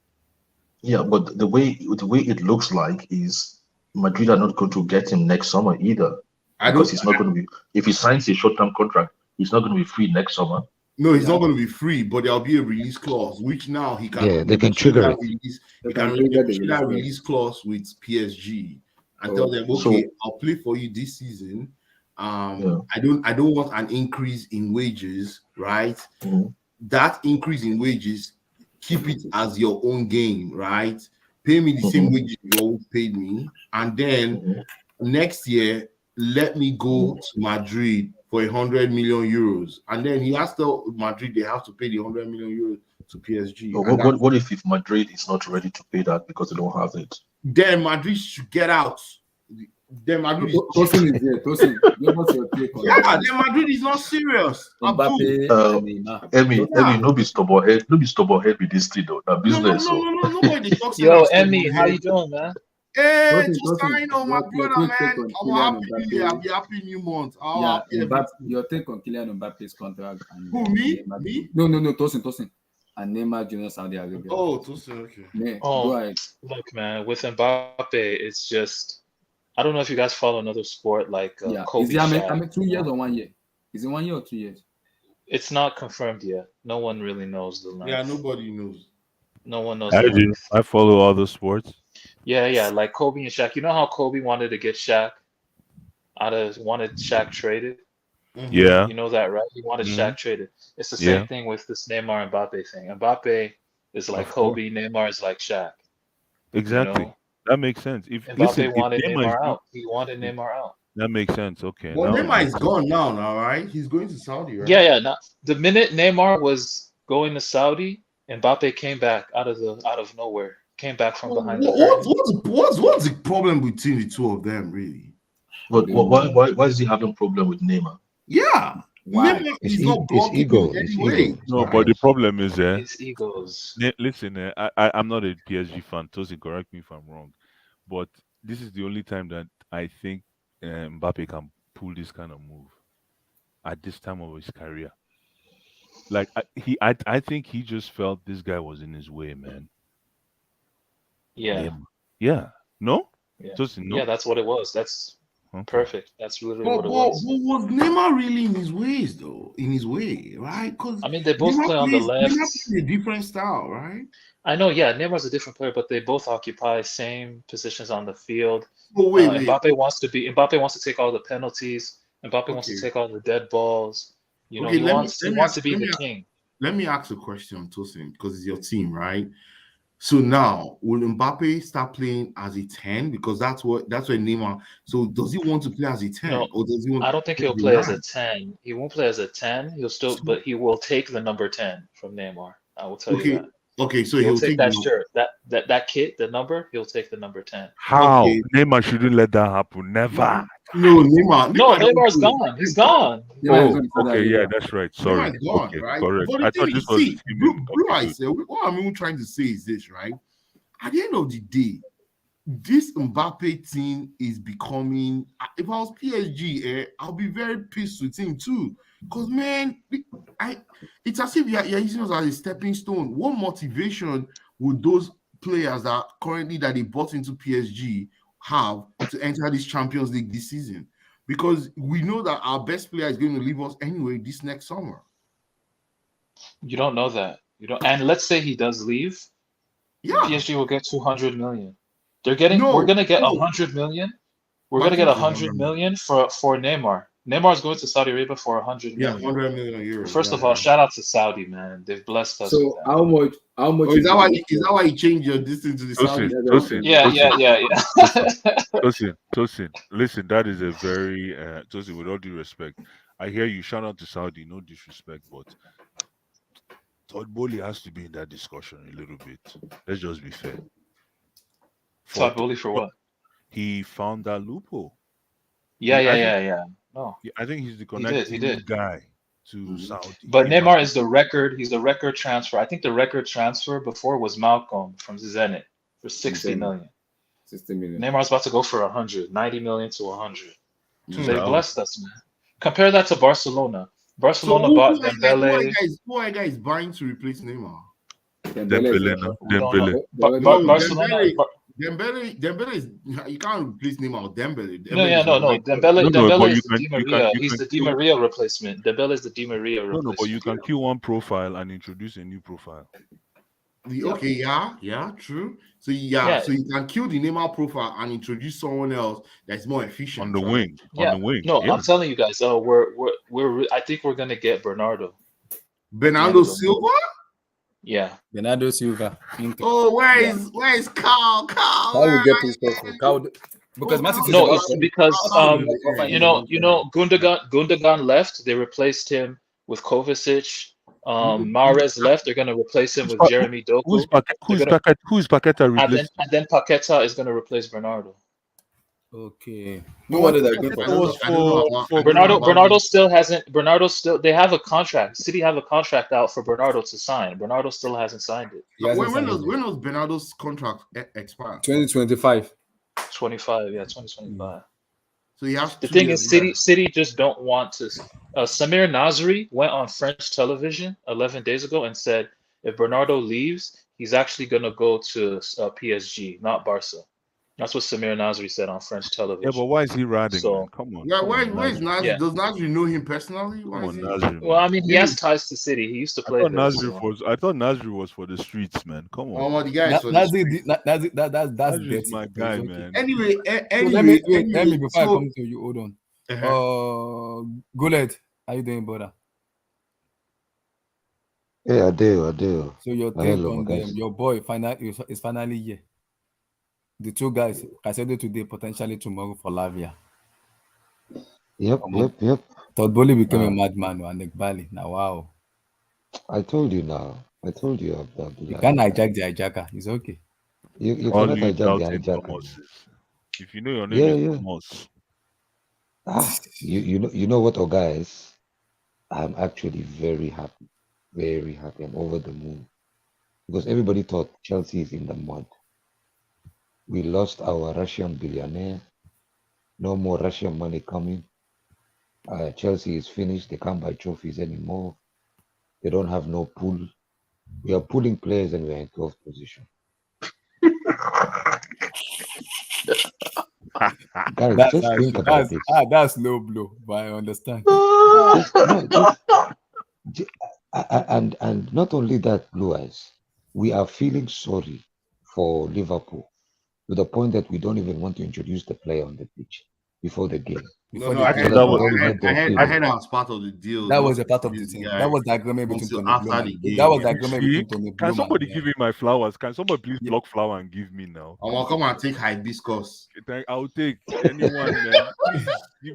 S5: Yeah, but the way it looks like is Madrid are not going to get him next summer either.
S11: because he's not going to be. If he signs a short-term contract, he's not going to be free next summer.
S17: No, he's not going to be free, but there'll be a release clause, which now he can.
S16: Yeah, they can trigger it.
S17: He can trigger that release clause with PSG and tell them, okay, I'll play for you this season. I don't want an increase in wages, right? That increase in wages, keep it as your own game, right? Pay me the same wages you always paid me, and then next year let me go to Madrid for 100 million euros, and then he has to Madrid they have to pay the 100 million euros to PSG.
S11: What if Madrid is not ready to pay that because they don't have it?
S17: Then Madrid should get out. Then Madrid is
S2: Tosin is here. Tosin, give us your take on
S17: yeah, then Madrid is not serious.
S2: Mbappe,
S11: Emmy, no be stubborn head with this thing though. That business.
S17: No, nobody talks
S14: Yo,
S17: about
S14: Emmy,
S17: stubborn
S14: how
S17: head.
S14: you doing, man?
S17: Hey,
S2: Tosin,
S17: sign on my brother, man. I'm happy new year. I'll be happy new month.
S2: Your take on Kylian Mbappe's contract and
S17: who me? Me?
S2: No, Tosin. And Neymar Junior Saudi Arabia.
S17: Oh, Tosin, okay.
S2: Yeah,
S14: Oh, look, man, with Mbappe, it's just I don't know if you guys follow another sport like Kobe.
S2: Is he, I mean 2 years or 1 year? Is it 1 year or 2 years?
S14: It's not confirmed yet. No one really knows the length.
S17: Yeah, nobody knows.
S14: No one knows.
S15: I follow other sports.
S14: Yeah, like Kobe and Shaq. You know how Kobe wanted to get Shaq wanted Shaq traded?
S15: Yeah.
S14: You know that, right? He wanted Shaq traded. It's the same thing with this Neymar and Mbappe thing. Mbappe is like Kobe, Neymar is like Shaq.
S15: Exactly.
S14: You know?
S15: That makes sense. If
S14: Mbappe wanted
S15: if
S14: Neymar out. He wanted Neymar out.
S15: That makes sense. Okay.
S17: Well, Neymar is gone now, right? He's going to Saudi, right?
S14: Yeah. Now, the minute Neymar was going to Saudi, Mbappe came back out of nowhere. Came back from behind.
S17: What's the problem between the two of them, really?
S11: But why is he having a problem with Neymar?
S17: Yeah.
S16: Why?
S17: He's not blocking
S16: ego.
S17: in any way.
S15: No, but the problem is
S14: His egos.
S15: Listen, I'm not a PSG fan. Tosin, correct me if I'm wrong, but this is the only time that I think Mbappe can pull this kind of move at this time of his career. Like I think he just felt this guy was in his way, man.
S14: Yeah.
S15: Yeah. No?
S14: Yeah.
S15: Tosin, no?
S14: Yeah, that's what it was. That's perfect. That's literally
S17: But
S14: what it was.
S17: was Neymar really in his ways, though? In his way, right? Because
S14: I mean, they both play on the left.
S17: Neymar plays a different style, right?
S14: I know, yeah, Neymar's a different player, but they both occupy same positions on the field.
S17: Oh, wait.
S14: Mbappe wants to take all the penalties. Mbappe wants to take all the dead balls. You know, he wants to be the king.
S17: Let me ask a question, Tosin, because it's your team, right? So now, will Mbappe start playing as a 10? Because that's where Neymar. So does he want to play as a 10?
S14: No,
S17: or does he want
S14: I don't think he'll play as a 10. He won't play as a 10. But he will take the number 10 from Neymar. I will tell you that.
S17: Okay, so
S14: he'll take that shirt, that kit, the number. He'll take the number 10.
S15: How?
S17: Okay.
S15: Neymar shouldn't let that happen. Never.
S17: No, Neymar.
S14: No, Neymar's gone. He's gone.
S15: Oh, okay, yeah, that's right. Sorry.
S17: Neymar's gone,
S15: Okay,
S17: right?
S15: correct.
S17: But the
S15: I thought
S17: thing
S15: this
S17: is,
S15: was
S17: see, what I'm trying to say is this, right? At the end of the day, this Mbappe thing is becoming. If I was PSG, I'll be very pissed with him too. Because man, it's as if you're using us as a stepping stone. What motivation would those players that they bought into PSG have to enter this Champions League this season? Because we know that our best player is going to leave us anyway this next summer.
S14: You don't know that. You don't. And let's say he does leave.
S17: Yeah.
S14: PSG will get 200 million. We're gonna get 100 million. We're gonna get 100 million for Neymar. Neymar's going to Saudi Arabia for 100 million.
S17: Yeah, 100 million euros.
S14: First of all, shout out to Saudi, man. They've blessed us.
S2: So how much?
S17: Is that why you changed your distance to the Saudi?
S14: Yeah.
S15: Tosin, listen, that is a very Tosin, with all due respect. I hear you shout out to Saudi, no disrespect, but Todd Bowley has to be in that discussion a little bit. Let's just be fair.
S14: Todd Bowley for what?
S15: He found that loophole.
S14: Yeah. No.
S15: I think he's the connecting guy to Saudi.
S14: But Neymar is the record. He's the record transfer. I think the record transfer before was Malcolm from Zenit for 60 million.
S2: 60 million.
S14: Neymar's about to go for 100, 90 million to 100. They blessed us, man. Compare that to Barcelona. Barcelona bought Dembele.
S17: Who are guys Dembele is you can't replace Neymar with Dembele.
S14: No,
S17: Dembele
S14: yeah,
S17: is
S14: no,
S17: a
S14: no.
S17: right player.
S14: Dembele
S15: but
S14: is the Di Maria.
S15: you
S14: He's
S15: can
S14: the Di
S15: kill.
S14: Maria replacement. Dembele is the Di Maria
S15: No, but you
S14: replacement.
S15: can kill one profile and introduce a new profile.
S17: Okay, yeah, true. So
S14: Yeah,
S17: so you can kill the Neymar profile and introduce someone else that's more
S15: On
S17: efficient,
S15: the
S17: right?
S15: wing. On
S14: yeah.
S15: the wing.
S14: No,
S15: Yeah.
S14: I'm telling you guys. I think we're gonna get Bernardo at the end
S17: Bernardo
S14: of the month.
S17: Silva.
S14: Yeah.
S2: Bernardo Silva.
S17: Oh,
S14: Yeah.
S17: where is Carl?
S2: Carl will get pissed off. Carl, because Man City is
S14: No,
S2: about
S14: it's
S2: to
S14: because
S2: Carl will offer him a long contract.
S14: Gundogan left. They replaced him with Kovacic. Mahrez left. They're gonna replace him with Jeremy Doku.
S15: Who's Paqueta replaced?
S14: And then Paqueta is gonna replace Bernardo.
S2: Okay.
S17: No
S2: No wonder they're going
S15: Paqueta
S2: for
S15: was
S14: Bernardo still they have a contract. City have a contract out for Bernardo to sign. Bernardo still hasn't signed it.
S17: When does Bernardo's contract expire?
S2: 2025.
S14: 2025.
S17: So he has
S14: The
S17: 2
S14: thing
S17: years
S14: is,
S17: left.
S14: City just don't want to. Samir Nasri went on French television 11 days ago and said if Bernardo leaves, he's actually gonna go to PSG, not Barca. That's what Samir Nasri said on French television.
S15: Yeah, but why is he ratting,
S14: So,
S15: man? Come on.
S17: Yeah,
S15: come
S17: where
S15: on,
S17: is
S15: Nasri.
S17: Nasri?
S14: Yeah.
S17: Does Nasri know him personally?
S15: Come on,
S17: he...
S15: Nasri,
S14: Well, I
S15: man.
S14: mean, he has ties to City. He used to play there. So.
S15: I thought Nasri was for the streets, man. Come on.
S17: Oh, the guy is for the street.
S2: That's
S15: Nasri's
S2: dirty.
S15: my
S2: but
S15: guy,
S2: it's okay.
S15: man.
S17: Anyway,
S2: So let me before I come to you, hold on. Guled, how you doing, brother?
S16: Yeah, I do.
S2: So your take
S16: Hello,
S2: on
S16: my
S2: them,
S16: guys.
S2: your boy is finally here. The two guys, Caicedo today, potentially tomorrow for Lavia.
S16: Yep.
S2: Todd Bowley became a madman and Nick Bali. Now, wow.
S16: I told you now. I told you about
S2: You can't hijack the hijacker. It's okay.
S16: You
S15: All
S16: cannot
S15: you
S16: hijack the
S15: doubting
S16: hijacker.
S15: Thomases. If you know your name is
S16: Yeah.
S15: Thomas.
S16: You know what, guys? I'm actually very happy. Very happy. I'm over the moon. Because everybody thought Chelsea is in the mud. We lost our Russian billionaire. No more Russian money coming. Chelsea is finished. They can't buy trophies anymore. They don't have no pool. We are pulling players and we're in 12th position. Guys, just think about this.
S2: That's low blow, but I understand.
S16: And not only that, Blue Eyes, we are feeling sorry for Liverpool to the point that we don't even want to introduce the player on the pitch before the game.
S17: I heard that was part of the deal.
S2: That was a part of the thing. That was the agreement between Tony Bloom. That was the agreement between Tony Bloom.
S15: Can somebody give me my flowers? Can somebody please block flower and give me now?
S17: I will come and take hibiscus.
S15: I'll take anyone, man.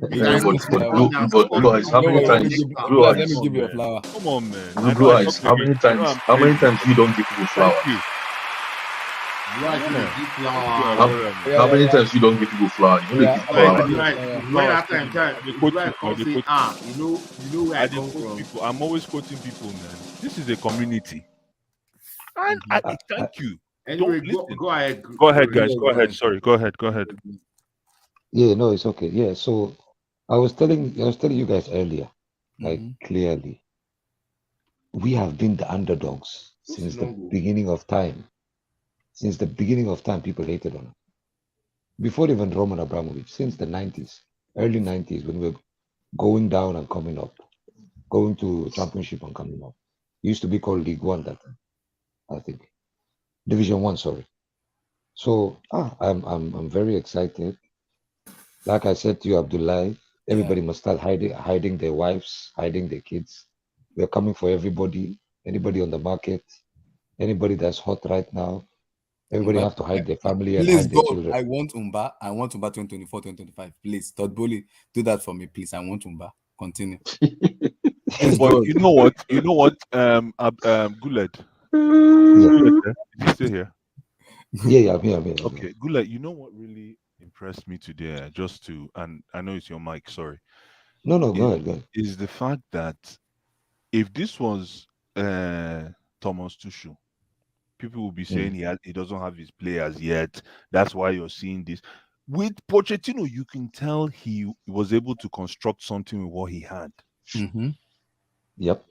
S11: Blue Eyes, how many times? Blue Eyes,
S2: let me give you a flower.
S15: Come on, man.
S11: Blue Eyes, how many times? How many times you don't give people flowers? How many times you don't give people flowers? You only give flowers.
S17: Where I come from.
S15: I'm always quoting people, man. This is a community. And thank you.
S17: Anyway, go ahead.
S15: Go ahead, guys. Go ahead. Sorry. Go ahead.
S16: Yeah, no, it's okay. Yeah, so I was telling you guys earlier, like clearly, we have been the underdogs since the beginning of time. Since the beginning of time, people hated on us. Before even Roman Abramovich, since the 90s, early 90s, when we were going down and coming up, going to championship and coming up. It used to be called League One that time, I think. Division One, sorry. So I'm very excited. Like I said to you, Abdullah, everybody must start hiding their wives, hiding their kids. We're coming for everybody, anybody on the market, anybody that's hot right now. Everybody have to hide their family and hide their children.
S2: I want Umba 2024, 2025. Please, Todd Bowley, do that for me, please. I want Umba. Continue.
S15: But you know what? Guled. Is he still here?
S16: Yeah, I'm here.
S15: Okay, Guled, you know what really impressed me today? And I know it's your mic, sorry.
S16: No, go ahead.
S15: Is the fact that if this was Thomas Tuchel, people will be saying he doesn't have his players yet. That's why you're seeing this. With Pochettino, you can tell he was able to construct something with what he had.
S16: Yep.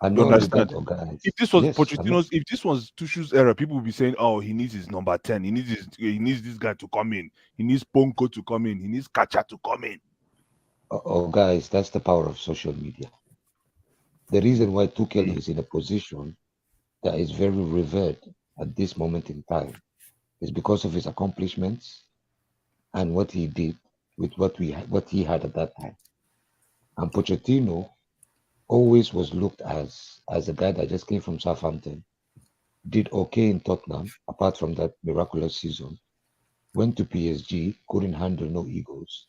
S16: And
S15: You
S16: not only that,
S15: understand?
S16: oh guys.
S15: If this was
S16: Yes,
S15: Pochettino's, if this was Tuchel's era, people would be saying, "Oh, he needs his number 10. He needs this guy to come in. He needs Ponko to come in. He needs Kacha to come in."
S16: oh guys, that's the power of social media. The reason why Tuchel is in a position that is very revered at this moment in time is because of his accomplishments and what he did with what he had at that time. And Pochettino always was looked as a guy that just came from Southampton, did okay in Tottenham, apart from that miraculous season, went to PSG, couldn't handle no egos,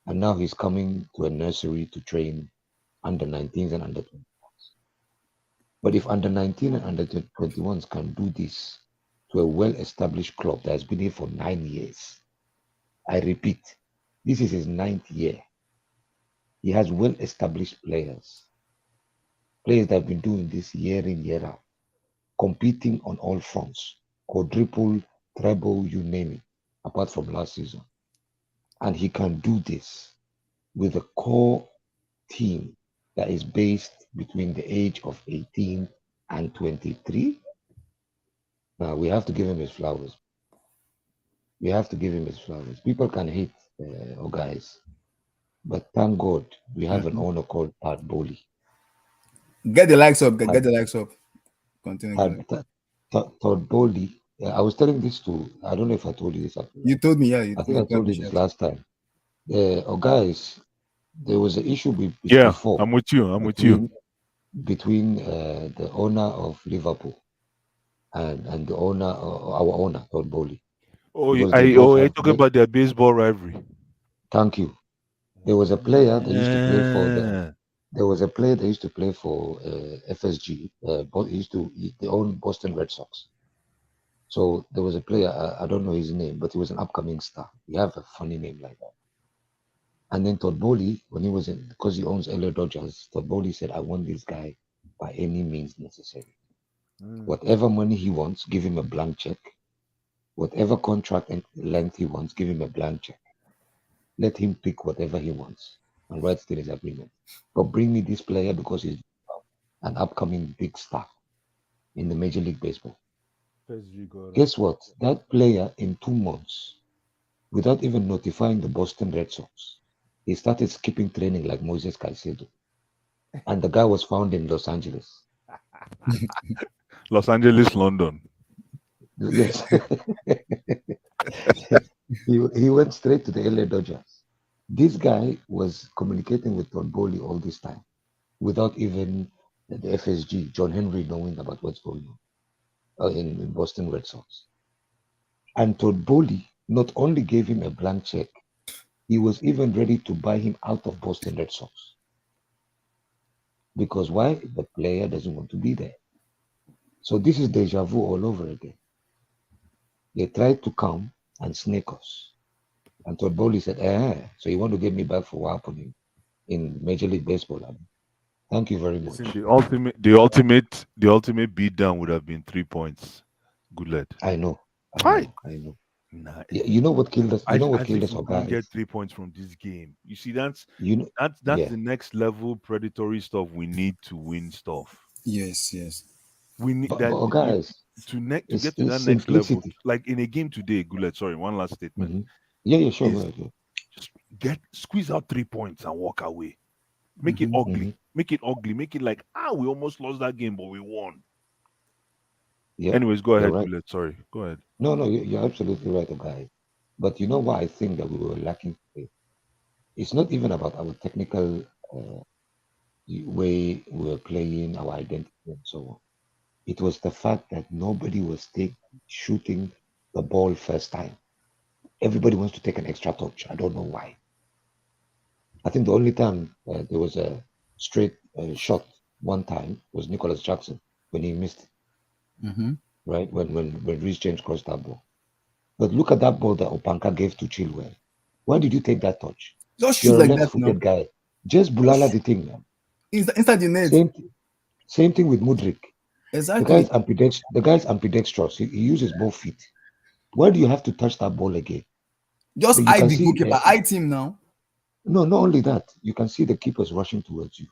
S16: and now he's coming to a nursery to train under 19s and under 20s. But if under 19 and under 21s can do this to a well-established club that has been here for 9 years, I repeat, this is his 9th year. He has well-established players that have been doing this year in, year out, competing on all fronts, quadruple, treble, you name it, apart from last season. And he can do this with a core team that is based between the age of 18 and 23. Now, we have to give him his flowers. We have to give him his flowers. People can hate guys, but thank God we have an owner called Todd Bowley.
S2: Get the likes up. Get the likes up. Continue.
S16: Todd Bowley. I was telling this to, I don't know if I told you this.
S2: You told me, yeah.
S16: I think I told you this last time. Guys, there was an issue
S15: Yeah,
S16: before.
S15: I'm with you.
S16: Between the owner of Liverpool and the owner, our owner, Todd Bowley.
S15: You're talking about their baseball rivalry.
S16: Thank you. There was a player that used to play for There was a player that used to play for FSG. They owned Boston Red Sox. So there was a player, I don't know his name, but he was an upcoming star. He have a funny name like that. And then Todd Bowley, when he was in, because he owns LA Dodgers, Todd Bowley said, I want this guy by any means necessary. Whatever money he wants, give him a blank check. Whatever contract and length he wants, give him a blank check. Let him pick whatever he wants and write in his agreement. But bring me this player because he's an upcoming big star in the Major League Baseball. Guess what? That player in 2 months, without even notifying the Boston Red Sox, he started skipping training like Moses Caicedo. And the guy was found in Los Angeles.
S15: Los Angeles, London.
S16: Yes. he went straight to the LA Dodgers. This guy was communicating with Todd Bowley all this time without even the FSG, John Henry, knowing about what's going on in Boston Red Sox. And Todd Bowley not only gave him a blank check, he was even ready to buy him out of Boston Red Sox. Because why? The player doesn't want to be there. So this is deja vu all over again. They tried to come and snake us. And Todd Bowley said, so you want to get me back for what happened in Major League Baseball? Thank you very much.
S15: The ultimate beatdown would have been 3 points. Good lad.
S16: I know.
S15: Hi.
S16: I know.
S15: Nah,
S16: you know what killed us? You know what
S15: I
S16: killed
S15: think
S16: us,
S15: we can get 3 points from this game. You see, that's
S16: yeah.
S15: the next level predatory stuff we need to win stuff.
S2: Yes.
S15: We need
S16: but,
S15: that
S16: guys,
S15: to get to that
S16: simplicity.
S15: next level. Like in a game today, Gullet. Sorry, one last statement.
S16: Mm-hmm. Yeah, sure.
S15: Just squeeze out 3 points and walk away. Make it ugly. Make it ugly. Make it like we almost lost that game, but we won.
S16: Yeah.
S15: Anyways, go ahead,
S16: right.
S15: Gullet. Sorry, go ahead.
S16: No, you're absolutely right, guys. But you know what I think that we were lacking today? It's not even about our technical way we were playing, our identity, and so on. It was the fact that nobody was shooting the ball first time. Everybody wants to take an extra touch. I don't know why. I think the only time there was a straight shot one time was Nicholas Jackson when he missed it. Right? When Reece James crossed that ball. But look at that ball that Opanka gave to Chilwell. Why did you take that touch?
S2: Just shoot like that, no?
S16: Guy. Just bulala the thing, man.
S2: Inside the net.
S16: Same thing with Mudryk.
S2: Exactly.
S16: The guy's ambidextrous. He uses both feet. Why do you have to touch that ball again?
S2: Just eye the goalkeeper. Eye him now.
S16: No, not only that. You can see the keepers rushing towards you.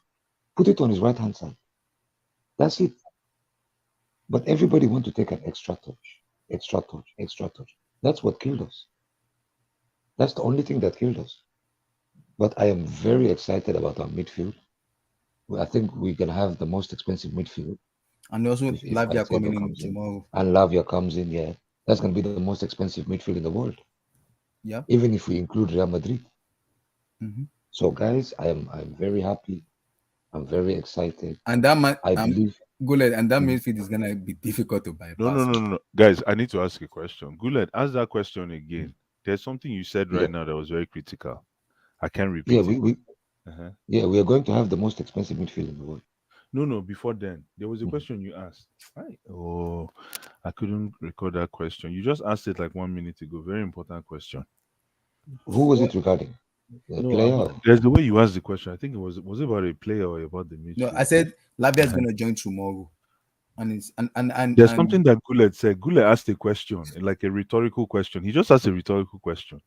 S16: Put it on his right-hand side. That's it. But everybody want to take an extra touch, extra touch, extra touch. That's what killed us. That's the only thing that killed us. But I am very excited about our midfield. I think we can have the most expensive midfield.
S2: And also
S16: if
S2: Lavia
S16: Caicedo
S2: coming in
S16: comes in.
S2: tomorrow.
S16: And Lavia comes in, yeah. That's going to be the most expensive midfield in the world.
S2: Yeah.
S16: Even if we include Real Madrid.
S2: Mhm.
S16: So, guys, I'm very happy. I'm very excited.
S2: And that man,
S16: I believe.
S2: Guled, and that midfield is gonna be difficult to bypass.
S15: No. Guys, I need to ask a question. Guled, ask that question again. There's something you said right now that was very critical. I can't repeat
S16: Yeah,
S15: it.
S16: Yeah, we are going to have the most expensive midfield in the world.
S15: No, before then, there was a question you asked. Oh, I couldn't record that question. You just asked it like 1 minute ago. Very important question.
S16: Who was it regarding? The player?
S15: There's the way you asked the question. I think it was it about a player or about the midfield?
S2: No, I said Lavia is gonna join tomorrow. And it's and
S15: There's something that Guled said. Guled asked a question, like a rhetorical question. He just asked a rhetorical question.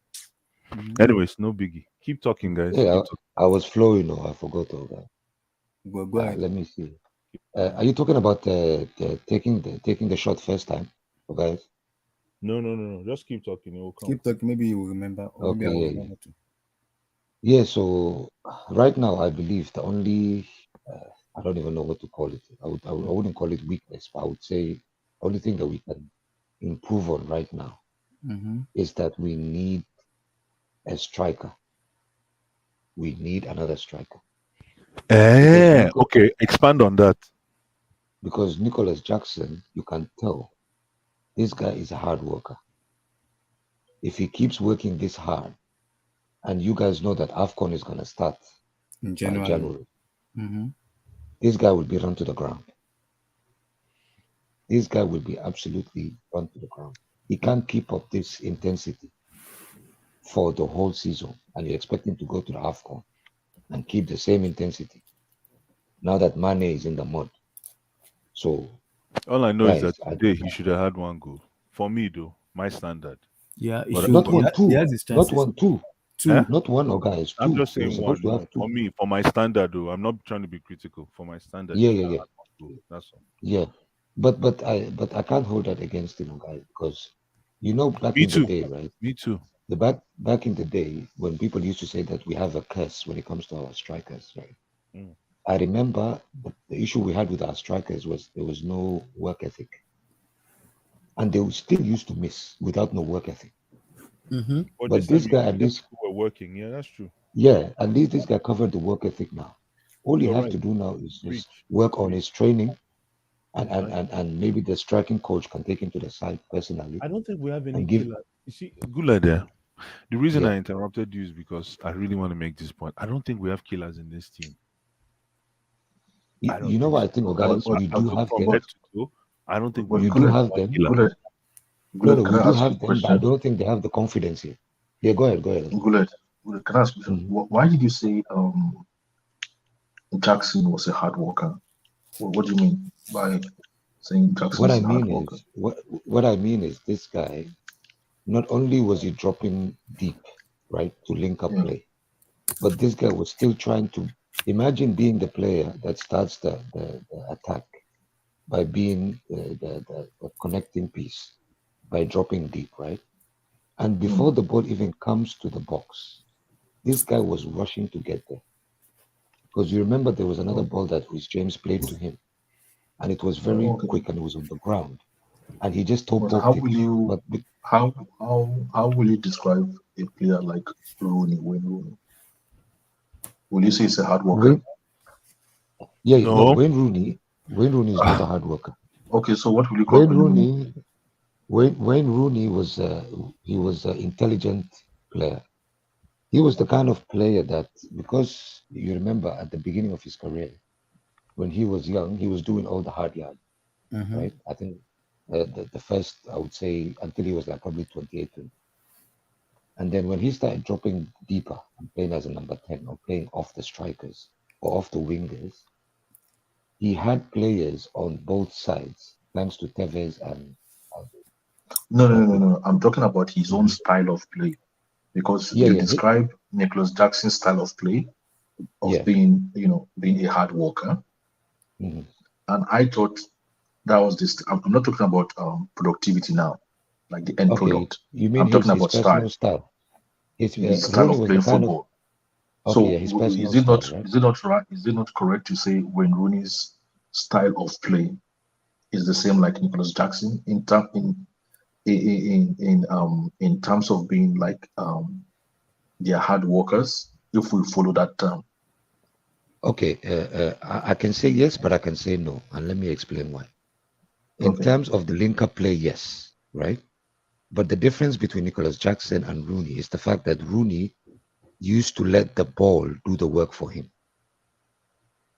S15: Anyways, no biggie. Keep talking, guys.
S16: Yeah,
S15: Keep talking.
S16: I was flowing. I forgot all that.
S2: Go ahead.
S16: Let me see. Are you talking about taking the shot first time, guys?
S15: No. Just keep talking. It will come.
S2: Keep talking. Maybe you will remember. Or maybe I will
S16: Okay.
S2: remember too.
S16: Yeah. So right now, I believe the only I don't even know what to call it. I wouldn't call it weakness, but I would say the only thing that we can improve on right now is that we need a striker. We need another striker.
S15: Okay. Expand on that.
S16: Because Nicholas Jackson, you can tell this guy is a hard worker. If he keeps working this hard, and you guys know that AFCON is going to start
S2: in
S16: by January,
S2: Mm-hmm.
S16: this guy will be run to the ground. This guy will be absolutely run to the ground. He can't keep up this intensity for the whole season, and you expect him to go to the AFCON and keep the same intensity now that Mane is in the mud. So
S15: all I know
S16: guys,
S15: is that today he should have had 1 goal. For me, though, my standard.
S2: Yeah,
S15: But
S16: not 1, 2.
S2: He has his
S16: Not
S2: chances.
S16: 1, 2.
S15: Eh?
S16: Not 1, or guys, 2.
S15: I'm just
S16: You're
S15: saying
S16: supposed
S15: 1.
S16: to have 2.
S15: For me, for my standard, though, I'm not trying to be critical. For my standard,
S16: Yeah,
S15: he should
S16: yeah,
S15: have
S16: yeah.
S15: had 1 goal. That's all.
S16: Yeah, but I can't hold that against him, guys, because back
S15: Me
S16: in the
S15: too.
S16: day, right?
S15: Me too.
S16: The back in the day when people used to say that we have a curse when it comes to our strikers, right? I remember the issue we had with our strikers was there was no work ethic, and they still used to miss without no work ethic. But this guy at least
S15: were working. Yeah, that's true.
S16: Yeah, at least this guy covered the work ethic now. All he
S15: You're
S16: has
S15: right.
S16: to do now is just work on his training, and maybe the striking coach can take him to the side personally.
S15: I don't think we have any
S16: and give.
S15: killer. You see, Gula there. The reason
S16: Yeah.
S15: I interrupted you is because I really want to make this point. I don't think we have killers in this team.
S16: You know what I think, guys? We do have them.
S15: Head to toe, I don't think
S16: You do have them.
S15: killer.
S16: No, we
S11: can I
S16: do
S11: ask you a
S16: have them, but I
S11: question?
S16: don't think they have the confidence here. Yeah, go ahead.
S11: Guled, can I ask you a question? Why did you say Jackson was a hard worker? What do you mean by saying Jackson
S16: What
S11: is
S16: I
S11: a hard
S16: mean
S11: worker?
S16: is, what I mean is, this guy, not only was he dropping deep, right, to link up play, but this guy was still trying to imagine being the player that starts the attack by being the connecting piece, by dropping deep, right? And before the ball even comes to the box, this guy was rushing to get there. Because you remember there was another ball that Rhys James played to him, and it was very quick and it was on the ground, and he just top
S11: But how
S16: it.
S11: will you
S16: But
S11: how will you describe a player like Wayne Rooney? Will you say he's a hard worker?
S16: No, Wayne Rooney is not a hard worker.
S11: Okay, so what will you call
S16: Wayne Rooney was he was an intelligent player. He was the kind of player that, because you remember at the beginning of his career, when he was young, he was doing all the hard yards, right? I think the first, I would say, until he was like probably 28. And then when he started dropping deeper and playing as a number 10 or playing off the strikers or off the wingers, he had players on both sides, thanks to Tevez and...
S11: No. I'm talking about his own style of play. Because you describe Nicholas Jackson's style of play of being a hard worker. and I thought that was this. I'm not talking about productivity now, like the end
S16: Okay,
S11: product.
S16: you mean
S11: I'm talking
S16: his
S11: about style,
S16: personal style?
S11: his style
S16: Rooney
S11: of
S16: was the
S11: playing
S16: kind of
S11: football.
S16: okay,
S11: So
S16: yeah, his personal
S11: is it
S16: style,
S11: not
S16: right?
S11: right? Is it not correct to say when Rooney's style of play is the same like Nicholas Jackson in terms of being like they're hard workers, if we follow that term?
S16: Okay, I can say yes, but I can say no, and let me explain why. In
S11: Okay.
S16: terms of the link-up play, yes, right? But the difference between Nicholas Jackson and Rooney is the fact that Rooney used to let the ball do the work for him.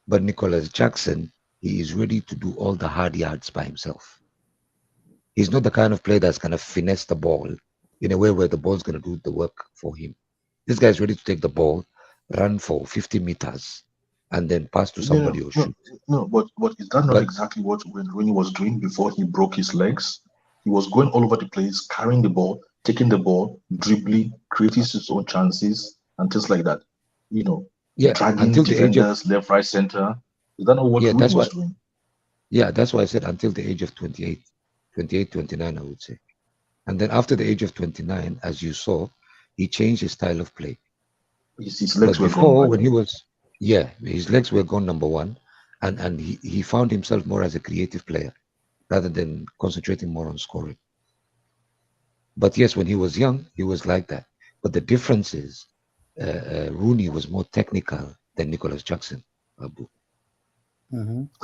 S16: But Nicholas Jackson, he is ready to do all the hard yards by himself. He's not the kind of player that's going to finesse the ball in a way where the ball's going to do the work for him. This guy's ready to take the ball, run for 50 meters, and then pass to somebody or shoot.
S11: But is that not
S16: But
S11: exactly what when Rooney was doing before he broke his legs? He was going all over the place, carrying the ball, taking the ball, dribbling, creating his own chances, and things like that.
S16: yeah,
S11: Dragging
S16: until the age of
S11: defenders left, right, center. Is that not what
S16: yeah,
S11: Rooney
S16: that's why
S11: was doing?
S16: that's why I said until the age of 28, 29, I would say. And then after the age of 29, as you saw, he changed his style of play.
S11: His legs
S16: But
S11: were gone,
S16: before,
S11: right?
S16: when he was, his legs were gone, number one, and he found himself more as a creative player rather than concentrating more on scoring. But yes, when he was young, he was like that. But the difference is, Rooney was more technical than Nicholas Jackson. Abu.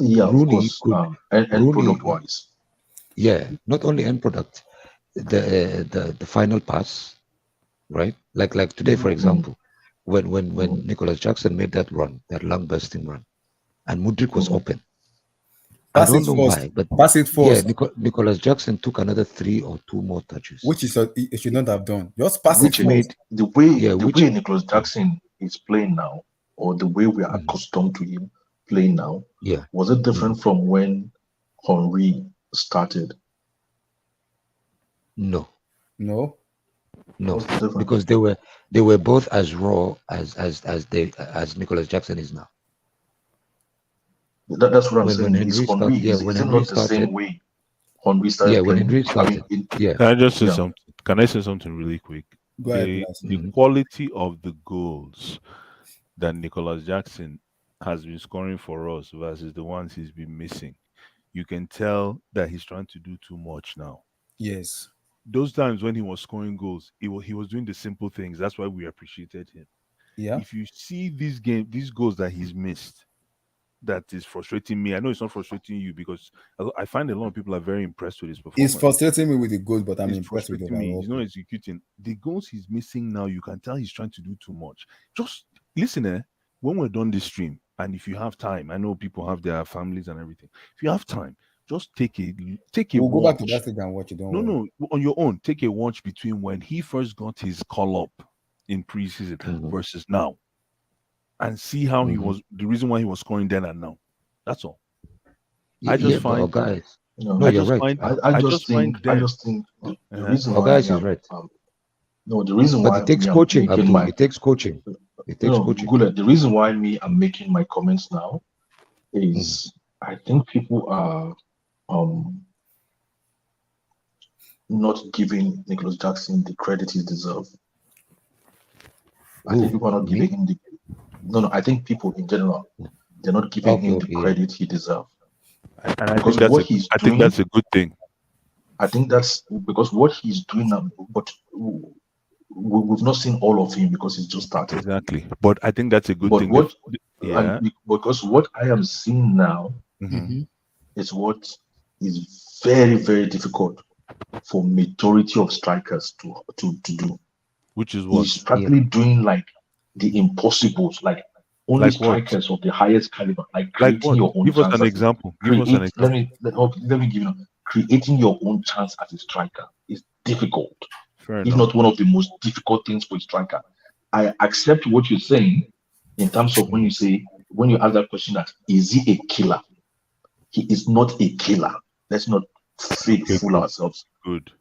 S11: Yeah, of
S16: Rooney
S11: course.
S16: could,
S11: And
S16: Rooney,
S11: product wise.
S16: yeah, not only end product, the final pass, right? Like today, for example, when Nicholas Jackson made that run, that long bursting run, and Mudryk was open. I
S2: Pass
S16: don't
S2: it
S16: know
S2: first.
S16: why, but
S2: Pass it
S16: yeah,
S2: first.
S16: Nicholas Jackson took another 3 or 2 more touches,
S2: Which is he should not have done. Just pass it
S16: which
S2: first.
S16: made
S11: the way
S16: which
S11: Nicholas Jackson is playing now, or the way we are accustomed to him playing now, was it different from when Henry started?
S16: No,
S2: No.
S11: What's the difference?
S16: because they were both as raw as Nicholas Jackson is now.
S11: That's what I'm
S16: When
S11: saying. Is
S16: Henry
S11: Henry
S16: started,
S11: is it not the same way Henry
S16: yeah,
S11: started
S16: when
S11: playing?
S16: Henry
S11: I mean,
S16: started, yeah.
S15: Can I just say something? Can I say something really quick?
S2: Go ahead,
S15: The quality of the goals that Nicholas Jackson has been scoring for us versus the ones he's been missing, you can tell that he's trying to do too much now.
S2: Yes.
S15: Those times when he was scoring goals, he was doing the simple things. That's why we appreciated him.
S2: Yeah.
S15: If you see these goals that he's missed, that is frustrating me. I know it's not frustrating you because I find a lot of people are very impressed with his performance.
S2: It's frustrating me with the goals, but I'm
S15: It's
S2: impressed with the
S15: frustrating me.
S2: overall.
S15: He's not executing. The goals he's missing now, you can tell he's trying to do too much. Just listen, when we're done this stream, and if you have time, I know people have their families and everything. If you have time, just take a
S2: We'll go back to
S15: watch.
S2: that stage and watch it. Don't worry.
S15: No, on your own. Take a watch between when he first got his call up in preseason versus now, and see how he was. The reason why he was scoring then and now. That's all. I just find
S16: guys.
S11: No,
S16: you're right.
S11: I just think the reason why
S16: guys is right.
S11: the reason
S16: But
S11: why
S16: it takes
S11: me I'm
S16: coaching,
S11: making
S16: Abdul.
S11: my
S16: It takes coaching. It takes coaching.
S11: Gula, the reason why me I'm making my comments now is I think people are not giving Nicholas Jackson the credit he deserves. I think people are not giving him the I think people in general they're not giving him the credit he deserves.
S15: And I think that's a good thing.
S11: I think that's because what he's doing now, but we've not seen all of him because he's just started.
S15: Exactly. But I think that's a good thing.
S11: Because what I am seeing now is what is very, very difficult for majority of strikers to do.
S15: Which is what?
S11: He's practically doing like the impossibles, like only
S15: Like
S11: strikers of the highest caliber, like creating
S15: what?
S11: your own
S15: Give us
S11: chance.
S15: an example. Give us an example.
S11: Let me give you creating your own chance as a striker is difficult.
S15: Fair
S11: if
S15: enough.
S11: not one of the most difficult things for a striker. I accept what you're saying in terms of when you ask that question that is he a killer? He is not a killer. Let's not fool ourselves.
S15: Good.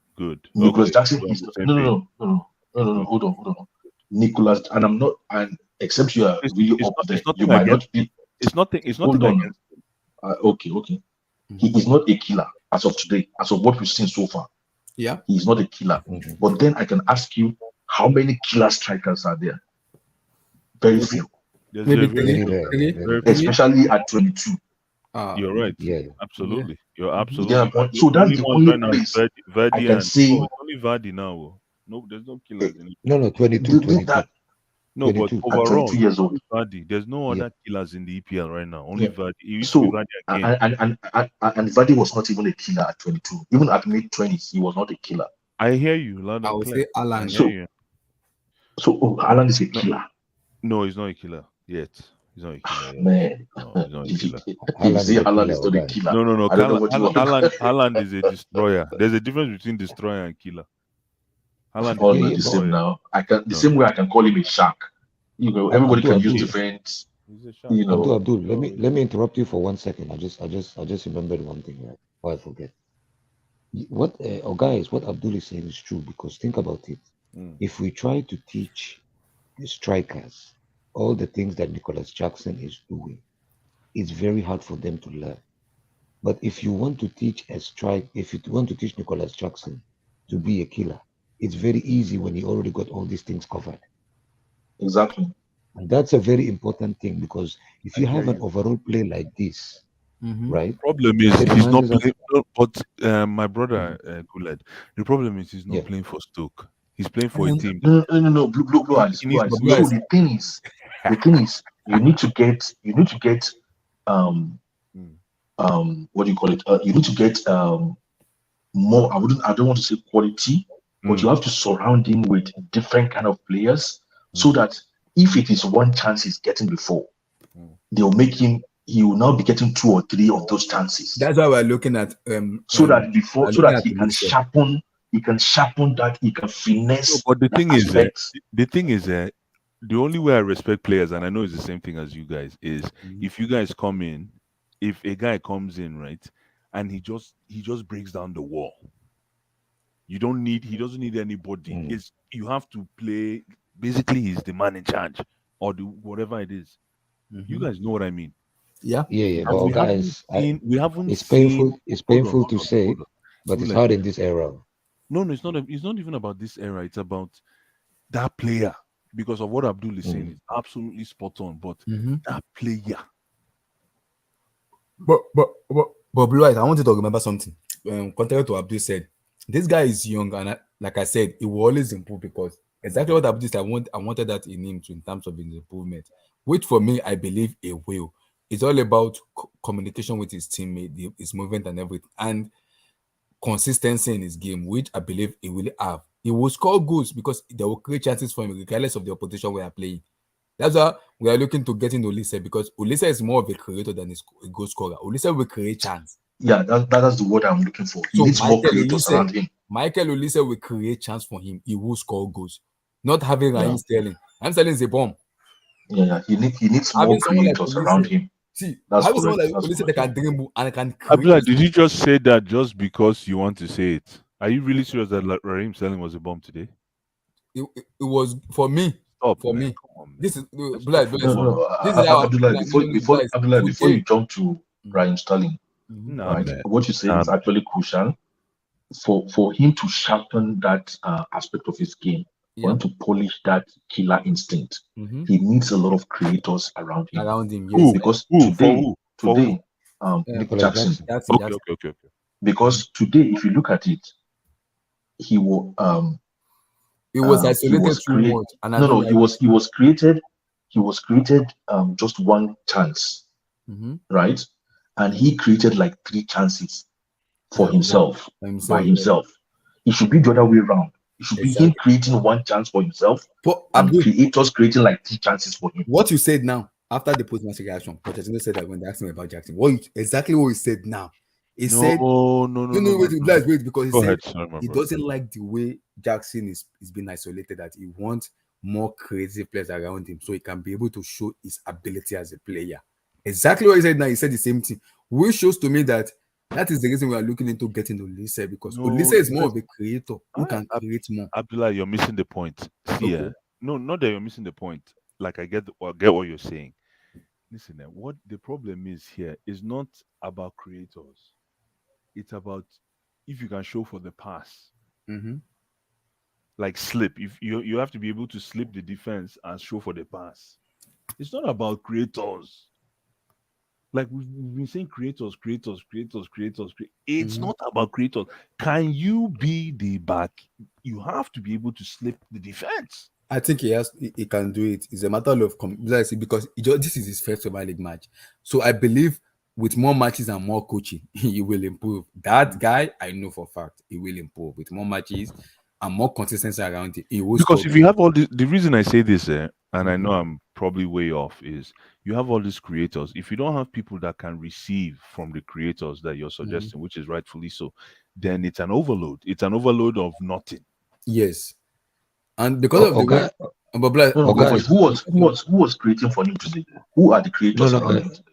S11: Nicholas Jackson is no. Hold on. Nicholas, and I'm not, and except you are really up there, you might not be.
S15: It's nothing. It's nothing
S11: Hold on.
S15: against him.
S11: Okay. He is not a killer as of today, as of what we've seen so far.
S2: Yeah.
S11: He is not a killer. But then I can ask you, how many killer strikers are there? Very few.
S15: There's
S2: Maybe
S15: a very,
S2: three.
S11: Especially at 22.
S15: You're right.
S16: Yeah.
S15: Absolutely. You're
S11: You get
S15: absolutely
S11: my
S15: right.
S11: point?
S15: The
S11: So that's
S15: only
S11: the
S15: ones
S11: only
S15: right now is
S11: place I
S15: Verdi
S11: can
S15: and
S11: say
S15: it's only Verdi now. No, there's no killers in it.
S16: No, 22, 22.
S11: that
S15: No, but
S16: 22.
S11: at
S15: overall,
S11: 22 years old.
S15: Verdi. There's no
S16: Yeah.
S15: other killers in the EPL right now. Only
S11: Yeah.
S15: Verdi. It used to be
S11: So
S15: Verdi again.
S11: and Vardy was not even a killer at 22. Even at mid 20s, he was not a killer.
S15: I hear you loud
S2: I
S15: and
S2: would
S15: clear.
S2: say Alan.
S11: So Alan is a
S15: No,
S11: killer.
S15: no, he's not a killer yet. He's not a killer yet.
S11: Man,
S15: No, he's not a
S11: if
S15: killer.
S11: you say Alan is not a killer,
S15: No.
S11: I don't know what you want.
S15: Haaland is a destroyer. There's a difference between destroyer and killer. Haaland
S11: All
S15: is a
S11: not the same
S15: destroyer.
S11: now. I can the
S15: No.
S11: same way I can call him a shark. You know, everybody can use
S16: Abdul.
S11: different.
S15: He's a shark.
S11: You know,
S16: Abdul, let me interrupt you for 1 second. I just remembered one thing right before I forget. What guys, what Abdul is saying is true, because think about it. If we try to teach the strikers all the things that Nicholas Jackson is doing, it's very hard for them to learn. But if you want to teach if you want to teach Nicholas Jackson to be a killer, it's very easy when he already got all these things covered.
S11: exactly.
S16: And that's a very important thing, because if you have an overall play like this, right?
S15: Problem is
S16: it
S15: he's not
S16: reminds us-
S15: playing. No, but my brother Guled, the problem is he's not playing for Stoke. He's playing for a team.
S11: No. Blue eyes.
S15: He needs to
S11: So
S15: play.
S11: the thing is, you need to get what do you call it? You need to get more. I don't want to say quality, but you have to surround him with different kind of players, so that if it is one chance he's getting before, they'll make him. He will now be getting 2 or 3 of those chances.
S2: That's why we're looking at
S11: so that he can
S2: Olise.
S11: sharpen. He can sharpen that. He can finesse.
S15: But the
S11: that
S15: thing is,
S11: aspect.
S15: the only way I respect players, and I know it's the same thing as you guys, is if you guys come in, if a guy comes in, right, and he just breaks down the wall. He doesn't need anybody. You have to play. Basically, he's the man in charge, or do whatever it is. You guys know what I mean?
S2: Yeah.
S16: But guys,
S15: we haven't
S16: it's
S15: seen.
S16: painful. It's painful to say, but it's hard in this era.
S15: No, it's not. It's not even about this era. It's about that player. Because of what Abdul is saying, is absolutely spot on. But that player.
S2: But Blue Eyes, I want you to remember something. Contrary to what Abdul said, this guy is young, and like I said, he will always improve, because exactly what Abdul said, I wanted that in him too, in terms of his improvement. Which for me, I believe it will. It's all about communication with his teammate, his movement and everything, and consistency in his game, which I believe he will have. He will score goals because they will create chances for him regardless of the opposition we are playing. That's why we are looking to get in Olise, because Olise is more of a creator than a goal scorer. Olise will create chance.
S11: Yeah, that's the word I'm looking for. He needs more creators around him.
S2: Michael Olise will create chance for him. He will score goals. Not having Raheem Sterling. Raheem Sterling is a bomb.
S11: Yeah. He needs more creators around him.
S2: See,
S11: that's
S2: having
S11: correct.
S2: someone like Olise that can dribble and can create.
S15: Abdullah, did you just say that just because you want to say it? Are you really serious that Raheem Sterling was a bomb today?
S2: It was for me. Me. This is blood.
S11: Abdullah, before you jump to Raheem Sterling, right? What you say is actually crucial for him to sharpen that aspect of his game. For him to polish that killer instinct, he needs a lot of creators around him.
S2: Yes.
S11: Because
S15: today,
S11: Jackson.
S15: Okay.
S11: Because today, if you look at it, he will.
S2: It was isolated too much. And
S11: he was created. He was created just one chance, right? And he created like 3 chances for himself by himself. It should be the other way around. It should be him creating 1 chance for himself, and creators creating like 3 chances for him.
S2: What you said now after the post-match reaction, Pochettino said that when they asked him about Jackson, exactly what he said now. He said, wait, because he said he doesn't like the way Jackson is being isolated, that he wants more creative players around him so he can be able to show his ability as a player. Exactly what he said now. He said the same thing, which shows to me that is the reason we are looking into getting Olise, because Olise is more of a creator who can create more.
S15: Abdullah, you're missing the point. See, no, not that you're missing the point. Like I get what you're saying. listen, what the problem is here is not about creators. It's about if you can show for the pass,
S2: Mm-hmm.
S15: like slip. If you have to be able to slip the defense and show for the pass. It's not about creators. Like we've been saying creators, creators, creators, creators. It's
S2: Mm-hmm.
S15: not about creators. Can you be the back? You have to be able to slip the defense.
S2: I think he can do it. It's a matter of because this is his first Premier League match. So I believe with more matches and more coaching, he will improve. That guy, I know for a fact, he will improve with more matches and more consistency around it. He will
S15: Because
S2: score
S15: if
S2: goals.
S15: you have all the reason I say this, and I know I'm probably way off, is you have all these creators. If you don't have people that can receive from the creators that you're suggesting, which is rightfully so, then it's an overload. It's an overload of nothing.
S2: Yes, and because of the way,
S11: but who was creating for him today? Who are the creators around him today?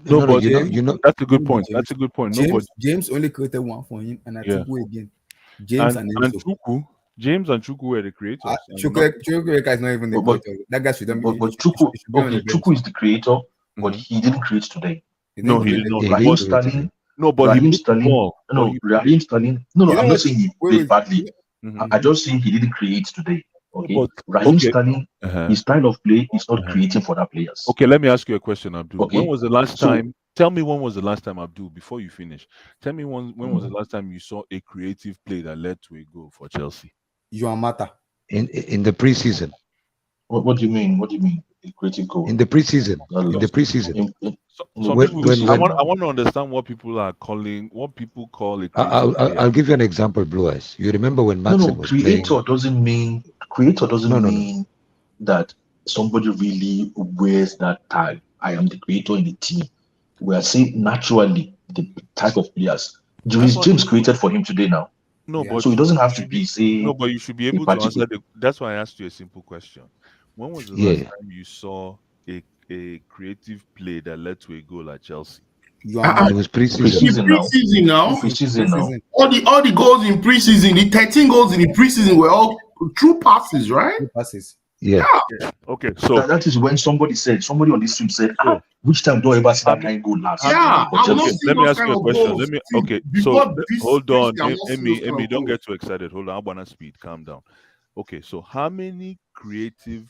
S15: Nobody.
S16: You know.
S15: That's a good point. That's a good point. Nobody.
S2: James only created one for him, and I
S15: Yeah.
S2: think who again? James and
S15: Chuku. James and Chuku were the creators.
S2: Chukwuemeka is not even the creator. That guy should be on the bench.
S11: Chuku is the creator, but he didn't create today.
S15: No, he did not.
S11: Raheem Sterling.
S15: No, but
S11: Raheem
S15: he
S11: Sterling. No, Raheem Sterling. No, I'm not saying he played badly. I just saying he didn't create today. Okay, Raheem Sterling, his style of play is not creating for that players.
S15: Okay, let me ask you a question, Abdul.
S11: Okay.
S15: When was the last time? Tell me when was the last time, Abdul, before you finish. Tell me when was the last time you saw a creative play that led to a goal for Chelsea?
S2: Joan Mata.
S16: In the preseason.
S11: What do you mean? What do you mean? A creative goal?
S16: In the preseason. In the preseason.
S15: I want to understand what people are calling, what people call a creative player.
S16: I'll give you an example, Blue Eyes. You remember when Madsen was playing?
S11: Creator doesn't mean that somebody really wears that tag. I am the creator in the team. We are saying naturally the type of players. James created for him today now.
S15: No, but
S11: so it doesn't have to be saying.
S15: No, but you should be able to answer that's why I asked you a simple question. When was the last time you saw a creative play that led to a goal at Chelsea?
S16: It was preseason
S17: now.
S11: Preseason now.
S17: All the goals in preseason, the 13 goals in the preseason were all true passes, right?
S2: True passes.
S16: Yeah.
S15: Okay, so
S11: that is when somebody on this stream said, which time do I ever see that kind goal last?
S17: Yeah,
S15: let me ask you a question. Hold on, Amy, don't
S17: goals.
S15: get too excited. Hold on, I wanna speed. Calm down. Okay, so how many creative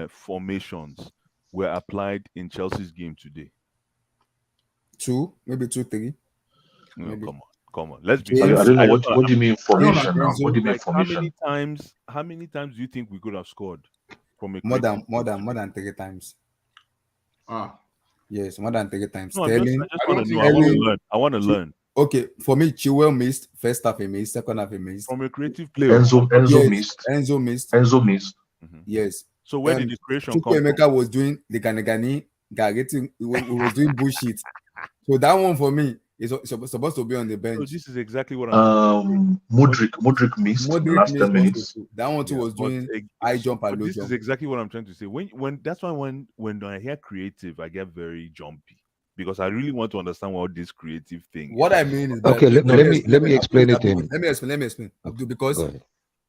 S15: formations were applied in Chelsea's game today?
S2: 2, maybe 2, 3.
S15: No, come on. Let's be.
S11: I don't know what do you mean formation now? What do you mean formation?
S15: How many times do you think we could have scored from a
S2: more than 3 times? Yes, more than 3 times.
S15: No, I just want to know. I want to learn.
S2: Okay, for me, Chilwell missed. First half he missed. Second half he missed.
S15: From a creative player.
S11: Enzo
S2: missed.
S11: Enzo missed.
S2: Yes.
S15: So where did the creation come from?
S2: Chukwuemeka was doing the Ganegani. He was doing bullshit. So that one for me is supposed to be on the bench.
S15: So this is exactly what I'm
S11: Modric missed the last 10 minutes.
S2: That one too was doing high jump and low
S15: this
S2: jump.
S15: is exactly what I'm trying to say. When that's why when I hear creative, I get very jumpy because I really want to understand what this creative thing.
S2: What I mean is
S16: okay. Let me explain it to him.
S2: Let me explain. Because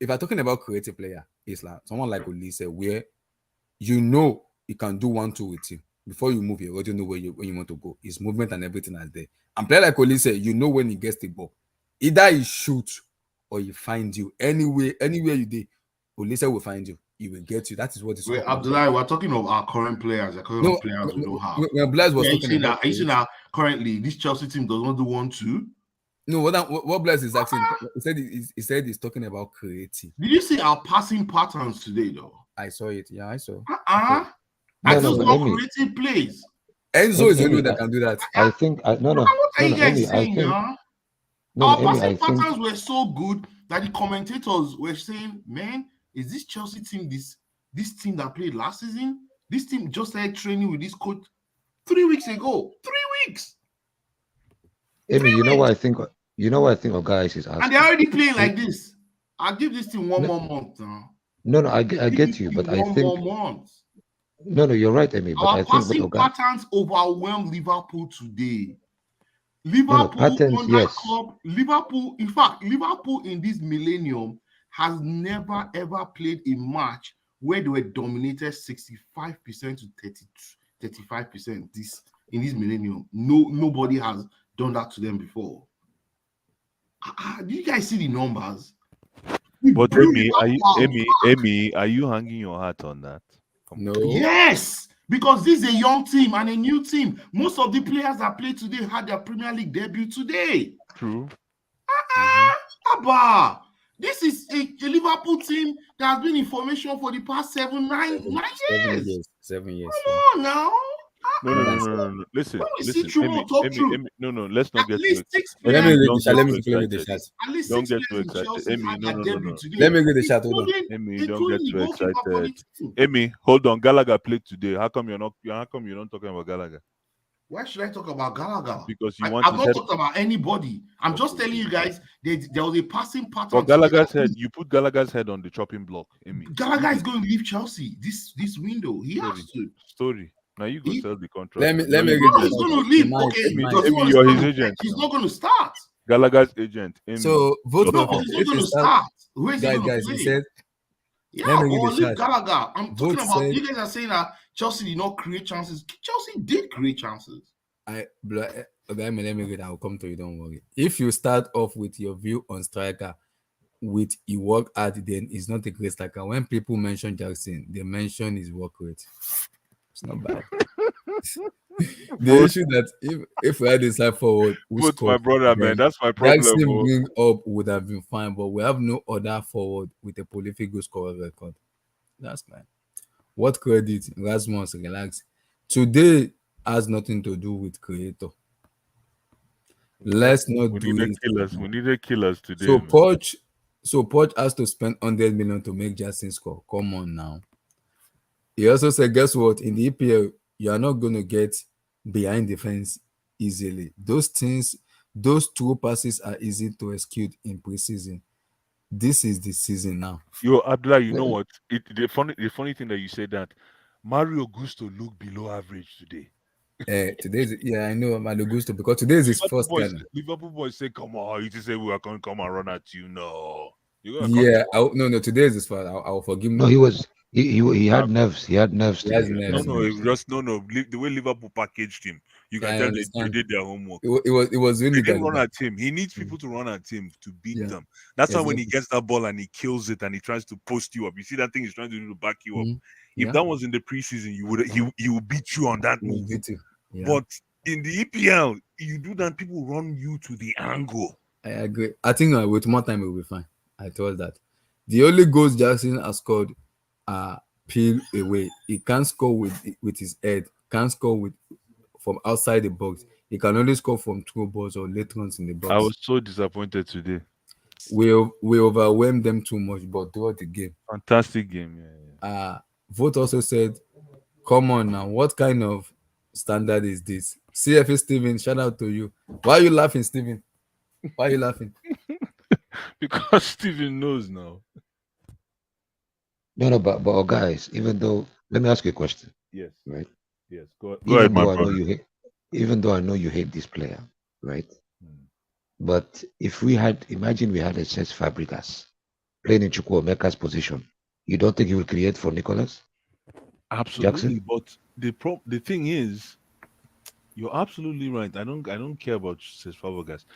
S2: if I'm talking about creative player, it's like someone like Olise, where you can do 1-2 with him. Before you move, you already know where you want to go. His movement and everything is there. And player like Olise, when he gets the ball, either he shoots or he finds you. Anywhere you did, Olise will find you. He will get you. That is what it's.
S17: Wait, Abdullah, we're talking of our current players. Players we don't have.
S2: When Blaise was talking
S17: about, are you saying that currently this Chelsea team does not do 1-2?
S2: No, what Blaise is asking, he said he's talking about creative.
S17: Did you see our passing patterns today, though?
S2: I saw it. Yeah, I saw.
S17: Those not creative plays.
S2: Enzo is the only one that can do that.
S16: I think
S17: What are you guys saying, our passing patterns were so good that the commentators were saying, "Man, is this Chelsea team this team that played last season? This team just started training with this coach 3 weeks ago. 3 weeks."
S16: Amy, you know what I think of guys is asking.
S17: And they're already playing like this. I'll give this team one more month now.
S16: No, I get you, but I think
S17: one more month.
S16: No, you're right, Amy. But
S17: Our
S16: I think
S17: passing patterns overwhelmed Liverpool today. Liverpool
S16: patterns, yes.
S17: club. Liverpool, in fact, Liverpool in this millennium has never ever played a match where they were dominated 65% to 35% in this millennium. Nobody has done that to them before. Do you guys see the numbers?
S15: But Amy, are you hanging your hat on that?
S2: No.
S17: Yes, because this is a young team and a new team. Most of the players that played today had their Premier League debut today.
S15: True.
S17: Abba, this is a Liverpool team that has been in formation for the past 9 years.
S2: 7 years.
S17: Come on now.
S15: No. Listen,
S17: see Truman talk true.
S15: No. Let's not get too excited.
S2: Let me read the chat.
S17: At least
S15: Don't
S17: 6
S15: get too
S17: players in
S15: excited.
S17: Chelsea
S15: Amy,
S17: had
S15: no.
S17: their debut today.
S2: Let me read the chat. Hold on.
S15: Amy, don't get too excited. Amy, hold on. Gallagher played today. How come you're not talking about Gallagher?
S17: Why should I talk about Gallagher?
S15: Because you
S17: I've
S15: want
S17: not talked about anybody. I'm just telling you guys there was a passing pattern.
S15: But Gallagher's head, you put Gallagher's head on the chopping block, Amy.
S17: Gallagher is going to leave Chelsea this window. He has to.
S15: Story. Now you go sell the contract.
S2: Let me
S17: he's going to leave.
S15: Amy, you're his agent.
S17: He's not going to start.
S15: Gallagher's agent. Amy.
S2: So vote for
S17: he's not going to start. Who is he going to
S2: guys,
S17: play?
S2: he said,
S17: yeah, or leave Gallagher. I'm talking about you guys are saying that Chelsea did not create chances. Chelsea did create chances.
S2: Let me read. I'll come to you. Don't worry. If you start off with your view on striker, with he work hard, then he's not a great striker. When people mention Jackson, they mention his work rate. It's not bad. The issue that if we had a side forward,
S15: Put my brother, man, that's my problem.
S2: Jackson bring up would have been fine, but we have no other forward with a prolific goal scorer record. That's fine. What credit? Rasmus, relax. Today has nothing to do with creator. Let's not
S15: we
S2: do
S15: needed
S2: it.
S15: killers. We needed killers today.
S2: So Poch has to spend 100 million to make Jackson score. Come on now. He also said, guess what? In the EPL, you are not going to get behind the fence easily. Those two passes are easy to execute in preseason. This is the season now.
S15: Yo, Abdullah, you know what? The funny thing that you said that Mario Gusto looked below average today.
S2: I know Mario Gusto because today is his first game.
S15: Liverpool boys say, "Come on, you just say we are going to come and run at you." No,
S2: no. Today is his first. I'll forgive him.
S16: No, he had nerves. He had nerves.
S15: No. The way Liverpool packaged him, you can tell they did their homework.
S2: It was really
S15: they didn't run at him. He needs people to run at him to beat them. That's why when he gets that ball and he kills it and he tries to post you up, you see that thing he's trying to do to back you up. If that was in the preseason, he would beat you on that move. But in the EPL, you do that, people run you to the angle.
S2: I agree. I think with more time, it will be fine. I told that. The only goals Jackson has scored are peel away. He can't score with his head. Can't score from outside the box. He can only score from through balls or late runs in the box.
S15: I was so disappointed today.
S2: We overwhelmed them too much, but throughout the game.
S15: Fantastic game.
S2: Vote also said, come on now, what kind of standard is this? CFA Steven, shout out to you. Why are you laughing, Steven? Why are you laughing?
S15: Because Steven knows now.
S16: No, but guys, even though, let me ask you a question.
S15: Yes.
S16: Right?
S15: Yes. Go ahead, my brother.
S16: Even though I know you hate this player, right? But if imagine we had a Cesc Fabregas playing in Chukwuemeka's position, you don't think he will create for Nicholas?
S15: Absolutely.
S16: Jackson?
S15: But the thing is, you're absolutely right. I don't care about Cesc Fabregas,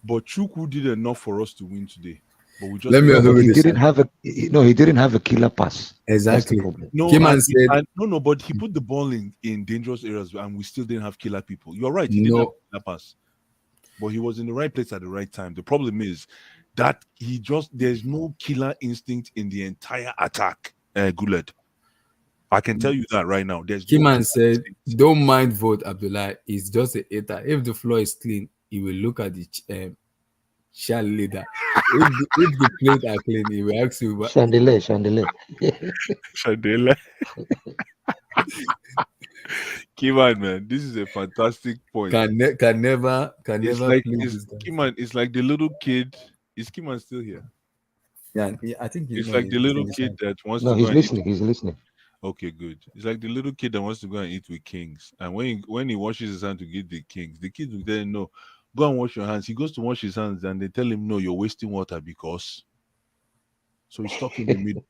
S15: but Chukwu did enough for us to win today. But we just
S16: he didn't have a killer pass.
S2: Exactly.
S15: But he put the ball in dangerous areas, and we still didn't have killer people. You're right. He didn't have a killer pass, but he was in the right place at the right time. The problem is that there's no killer instinct in the entire attack. Guled. I can tell you that right now.
S2: Kiman said, "Don't mind vote, Abdullah. It's just a hater. If the floor is clean, he will look at the chandelier. If the plates are clean, he will ask you."
S16: Chandelier.
S15: Chandelier. Kiman, man, this is a fantastic point.
S2: Can never.
S15: Kiman, it's like the little kid. Is Kiman still here?
S2: Yeah, I think
S15: it's like the little kid that wants to.
S16: No, he's listening. He's listening.
S15: Okay, good. It's like the little kid that wants to go and eat with kings, and when he washes his hands to get the kings, the kids will then know, go and wash your hands. He goes to wash his hands, and they tell him, no, you're wasting water because. so he's stuck in the middle.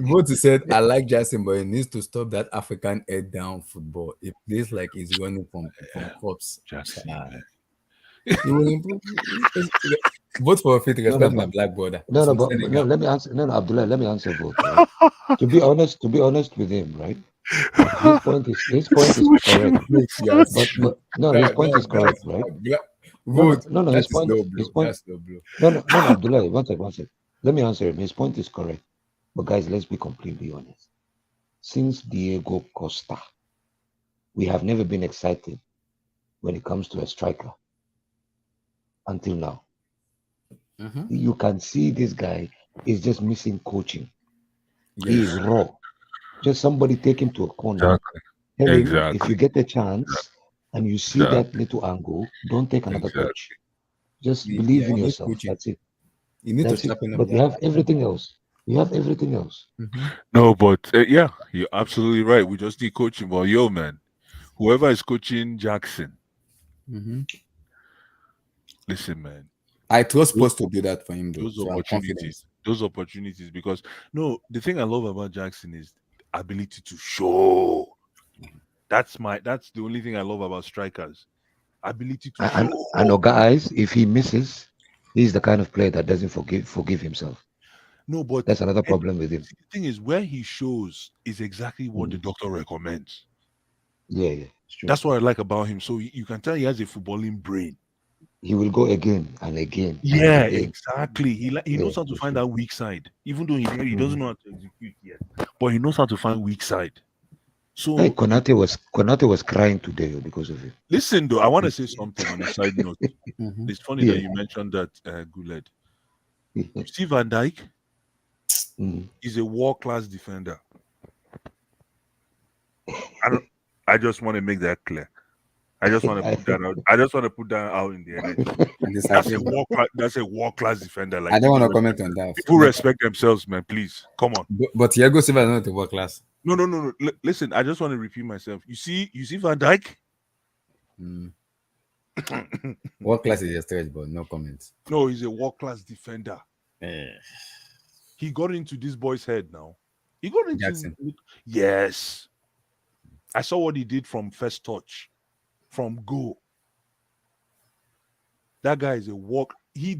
S2: What he said, I like Jackson, but he needs to stop that African head down football. It plays like he's running from cops.
S15: Jackson,
S2: He will improve. Vote for Fit, respect my black brother.
S16: No,
S2: From
S16: but
S2: Senegal.
S16: let me answer. No, Abdullah, let me answer both. Right? To be honest with him, right? His point is correct. But no, his point is correct, right?
S2: Vote.
S16: No,
S2: That
S16: his
S2: is
S16: point.
S2: low blow.
S16: His point.
S2: That's low blow.
S16: No, Abdullah, one second. Let me answer him. His point is correct. But guys, let's be completely honest. Since Diego Costa, we have never been excited when it comes to a striker until now. You can see this guy is just missing coaching. He is raw. Just somebody take him to a corner. Tell him, if you get a chance and you see that little angle, don't take another touch. Just believe in yourself. That's it.
S2: You need
S16: That's
S2: to
S16: it.
S2: sharpen up.
S16: But we have everything else.
S15: No, but yeah, you're absolutely right. We just need coaching. But yo, man, whoever is coaching Jackson, listen, man.
S2: I trust supposed to do that for him, though.
S15: Those
S2: So I'm confident.
S15: opportunities, because no, the thing I love about Jackson is ability to show. That's the only thing I love about strikers. Ability to show.
S16: And guys, if he misses, he's the kind of player that doesn't forgive himself.
S15: No, but
S16: that's another problem with him.
S15: The thing is, where he shows is exactly what the doctor recommends.
S16: Yeah, it's true.
S15: That's what I like about him. So you can tell he has a footballing brain.
S16: He will go again and again.
S15: Yeah,
S16: and again.
S15: Exactly. He knows how to find that weak side, even though he doesn't know how to execute yet. But he knows how to find weak side. So
S16: hey, Konate was crying today because of it.
S15: Listen, though, I want to say something on a side note. It's funny that you mentioned that, Guled. Steve Van Dijk is a world-class defender. I just want to make that clear. I just want to put that out. I just want to put that out in the air. That's a world-class defender. Like,
S2: I don't want to comment on that.
S15: People respect themselves, man. Please, come on.
S2: But Thiago Silva is not a world class.
S15: No. Listen, I just want to repeat myself. You see Van Dijk?
S2: World class is a stretch, but no comments.
S15: No, he's a world-class defender. He got into this boy's head now. He got into
S2: Jackson.
S15: Yes. I saw what he did from first touch, from goal. That guy is a walk. He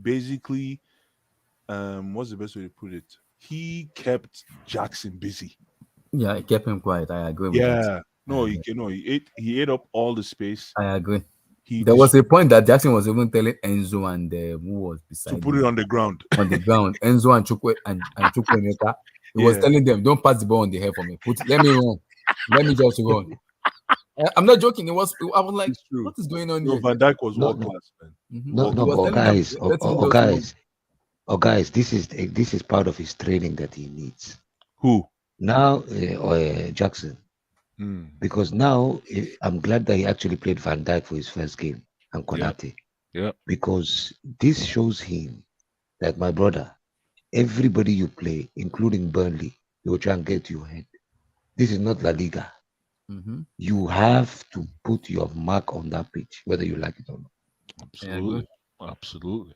S15: basically, what's the best way to put it? He kept Jackson busy.
S2: Yeah, he kept him quiet. I agree with that.
S15: He ate up all the space.
S2: I agree. There was a point that Jackson was even telling Enzo and who was beside
S15: to put it on the ground.
S2: On the ground. Enzo and Chukwu and Chukwuemeka. He was telling them, don't pass the ball on the head for me. Let me run. Let me just run. I'm not joking. I was like, what is going on here?
S15: Van Dijk was world class,
S16: man. Guys, this is part of his training that he needs.
S15: Who?
S16: Now, Jackson. Because now I'm glad that he actually played Van Dijk for his first game and Konate.
S15: Yeah.
S16: Because this shows him that, my brother, everybody you play, including Burnley, they will try and get to your head. This is not La Liga. You have to put your mark on that pitch, whether you like it or not.
S15: Absolutely.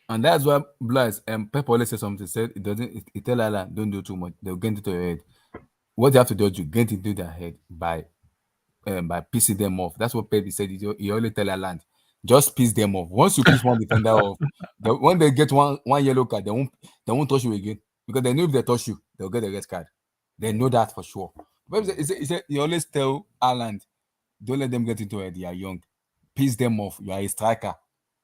S2: And that's why Blas Pep always says something. Said it tell Alan, don't do too much. They'll get into your head. What you have to do is you get into their head by pissing them off. That's what Pep said. He always tell Alan, just piss them off. Once you piss one defender off, when they get one yellow card, they won't touch you again, because they know if they touch you, they'll get a red card. They know that for sure. He always tell Alan, don't let them get into it. They are young. Piss them off. You are a striker.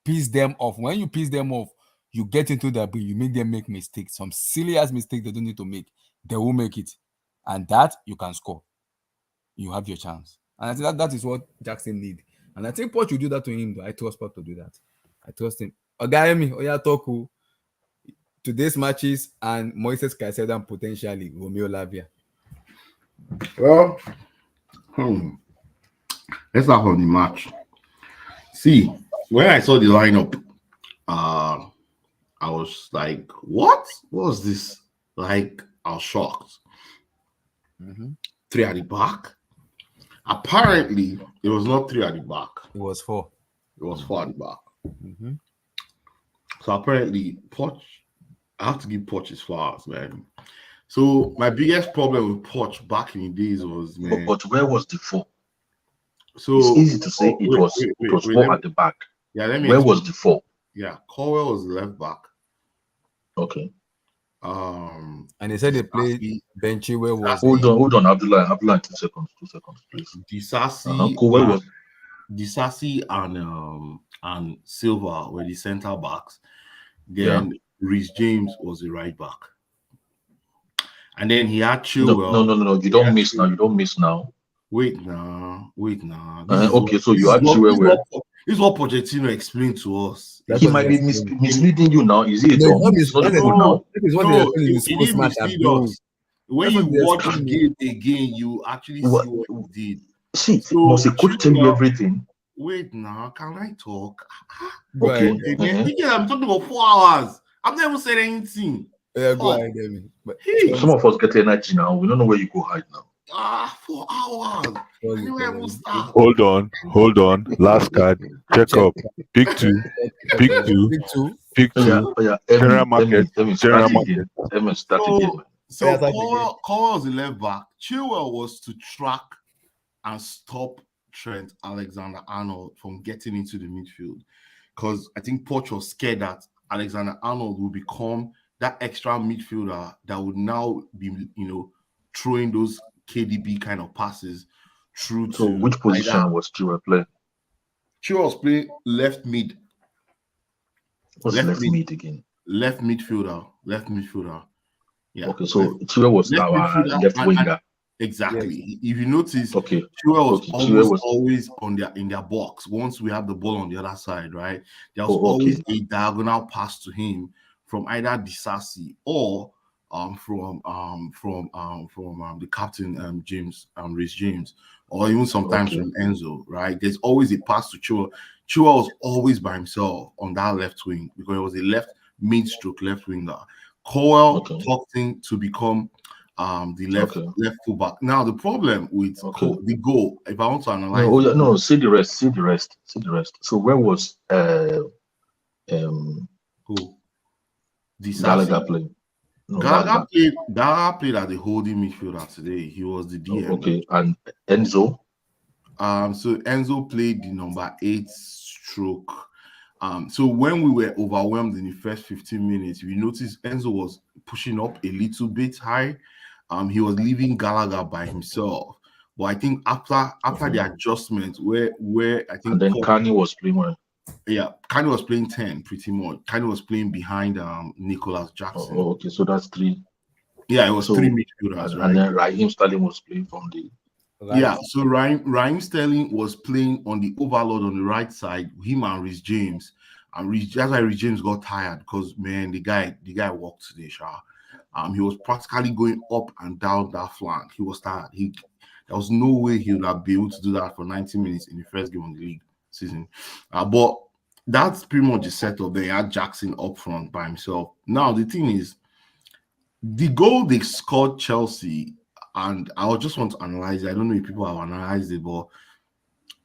S2: Piss them off. When you piss them off, you get into that, but you make them make mistakes. Some silly ass mistakes they don't need to make. They will make it. And that you can score. You have your chance. And I think that is what Jackson need. And I think Poch will do that to him, though. I trust Poch to do that. I trust him. Toku. Today's matches and Moises Caicedo and potentially Romeo Lavia.
S17: Well, let's start from the match. See, when I saw the lineup, I was like, what was this? Like, I was shocked. 3 at the back. Apparently, it was not 3 at the back.
S2: It was 4.
S17: It was 4 at the back. So apparently, Poch, I have to give Poch his flowers, man. So my biggest problem with Poch back in the days was, man.
S11: But where was the four?
S17: So
S11: it's easy to say it was four at the back.
S17: Yeah, let me.
S11: Where
S17: explain.
S11: was the four?
S17: Yeah, Colwell was left back.
S11: Okay.
S2: And they said they played Benchy. Where was
S11: hold on, Abdullah, 2 seconds, please.
S17: Disasi,
S11: Where was
S17: Disasi and Silva were the center backs. Then Reece James was the right back. And then he had Chilwell.
S11: No. You don't miss now.
S17: Wait now.
S11: Okay, so you had Chilwell.
S17: This is what Pochettino explained to us.
S11: He might be misleading you now. Is he a dumb? It's not good now.
S17: No, he didn't mislead us. When you watch the game again, you actually see what he did.
S11: See, must a coach tell you everything?
S17: Wait now, can I talk?
S11: Okay.
S17: I'm talking about 4 hours. I've never said anything.
S2: Yeah, go ahead, David.
S11: Some of us get energy now. We don't know where you go hide now.
S17: 4 hours.
S15: Hold on. Last card. Check up. Pick two.
S11: Yeah.
S15: General market.
S17: So Cole was the left back. Chilwell was to track and stop Trent Alexander-Arnold from getting into the midfield, because I think Poch was scared that Alexander-Arnold will become that extra midfielder that would now be, throwing those KDB kind of passes through.
S11: So which position was Chilwell playing?
S17: Chilwell was playing left mid.
S11: What's left mid again?
S17: Left midfielder. Yeah.
S11: Okay, so Chilwell was our left winger.
S17: Exactly. Yes. If you notice,
S11: Chilwell
S17: was always in their box. Once we have the ball on the other side, right? There was always a diagonal pass to him from either Disasi or from the captain James Reece James, or even sometimes from Enzo, right? There's always a pass to Chilwell. Chilwell was always by himself on that left wing because it was a left winger. Cowell talked him to become the left fullback. Now the problem with the goal, if I want to analyze,
S11: see the rest. So where was
S17: who?
S11: Gallagher playing?
S17: No, Gallagher played as the holding midfielder today. He was the DM.
S11: Okay, and Enzo.
S17: So Enzo played the number 8 stroke. So when we were overwhelmed in the first 15 minutes, we noticed Enzo was pushing up a little bit high. He was leaving Gallagher by himself. But I think after the adjustment, where I think,
S11: and then Kanye was playing well.
S17: Yeah, Kanye was playing 10 pretty much. Kanye was playing behind Nicholas Jackson.
S11: Okay, so that's 3.
S17: Yeah, it was 3 midfielders, right?
S11: And then Raheem Sterling was playing from the.
S17: Yeah, so Raheem Sterling was playing on the overload on the right side, him and Reece James. And that's why Reece James got tired, because man, the guy walked today, Sha. He was practically going up and down that flank. He was tired. There was no way he would have been able to do that for 90 minutes in the first game of the league season. But that's pretty much the setup. They had Jackson up front by himself. Now the thing is, the goal they scored Chelsea, and I just want to analyze it. I don't know if people have analyzed it, but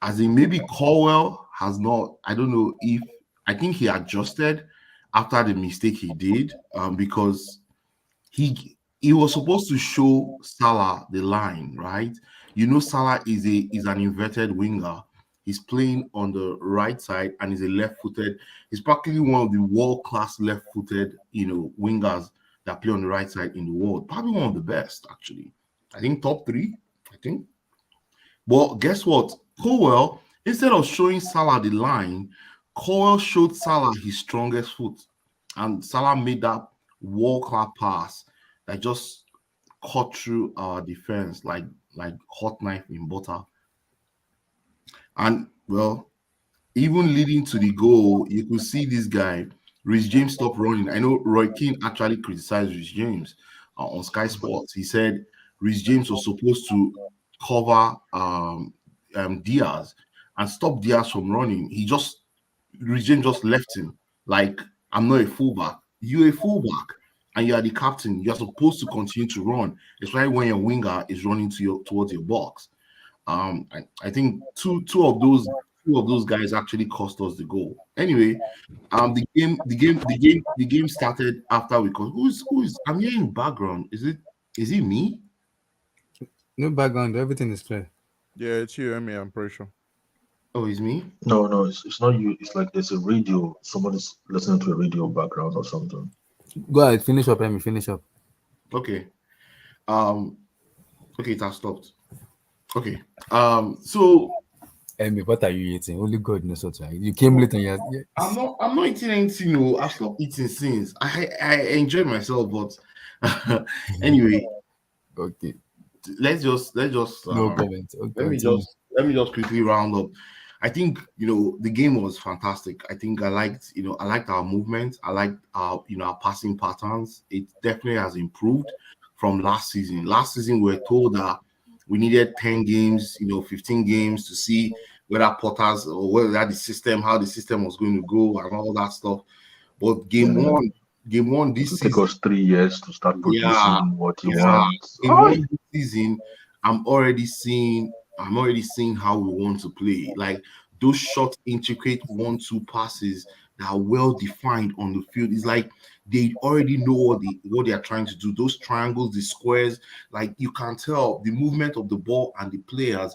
S17: as in maybe Colwell has not. I don't know if I think he adjusted after the mistake he did, because he was supposed to show Salah the line, right? Salah is an inverted winger. He's playing on the right side and he's a left-footed. He's practically one of the world-class left-footed, wingers that play on the right side in the world. Probably one of the best, actually. I think top 3, I think. But guess what? Colwell, instead of showing Salah the line, Colwell showed Salah his strongest foot. And Salah made that world-class pass that just cut through our defense like hot knife in butter. And, well, even leading to the goal, you could see this guy, Reece James, stop running. I know Roy Keane actually criticized Reece James on Sky Sports. He said Reece James was supposed to cover Diaz and stop Diaz from running. Reece James just left him like, I'm not a fullback. You're a fullback and you are the captain. You're supposed to continue to run, especially when your winger is running towards your box. I think two of those two of those guys actually cost us the goal. Anyway, the game started after we called. Who's? I'm hearing background. Is it me?
S2: No background. Everything is clear.
S3: Yeah, it's you, Emmy. I'm pretty sure.
S17: Oh, it's me.
S11: No, it's not you. It's like there's a radio. Somebody's listening to a radio background or something.
S2: Go ahead. Finish up, Emmy. Finish up.
S17: Okay. Okay, it has stopped. Okay. So
S2: Emmy, what are you eating? Only God knows what to eat. You came late and you're...
S17: I'm not eating anything. No, I've stopped eating since. I enjoy myself, but anyway.
S2: Okay.
S17: Let's just
S2: no comment. Okay,
S17: let me just quickly round up. I think the game was fantastic. I think I liked our movement. I liked our our passing patterns. It definitely has improved from last season. Last season we were told that we needed 10 games, 15 games to see whether Potters or whether how the system was going to go and all that stuff. But game one this season,
S11: it took us 3 years to start producing what you want.
S17: Game one this season, I'm already seeing how we want to play. Like those short, intricate 1-2 passes that are well defined on the field. It's like they already know what they are trying to do. Those triangles, the squares, like you can tell the movement of the ball and the players,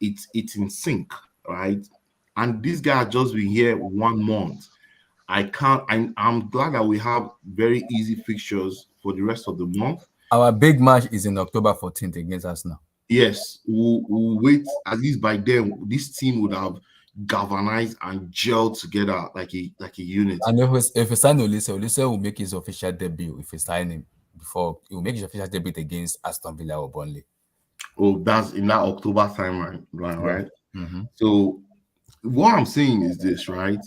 S17: it's in sync, right? And this guy has just been here 1 month. I'm glad that we have very easy fixtures for the rest of the month.
S2: Our big match is in October 14th against Arsenal.
S17: Yes, we'll wait. At least by then, this team would have galvanized and gelled together like a unit.
S2: And if we sign Olise will make his official debut. If we sign him before, he will make his official debut against Aston Villa or Burnley.
S17: Oh, that's in that October time, right?
S2: Mm-hmm.
S17: So what I'm saying is this, right?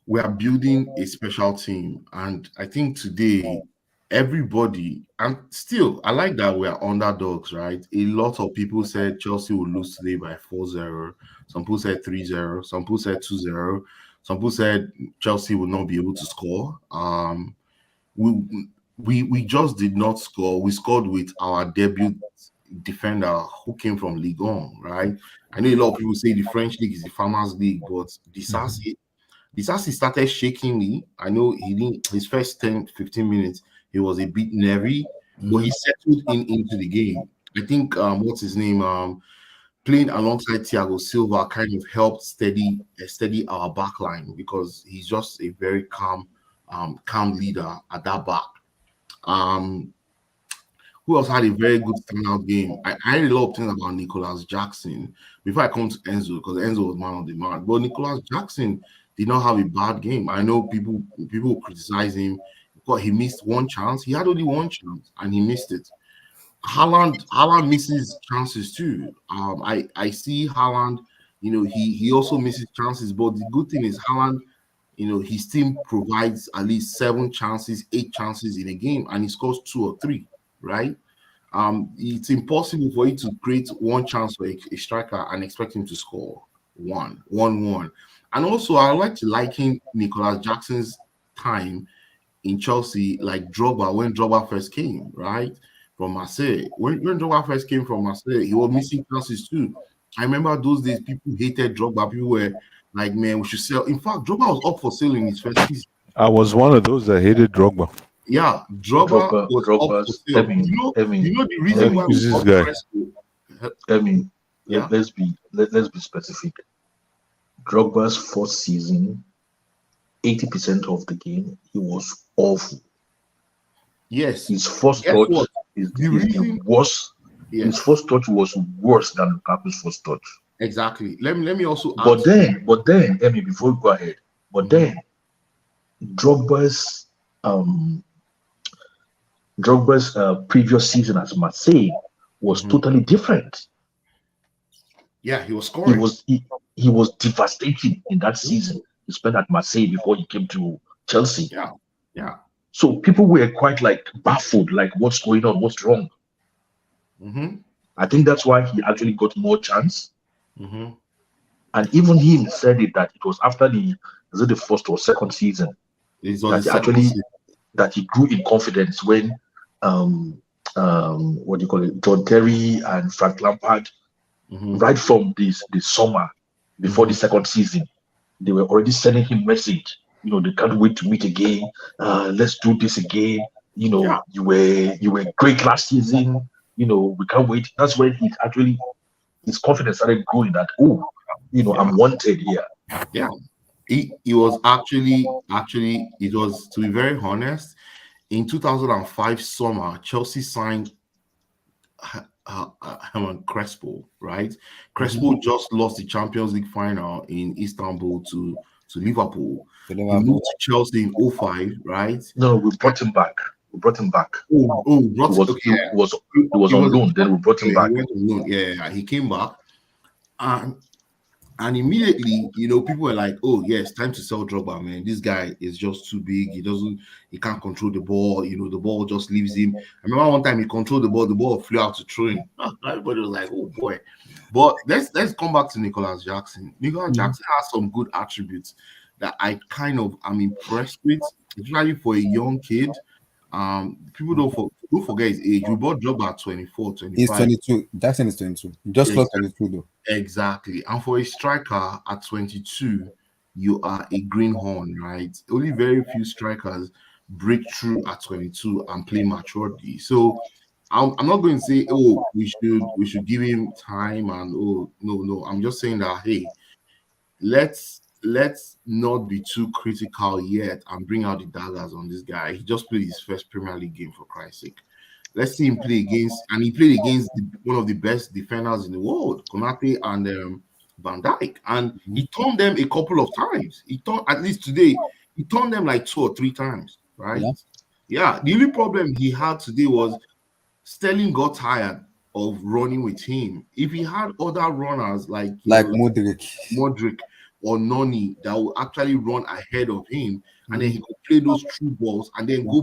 S17: We are building a special team, and I think today everybody, and still I like that we are underdogs, right? A lot of people said Chelsea will lose today by 4-0. Some people said 3-0. Some people said 2-0. Some people said Chelsea will not be able to score. We just did not score. We scored with our debut defender who came from Ligue 1, right? I know a lot of people say the French league is the farmers league, but Disasi started shaking me. I know he didn't his first 10-15 minutes, he was a bit nervy, but he settled into the game. I think what's his name? Playing alongside Thiago Silva kind of helped steady our back line because he's just a very calm leader at that back. Who else had a very good standout game? I heard a lot of things about Nicolas Jackson before I come to Enzo, because Enzo was man of the match. But Nicolas Jackson did not have a bad game. I know people criticize him because he missed one chance. He had only one chance and he missed it. Haaland misses chances too. I see Haaland, he also misses chances, but the good thing is Haaland, his team provides at least 7 chances, 8 chances in a game, and he scores 2 or 3, right? It's impossible for you to create one chance for a striker and expect him to score 1-1. And also, I like to liken Nicolas Jackson's time in Chelsea like Drogba when Drogba first came, right? From Marseille. When Drogba first came from Marseille, he was missing chances too. I remember those days people hated Drogba. People were like, man, we should sell. In fact, Drogba was up for sale in his first season.
S15: I was one of those that hated Drogba.
S17: Yeah, Drogba was up for sale. You know the reason why
S15: this guy.
S11: Let's be specific. Drogba's first season, 80% of the game, he was awful.
S17: Yes.
S11: His first touch is the worst.
S17: Yes.
S11: His first touch was worse than Lukaku's first touch.
S17: Exactly. Let me also
S11: add. But then, Emmy, before we go ahead, then Drogba's previous season at Marseille was totally different.
S17: Yeah, he was scoring.
S11: He was devastating in that season he spent at Marseille before he came to Chelsea.
S17: Yeah.
S11: So people were quite like baffled, like what's going on, what's wrong. I think that's why he actually got more chance. And even him said it that it was after the first or second season that he grew in confidence when what do you call it, John Terry and Frank Lampard, right from this summer, before the second season. They were already sending him message. They can't wait to meet again. Let's do this again. You were great last season. We can't wait. That's when his confidence started growing. That I'm wanted here.
S17: Yeah, he was actually it was, to be very honest, in 2005 summer, Chelsea signed Herman Crespo, right? Crespo just lost the Champions League final in Istanbul to Liverpool. He moved to Chelsea in 05, right?
S11: No, we brought him back. We brought him back.
S17: He
S11: was on loan. Then we brought him back.
S17: He went on loan. Yeah, he came back, and immediately, people were like, "Oh, yes, time to sell Drogba, man. This guy is just too big. He can't control the ball. The ball just leaves him." I remember one time he controlled the ball flew out to throw him. Everybody was like, "Oh boy." But let's come back to Nicholas Jackson. Nicholas Jackson has some good attributes that I kind of am impressed with, especially for a young kid. People don't forget his age. We bought Drogba at 24, 25.
S2: He's 22. Jackson is 22. Just close 22 though.
S17: Exactly. And for a striker at 22, you are a greenhorn, right? Only very few strikers break through at 22 and play maturely. So I'm not going to say, oh, we should give him time, and no. I'm just saying that, hey, let's not be too critical yet and bring out the daggers on this guy. He just played his first Premier League game, for Christ's sake. Let's see him play against, and he played against one of the best defenders in the world, Konate and Van Dijk, and he turned them a couple of times. At least today, he turned them like 2 or 3 times, right? Yeah. The only problem he had today was Sterling got tired of running with him. If he had other runners like Modric or Noni that will actually run ahead of him, and then he could play those true balls and then go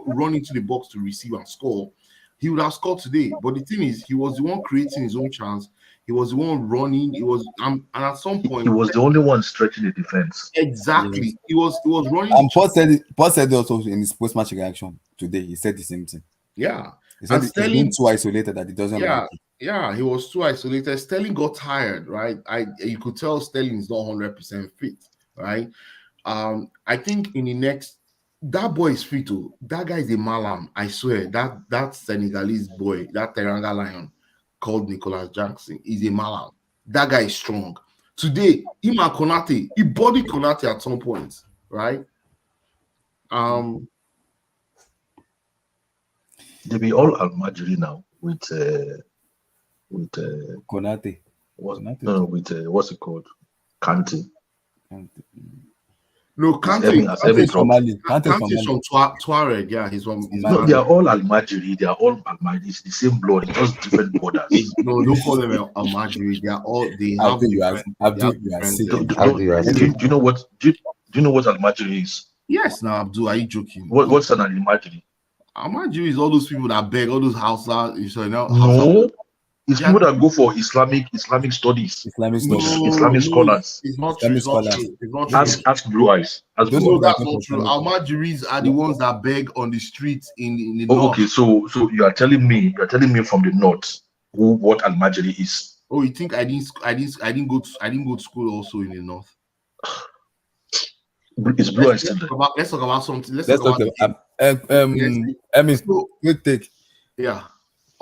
S17: run into the box to receive and score, he would have scored today. But the thing is, he was the one creating his own chance. He was the one running. And at some point,
S11: he was the only one stretching the defense.
S17: Exactly.
S2: Yes.
S17: He was running.
S2: And Paul said also in his post-match reaction today, he said the same thing.
S17: Yeah.
S2: He said he's been too isolated that he doesn't like it.
S17: Yeah, he was too isolated. Sterling got tired, right? You could tell Sterling is not 100% fit, right? I think in the next, that boy is fit too. That guy is a malam. I swear that Senegalese boy, that Teranga Lion called Nicholas Jackson, is a malam. That guy is strong. Today, him and Konate, he bodied Konate at some point, right?
S11: They be all Almajiri now with
S2: Konate.
S11: What's it called? Kante.
S17: No, Kante is from Tuareg. Yeah, he's from.
S11: No, they are all Almajiri. They are all Almajiri. It's the same blood. It's just different borders.
S17: No, don't call them Almajiri. They are all. They have.
S11: Do you know what? Do you know what Almajiri is?
S17: Yes. Now, Abdul, are you joking?
S11: What's an Almajiri?
S17: Almajiri is all those people that beg, all those Hausa.
S11: No. It's people that go for Islamic studies. Islamic scholars.
S17: It's not true. It's not true.
S11: Ask Blue Eyes.
S17: That's not true. Almajiris are the ones that beg on the streets in the north.
S11: Okay, so you are telling me from the north what Almajiri is.
S17: Oh, you think I didn't go to school also in the north?
S11: It's Blue Eyes.
S17: Let's talk about something.
S2: Let's talk about good take.
S17: Yeah.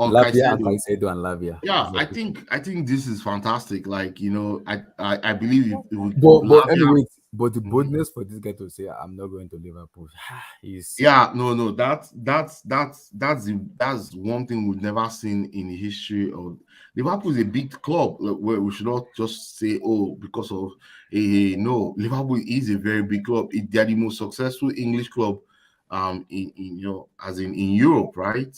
S2: Lavia and Caicedo and Lavia.
S17: Yeah, I think this is fantastic. Like, I believe it would.
S2: But anyway, the boldness for this guy to say I'm not going to Liverpool.
S17: That's one thing we've never seen in the history of Liverpool. Is a big club where we should not just say, oh, because of no. Liverpool is a very big club. They are the most successful English club in Europe, right?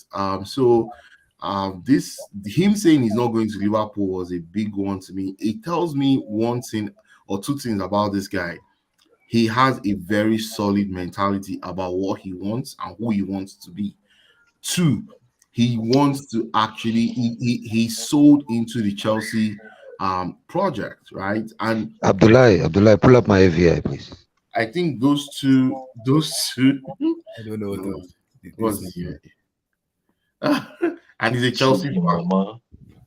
S17: Him saying he's not going to Liverpool was a big one to me. It tells me one thing or two things about this guy. He has a very solid mentality about what he wants and who he wants to be. 2, he wants to actually he sold into the Chelsea project, right? And
S16: Abdullah, pull up my AVI, please.
S17: I think those two.
S2: I don't know what
S17: and he's a Chelsea fan.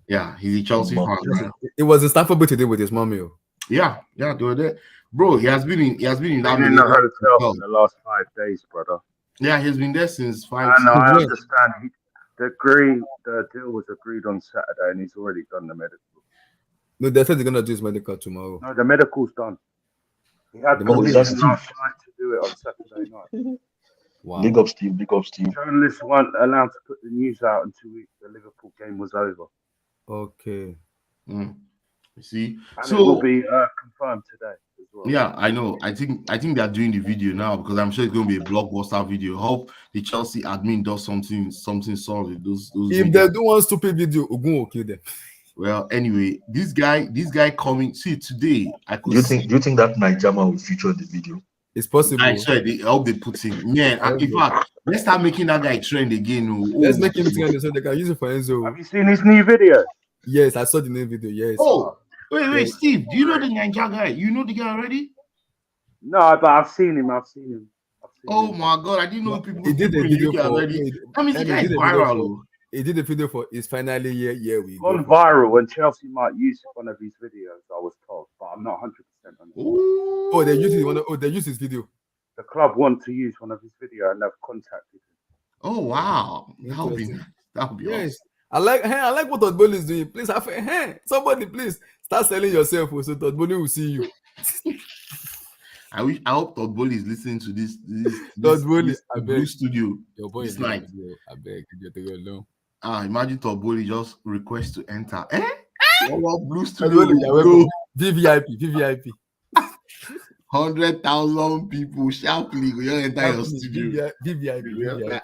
S17: Yeah, he's a Chelsea fan. Right?
S2: It was a Stamford Bridge today with his mommy.
S17: Yeah, they were there. Bro, he has been in that
S18: Been in the
S17: millennium
S18: hotel for
S17: hotel.
S18: the last 5 days, brother.
S17: Yeah, he's been there since
S18: I
S17: 5,
S18: know,
S17: 6
S18: I
S17: years.
S18: understand. The deal was agreed on Saturday, and he's already done the medical.
S2: No, they said they're gonna do his medical tomorrow.
S18: No, the medical's done. He had
S5: Oh,
S18: permission
S5: that's
S18: last
S5: Steve.
S18: night to do it on Saturday night.
S2: Wow.
S5: Big up, Steve. Big up, Steve.
S18: Journalists weren't allowed to put the news out until the Liverpool game was over.
S2: Okay.
S17: You see,
S18: And
S17: so
S18: it will be confirmed today as well.
S17: yeah, I know. I think they're doing the video now because I'm sure it's going to be a blockbuster video. Hope the Chelsea admin does something solid. Those
S2: If
S17: videos.
S2: they do one stupid video, Ogun will kill them.
S17: Well, anyway, this guy coming. See today, I could.
S11: Do you think that Nigerian will feature in the video?
S2: It's possible.
S17: I swear, I hope they put him. Yeah, in fact, let's start making that guy trend again.
S2: Let's make him trend so they can use it for Enzo.
S18: Have you seen his new video?
S2: Yes, I saw the new video. Yes.
S17: Oh, wait,
S2: Yes.
S17: Steve, do you know the Niger guy? You know the guy already?
S18: No, but I've seen him.
S17: Oh my god, I didn't know people.
S2: He did a
S17: people in
S2: video
S17: UK
S2: for.
S17: already. I mean, the
S2: He
S17: guy is
S2: did a video
S17: viral.
S2: for- He did a video for his finally year we
S18: Gone
S2: go.
S18: viral, and Chelsea might use one of his videos, I was told, but I'm not 100% on it.
S2: Oh, they used it. They used his video.
S18: The club want to use one of his video, and they've contacted him.
S17: Oh wow, that would be
S2: Yes.
S17: awesome.
S2: I like what Todd Bowley is doing. Please somebody please start selling yourself so Todd Bowley will see you.
S17: I hope Todd Bowley is listening to this
S2: Todd Bowley, I
S17: Blue
S2: beg.
S17: Studio
S2: Your boy
S17: this
S2: is
S17: night.
S2: I beg you to go alone.
S17: Imagine Todd Bowley just request to enter. What Blue
S2: Todd
S17: Studio?
S2: Bowley, you're welcome. VVIP.
S17: 100,000 people sharply go enter your studio.
S2: VVIP.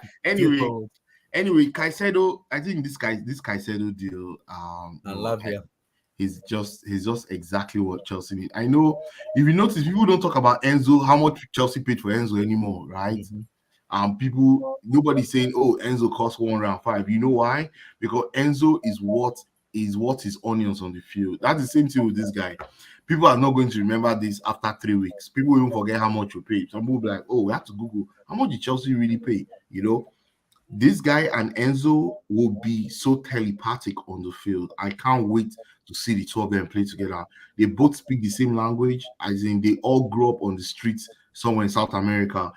S17: Anyway, Caicedo. I think this Caicedo deal.
S2: I love you.
S17: He's just exactly what Chelsea need. I know if you notice, people don't talk about Enzo, how much Chelsea paid for Enzo anymore, right? Nobody's saying, oh, Enzo cost 105. You know why? Because Enzo is what is onions on the field. That's the same thing with this guy. People are not going to remember this after 3 weeks. People even forget how much you paid. Some people will be like, oh, we have to Google how much did Chelsea really pay? You know, this guy and Enzo will be so telepathic on the field. I can't wait to see the two of them play together. They both speak the same language, as in they all grew up on the streets somewhere in South America.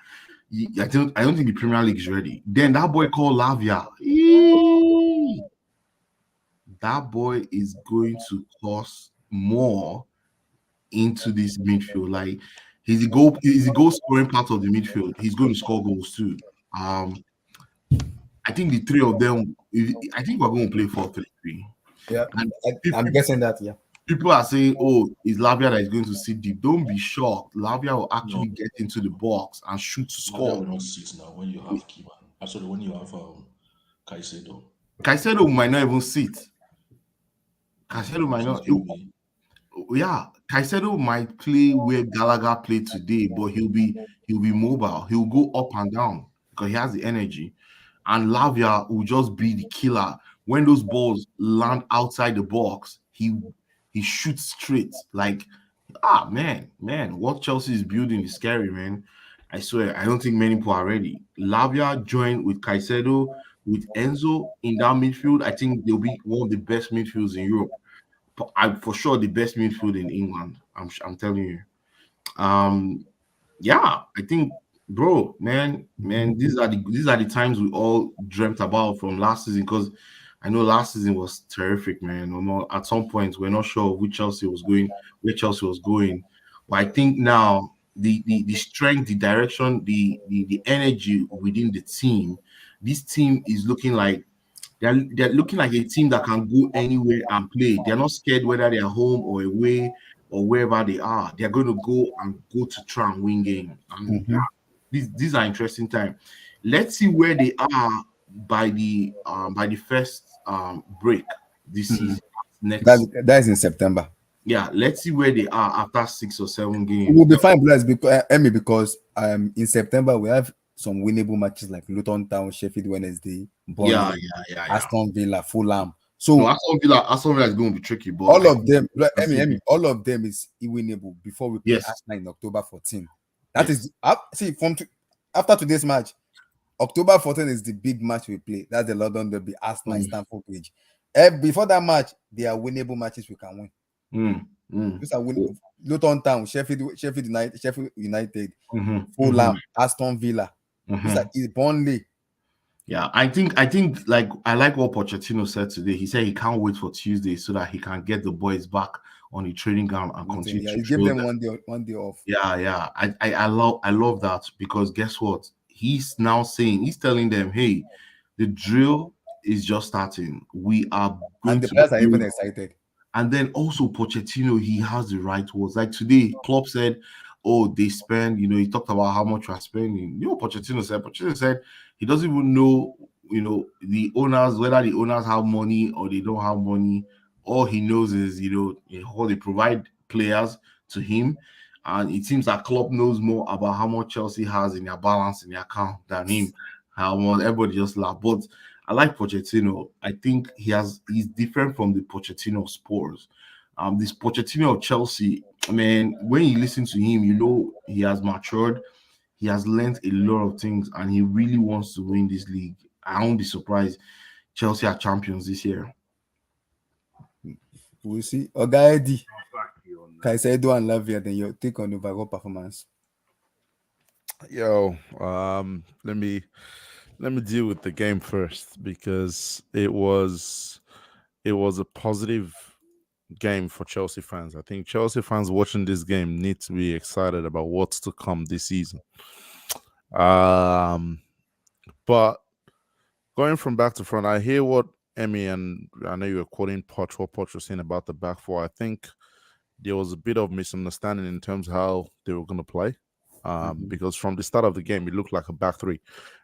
S17: I don't think the Premier League is ready. Then that boy called Lavia. That boy is going to cost more into this midfield. Like he's a goal scoring part of the midfield. He's going to score goals too. I think the three of them. I think we're going to play 4-3-3.
S2: Yeah,
S17: and
S2: I'm guessing that. Yeah.
S17: People are saying, "Oh, it's Lavia that is going to sit deep." Don't be shocked. Lavia will actually get into the box and shoot to score.
S11: Lavia will not sit now when you have Kiman. Actually, when you have Caicedo.
S17: Caicedo might not even sit. Caicedo might not. Yeah, Caicedo might play where Gallagher played today, but he'll be mobile. He'll go up and down because he has the energy. And Lavia will just be the killer. When those balls land outside the box, he shoots straight. Like, man, what Chelsea is building is scary, man. I swear, I don't think many people are ready. Lavia joined with Caicedo, with Enzo in that midfield. I think they'll be one of the best midfields in Europe. For sure, the best midfield in England. I'm telling you. Yeah, I think, bro, man, these are the times we all dreamt about from last season, because I know last season was terrific, man. At some point, we're not sure where Chelsea was going. But I think now the strength, the direction, the energy within the team, this team is looking like they're looking like a team that can go anywhere and play. They're not scared whether they're home or away or wherever they are. They're going to go to try and win game. And these are interesting times. Let's see where they are by the first break this season.
S2: That's in September.
S17: Yeah, let's see where they are after 6 or 7 games.
S2: We'll be fine, because in September we have some winnable matches like Luton Town, Sheffield Wednesday, Bournemouth, Aston Villa, Fulham. So
S17: no, Aston Villa is going to be tricky, but
S2: all of them, all of them is winnable before we play Arsenal in October 14. That is after today's match. October 14 is the big match we play. That's the London Derby, Arsenal, Stamford Bridge. Before that match, there are winnable matches we can win. Those are winning. Luton Town, Sheffield United,
S17: Mhm,
S2: Fulham, Aston Villa. Those are Burnley.
S17: Yeah, I think like I like what Pochettino said today. He said he can't wait for Tuesday so that he can get the boys back on the training ground and continue
S2: Yeah,
S17: to
S2: you give
S17: show
S2: them
S17: them.
S2: one day off.
S17: Yeah. I love that because guess what? He's now saying he's telling them, hey, the drill is just starting. We are going
S2: And the
S17: to
S2: players are even
S17: build.
S2: excited.
S17: And then also Pochettino, he has the right words. Like today, Klopp said, "Oh, they spend." He talked about how much we are spending. Pochettino said. Pochettino said he doesn't even know. The owners, whether the owners have money or they don't have money. All he knows is how they provide players to him, and it seems that Klopp knows more about how much Chelsea has in their balance in their account than him. How much everybody just laugh, but I like Pochettino. I think he's different from the Pochettino of Spurs. This Pochettino of Chelsea, man, when you listen to him, he has matured. He has learned a lot of things, and he really wants to win this league. I won't be surprised. Chelsea are champions this year.
S2: We'll see. Oga Eddie, Caicedo and Lavia, then your take on the overall performance.
S15: Yo, let me deal with the game first because it was a positive game for Chelsea fans. I think Chelsea fans watching this game need to be excited about what's to come this season. But going from back to front, I hear what Emmy and I know you were quoting Poch, what Poch was saying about the back four. I think there was a bit of misunderstanding in terms of how they were going to play. Because from the start of the game, it looked like a back three.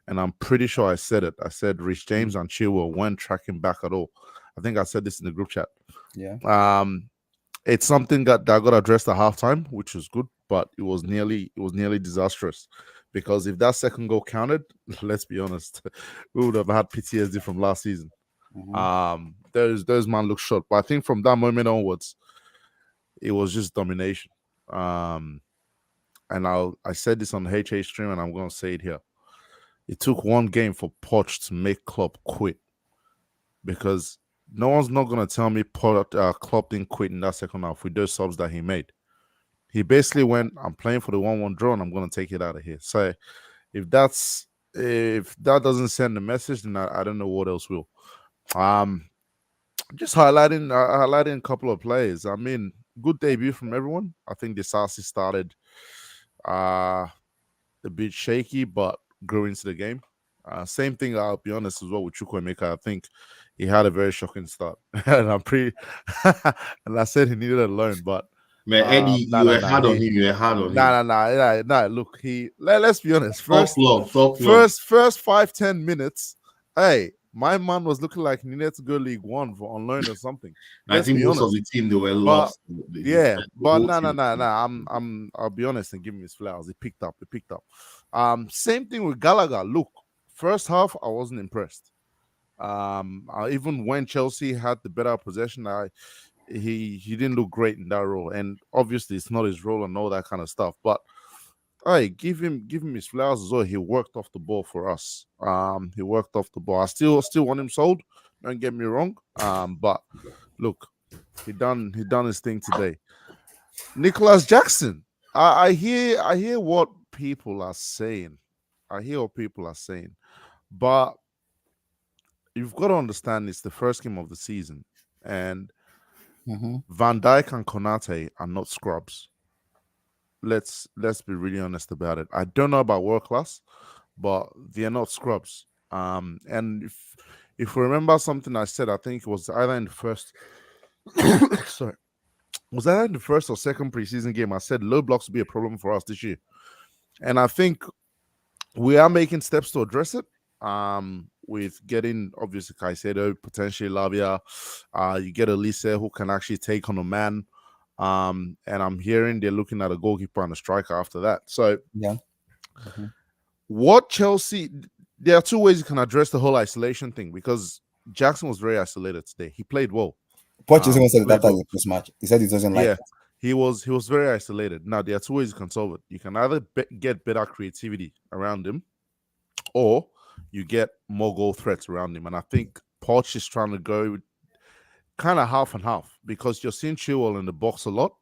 S15: And I'm pretty sure I said it. I said Rich James and Chilwell weren't tracking back at all. I think I said this in the group chat.
S2: Yeah.
S15: It's something that got addressed at halftime, which was good, but it was nearly disastrous. Because if that second goal counted, let's be honest, we would have had PTSD from last season. Those man looked short. But I think from that moment onwards, it was just domination. And I said this on the HA stream, and I'm going to say it here. It took one game for Poch to make Klopp quit, because no one's not going to tell me Klopp didn't quit in that second half with those subs that he made. He basically went, I'm playing for the 1-1 draw, and I'm going to take it out of here. So if that doesn't send the message, then I don't know what else will. Just highlighting a couple of players. I mean, good debut from everyone. I think Disasi started a bit shaky, but grew into the game. Same thing, I'll be honest, as well with Chukwuemeka. I think he had a very shocking start. And I'm pretty and I said he needed a loan, but
S17: man, Eddie, you were hard on him. You were hard on him.
S15: Nah. Look, let's be honest. First
S17: Top club.
S15: First 5-10 minutes, hey, my man was looking like he needed to go League One on loan or something.
S17: I think most of the team they were lost.
S15: But no. I'll be honest and give him his flowers. He picked up. Same thing with Gallagher. Look, first half I wasn't impressed. Even when Chelsea had the better possession, he didn't look great in that role. And obviously it's not his role and all that kind of stuff. But give him his flowers as well. He worked off the ball for us. He worked off the ball. I still want him sold. Don't get me wrong. But look, he done his thing today. Nicholas Jackson. I hear what people are saying. But you've got to understand it's the first game of the season, and Van Dijk and Konate are not scrubs. Let's be really honest about it. I don't know about world class, but they're not scrubs. And if you remember something I said, I think it was either in the first sorry. Was that in the first or second preseason game? I said low blocks will be a problem for us this year. And I think we are making steps to address it. With getting obviously Caicedo, potentially Lavia. You get Elise who can actually take on a man. And I'm hearing they're looking at a goalkeeper and a striker after that. So what Chelsea, there are two ways you can address the whole isolation thing, because Jackson was very isolated today. He played well.
S2: Pochettino said that after the first match. He said he doesn't like it.
S15: He was very isolated. Now there are two ways you can solve it. You can either get better creativity around him, or you get more goal threats around him. And I think Poch is trying to go kind of half and half.
S3: because you're seeing Chilwell in the box a lot.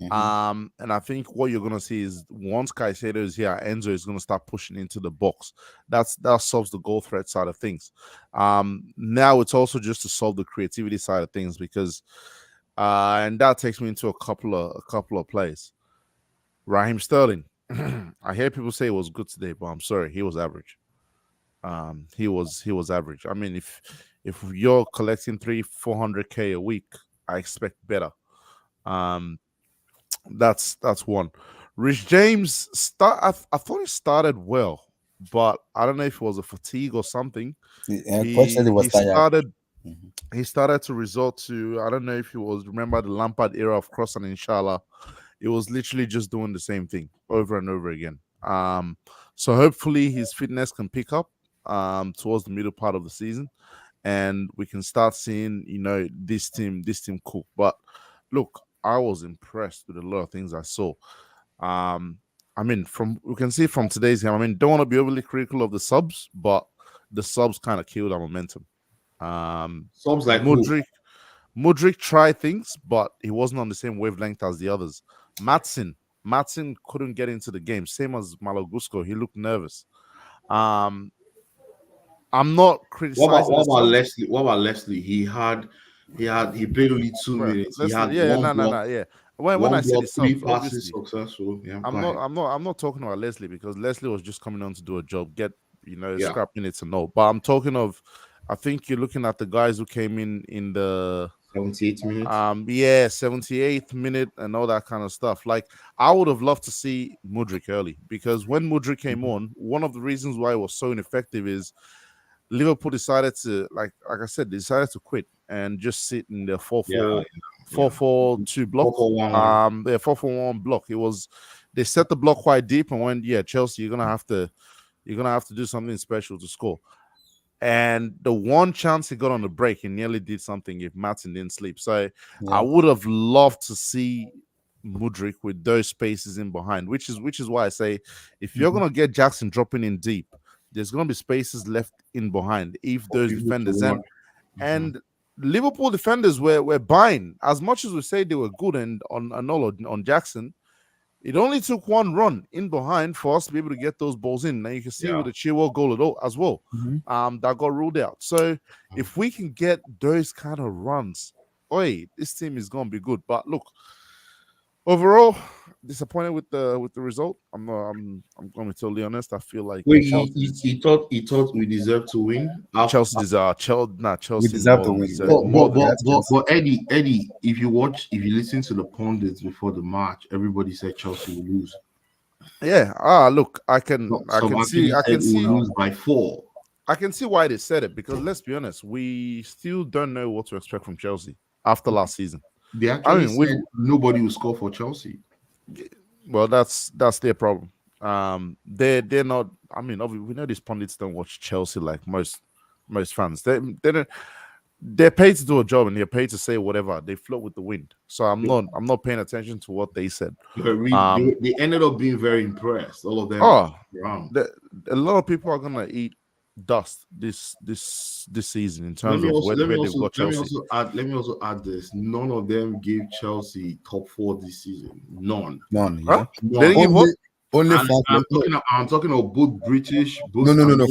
S3: And I think what you're gonna see is once Caicedo is here, Enzo is gonna start pushing into the box. That solves the goal threat side of things. Now it's also just to solve the creativity side of things because, and that takes me into a couple of plays. Raheem Sterling. I hear people say it was good today, but I'm sorry, he was average. He was average. I mean, if you're collecting 300-400K a week, I expect better. That's one. Rich James I thought he started well, but I don't know if it was a fatigue or something.
S2: Coach said he was tired.
S3: He started to resort to, I don't know if it was, remember the Lampard era of cross and inshallah. It was literally just doing the same thing over and over again. So hopefully his fitness can pick up towards the middle part of the season, and we can start seeing, this team cook. But look, I was impressed with a lot of things I saw. I mean, we can see from today's game. I mean, don't want to be overly critical of the subs, but the subs kind of killed our momentum.
S17: Subs like who?
S3: Mudryk tried things, but he wasn't on the same wavelength as the others. Matson couldn't get into the game, same as Malo Gusto. He looked nervous. I'm not criticizing.
S17: What about Leslie? What about Leslie? He played only 2 minutes. He had one block.
S3: Yeah. When I say the
S17: three
S3: subs,
S17: passes
S3: obviously,
S17: successful. Yeah,
S3: I'm not talking about Leslie because Leslie was just coming on to do a job, get
S17: Yeah.
S3: scrap minutes and all. But I'm talking of, I think you're looking at the guys who came in the
S17: 78th minute.
S3: 78th minute and all that kind of stuff. Like, I would have loved to see Mudryk early, because when Mudryk came on, one of the reasons why it was so ineffective is Liverpool decided to, like I said, they decided to quit and just sit in the 4-4-2 block.
S17: 4-4-1.
S3: 4-4-1 block. They set the block quite deep and went, Chelsea, you're gonna have to do something special to score. And the one chance he got on the break, he nearly did something if Martin didn't sleep. So I would have loved to see Mudryk with those spaces in behind, which is why I say, if you're gonna get Jackson dropping in deep, there's gonna be spaces left in behind if those defenders and Liverpool defenders were buying. As much as we say they were good and on Jackson, it only took one run in behind for us to be able to get those balls in. Now you can see with the Chilwell goal as well, that got ruled out. So if we can get those kind of runs, this team is gonna be good. But look, overall, disappointed with the result. I'm going to be totally honest. I feel like
S17: he thought we deserved to win.
S3: Chelsea deserve. Chelsea
S2: deserve to win.
S17: But Eddie, if you listen to the pundits before the match, everybody said Chelsea will lose.
S3: Yeah. Look, I can see
S17: we'll lose by 4.
S3: I can see why they said it, because let's be honest, we still don't know what to expect from Chelsea after last season.
S17: They actually said nobody will score for Chelsea.
S3: Well, that's their problem. They're not. I mean, we know these pundits don't watch Chelsea like most fans. They don't. They're paid to do a job and they're paid to say whatever. They float with the wind. So I'm not paying attention to what they said.
S17: They ended up being very impressed. All of them.
S3: A lot of people are gonna eat dust this season in terms of where they've got Chelsea.
S17: Let me also add this. None of them gave Chelsea top 4 this season. None.
S2: Yeah.
S17: Only I'm talking about both British.
S2: No.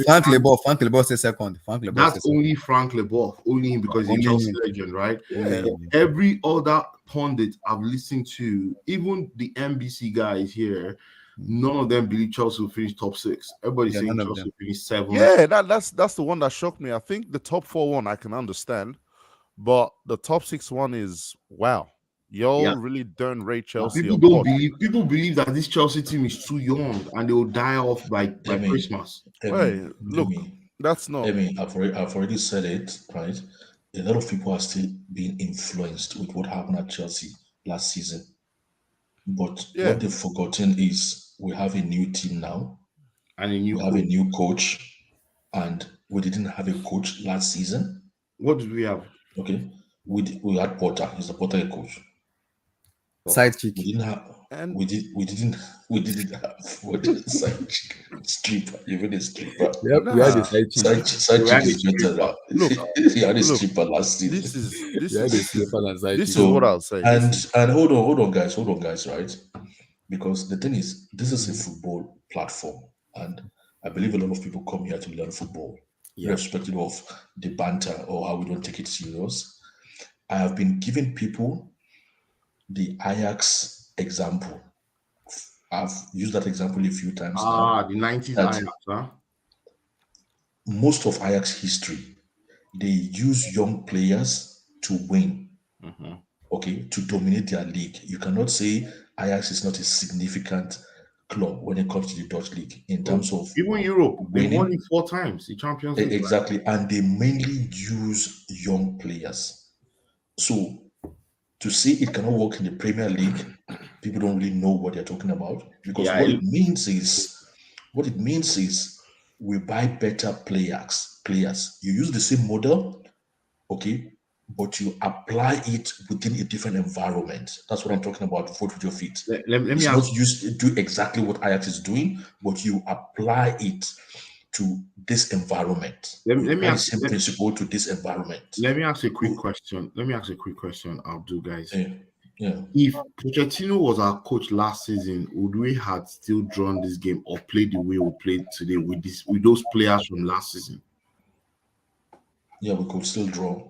S2: Frank Leboeuf said second.
S17: That's only Frank Leboeuf. Only him, because he's a Chelsea legend, right?
S2: Yeah.
S17: Every other pundit I've listened to, even the NBC guys here, none of them believe Chelsea will finish top 6. Everybody's saying Chelsea will finish 7.
S3: Yeah, that's the one that shocked me. I think the top 4 one I can understand, but the top 6 one is wow. Y'all really don't rate Chelsea.
S17: People believe that this Chelsea team is too young and they will die off by Christmas.
S3: Look, that's not.
S11: I've already said it, right? A lot of people are still being influenced with what happened at Chelsea last season. But what they've forgotten is we have a new team now,
S17: and
S11: we have a new coach, and we didn't have a coach last season.
S17: What did we have?
S11: Okay, we had Potter. He's a Potter coach.
S2: Side chick.
S11: We didn't have.
S15: And
S11: We didn't have what is side chick stripper. Even a stripper.
S2: Yep, we had the
S15: nah,
S2: side chick.
S11: Side
S17: We
S11: chick
S17: had a
S11: is better
S17: stripper.
S11: now.
S15: look,
S11: He had a
S15: look.
S11: stripper last
S15: This
S11: season.
S15: is
S2: We had the stripper and side chick.
S15: what
S11: So
S15: I'll say. This
S11: and
S15: is
S11: hold on, guys, right? Because the thing is, this is a football platform, and I believe a lot of people come here to learn football,
S2: Yeah.
S11: irrespective of the banter or how we don't take it serious. I have been giving people the Ajax example. I've used that example a few times now.
S17: The 90s
S11: That
S17: Ajax, huh?
S11: most of Ajax history, they use young players to win. Okay, to dominate their league. You cannot say Ajax is not a significant club when it comes to the Dutch league in terms of
S17: Even Europe, they won
S11: winning.
S17: it 4 times. The Champions League.
S11: Exactly, and they mainly use young players. So to say it cannot work in the Premier League, people don't really know what they're talking about, because
S17: Yeah,
S11: what it means is we buy better players. You use the same model, okay, but you apply it within a different environment. That's what I'm talking about. Vote with your feet.
S17: Let me
S11: It's
S17: ask.
S11: not used to do exactly what Ajax is doing, but you apply it to this environment.
S17: Let
S11: You
S17: me
S11: apply the
S17: ask.
S11: same principle to this environment.
S17: Let me ask a quick question. Abdul, guys.
S11: Yeah.
S17: If Pochettino was our coach last season, would we have still drawn this game or played the way we played today with those players from last season?
S11: Yeah, we could still draw.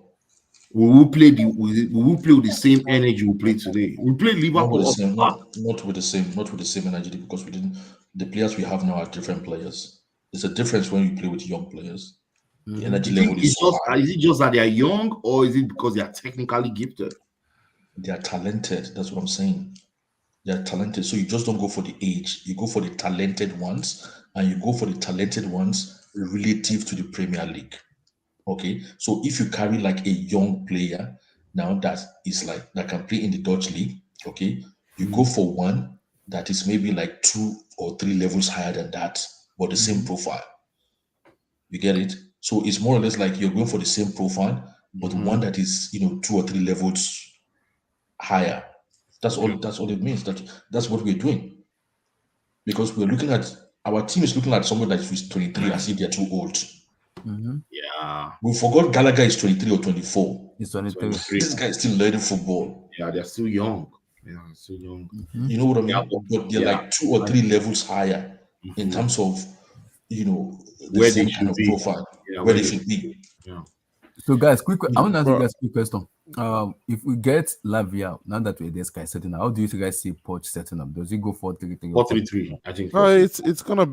S17: We will play with the same energy we played today. We played
S11: Not with
S17: Liverpool
S11: the
S17: up
S11: same,
S17: top.
S11: not with the same energy, because we didn't. The players we have now are different players. There's a difference when you play with young players. The energy level is so high.
S17: Is it just that they are young, or is it because they are technically gifted?
S11: They are talented. That's what I'm saying. They are talented. So you just don't go for the age. You go for the talented ones, and you go for the talented ones relative to the Premier League. Okay. So if you carry like a young player now that is like that can play in the Dutch league, okay, you go for one that is maybe like 2 or 3 levels higher than that, but the same profile. You get it? So it's more or less like you're going for the same profile, but one that is 2 or 3 levels higher. That's all. That's all it means. That's what we're doing. Because we're looking at our team is looking at someone that is 23 as if they're too old.
S17: Yeah.
S11: We forgot Gallagher is 23 or 24.
S2: He's 23.
S11: This guy is still learning football.
S17: Yeah, they're still young.
S11: You know what I mean? But they're like 2 or 3 levels higher in terms of the
S17: Where
S11: same
S17: they
S11: kind
S17: should
S11: of
S17: be.
S11: profile.
S17: Yeah,
S11: where they should be.
S17: Yeah.
S2: So, guys, I want to ask you
S15: Bro.
S2: guys a quick question. If we get Lavia, now that we're this guy setting up, how do you guys see Poch setting up? Does he go 4-3-3?
S17: 4-3-3, I think.
S15: No, it's gonna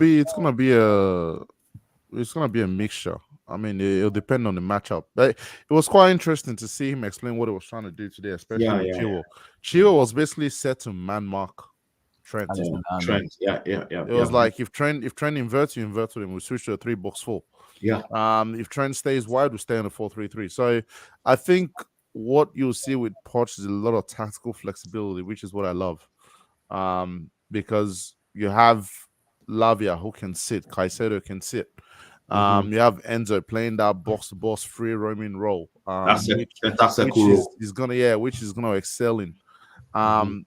S15: be a mixture. I mean, it'll depend on the matchup. But it was quite interesting to see him explain what he was trying to do today, especially with Chilwell. Chilwell was basically set to man mark Trent.
S17: Trent. Yeah.
S15: It was like if Trent inverts, you invert with him. We switch to a 3-box-4.
S17: Yeah.
S15: If Trent stays wide, we stay on a 4-3-3. So I think what you'll see with Poch is a lot of tactical flexibility, which is what I love. Because you have Lavia who can sit, Caicedo can sit. You have Enzo playing that box-to-box free roaming role. Which is gonna excel in.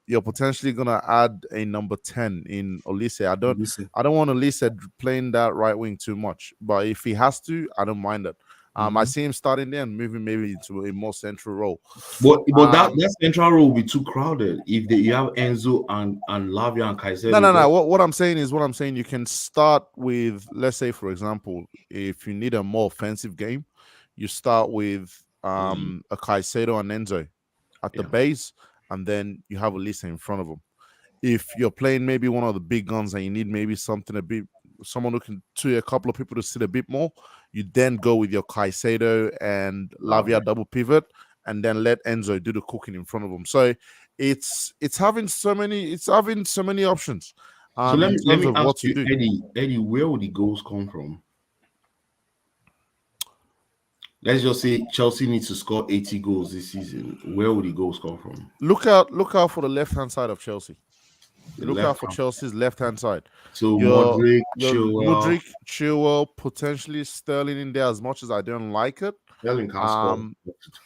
S15: You're potentially gonna add a number 10 in Olise. I don't want Olise playing that right wing too much, but if he has to, I don't mind it. I see him starting there and moving maybe into a more central role.
S17: But that central role will be too crowded if you have Enzo and Lavia and Caicedo.
S15: No. What I'm saying is you can start with, let's say, for example, if you need a more offensive game, you start with a Caicedo and Enzo at the base, and then you have Olise in front of them. If you're playing maybe one of the big guns and you need maybe someone who can a couple of people to sit a bit more, you then go with your Caicedo and Lavia double pivot, and then let Enzo do the cooking in front of them. So it's having so many options.
S17: So let me ask you, Eddie, where would the goals come from? Let's just say Chelsea needs to score 80 goals this season. Where would the goals come from?
S15: Look out for the left-hand side of Chelsea. Look out for Chelsea's left-hand side.
S17: So Modric,
S15: Chilwell, potentially Sterling in there, as much as I don't like it.
S17: Sterling can score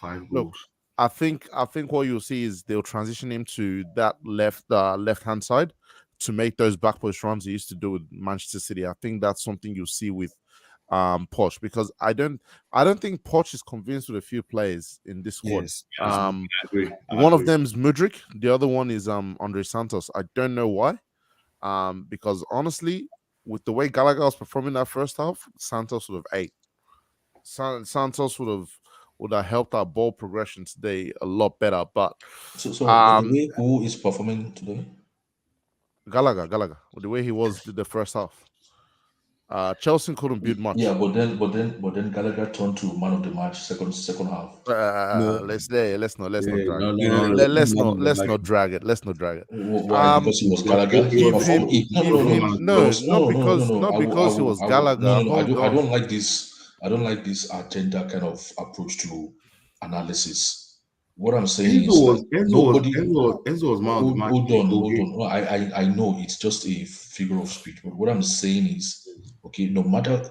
S17: 5 goals.
S15: Look,
S3: I think what you'll see is they'll transition him to that left hand side to make those back post runs he used to do with Manchester City. I think that's something you'll see with Poch, because I don't think Poch is convinced with a few players in this squad.
S19: Yes, I agree.
S3: One of them is Mudryk, the other one is Andre Santos. I don't know why. Because honestly, with the way Gallagher was performing that first half, Santos would have ate. Santos would have helped our ball progression today a lot better. But
S11: So the way who is performing today?
S3: Gallagher, with the way he was the first half. Chelsea couldn't build much.
S11: Yeah, but then Gallagher turned to man of the match second half.
S3: Let's not drag it. Let's not drag it.
S11: Why? Because he was Gallagher. Not
S3: because he was Gallagher.
S11: No. I don't like this. I don't like this agenda kind of approach to analysis. What I'm saying is
S17: Enzo was man of the match.
S11: Hold on. No, I know it's just a figure of speech, but what I'm saying is, okay, no matter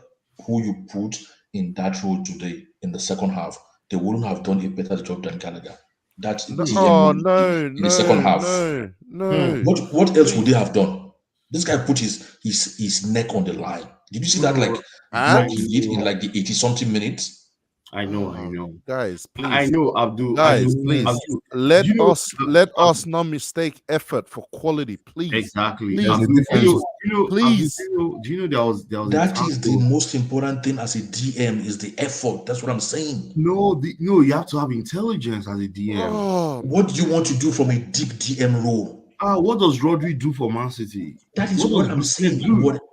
S11: who you put in that role today in the second half, they wouldn't have done a better job than Gallagher. That's in the second half.
S3: No.
S11: What else would they have done? This guy put his neck on the line. Did you see that block he did in like the 80-something minutes?
S17: I know.
S3: Guys, please.
S17: I know, Abdul.
S3: Guys, please. Let us not mistake effort for quality, please.
S17: Exactly.
S3: Please.
S17: Please. Do you know there was
S11: that is the most important thing as a DM is the effort. That's what I'm saying.
S17: No, you have to have intelligence as a DM.
S11: What do you want to do from a deep DM role?
S17: What does Rodri do for Man City?
S11: That is what I'm saying.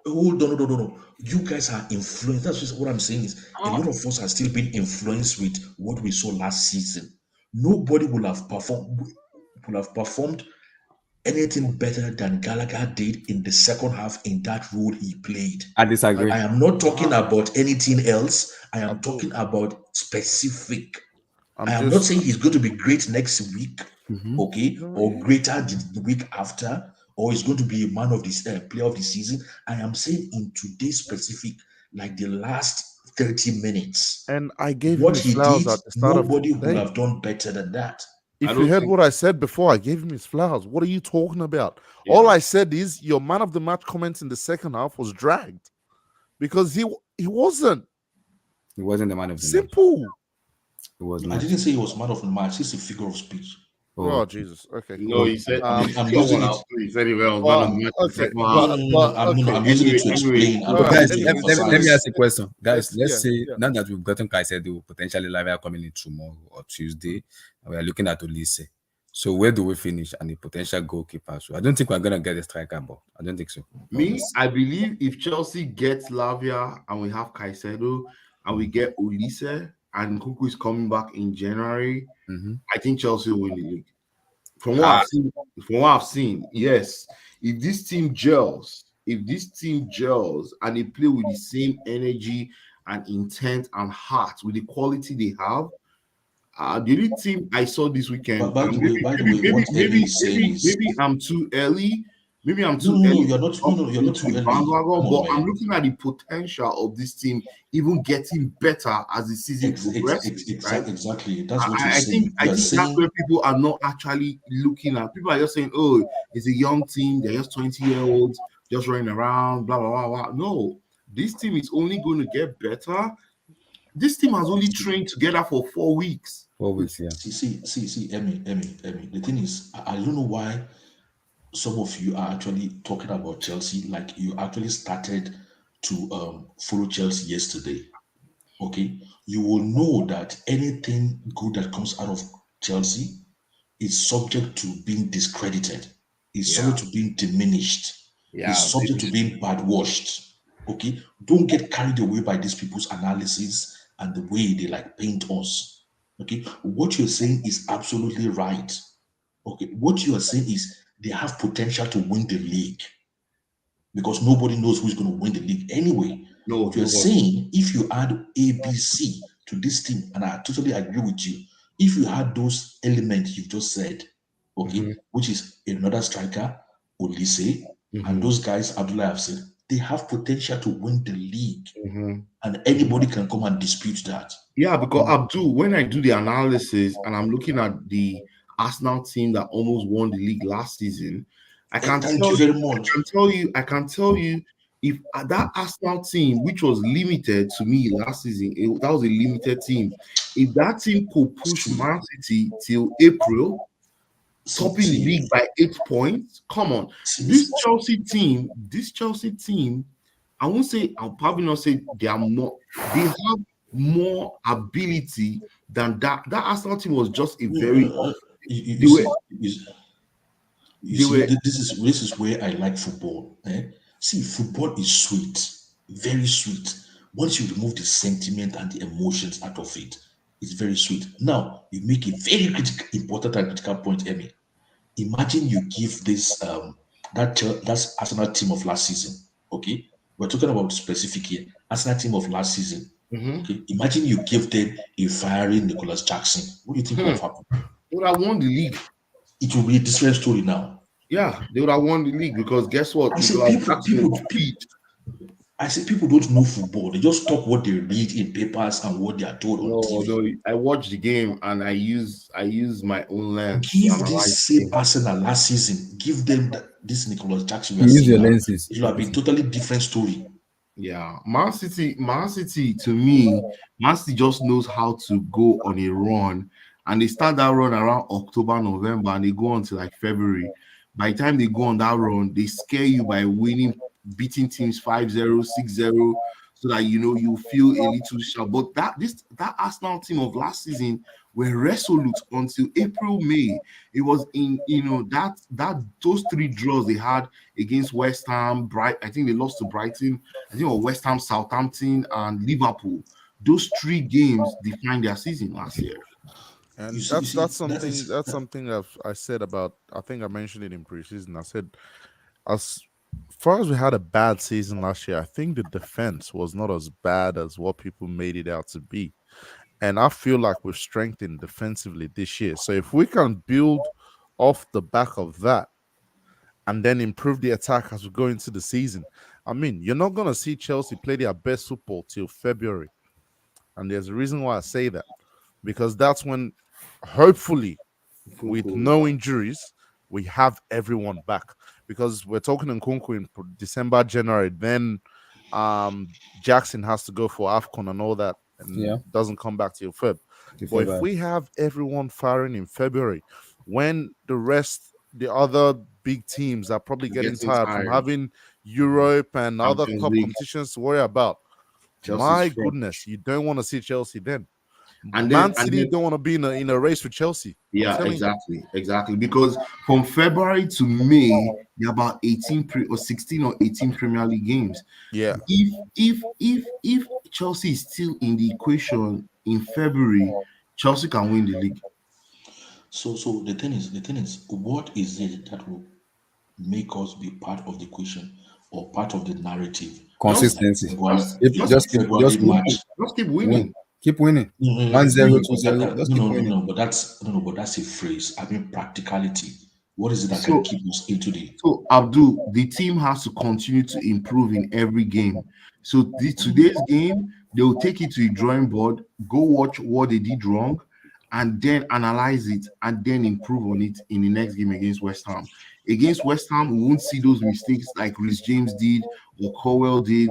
S11: Hold on. You guys are influenced. That's just what I'm saying is a lot of us are still being influenced with what we saw last season. Nobody will have performed anything better than Gallagher did in the second half in that role he played.
S2: I disagree.
S11: I am not talking about anything else. I am talking about specific. I am not saying he's going to be great next week, okay, or greater the week after, or he's going to be a man of this player of the season. I am saying in today's specific, like the last 30 minutes.
S3: And I gave
S11: what
S3: him
S11: he
S3: flowers
S11: did.
S3: at the start
S11: Nobody
S3: of the
S11: would
S3: day.
S11: have done better than that.
S3: If you heard what I said before, I gave him his flowers. What are you talking about? Yeah. All I said is your man of the match comments in the second half was dragged because he wasn't.
S2: He wasn't the man of the match.
S3: Simple.
S2: It was
S11: I didn't say he was man of the match. It's a figure of speech.
S3: Oh, Jesus. Okay.
S17: No, he said
S11: I'm using it.
S17: He said he was man of the match.
S11: I'm using it to explain.
S2: Guys, let me ask you a question. Guys, let's say now that we've gotten Caicedo, potentially Lavia coming in tomorrow or Tuesday, and we are looking at Olise. So where do we finish and the potential goalkeeper? So I don't think we're gonna get a striker, but I don't think so.
S17: I believe if Chelsea gets Lavia and we have Caicedo and we get Olise and Kuku is coming back in January, I think Chelsea will win the league. From what I've seen, yes. If this team gels and they play with the same energy and intent and heart with the quality they have, the only team I saw this weekend. Maybe I'm too early. Maybe I'm too early.
S11: You're not too early.
S17: But I'm looking at the potential of this team even getting better as the season progresses.
S11: Exactly. That's what I
S17: think that's where people are not actually looking at. People are just saying, "Oh, it's a young team. They're just 20-year-olds, just running around, blah blah blah blah." No, this team is only going to get better. This team has only trained together for 4 weeks.
S2: 4 weeks, yeah.
S11: See, Emmy. The thing is, I don't know why some of you are actually talking about Chelsea like you actually started to follow Chelsea yesterday. Okay, you will know that anything good that comes out of Chelsea is subject to being discredited, is subject to being diminished, is subject to being bad-washed. Okay, don't get carried away by these people's analysis and the way they like paint us. Okay, what you're saying is absolutely right. Okay, what you are saying is they have potential to win the league because nobody knows who's going to win the league anyway. What you're saying, if you add ABC to this team, and I totally agree with you, if you add those elements you've just said, okay, which is another striker, Olise, and those guys Abdullah have said, they have potential to win the league,
S17: Mm-hmm.
S11: and anybody can come and dispute that.
S17: Yeah, because Abdul, when I do the analysis and I'm looking at the Arsenal team that almost won the league last season, I can
S11: Thank you very much.
S17: I can tell you if that Arsenal team, which was limited to me last season, that was a limited team. If that team could push Man City till April, topping the league by 8 points, come on. This Chelsea team, I won't say, I'll probably not say they are not, they have more ability than that. That Arsenal team was just a very
S11: this is where I like football. See, football is sweet, very sweet. Once you remove the sentiment and the emotions out of it, it's very sweet. Now you make a very important and critical point, Emmy. Imagine you give this that's Arsenal team of last season. Okay, we're talking about specific here. Arsenal team of last season. Okay, imagine you give them a fiery Nicholas Jackson. What do you think would have happened?
S17: They would have won the league.
S11: It will be a different story now.
S17: Yeah, they would have won the league because guess what?
S11: I say people don't know football. They just talk what they read in papers and what they are told on TV.
S17: No, I watch the game and I use my own lens.
S11: Give this same Arsenal last season. Give them this Nicholas Jackson.
S2: Use your lenses.
S11: It will have been totally different story.
S17: Yeah, Man City to me, Man City just knows how to go on a run, and they start that run around October, November, and they go on to like February. By the time they go on that run, they scare you by beating teams 5-0, 6-0, so that you feel a little sharp. But that Arsenal team of last season were resolute until April, May. It was in those 3 draws they had against West Ham, I think they lost to Brighton, I think, or West Ham, Southampton, and Liverpool. Those 3 games defined their season last year.
S3: And that's something I said about. I think I mentioned it in preseason. I said, as far as we had a bad season last year, I think the defense was not as bad as what people made it out to be. And I feel like we've strengthened defensively this year. So if we can build off the back of that and then improve the attack as we go into the season, I mean, you're not going to see Chelsea play their best football till February. And there's a reason why I say that. Because that's when, hopefully, with no injuries, we have everyone back. Because we're talking in Nkunku in December, January, then Jackson has to go for AFCON and all that, and doesn't come back till Feb. But if we have everyone firing in February, when the other big teams are probably getting tired from having Europe and other cup competitions to worry about, my goodness, you don't want to see Chelsea then. And Man City don't want to be in a race with Chelsea.
S17: Yeah, exactly. Because from February to May, there are about 16 or 18 Premier League games.
S3: Yeah.
S17: If Chelsea is still in the equation in February, Chelsea can win the league.
S11: So the thing is, what is it that will make us be part of the equation or part of the narrative?
S2: Consistency.
S11: Just
S17: keep winning.
S2: Keep winning. 1-0, 2-0.
S11: No, but that's a phrase. I mean, practicality. What is it that can keep us into the?
S17: So, Abdul, the team has to continue to improve in every game. So, today's game, they will take it to the drawing board, go watch what they did wrong, and then analyze it and then improve on it in the next game against West Ham. Against West Ham, we won't see those mistakes like Reece James did or Cowell did.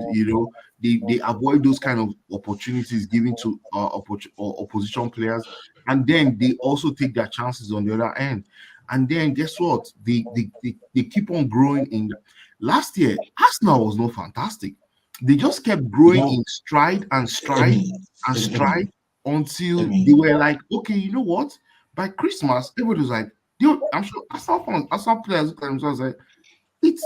S17: They avoid those kind of opportunities given to opposition players, and then they also take their chances on the other end. And then guess what? They keep on growing. Last year, Arsenal was not fantastic. They just kept growing in stride until they were like, okay, you know what? By Christmas, everybody was like, I'm sure Arsenal players look at themselves like, it's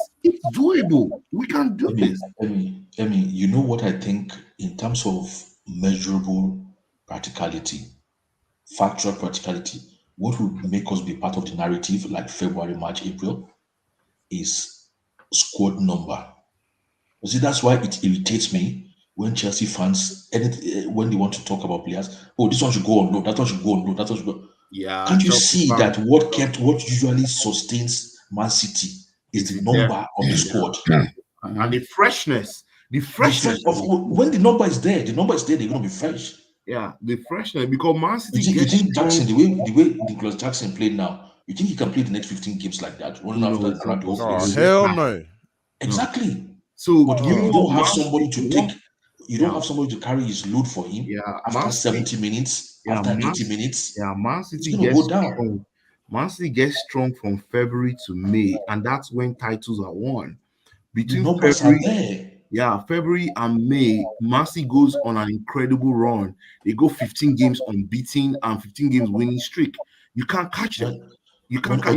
S17: doable. We can do this.
S11: Emmy, you know what I think in terms of measurable practicality, factual practicality, what will make us be part of the narrative like February, March, April is squad number. You see, that's why it irritates me when Chelsea fans, when they want to talk about players, oh, this one should go on loan, that one should go on loan, that one should go.
S17: Yeah.
S11: Can't you see that what usually sustains Man City is the number of the squad?
S17: and the freshness. The
S11: The
S17: freshness.
S11: fresh of when the number is there, they're gonna be fresh.
S17: Yeah, the freshness, because Man City
S11: You
S17: gets
S11: think
S17: strong.
S11: Jackson, the way Nicholas Jackson played now, you think he can play the next 15 games like that, running
S17: No,
S11: after
S17: it's
S11: around the whole
S17: impossible.
S11: place?
S3: hell no.
S11: Exactly.
S17: So
S11: But
S17: you
S11: you
S17: know
S11: don't
S17: what,
S11: have
S17: Man
S11: somebody
S17: City,
S11: to take. You don't have somebody to carry his load for him after
S17: Man City,
S11: 70 minutes,
S17: yeah,
S11: after 80 minutes.
S17: Man
S11: It's
S17: City
S11: gonna
S17: gets
S11: go down.
S17: strong. Man City gets strong from February to May, and that's when titles are won.
S11: The
S17: Between
S11: numbers are there.
S17: February and May, Man City goes on an incredible run. They go 15 games unbeaten and 15 games winning streak. You can't catch them. You can't catch.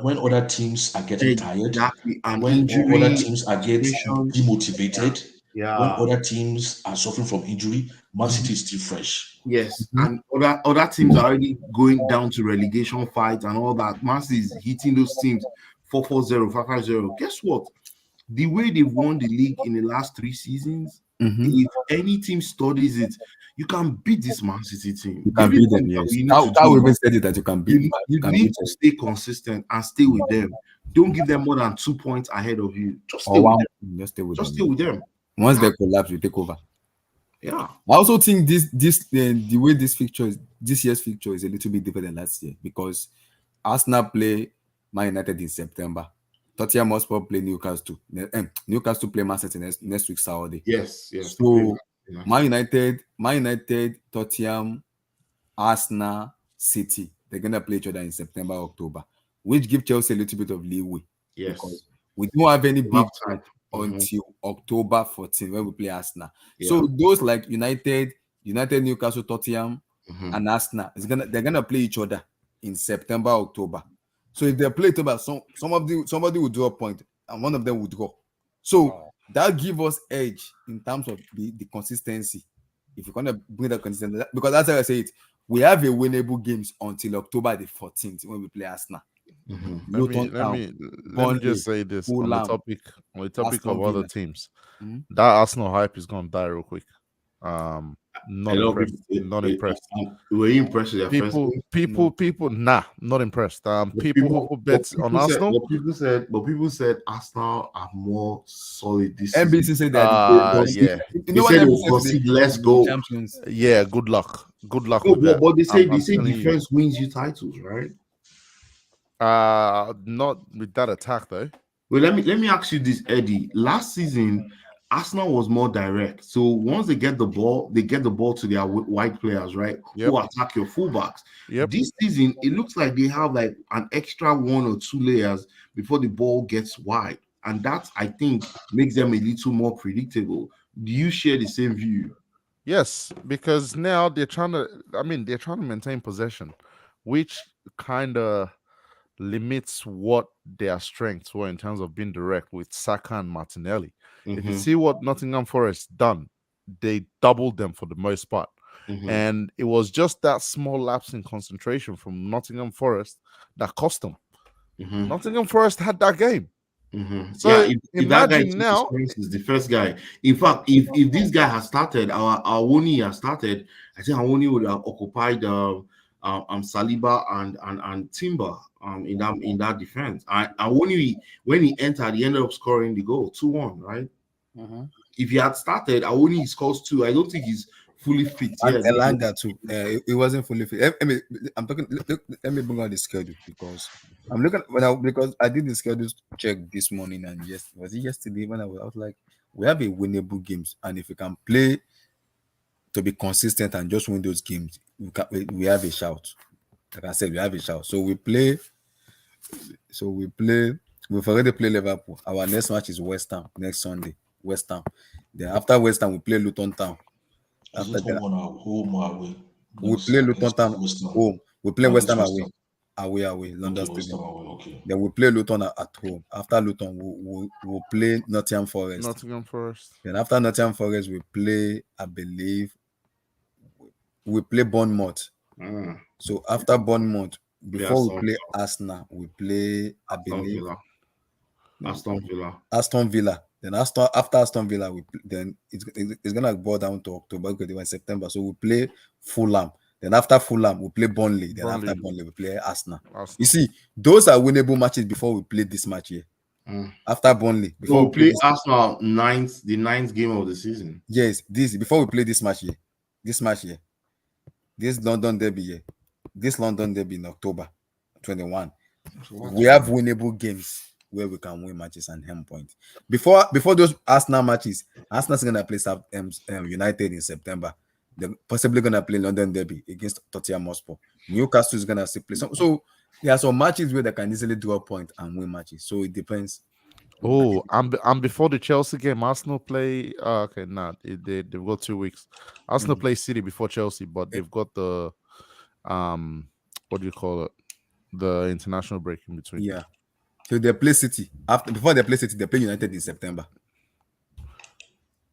S11: When other teams are getting tired,
S17: Exactly, and
S11: when other
S17: injury
S11: teams are getting
S17: situation.
S11: demotivated,
S17: Yeah.
S11: when other teams are suffering from injury, Man City is still fresh.
S17: Yes, and other teams are already going down to relegation fights and all that. Man City is hitting those teams 4-4-0, 5-5-0. Guess what? The way they've won the league in the last 3 seasons, if any team studies it, you can beat this Man City team.
S2: You can beat them, yes. How even said it that you can beat them?
S17: You need to stay consistent and stay with them. Don't give them more than 2 points ahead of you. Just stay with them.
S2: Just stay with
S17: Just
S2: them.
S17: stay with them.
S2: Once they collapse, you take over.
S17: Yeah.
S2: I also think the way this year's fixture is a little bit different than last year, because Arsenal play Man United in September. Tottenham Hotspur play Newcastle. Newcastle play Man City next week Saturday.
S17: Yes.
S2: So Man United, Tottenham, Arsenal, City, they're gonna play each other in September, October, which give Chelsea a little bit of leeway.
S17: Yes.
S2: Because we don't have any big
S17: time
S2: until October 14 when we play Arsenal.
S17: Yeah.
S2: So those like United, Newcastle, Tottenham, and Arsenal they're gonna play each other in September, October. So if they play October, somebody will draw a point and one of them will draw. So that gives us edge in terms of the consistency. If you're gonna bring that consistency, because that's how I say it, we have a winnable games until October the 14th when we play Arsenal.
S3: Let me just say this on the topic of other teams. That Arsenal hype is gonna die real quick. Not impressed.
S17: Were you impressed with their first game?
S3: People, not impressed. People who bet on Arsenal.
S17: But people said Arsenal are more solid this
S2: NBC
S17: season.
S2: said that.
S3: Yeah.
S17: They said they will concede less goals.
S3: Yeah, good luck. Good luck
S17: No,
S3: with that.
S17: but they say
S3: telling you.
S17: defense wins you titles, right?
S3: Not with that attack though.
S17: Well, let me ask you this, Eddie. Last season, Arsenal was more direct. So once they get the ball to their wide players, right? Who attack your fullbacks. This season, it looks like they have like an extra 1 or 2 layers before the ball gets wide, and that I think makes them a little more predictable. Do you share the same view?
S3: Yes, because now they're trying to maintain possession, which kind of limits what their strengths were in terms of being direct with Saka and Martinelli. If you see what Nottingham Forest done, they doubled them for the most part. And it was just that small lapse in concentration from Nottingham Forest that cost them. Nottingham Forest had that game. So
S17: if that guy
S3: now
S17: is the first guy. In fact, if this guy has started, our Awoni has started, I think Awoni would have occupied Saliba and Timber in that defense. And Awoni, when he entered, he ended up scoring the goal 2-1, right? If he had started, Awoni scores 2. I don't think he's fully fit yet.
S2: And Elanga too. It wasn't fully fit. I'm talking. Let me bring out the schedule because I'm looking because I did the schedule check this morning and yesterday when I was like, we have a winnable games, and if we can play to be consistent and just win those games, we have a shout. Like I said, we have a shout. So we play. We've already played Liverpool. Our next match is West Ham next Sunday. West Ham. Then after West Ham, we play Luton Town. After that,
S11: home or away?
S2: We play Luton Town home. We play West Ham away. London
S11: Okay,
S2: Stadium.
S11: okay.
S2: Then we play Luton at home. After Luton, we'll play Nottingham Forest. Then after Nottingham Forest, we play, I believe, we play Bournemouth. So after Bournemouth, before we play Arsenal, we play, I believe, Aston Villa. Then after Aston Villa, then it's gonna boil down to October because they were in September. So we play Fulham. Then after Fulham, we play Burnley. Then after Burnley, we play Arsenal. You see, those are winnable matches before we play this match here.
S19: after Burnley.
S17: So
S19: Before
S17: we play
S19: this,
S17: Arsenal the ninth game of the season.
S19: yes, this before we play this match here, this London derby here, this London derby in October 21. We have winnable games where we can win matches and hem point. Before those Arsenal matches, Arsenal's gonna play United in September. They're possibly gonna play London derby against Tottenham Hotspur. Newcastle is gonna still play. So there are some matches where they can easily draw a point and win matches. So it depends.
S20: Oh, I'm before the Chelsea game. Arsenal play. Okay, they've got 2 weeks. Arsenal play City before Chelsea, but they've got the what do you call it? The international break in between.
S19: Yeah. So they play City before they play City. They play United in September.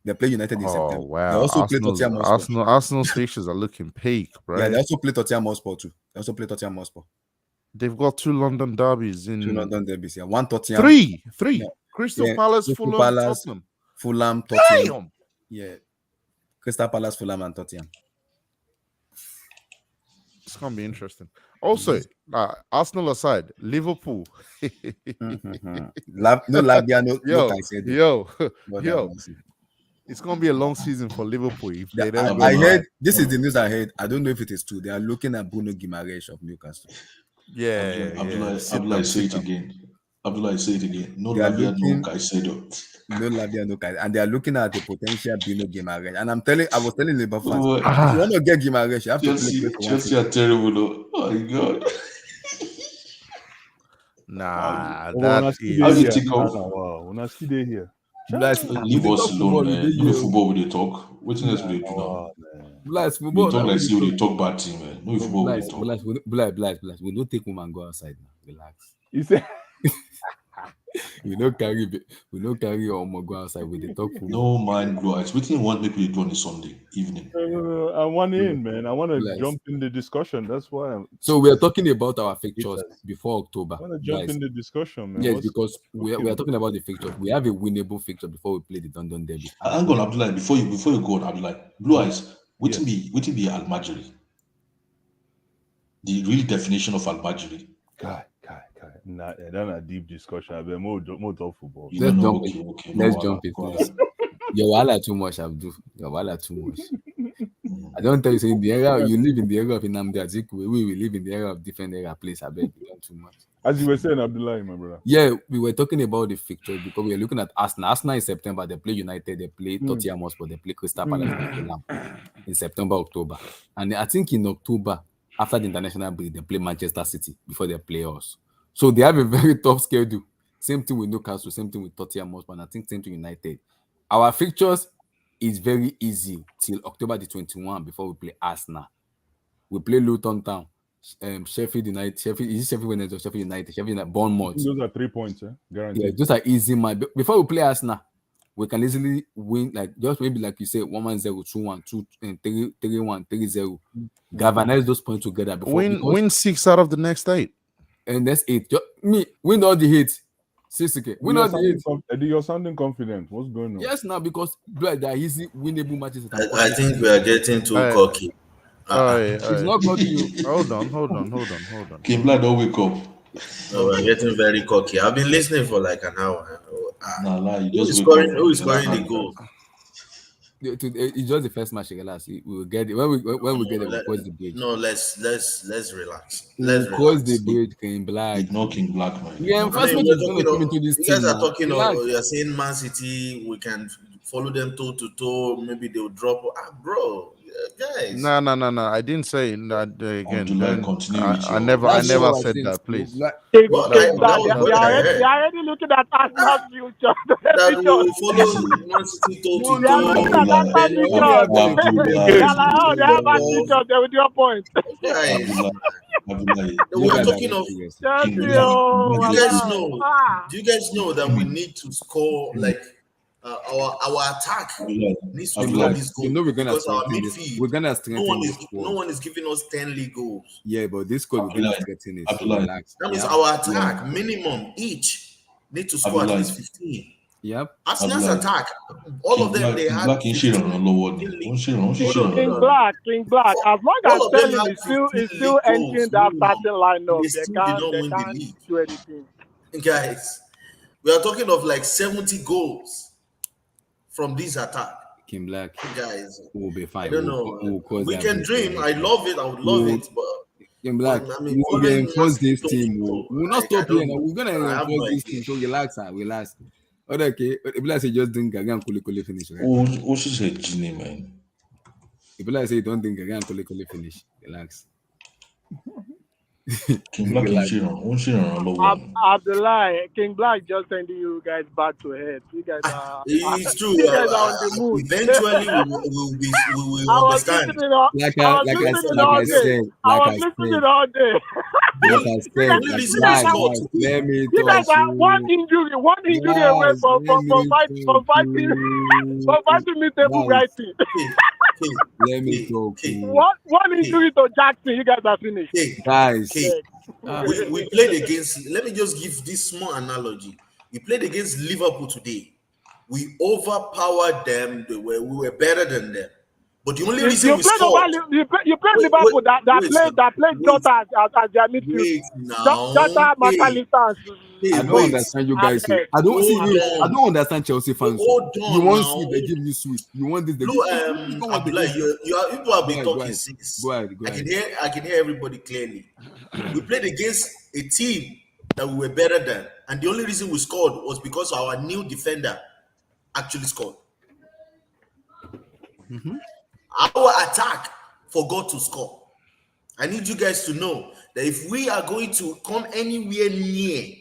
S19: They play United in September.
S20: Wow.
S19: They also play Tottenham Hotspur.
S20: Arsenal's fixtures are looking peak, right?
S19: Yeah, they also play Tottenham Hotspur too.
S20: They've got 2 London derbies in
S19: 2 London derbies. Yeah, 1 Tottenham.
S20: 3.
S19: Yeah.
S20: Crystal Palace,
S19: Crystal
S20: Fulham,
S19: Palace,
S20: Tottenham.
S19: Fulham, Tottenham.
S20: Damn.
S19: Yeah, Crystal Palace, Fulham, and Tottenham.
S20: It's gonna be interesting. Also, Arsenal aside, Liverpool.
S19: No Labia, no Caicedo.
S20: Yo. It's gonna be a long season for Liverpool if they don't.
S19: I heard this is the news I heard. I don't know if it is true. They are looking at Bruno Guimaraes of Newcastle.
S11: Abdullah, say it again. Abdullah, say it again. No Labia, no Caicedo.
S19: No Labia, no Caicedo. And they are looking at the potential Bruno Guimaraes. And I was telling Liverpool fans, if you want to get Guimaraes, you have to play
S11: Chelsea are terrible though. Oh my god.
S20: Nah,
S15: that is.
S11: How you think of?
S15: When I see they here.
S11: Leave us alone, man. No football will they talk. What else will they do now?
S19: Football.
S11: Talk like see they talk bad team, man. No football will they talk.
S19: Bless. We don't take woman go outside now. Relax.
S15: You say
S19: we don't carry your mom go outside with the talk.
S11: No mind blow. It's waiting one people do on a Sunday evening.
S15: I want in, man. I want to jump in the discussion. That's why.
S19: So we are talking about our fixtures before October.
S15: I want to jump in the discussion, man.
S19: Yes, because we are talking about the fixtures. We have a winnable fixture before we play the London derby.
S11: Hang on, Abdullah. Before you go on, Abdullah. Blue eyes. Waiting be Al-Majri. The real definition of Al-Majri.
S15: Guy. Nah, that's a deep discussion. I more talk football.
S19: Let's jump it. Your wala too much, Abdul. Your wala too much. I don't tell you, say in the area you live in the area of Nnamdi Azikiwe. We will live in the area of different area place. I beg you, don't too much.
S15: As you were saying, Abdullah, my brother.
S19: Yeah, we were talking about the fixture because we are looking at Arsenal. Arsenal in September, they play United, they play Tottenham Hotspur, they play Crystal Palace in September, October. And I think in October, after the international break, they play Manchester City before they play us. So they have a very tough schedule. Same thing with Newcastle, same thing with Tottenham Hotspur, and I think same thing with United. Our fixtures is very easy till October the 21 before we play Arsenal. We play Luton Town, Sheffield United, Sheffield Wednesday, Sheffield United, Bournemouth.
S15: Those are 3 points, guaranteed.
S19: Yeah, those are easy, man. Before we play Arsenal, we can easily win, like just maybe like you say, 1-0, 2-1, 3-1, 3-0. Galvanize those points together.
S20: Win 6 out of the next 8.
S19: And that's 8. Win all the 8. Seriously, win all the 8.
S15: Eddie, you're sounding confident. What's going on?
S19: Yes, now because there are easy winnable matches.
S12: I think we are getting too cocky.
S19: It's not cocky.
S20: Hold on.
S11: Kimbla, don't wake up.
S12: No, we're getting very cocky. I've been listening for like an hour.
S11: Who
S12: is scoring the goal?
S19: It's just the first match. We will get it when we get it. We'll cross the bridge.
S12: No, let's relax.
S19: Let's cross the bridge. King Black,
S11: King Black, man.
S19: Yeah,
S12: you guys are talking. You're saying Man City. We can follow them toe to toe. Maybe they'll drop. Bro, guys.
S20: No. I didn't say that again. I never said that. Please.
S21: They are already looking at Arsenal's future.
S12: That will follow Man City toe to toe.
S21: They are looking at Arsenal's future. They are like, oh, they have a future. They will do a point.
S12: We're talking of. Do you guys know that we need to score like? Our attack needs to score this goal.
S19: We're gonna strengthen.
S12: No one is giving us 10 league goals.
S19: Yeah, but this goal we're gonna strengthen it.
S12: That means our attack minimum each need to score at least 15.
S19: Yep.
S12: Arsenal's attack, all of them they had.
S21: King Black. As long as Sterling is still entering that starting lineup, they can't do anything.
S12: Guys. We are talking of like 70 goals from this attack.
S19: King Black,
S12: guys,
S19: will be fine.
S12: I don't know. We can dream. I love it. I would love it, but
S19: King Black,
S12: I mean,
S19: we will
S12: following
S19: enforce
S12: Man City
S19: this team.
S12: tomorrow,
S19: We will not
S12: like, I
S19: stop here.
S12: don't
S19: Now.
S12: know.
S19: We're gonna
S12: I have
S19: enforce
S12: no
S19: this
S12: idea.
S19: team. So relax, relax. Okay, if I say just think again, Kuli finish. Right?
S11: Who should say Genie, man?
S19: If I say don't think again, Kuli finish. Relax.
S11: King Black
S19: Relax.
S6: Abdullah, King Black just sending you guys back to head. You guys are.
S12: It's true.
S6: You guys are on the mood.
S12: Eventually, we will
S6: I was
S12: understand.
S6: listening all day. I was listening all day.
S19: Like I said, let me
S6: You guys
S19: talk.
S6: are one injury away from fighting me table writing.
S19: Let me talk.
S6: One injury to Jackson, you guys are finished.
S19: Guys,
S12: we played against. Let me just give this small analogy. We played against Liverpool today. We overpowered them. We were better than them. But the only reason we scored.
S6: You played Liverpool that played Jota as their midfield. Jota, McAllister.
S19: I don't understand you guys. I don't understand Chelsea fans. You want sweet, they give you sweet. You want this, they give you.
S12: People have been talking since. I can hear everybody clearly. We played against a team that we were better than, and the only reason we scored was because our new defender actually scored.
S19: Mm-hmm.
S12: Our attack forgot to score. I need you guys to know that if we are going to come anywhere near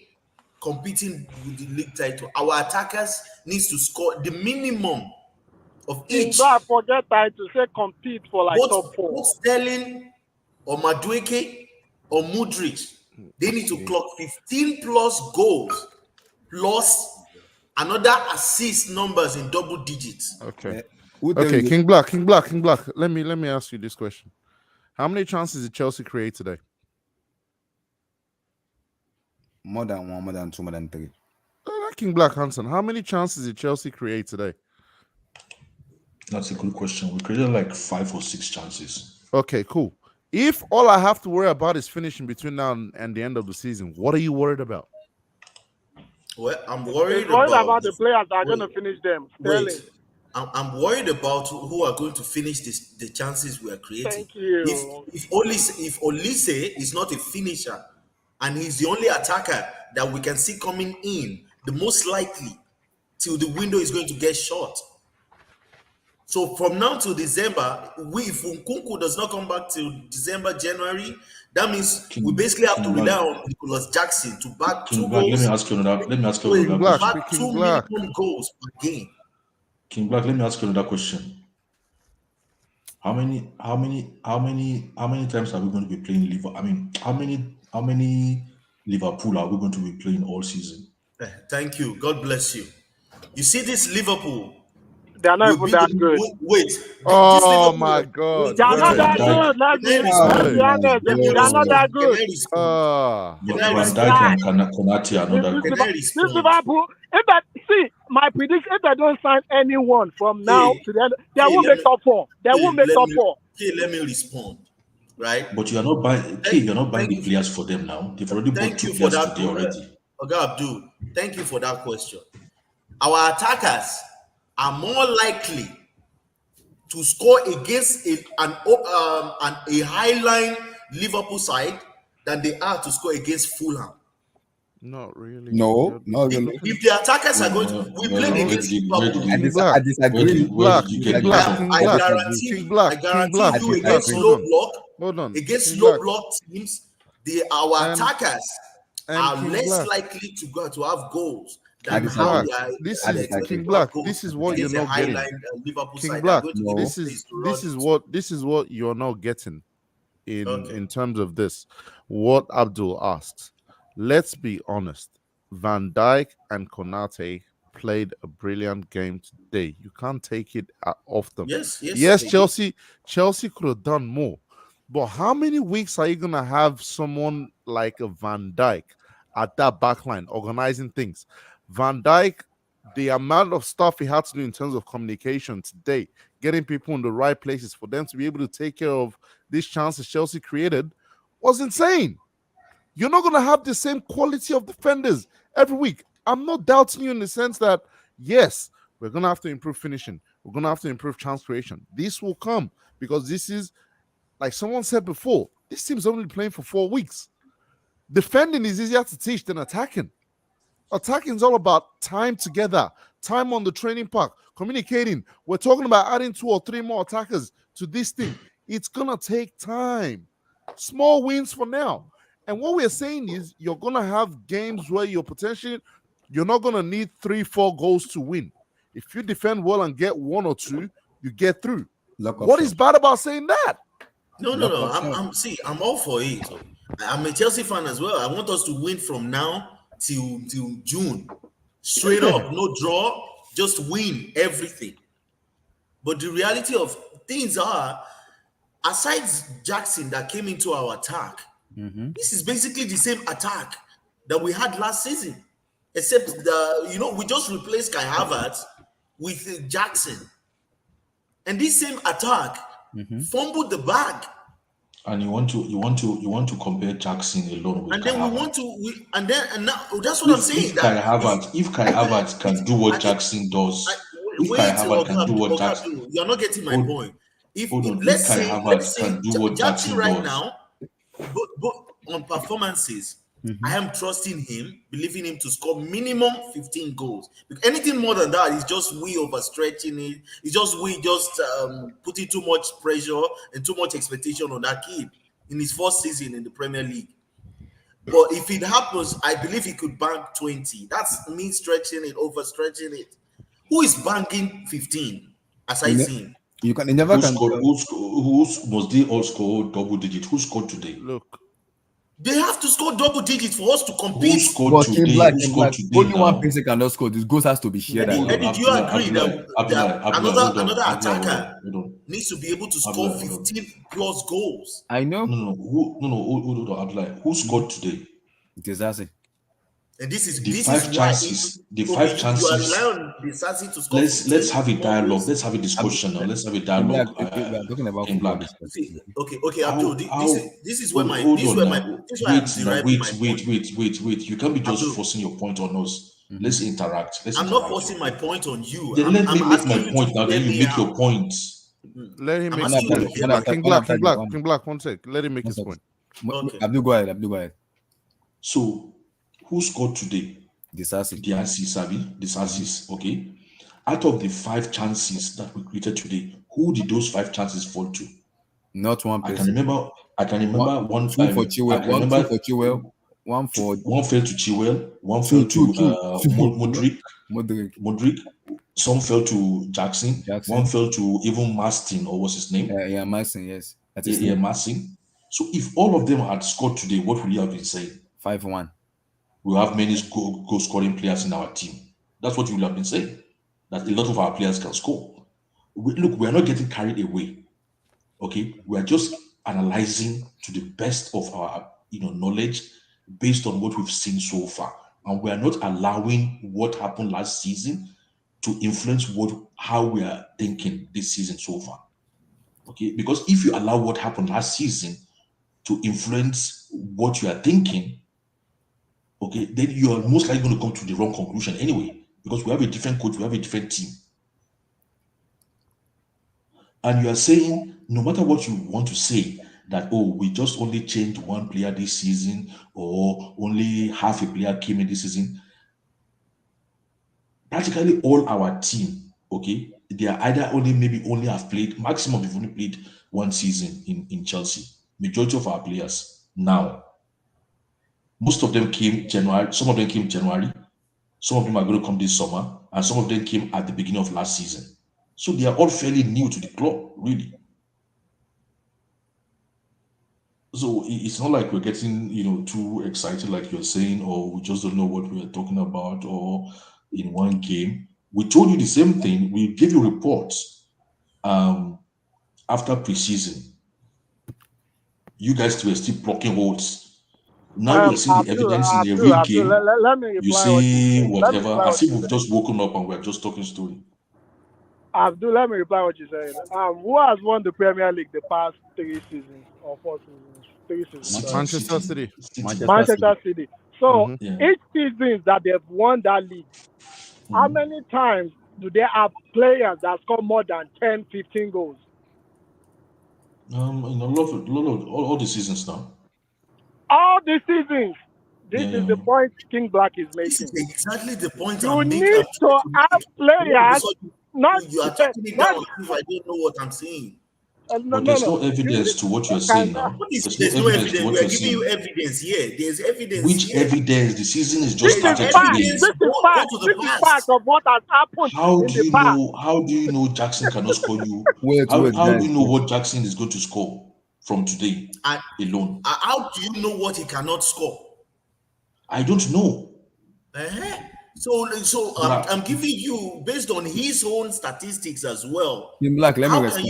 S12: competing with the league title, our attackers needs to score the minimum of each.
S6: Don't forget to say compete for like top 4.
S12: Both Sterling or Madueke or Mudryk, they need to clock 15 plus goals plus another assist numbers in double digits.
S20: Okay. Okay, King Black. Let me ask you this question. How many chances did Chelsea create today?
S19: More than 1, more than 2, more than 3.
S20: King Black Hansen, how many chances did Chelsea create today?
S11: That's a good question. We created like 5 or 6 chances.
S20: Okay, cool. If all I have to worry about is finishing between now and the end of the season, what are you worried about?
S12: Well, I'm worried
S6: about the players that are going to finish them. Sterling.
S12: I'm worried about who are going to finish the chances we are creating.
S6: Thank you.
S12: If Olise is not a finisher and he's the only attacker that we can see coming in, the most likely till the window is going to get short. So from now to December, if Nkunku does not come back till December, January, that means we basically have to rely on Nicholas Jackson to back 2 goals.
S11: Let me ask you another question.
S12: Back 2 minimum goals per game.
S11: King Black, let me ask you another question. How many times are we going to be playing Liverpool? I mean, how many Liverpool are we going to be playing all season?
S12: Thank you. God bless you. You see this Liverpool.
S6: They are not even that good.
S12: Wait.
S20: Oh my God.
S6: They are not that good. Let's be honest. They are not that good.
S11: Van Dijk and Konate are not that good.
S6: This Liverpool, my prediction, if they don't sign anyone from now to the end, they won't make top 4. They won't make top 4.
S12: Okay, let me respond. Right?
S11: But you're not buying the players for them now. They've already bought 2 players today already.
S12: Okay, Abdul, thank you for that question. Our attackers are more likely to score against a high-line Liverpool side than they are to score against Fulham.
S20: Not really.
S19: No, not really.
S12: If the attackers are going to, we played against Liverpool.
S19: I disagree.
S12: I guarantee you against low block, against low block teams, our attackers are less likely to have goals.
S20: King Black, this is what you're not getting. King Black, this is what you're not getting in terms of this. What Abdul asks. Let's be honest. Van Dijk and Konate played a brilliant game today. You can't take it off them. Yes, Chelsea could have done more. But how many weeks are you gonna have someone like a Van Dijk at that backline organizing things? Van Dijk, the amount of stuff he had to do in terms of communication today, getting people in the right places for them to be able to take care of these chances Chelsea created, was insane. You're not going to have the same quality of defenders every week. I'm not doubting you in the sense that, yes, we're going to have to improve finishing. We're going to have to improve chance creation. This will come because this is, like someone said before, this team's only playing for 4 weeks. Defending is easier to teach than attacking. Attacking is all about time together, time on the training park, communicating. We're talking about adding 2 or 3 more attackers to this thing. It's going to take time. Small wins for now. And what we're saying is you're going to have games where you're not going to need 3-4 goals to win. If you defend well and get 1 or 2, you get through. What is bad about saying that?
S12: No. I'm all for it. I'm a Chelsea fan as well. I want us to win from now till June. Straight up, no draw, just win everything. But the reality of things are, aside Jackson that came into our attack, this is basically the same attack that we had last season. Except we just replaced Kai Havertz with Jackson. And this same attack fumbled the bag.
S11: And you want to compare Jackson alone with
S12: And
S11: Kai
S12: then
S11: Havertz.
S12: now that's what I'm saying.
S11: If Kai Havertz can do what Jackson does,
S12: You're not getting my point. Let's say Jackson right now, but on performances, I am trusting him, believing him to score minimum 15 goals. Anything more than that is just we overstretching it. It's just we putting too much pressure and too much expectation on that kid in his first season in the Premier League. But if it happens, I believe he could bang 20. That's me stretching it, overstretching it. Who is banging 15 aside him?
S19: You can never
S11: Must they all score double digit? Who scored today?
S20: Look,
S12: they have to score double digits for us to compete.
S11: Who scored today?
S19: Only one person cannot score. This goal has to be shared.
S12: And did you agree that another attacker needs to be able to score 15 plus goals?
S19: I know.
S11: No. Hold on, Abdullah. Who scored today?
S19: Disasi.
S12: And this is
S11: The five chances.
S12: You rely on Disasi to score.
S11: Let's have a dialogue. Let's have a discussion now. Let's have a dialogue.
S19: We're talking about
S12: Okay, Abdul. This is where my
S11: wait. You can't be just forcing your point on us. Let's interact.
S12: I'm not forcing my point on you.
S11: Then let me make my point now. Then you make your point.
S20: Let him make his point. King Black, 1 sec. Let him make his point.
S19: Abdul, go ahead.
S11: So, who scored today?
S19: Disasi.
S11: Disasi, okay. Out of the 5 chances that we created today, who did those 5 chances fall to?
S19: Not one person.
S11: I can remember one
S19: for Chilwell, one
S11: fell to Chilwell, one fell to Modric. Some fell to Jackson. One fell to even Mastin, or what's his name?
S19: Yeah, Mastin, yes.
S11: Mastin. So if all of them had scored today, what would you have been saying?
S19: 5-1.
S11: We have many goal scoring players in our team. That's what you would have been saying. That a lot of our players can score. We are not getting carried away. Okay, we are just analyzing to the best of our knowledge based on what we've seen so far, and we are not allowing what happened last season to influence how we are thinking this season so far. Okay, because if you allow what happened last season to influence what you are thinking, okay, then you are most likely going to come to the wrong conclusion anyway, because we have a different coach, we have a different team. And you are saying, no matter what you want to say, that, we just only changed one player this season, or only half a player came in this season. Practically all our team, okay, they are either only have played, maximum they've only played 1 season in Chelsea. Majority of our players now. Most of them came January, some of them came January, some of them are going to come this summer, and some of them came at the beginning of last season. So they are all fairly new to the club, really. So it's not like we're getting, too excited like you're saying, or we just don't know what we're talking about, or in one game. We told you the same thing. We gave you reports after preseason. You guys were still blocking holes. Now we're seeing the evidence in the real game.
S6: Let me reply.
S11: You say whatever. As if we've just woken up and we're just talking story.
S6: Abdul, let me reply what you said. Who has won the Premier League the past 3 seasons or 4 seasons? 3 seasons.
S20: Manchester City.
S6: Manchester City. So
S11: Yeah.
S6: each season that they've won that league, how many times do they have players that score more than 10, 15 goals?
S11: In a lot of all the seasons now.
S6: All the seasons. This
S11: Yeah,
S6: is
S11: yeah.
S6: the point King Black is
S12: This is
S6: making.
S12: exactly the point
S6: You
S12: I'm making.
S6: need to have players,
S12: So
S6: not
S12: you are talking it
S6: not
S12: down if I don't know what I'm saying.
S6: no
S11: But
S6: no
S11: there's
S6: no.
S11: no evidence to what you're saying now.
S12: What is,
S11: There's no
S12: there's no
S11: evidence to
S12: evidence.
S11: what
S12: We are
S11: you're
S12: giving you
S11: saying.
S12: evidence here. There's evidence
S11: Which
S12: here.
S11: evidence? The season is
S6: This
S11: just
S6: is
S11: started
S6: fact.
S11: today.
S6: This is
S12: Go
S6: fact.
S12: to the
S6: This is
S12: past.
S6: fact of what has happened
S11: How
S6: in
S11: do
S6: the
S11: you
S6: past.
S11: know? How do you know Jackson cannot score you?
S19: Wait,
S11: How do
S19: guys.
S11: you know what Jackson is going to score from today
S12: And
S11: alone?
S12: how do you know what he cannot score?
S11: I don't know.
S12: So
S11: But
S12: I'm giving you based on his own statistics as well.
S19: King Black, let me
S12: How
S19: respond.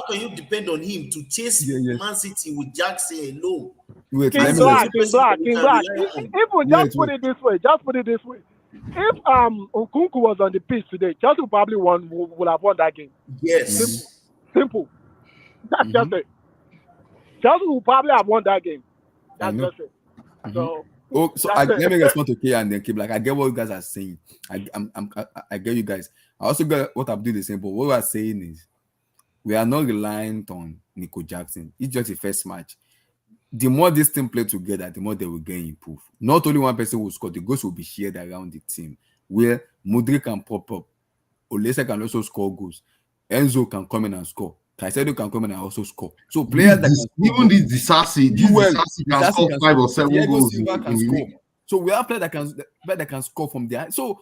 S12: can you depend on him to chase Man City with Jackson alone?
S19: Wait,
S6: King
S19: let me
S6: Black,
S19: respond.
S6: King Black, King Black. Even just put
S19: Wait.
S6: it this way. Just put it this way. If Nkunku was on the pitch today, Chelsea probably would have won that game.
S12: Yes.
S6: Simple. That's just it. Chelsea will probably have won that game.
S19: I
S6: That's
S19: know.
S6: just it. So
S19: Let me respond to K and then King Black. I get what you guys are saying. I get you guys. I also get what I'm doing the same. But what we are saying is, we are not reliant on Nico Jackson. It's just the first match. The more this team play together, the more they will gain improved. Not only one person will score, the goals will be shared around the team. Where Mudrik can pop up, Olise can also score goals, Enzo can come in and score, Caicedo can come in and also score. So players
S17: Even this Disasi can score 5 or 7 goals in the league.
S19: So we have players that can score from there. So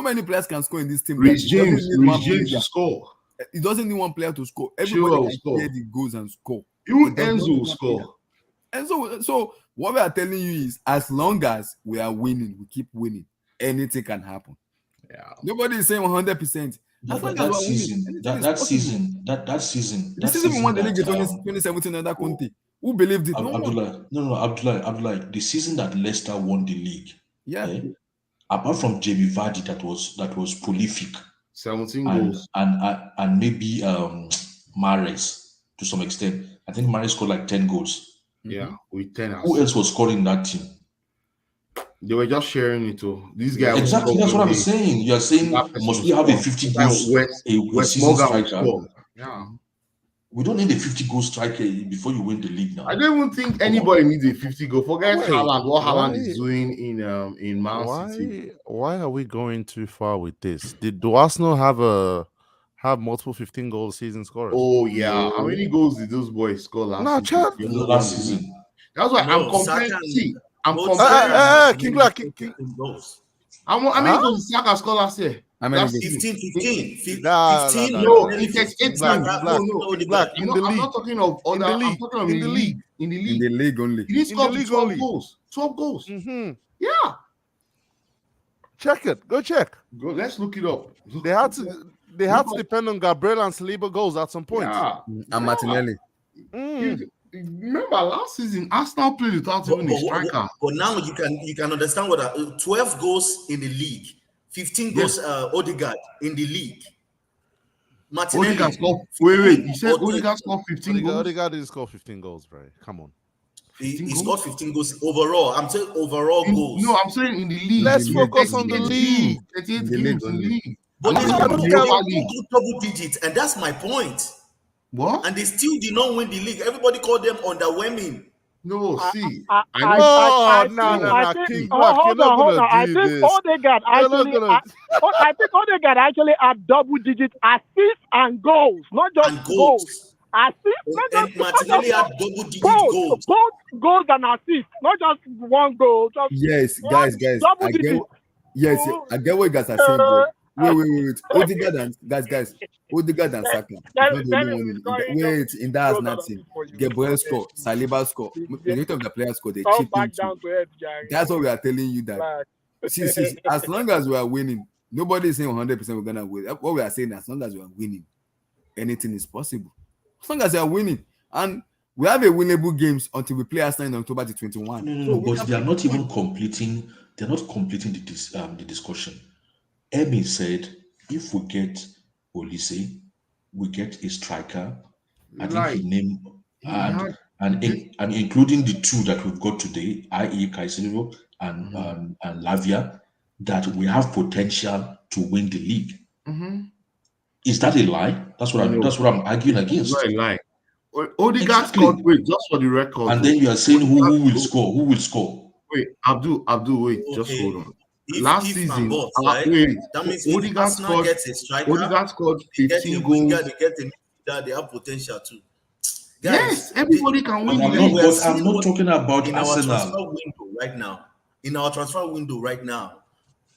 S19: many players can score in this team.
S17: Rich James to score.
S19: It doesn't need one player to score. Everybody can share the goals and score.
S17: Even Enzo will score.
S19: And so what we are telling you is, as long as we are winning, we keep winning, anything can happen.
S17: Yeah.
S19: Nobody is saying 100%.
S11: That season,
S19: The season we won the league in 2017 under Conte. Who believed it?
S11: Abdullah, the season that Leicester won the league.
S19: Yeah.
S11: Apart from Jamie Vardy, that was prolific.
S17: 17 goals.
S11: And maybe Mahrez to some extent. I think Mahrez scored like 10 goals.
S17: Yeah, with 10.
S11: Who else was scoring that team?
S17: They were just sharing it too. This guy
S11: exactly. That's what I'm saying. You are saying must we have a 50 goals a season striker?
S17: Yeah.
S11: We don't need a 50 goal striker before you win the league now.
S17: I don't even think anybody needs a 50 goal. Forget Haaland. What Haaland is doing in Man City.
S20: Why are we going too far with this? Do Arsenal have multiple 15 goal season scorers?
S17: Oh yeah. How many goals did those boys score last season?
S11: Last season.
S17: That's why I'm comparing. I'm comparing.
S20: King Black.
S17: How many goals did Saga score last year?
S12: 15.
S17: No, it takes 8 games. I'm not talking of other. I'm talking of in the league. In the league
S19: only.
S17: He scored 12 goals. 12 goals.
S20: Mm-hmm.
S17: Yeah.
S20: Check it. Go check.
S17: Go. Let's look it up.
S20: They had to depend on Gabriel and Saliba goals at some point.
S17: Yeah.
S19: And Martinelli.
S17: Remember last season, Arsenal played without even a striker.
S12: But now you can understand what 12 goals in the league, 15 goals Odegaard in the league. Martinelli.
S17: Odegaard scored. Wait. You said Odegaard scored 15 goals.
S20: Odegaard didn't score 15 goals, bro. Come on.
S12: He scored 15 goals overall. I'm saying overall goals.
S17: No, I'm saying in the league.
S20: Let's focus on the league.
S17: 38 games in the league.
S12: But they don't double digits, and that's my point.
S17: What?
S12: And they still did not win the league. Everybody called them underwhelming.
S17: No, see.
S6: I think Odegaard actually had double digit assists and goals, not just goals. Assists,
S12: Martinelli had double digit goals.
S6: Both goals and assists, not just one goal.
S19: Yes, guys. I get what you guys are saying, bro. Wait. Odegaard and guys. Odegaard and Saka. Wait, in that has nothing. Gabriel score, Saliba score. Majority of the players score. They chip in. That's what we are telling you. That see, as long as we are winning, nobody is saying 100% we're gonna win. What we are saying, as long as we are winning, anything is possible. As long as we are winning, and we have a winnable games until we play Arsenal in October 21.
S11: No, but they are not even completing. They're not completing the discussion. Emi said, if we get Olise, we get a striker. I think he named and including the two that we've got today, i.e. Caicedo and Lavia that we have potential to win the league. Is that a lie? That's what I'm arguing against.
S17: It's not a lie. Odegaard scored. Wait, just for the record.
S11: And then you are saying who will score? Who will score?
S17: Wait, Abdul, wait, just hold on. Last season,
S12: right?
S17: wait,
S12: That means
S17: Odegaard
S12: Arsenal
S17: scored.
S12: gets a striker.
S17: Odegaard scored 15 goals.
S12: They get a midfielder, they have potential too.
S17: Yes, everybody can win.
S11: I'm not talking about
S12: in
S11: Arsenal.
S12: Our transfer window right now. In our transfer window right now,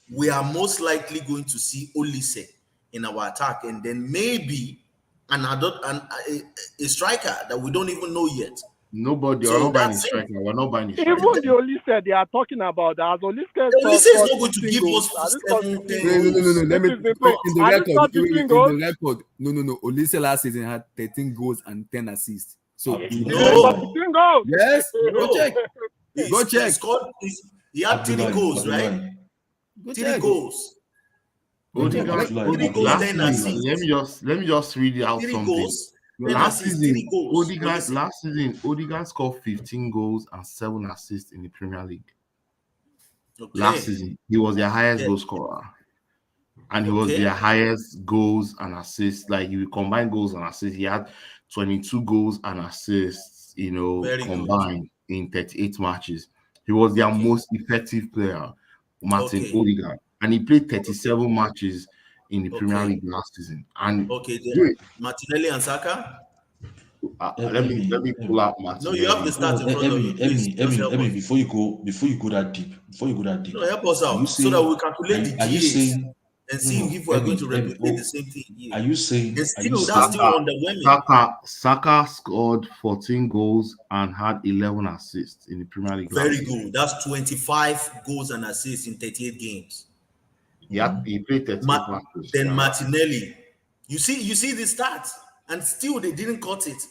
S12: we are most likely going to see Olise in our attack, and then maybe a striker that we don't even know yet.
S17: Nobody, we're not buying a striker. We're not buying a striker.
S6: Even the Olise they are talking about that. Olise is
S12: not going to give us 7, 10
S19: No. Let me in the record. No. Olise last season had 13 goals and 10 assists. So
S6: 13 goals.
S19: Yes, go check. Go check.
S12: He had 3 goals, right? 3 goals.
S17: Odegaard, let me just read out something. Last season, Odegaard scored 15 goals and 7 assists in the Premier League. Last season, he was their highest goal scorer, and he was their highest goals and assists. Like you combine goals and assists, he had 22 goals and assists. Combined in 38 matches. He was their most effective player, Martin Odegaard. And he played 37 matches in the Premier League last season. And
S12: Martinelli and Saka.
S17: Let me pull out Martinelli.
S12: No, you have the stats in front of you.
S11: Emmy, before you go that deep,
S12: no, help us out so that we calculate the GAs and see if we are going to replicate the same thing.
S11: Are you saying
S12: that's still underwhelming?
S17: Saka scored 14 goals and had 11 assists in the Premier League.
S12: Very good. That's 25 goals and assists in 38 games.
S17: Yeah, he played 38 matches.
S12: Then Martinelli, you see the stats, and still they didn't cut it.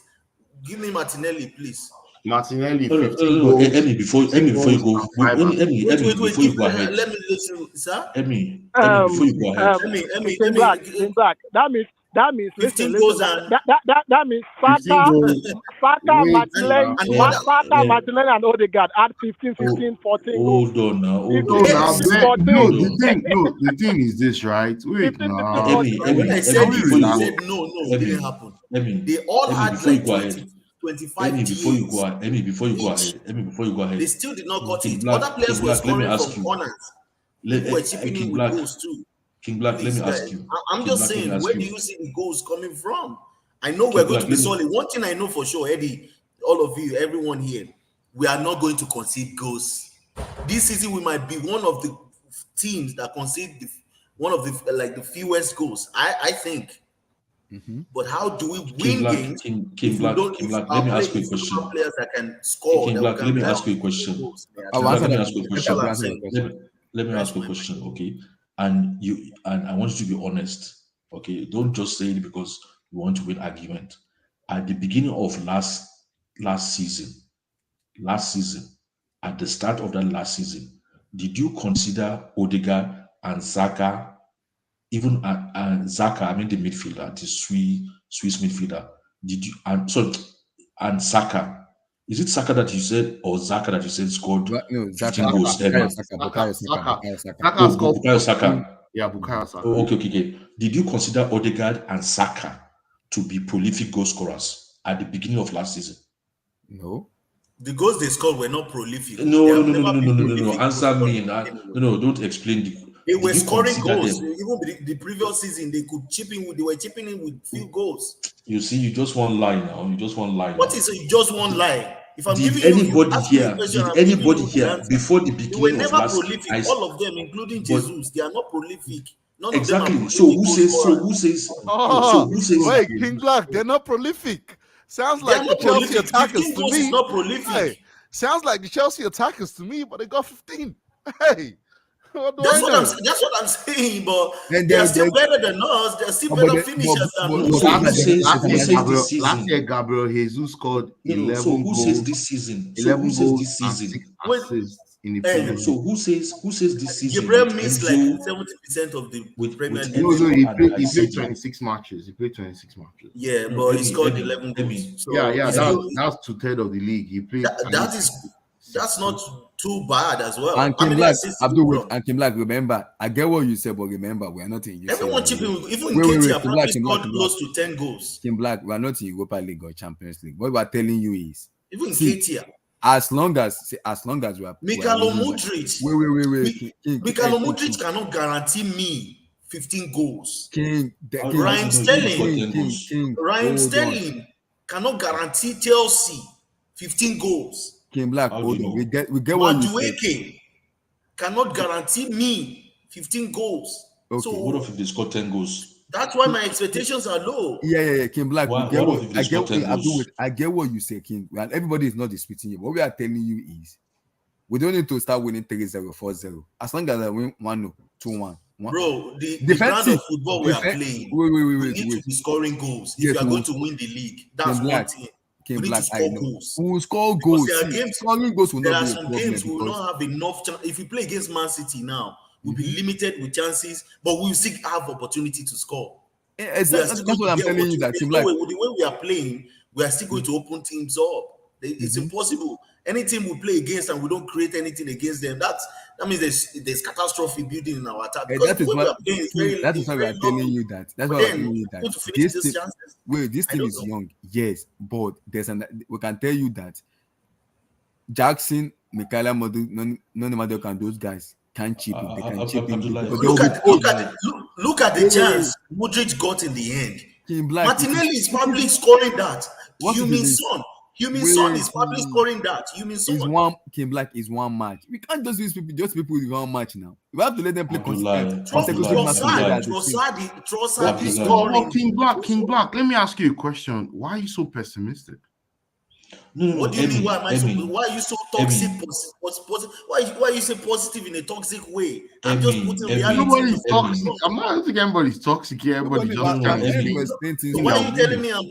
S12: Give me Martinelli, please.
S17: Martinelli,
S11: Emmy, before you go, Emmy, before you go ahead.
S12: Let me listen, sir.
S11: Emmy, before you go ahead.
S6: Emmy, that means
S12: 15 goals and
S6: that means Saka, Martinelli, and Odegaard add 15, 16, 14 goals.
S11: Hold on now.
S17: The thing is this, right? Wait now.
S12: When I said it, it didn't happen. They all had like 25
S11: before you go ahead.
S12: They still did not cut it. Other players were scoring from corners. Were chipping in with goals too.
S11: King Black, let me ask you.
S12: I'm just saying, where do you see the goals coming from? I know we're going to be solid. One thing I know for sure, Eddie, all of you, everyone here, we are not going to concede goals. This season, we might be one of the teams that concede one of the fewest goals. I think. But how do we win games?
S11: King Black, let me ask you a question.
S12: Players that can score.
S11: King Black, let me ask you a question. Let me ask you a question, okay? And I want you to be honest, okay? Don't just say it because you want to win argument. At the beginning of last season, at the start of that last season, did you consider Odegaard and Saka, even Saka, I mean the midfielder, the Swiss midfielder? Did you and Saka? Is it Saka that you said or Zaka that you said scored 15 goals?
S17: Bukayo Saka. Yeah, Bukayo Saka.
S11: Okay. Did you consider Odegaard and Saka to be prolific goal scorers at the beginning of last season?
S19: No.
S12: The goals they scored were not prolific.
S11: No. Answer me. No, don't explain.
S12: They were scoring goals. Even the previous season, they were chipping in with few goals.
S11: You see, you just one lie now.
S12: What is just one lie? If I'm
S11: did
S12: giving
S11: anybody here before the beginning
S12: they were never
S11: of
S12: prolific? All of them, including Jesus, they are not prolific. None
S11: exactly.
S12: Of them
S11: so who says?
S20: Wait, King Black, they're not prolific. Sounds like the Chelsea attackers to me.
S12: Not prolific.
S20: Hey, sounds like the Chelsea attackers to me, but they got 15. Hey.
S12: That's what I'm saying, but they're still better than us. They're still better finishers than us.
S17: Last year, Gabriel Jesus scored 11
S11: so who
S17: goals.
S11: Says this season?
S17: 11
S11: so who
S17: goals
S11: says this season?
S17: In the Premier League.
S11: So who says this season?
S12: Gabriel missed like 70% of the Premier League.
S17: No, he played 26 matches.
S12: Yeah, but he scored 11 goals.
S17: So that's 2/3 of the league. He played.
S12: That's not too bad as well.
S19: And
S12: How
S19: Kim
S12: many
S19: Black,
S12: assists did
S19: Abdul,
S12: he
S19: wait,
S12: run?
S19: and Kim Black, remember, I get what you said, but remember, we are not in UCL.
S12: Everyone chipping, even
S19: wait,
S12: Katie
S19: Kim
S12: probably
S19: Black,
S12: scored close to 10 goals.
S19: Kim Black, we are not in Europa League or Champions League. What we are telling you is,
S12: Even Katia.
S19: as long as we are
S12: Mikhailo Mudryk.
S19: Wait.
S12: Mikhailo Mudryk cannot guarantee me 15 goals.
S19: Ryan
S12: Sterling cannot guarantee Chelsea 15 goals.
S19: Kim Black, hold on. We get what you said.
S12: Madueke cannot guarantee me 15 goals.
S19: Okay.
S12: So
S11: what if they score 10 goals?
S12: That's why my expectations are low.
S19: Yeah. Kim Black,
S11: I
S19: get what you say, King. And everybody is not disputing you. What we are telling you is, we don't need to start winning 3-0, 4-0. As long as I win 1-0, 2-1.
S12: Bro, the brand of football we are playing, we need to be scoring goals. If you are going to win the league, that's one thing. We need to score goals.
S19: We will score goals.
S12: There are games,
S19: scoring goals will
S12: there
S19: not
S12: are
S19: be a
S12: some
S19: problem
S12: games we will not have enough chance. If we play against Man City now, we'll be limited with chances, but we will still have opportunity to score.
S19: That's what I'm telling you. That
S12: the way we are playing, we are still going to open teams up. It's impossible. Any team we play against and we don't create anything against them, that means there's catastrophe building in our attack.
S19: That is why we are telling you that. That's why we're telling you that. This team is young, yes, but we can tell you that Jackson, Michaela Modu, none of them those guys can't chip it. They can chip it.
S12: Look at the chance Mudryk got in the end. Martinelli is probably scoring that. Human Son is probably scoring that.
S19: Kim Black is one match. We can't just use people with one match now. We have to let them play consistent.
S12: Trossard is scoring.
S17: King Black, let me ask you a question. Why are you so pessimistic?
S11: No,
S12: what do you mean? Why are you so toxic? Why are you so positive in a toxic way? I'm just putting reality.
S17: Nobody's toxic. I'm not thinking anybody's toxic here. Everybody just
S12: so why are you telling me I'm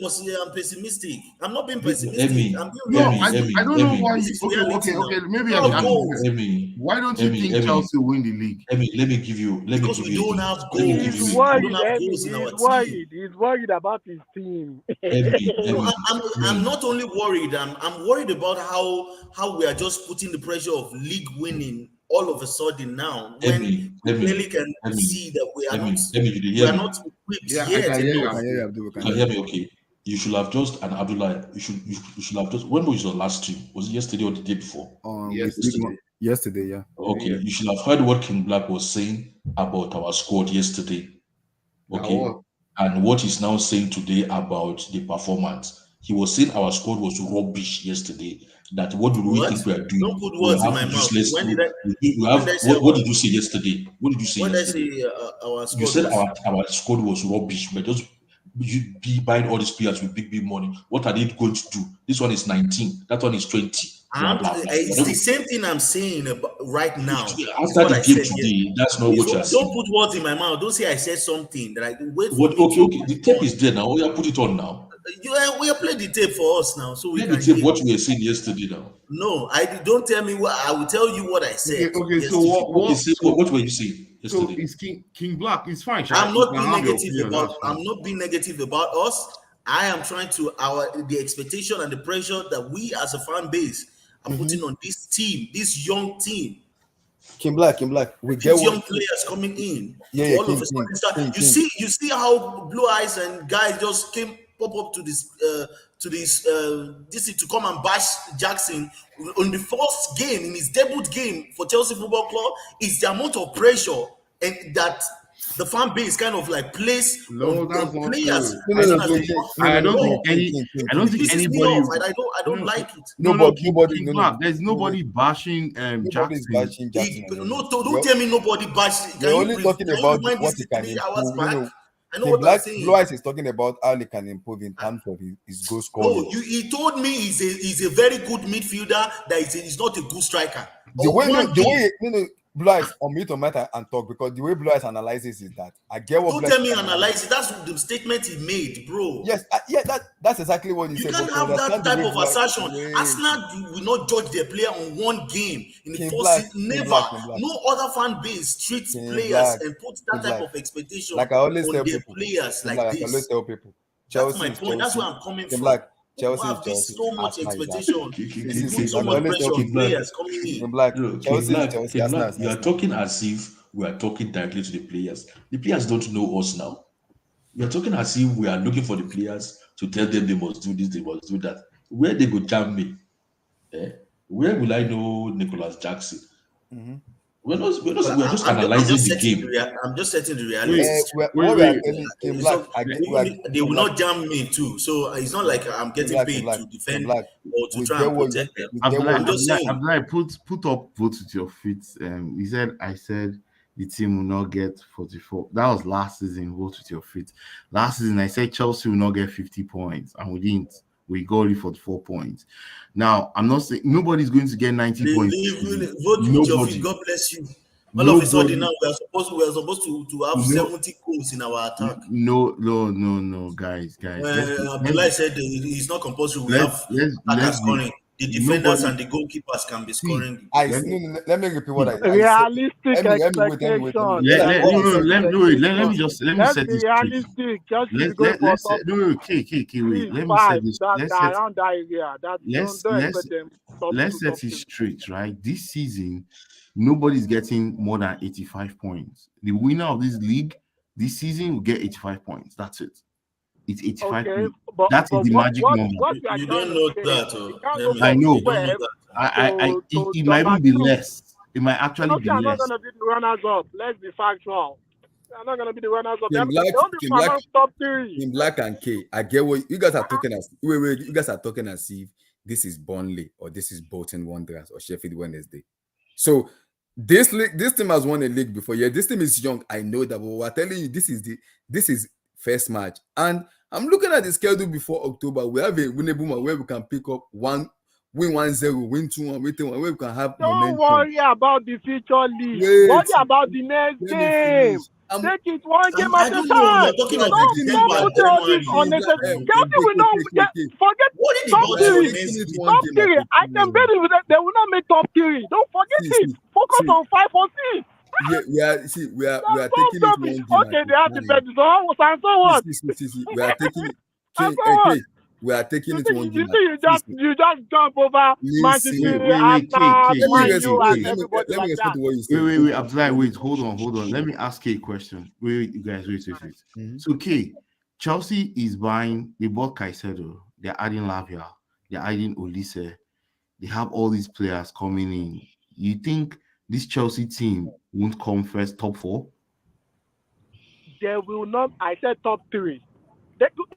S12: pessimistic? I'm not being pessimistic. I'm being
S17: I don't know why you. Okay. Maybe I can. Why don't you think Chelsea will win the league?
S11: Let me give you.
S12: Because we don't have goals.
S6: He's worried about his team.
S12: I'm not only worried. I'm worried about how we are just putting the pressure of league winning all of a sudden now when we clearly can see that we are not equipped yet.
S11: Can you hear me? Okay. You should have just Abdullah. You should have just. When was your last stream? Was it yesterday or the day before?
S19: Yesterday, yeah.
S11: Okay. You should have heard what King Black was saying about our squad yesterday. Okay. And what he's now saying today about the performance. He was saying our squad was rubbish yesterday. That what do we think we are doing?
S12: Don't put words in my mouth.
S11: What did you say yesterday? What did you say yesterday?
S12: When I say our squad?
S11: You said our squad was rubbish. But just you be buying all these players with big money. What are they going to do? This one is 19. That one is 20.
S12: It's the same thing I'm saying right now.
S11: After the game today, that's not what you're saying.
S12: Don't put words in my mouth. Don't say I said something. Wait.
S11: Okay. The tape is there now. We have put it on now.
S12: We have played the tape for us now, so we
S11: can the tape what we were saying yesterday now.
S12: No, don't tell me what I will tell you what I said.
S17: Okay, so
S11: what were you saying yesterday?
S17: So it's King Black. It's fine.
S12: I'm not being negative about us. I am trying to the expectation and the pressure that we as a fan base are putting on this team, this young team.
S19: Kim Black, we get
S12: young players coming in. All of a sudden, you see how Blue Eyes and guys just came pop up to this to come and bash Jackson on the first game in his debut game for Chelsea Football Club. Is the amount of pressure and that the fan base kind of like place on players.
S17: I don't think anybody.
S12: I don't like it.
S17: Nobody. There's nobody bashing Jackson.
S12: Don't tell me nobody bashing.
S19: They're only talking about what he can improve.
S12: I know what I'm saying.
S19: Blue Eyes is talking about how they can improve in terms of his goal scoring.
S12: No, he told me he's a very good midfielder. That he's not a good striker.
S19: The way Blue Eyes on me to matter and talk, because the way Blue Eyes analyzes is that I get what.
S12: Don't tell me analyze it. That's the statement he made, bro.
S19: Yes, that's exactly what he said.
S12: You can't have that type of assertion. Arsenal will not judge their player on one game in the first season. Never. No other fan base treats players and puts that type of expectation
S19: like I always
S12: on
S19: tell
S12: their
S19: people.
S12: players like this.
S19: I always tell people.
S12: That's my point. That's where I'm coming from. Chelsea
S19: is
S12: have
S19: Chelsea.
S12: this so much
S19: Arsenal is
S12: expectation.
S19: Arsenal.
S12: They put so
S19: I'm
S12: much
S19: always
S12: pressure on
S19: talking
S12: players coming in.
S19: in black. Chelsea is Chelsea. Arsenal is
S11: You are
S19: Arsenal.
S11: talking as if we are talking directly to the players. The players don't know us now. We are talking as if we are looking for the players to tell them they must do this, they must do that. Where they go jam me? Where will I know Nicholas Jackson?
S19: Mm-hmm.
S11: We are just analyzing the game.
S12: I'm just setting the reality.
S19: What we are telling Kim Black,
S12: They will not jam me too. So it's not like I'm getting paid to defend or to try and protect them. I'm just saying.
S17: Abdullah, put up vote with your feet. I said the team will not get 44. That was last season. Vote with your feet. Last season, I said Chelsea will not get 50 points, and we didn't. We got only 44 points. Now, I'm not saying nobody's going to get 90 points.
S12: Vote with your feet. God bless you. All of a sudden now we are supposed to have 70 goals in our attack.
S17: No, guys.
S12: Abdullah said it's not compulsory. We have attackers scoring. The defenders and the goalkeepers can be scoring.
S19: Let me repeat what I said.
S6: Realistic expectations.
S17: Let me set this
S6: realistic. Just
S17: Let's
S6: going for top.
S17: Wait. Let me set this.
S6: Around that area.
S17: Let's set it straight, right? This season, nobody's getting more than 85 points. The winner of this league this season will get 85 points. That's it. It's 85 points. That is the magic number.
S12: You don't know that.
S17: I know. It might even be less. It might actually be
S6: I'm
S17: less.
S6: not going to be the runners up. Let's be factual. I'm not going to be the runners up.
S19: In Black and K, I get what you guys are talking as. Wait. You guys are talking as if this is Burnley or this is Bolton Wanderers or Sheffield Wednesday. So this team has won a league before. Yeah, this team is young. I know that, but we're telling you this is first match. And I'm looking at the schedule before October. We have a winnable match where we can pick up win 1-0, win 2-1, win 3-1, where we can have
S6: momentum. Don't worry about the future league. Worry about the next game. Take it one game at a time. Don't put all this unnecessary. Chelsea will not forget top 3. Top 3. I can bet you that they will not make top 3. Don't forget it. Focus on 5 or 6.
S19: We are taking it one game.
S6: Okay, they have the bet. So what?
S19: We are taking it. We are taking it one game.
S6: You just jump over Man City, Arsenal, Man U, and everybody like that.
S17: Wait, Abdullah, wait, hold on. Let me ask you a question. Wait, you guys, wait. Mm-hmm. So, Chelsea is they bought Caicedo, they're adding Lavia, they're adding Olise, they have all these players coming in. You think this Chelsea team won't come first, top 4?
S6: They will not. I said top 3. They could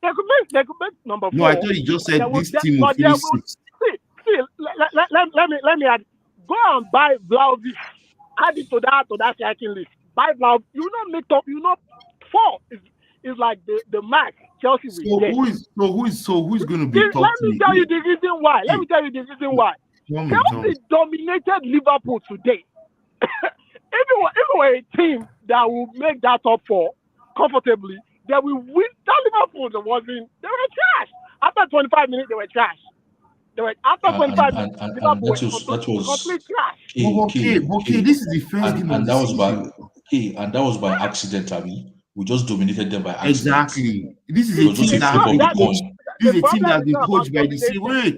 S6: make number 4.
S17: No, I thought you just said this team will finish 6.
S6: See, let me add. Go and buy Vlahovic. Add it to that striking list. Buy Vlahovic. You not make top. You not 4 is like the max Chelsea will get.
S17: Who is going to be top?
S6: Let me tell you the reason why. Chelsea dominated Liverpool today. If it were a team that will make that top 4 comfortably, they will win. That Liverpool they were trash. After 25 minutes, they were trash. After 25 minutes, Liverpool was complete trash.
S17: Okay, this is the first game
S11: and that was by accident, I mean. We just dominated them by accident.
S17: Exactly. This is a team that has been coached by the same way.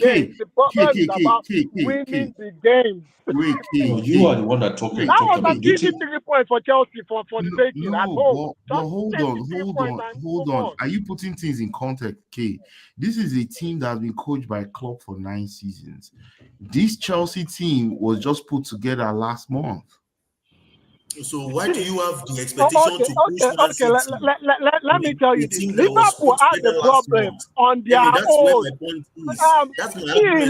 S6: Winning the game.
S11: You are the one that talked
S6: about. That was an easy 3 points for Chelsea for the taking at home.
S17: But hold on. Are you putting things in context? This is a team that has been coached by Klopp for 9 seasons. This Chelsea team was just put together last month.
S12: So why do you have the expectation to push Man City?
S6: Let me tell you this. Liverpool had the problem on their own.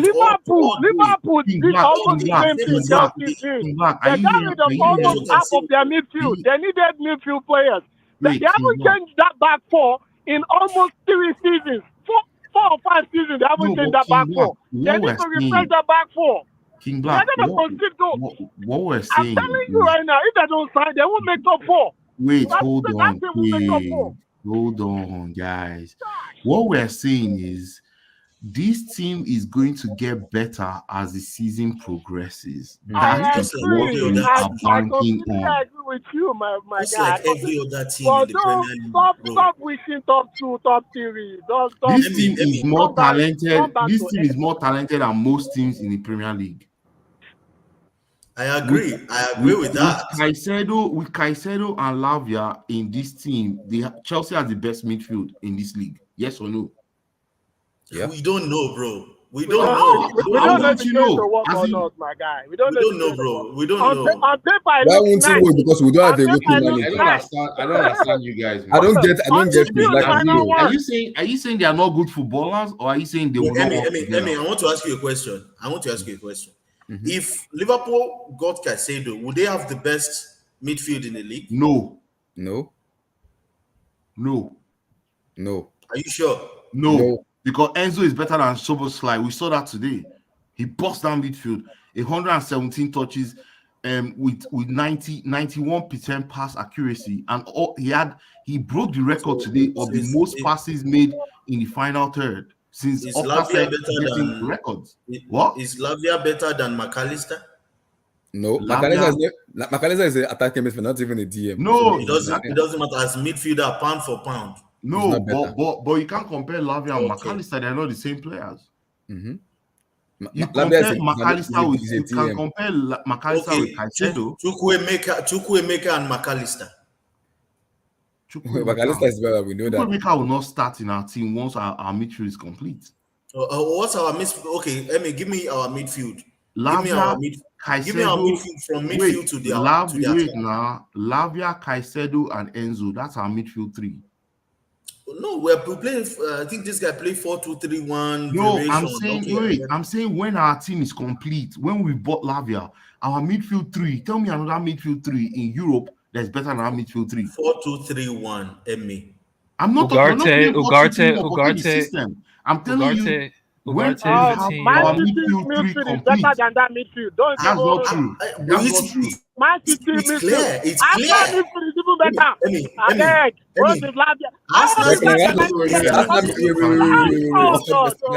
S6: Liverpool did almost the same thing Chelsea did. They got rid of almost half of their midfield. They needed midfield players. They haven't changed that back 4 in almost 3 seasons. 4 or 5 seasons, they haven't changed that back 4. They need to refresh that back 4.
S17: King Black, what we're saying,
S6: I'm telling you right now, if they don't sign, they won't make top 4.
S17: Wait, hold on, guys. What we're saying is this team is going to get better as the season progresses. That is what we are banking on.
S6: with you, my
S12: It's
S6: guy.
S12: like every other team
S6: But
S12: in the Premier
S6: don't
S12: League, bro.
S6: stop wishing top 2, top 3. Don't
S17: This team is more
S6: come back
S17: talented. This
S6: to
S17: team is more talented than most teams in the Premier League.
S12: I agree. I agree with that.
S17: With Caicedo and Lavia in this team, Chelsea has the best midfield in this league. Yes or no?
S16: Yeah.
S12: We don't know, bro. We don't know.
S6: We don't know if it's going to work or not, my guy. We don't know,
S12: bro. We don't know.
S6: On paper,
S19: Why
S6: it
S19: won't
S6: looks
S19: you
S6: nice.
S19: win? Because we don't have a good team
S17: I
S19: manager.
S17: don't understand you guys. Man.
S19: I don't get it. Like,
S17: Are you saying they are not good footballers, or are you saying they will not work together?
S12: I want to ask you a question. If Liverpool got Caicedo, would they have the best midfield in the league?
S17: No.
S12: Are you sure?
S17: No. Because Enzo is better than Szoboszlai. We saw that today. He bossed down midfield, 117 touches, with 91% pass accuracy, and he broke the record today of the most passes made in the final third since
S12: Lavia better than
S17: records. What
S12: is Lavia better than McAllister?
S19: No, McAllister is an attacking midfielder, not even a DM.
S17: No,
S12: it doesn't matter as midfielder, pound for pound.
S17: No, but you can't compare Lavia and McAllister. They're not the same players. You compare McAllister with Caicedo.
S12: Chukwuemeka and McAllister.
S19: McAllister is better. We know that.
S17: Chukwuemeka will not start in our team once our midfield is complete.
S12: What's our midfield? Okay, give me our midfield.
S17: Lavia,
S12: give me our midfield from midfield to the attack.
S17: Lavia, Caicedo, and Enzo. That's our midfield three.
S12: No, we're playing. I think this guy played 4-2-3-1.
S17: No, I'm saying when our team is complete, when we bought Lavia, our midfield three. Tell me another midfield three in Europe that's better than our midfield three.
S12: 4-2-3-1. Emmy.
S17: I'm not talking Ugarte system. I'm telling you. When
S6: Man City's midfield is better than that midfield.
S17: That's not true. That's not true.
S6: Man City midfield.
S12: It's clear.
S6: Midfield is even better.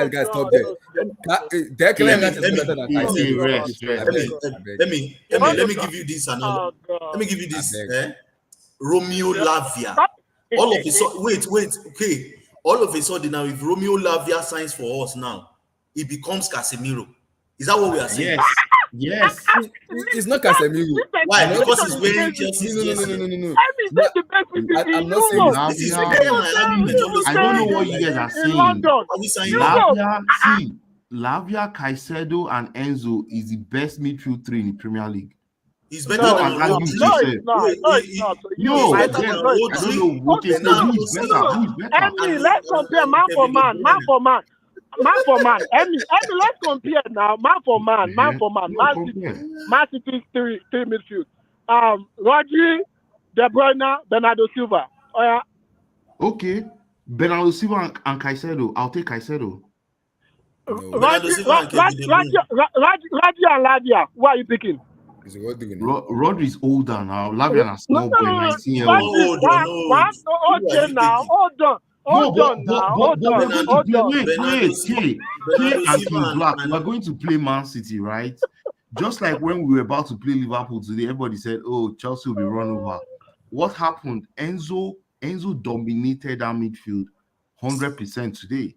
S19: Guys, stop there. Declan is better than
S12: Let me give you this another. Let me give you this. Romeo Lavia. All of a sudden, wait. Okay. All of a sudden now, if Romeo Lavia signs for us now, he becomes Casemiro. Is that what we are saying?
S17: Yes.
S19: It's not Casemiro.
S12: Why? Because he's wearing Chelsea's jersey.
S17: No.
S19: I'm not saying
S17: I don't know what you guys are saying. Lavia, Caicedo, and Enzo is the best midfield three in the Premier League.
S12: He's better than
S6: it's not.
S17: No, I don't know what is better.
S6: Emily, let's compare man for man. Emily, let's compare now. Man for man. Man City's three midfield. Rodri, De Bruyne, Bernardo Silva. Oh yeah.
S17: Okay. Bernardo Silva and Caicedo. I'll take Caicedo.
S6: Rodri and Lavia. What are you picking?
S17: Rodri's older now. Lavia is small boy, 19 years old.
S6: Hold on.
S17: Wait. K and King Black. We're going to play Man City, right? Just like when we were about to play Liverpool today, everybody said, "Oh, Chelsea will be run over." What happened? Enzo dominated that midfield 100% today.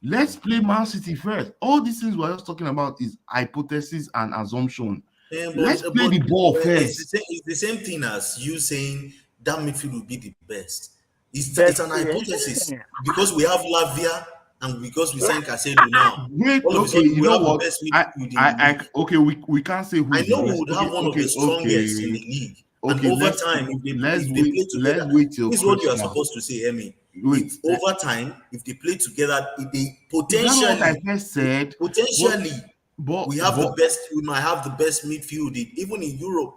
S17: Let's play Man City first. All these things we're just talking about is hypothesis and assumption. Let's play the ball first.
S12: It's the same thing as you saying that midfield will be the best. It's an hypothesis because we have Lavia and because we signed Caicedo now.
S17: Wait, okay, you know what? We can't say who.
S12: I know we would have one of the strongest in the league. And over time, if they play together, this is what you are supposed to say, Emmy. If over time, if they play together, they potentially. But we have the best. We might have the best midfield, even in Europe.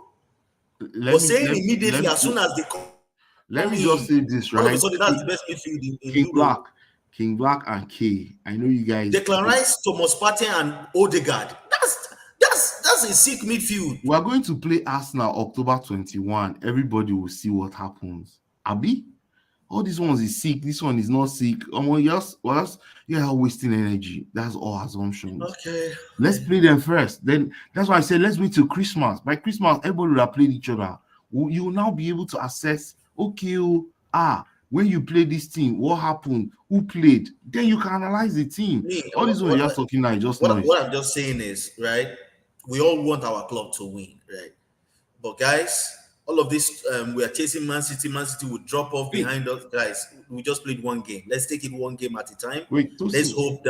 S12: Immediately, as soon as they come,
S17: let me just say this, right?
S12: All of a sudden, that's the best midfield in Europe.
S17: King Black and K. I know you guys.
S12: Declan Rice, Thomas Partey, and Odegaard. That's a sick midfield.
S17: We are going to play Arsenal October 21. Everybody will see what happens. Abi? All these ones is sick. This one is not sick. You're wasting energy. That's all assumptions.
S12: Okay.
S17: Let's play them first. Then that's why I said let's wait till Christmas. By Christmas, everybody will have played each other. you will now be able to assess, okay, when you play this team, what happened, who played, then you can analyze the team.
S12: Me,
S17: All this one you're just talking now, just noise.
S12: what I'm just saying is, right, we all want our club to win, right? But guys, all of this, we are chasing Man City. Man City will drop off behind us, guys. We just played one game. Let's take it one game at a time. Let's hope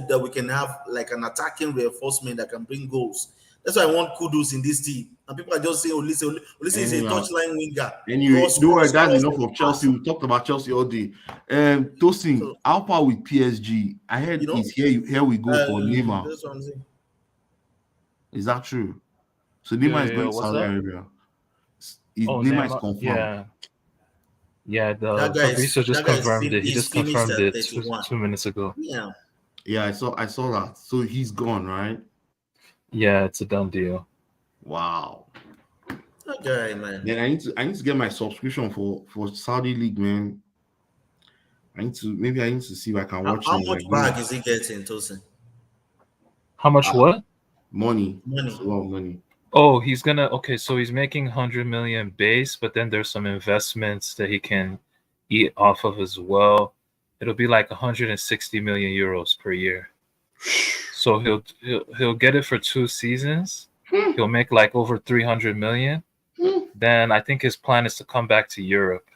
S12: that we can have like an attacking reinforcement that can bring goals. That's why I want kudos in this team. And people are just saying, listen is a touchline winger.
S17: Anyway, don't worry, that's enough of Chelsea. We talked about Chelsea all day. Tosin, how far with PSG? I heard it's here we go for Neymar.
S12: That's what I'm saying.
S17: Is that true? So Neymar is going to Saudi Arabia. Neymar is confirmed.
S14: Yeah, Fabrizio just confirmed it. He just confirmed it 2 minutes ago.
S17: Yeah, I saw that. So he's gone, right?
S14: Yeah, it's a done deal.
S17: Wow.
S12: Okay, man.
S17: Then I need to get my subscription for Saudi League, man. I need to see if I can watch.
S12: How much bag is he getting, Tosin?
S14: How much what?
S17: Money. It's a lot of money.
S14: Oh, so he's making 100 million base, but then there's some investments that he can eat off of as well. It'll be like 160 million euros per year. So he'll get it for 2 seasons. He'll make like over 300 million. Then I think his plan is to come back to Europe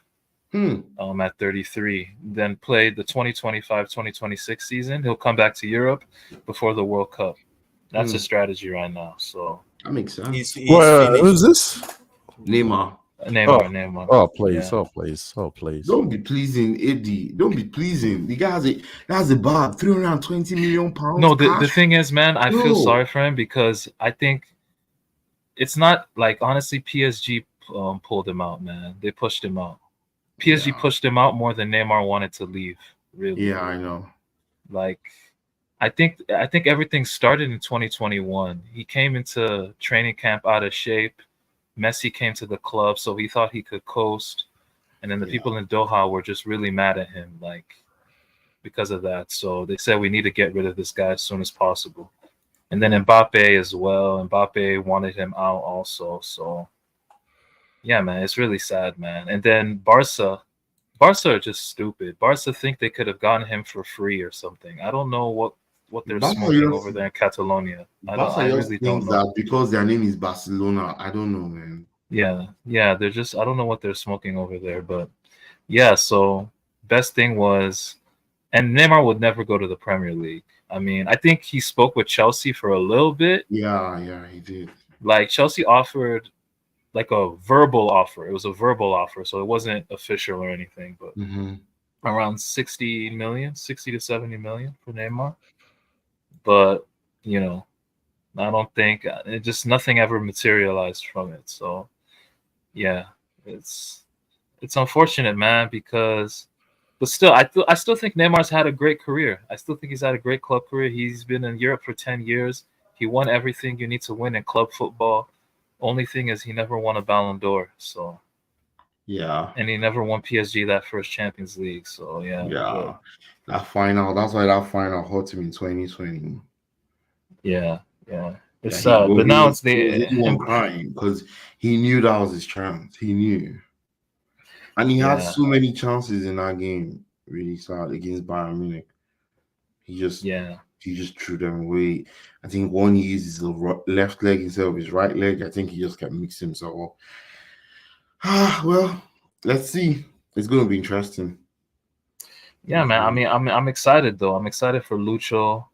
S14: at 33. Then play the 2025-2026 season. He'll come back to Europe before the World Cup. That's his strategy right now. So
S17: that makes sense.
S20: Who's this?
S17: Neymar.
S14: Neymar.
S20: Oh, please.
S17: Don't be pleasing, Eddie. Don't be pleasing. The guy has a bag, 320 million pounds.
S14: No, the thing is, man, I feel sorry for him because I think it's not like, honestly, PSG pulled him out, man. They pushed him out. PSG pushed him out more than Neymar wanted to leave. Really.
S17: Yeah, I know.
S14: Like, I think everything started in 2021. He came into training camp out of shape. Messi came to the club, so he thought he could coast. And then the people in Doha were just really mad at him, like, because of that. So they said, we need to get rid of this guy as soon as possible. And then Mbappe as well. Mbappe wanted him out also. So, yeah, man, it's really sad, man. And then Barca are just stupid. Barca think they could have gotten him for free or something. I don't know what they're smoking over there in Catalonia. I really don't know.
S17: That because their name is Barcelona. I don't know, man.
S14: Yeah, they're just, I don't know what they're smoking over there, but yeah, so best thing was, and Neymar would never go to the Premier League. I mean, I think he spoke with Chelsea for a little bit.
S17: Yeah, he did.
S14: Like, Chelsea offered like a verbal offer. It was a verbal offer, so it wasn't official or anything, but around 60 to 70 million for Neymar. But, you know, I don't think nothing ever materialized from it. So, yeah, it's unfortunate, man, because, but still, I still think Neymar's had a great career. I still think he's had a great club career. He's been in Europe for 10 years. He won everything you need to win in club football. Only thing is he never won a Ballon d'Or. So,
S17: yeah,
S14: and he never won PSG that first Champions League. So, yeah.
S17: That final. That's why that final hurt him in 2020.
S14: Yeah. It's sad, but now it's
S17: the crying because he knew that was his chance. He knew, and he had so many chances in that game. Really sad against Bayern Munich. He just threw them away. I think one he used his left leg instead of his right leg. I think he just kept mixing himself up. Well, let's see. It's going to be interesting.
S14: Yeah, man. I mean, I'm excited though. I'm excited for Lucho.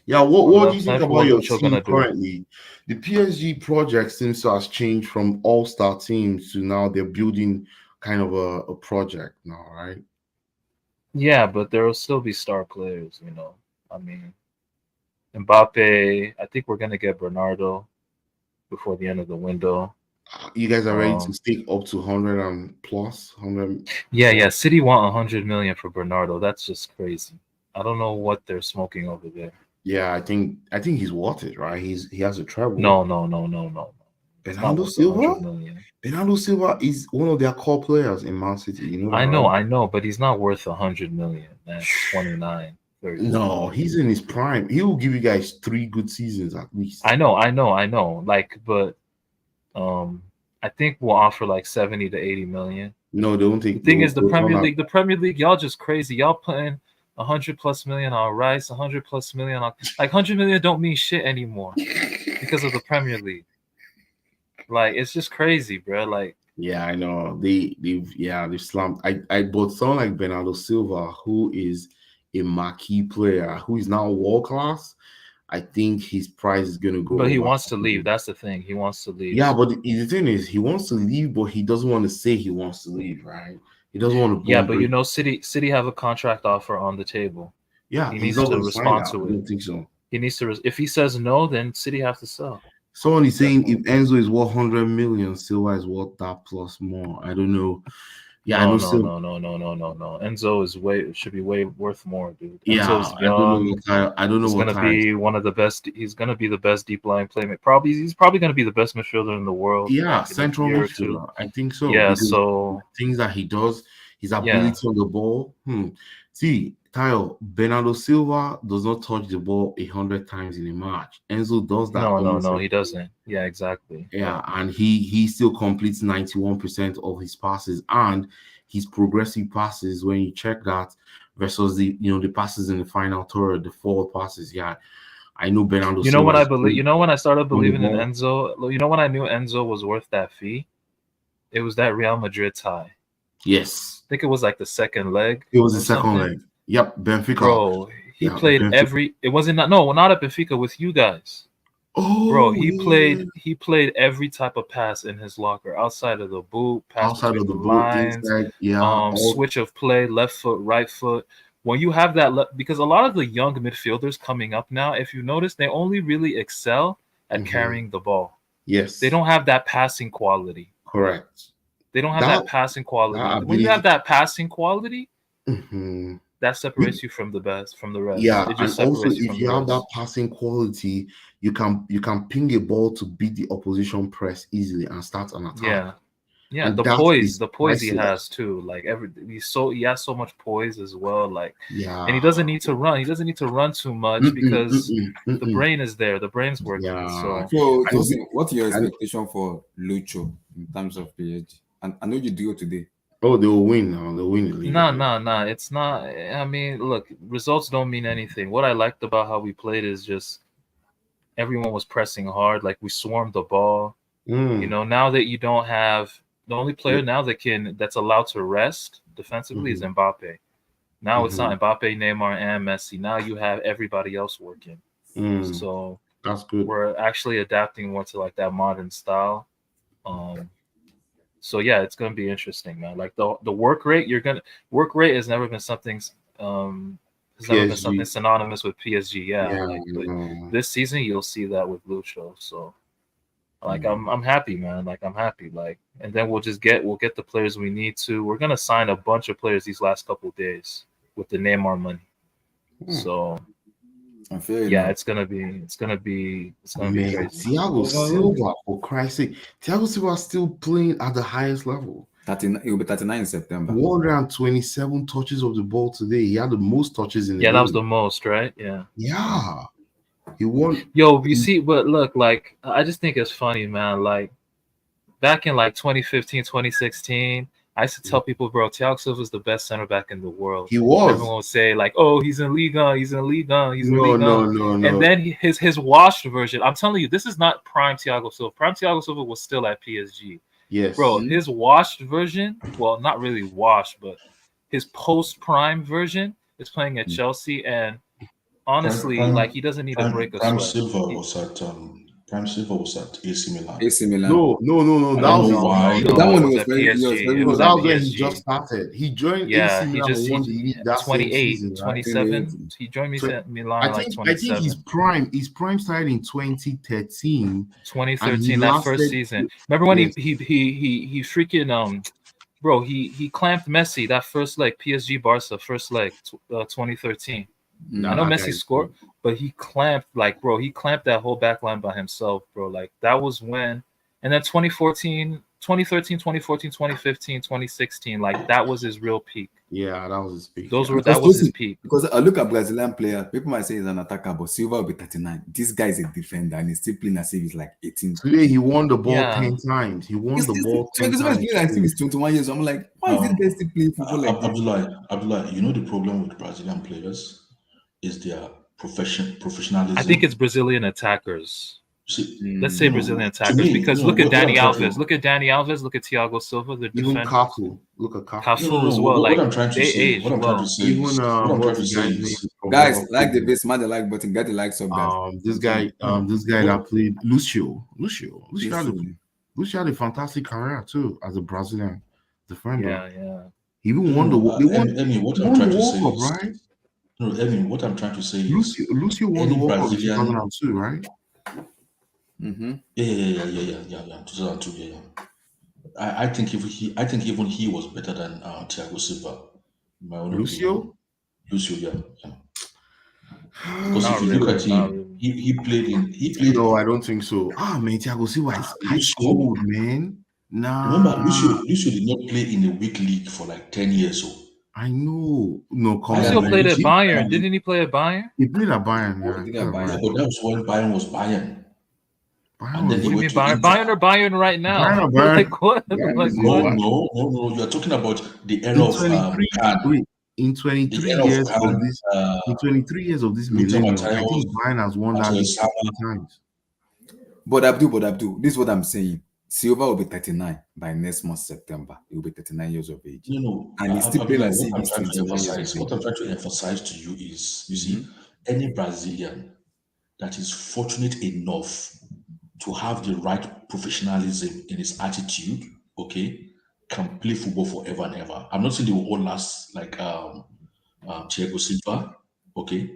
S17: Yeah, what do you think about your team currently? The PSG project seems to have changed from all-star teams to now they're building kind of a project now, right?
S14: Yeah, but there will still be star players, you know. I mean, Mbappe, I think we're going to get Bernardo before the end of the window.
S17: You guys are ready to stick up to 100 and plus 100?
S14: Yeah. City want 100 million for Bernardo. That's just crazy. I don't know what they're smoking over there.
S17: Yeah, I think he's worth it, right? He has a treble.
S14: No.
S17: Bernardo Silva is one of their core players in Man City. You know.
S14: I know, but he's not worth 100 million. Man, 29, 30.
S17: No, he's in his prime. He will give you guys 3 good seasons at least.
S14: I know. Like, but I I think we'll offer like 70 to 80 million.
S17: No, they won't
S14: The
S17: take.
S14: thing is, the Premier League, y'all just crazy. Y'all putting 100+ million on Rice, 100+ million on like 100 million don't mean shit anymore because of the Premier League. Like it's just crazy, bro. Like
S17: Yeah, I know. They've slammed. I bought someone like Bernardo Silva, who is a marquee player, who is now world class. I think his price is gonna go
S14: but he
S17: over.
S14: wants to leave. That's the thing. He wants to leave.
S17: Yeah, but the thing is, he wants to leave, but he doesn't want to say he wants to leave, right? He doesn't want to.
S14: Yeah, but you know, City have a contract offer on the table.
S17: Yeah,
S14: he
S17: he's
S14: needs
S17: not
S14: to
S17: going to sign
S14: respond
S17: that.
S14: to
S17: I
S14: it.
S17: don't think so.
S14: He needs to. If he says no, then City have to sell.
S17: Someone is saying if Enzo is worth 100 million, Silva is worth that plus more. I don't know. Yeah, I know.
S14: No. Enzo should be way worth more, dude.
S17: Yeah,
S14: Enzo's young.
S17: I don't know
S14: He's
S17: what
S14: gonna be one of the best. He's gonna be the best deep line playmaker. He's probably gonna be the best midfielder in the world.
S17: Yeah,
S14: like,
S17: central midfielder. I think so.
S14: Yeah,
S17: because
S14: so
S17: things that he does, his ability on the ball. See, Kyle, Bernardo Silva does not touch the ball 100 times in a match. Enzo does that.
S14: No, he doesn't. Yeah, exactly.
S17: Yeah, and he still completes 91% of his passes and his progressive passes. When you check that versus the passes in the final third, the forward passes. Yeah, I know Bernardo.
S14: You know
S17: Silva
S14: what I
S17: is
S14: believe? You know when I started believing in
S17: ball.
S14: Enzo? You know when I knew Enzo was worth that fee? It was that Real Madrid tie.
S17: Yes.
S14: I think it was like the second leg.
S17: It was the second leg. Yep, Benfica.
S14: Bro, he played
S17: Benfica.
S14: It wasn't not at Benfica with you guys.
S17: Oh,
S14: bro, he played every type of pass in his locker, outside of the boot, pass
S17: outside of the boot,
S14: lines,
S17: inside,
S14: switch of play, left foot, right foot. When you have that, because a lot of the young midfielders coming up now, if you notice, they only really excel at carrying the ball.
S17: Yes,
S14: they don't have that passing quality.
S17: Correct.
S14: They don't have that passing quality. When you have that passing quality, that separates you from the rest.
S17: Yeah,
S14: it just
S17: and also
S14: separates
S17: if you have that passing quality, you can ping a ball to beat the opposition press easily and start an attack.
S14: Yeah,
S17: and
S14: the
S17: that
S14: poise
S17: is
S14: he
S17: priceless.
S14: has too. Like he has so much poise as well. Like
S17: Yeah,
S14: and he doesn't need to run. He doesn't need to run too much because the brain is there. The brain's working.
S19: So, what's your expectation for Lucho in terms of PSG? And I know you do it today.
S17: Oh, they will win now. They'll win the league.
S14: No. It's not. I mean, look, results don't mean anything. What I liked about how we played is just everyone was pressing hard. Like we swarmed the ball. You know, now that you don't have the only player now that's allowed to rest defensively is Mbappe. Now it's not Mbappe, Neymar, and Messi. Now you have everybody else working. So
S17: that's good.
S14: We're actually adapting more to like that modern style. So yeah, it's gonna be interesting, man. Like the work rate, work rate has never been something synonymous with PSG. But this season you'll see that with Lucho. So like I'm happy, man. Like I'm happy. Like and then we'll get the players we need to. We're gonna sign a bunch of players these last couple of days with the Neymar money. So it's gonna be crazy.
S17: Thiago Silva, for Christ's sake. Thiago Silva is still playing at the highest level.
S19: It will be 39 in September.
S17: 127 touches of the ball today. He had the most touches in the game.
S14: That was the most, right? Yeah.
S17: Yeah. He won.
S14: Yo, you see, but look, like I just think it's funny, man. Like back in like 2015, 2016, I used to tell people, bro, Thiago Silva is the best center back in the world.
S17: He was.
S14: Everyone would say like, "Oh, he's in Ligue 1, he's in Ligue 1, he's in Ligue 1."
S17: No.
S14: And then his washed version. I'm telling you, this is not prime Thiago Silva. Prime Thiago Silva was still at PSG.
S17: Yes,
S14: bro. His washed version, well, not really washed, but his post-prime version is playing at Chelsea, and honestly, like he doesn't need a break of sweat.
S11: Prime Silva was at AC Milan.
S19: AC Milan.
S17: No.
S11: That
S19: one was very.
S14: PSG.
S17: That was when he just started. He joined AC Milan.
S14: He won the league that 28, season, 27. Right? He joined me at Milan like 27.
S17: I think his prime started in 2013.
S14: 2013, that first season. Remember when he freaking bro, he clamped Messi that first leg, PSG Barca first leg, 2013. I know Messi scored, but he clamped that whole back line by himself, bro. Like that was when, and then 2014, 2013, 2014, 2015, 2016, like that was his real peak.
S17: Yeah, that was his peak.
S14: That was his peak.
S19: Because I look at Brazilian player, people might say he's an attacker, but Silva will be 39. This guy is a defender and he's still playing as if he's like 18.
S17: Today he won the ball 10 times. He won the ball 10 times.
S19: Playing like he's 21 years. I'm like, why is this guy still playing football like this?
S11: Abdullah, you know the problem with Brazilian players is their professionalism.
S14: I think it's Brazilian attackers. Let's say Brazilian attackers, because look at
S11: what
S14: Dani
S11: I'm trying
S14: Alves. Look at Dani Alves. Look at Thiago Silva. The
S17: Even
S14: defenders.
S17: Cafu. Look at Cafu.
S14: Cafu as well.
S11: What
S14: Like
S11: I'm trying to
S14: they
S11: say,
S14: age
S11: what I'm
S14: well.
S11: trying to say
S17: Even
S11: is, what I'm trying to say
S17: what's
S11: is,
S19: guys, like the base, man, the like button, get the likes up, guys.
S17: This guy that played Lucio had a fantastic career too as a Brazilian defender.
S14: Yeah.
S17: He even won the
S11: what I'm trying to say
S17: World
S11: is,
S17: Cup, right?
S11: No, Emin, what I'm trying to say is,
S17: Lucio won the World Cup in 2002, right?
S11: Yeah, 2002, yeah. I think even he was better than Thiago Silva, in my own opinion. Lucio, yeah. Because if you look at him, he played.
S17: No, I don't think so. Man, Thiago Silva is ice cold, man. Nah.
S11: Remember, Lucio did not play in a weak league for like 10 years. So
S17: I know. No, come
S14: Lucio
S17: on,
S14: played at Bayern. Didn't he play at Bayern?
S17: He played at Bayern,
S11: yeah, but that was when Bayern was Bayern.
S17: And
S11: then
S14: what do you mean Bayern or Bayern right now? Like what?
S11: No. You are talking about the era of Khan.
S17: In 23 years of this, in 23 years of this millennium, I think Bayern has won that league 10 times.
S19: But Abdul, this is what I'm saying. Silva will be 39 by next month, September. He will be 39 years of age. And he's still playing like
S11: what I'm trying to emphasize to you is, you see, any Brazilian that is fortunate enough to have the right professionalism in his attitude, okay, can play football forever and ever. I'm not saying they will all last like Thiago Silva, okay,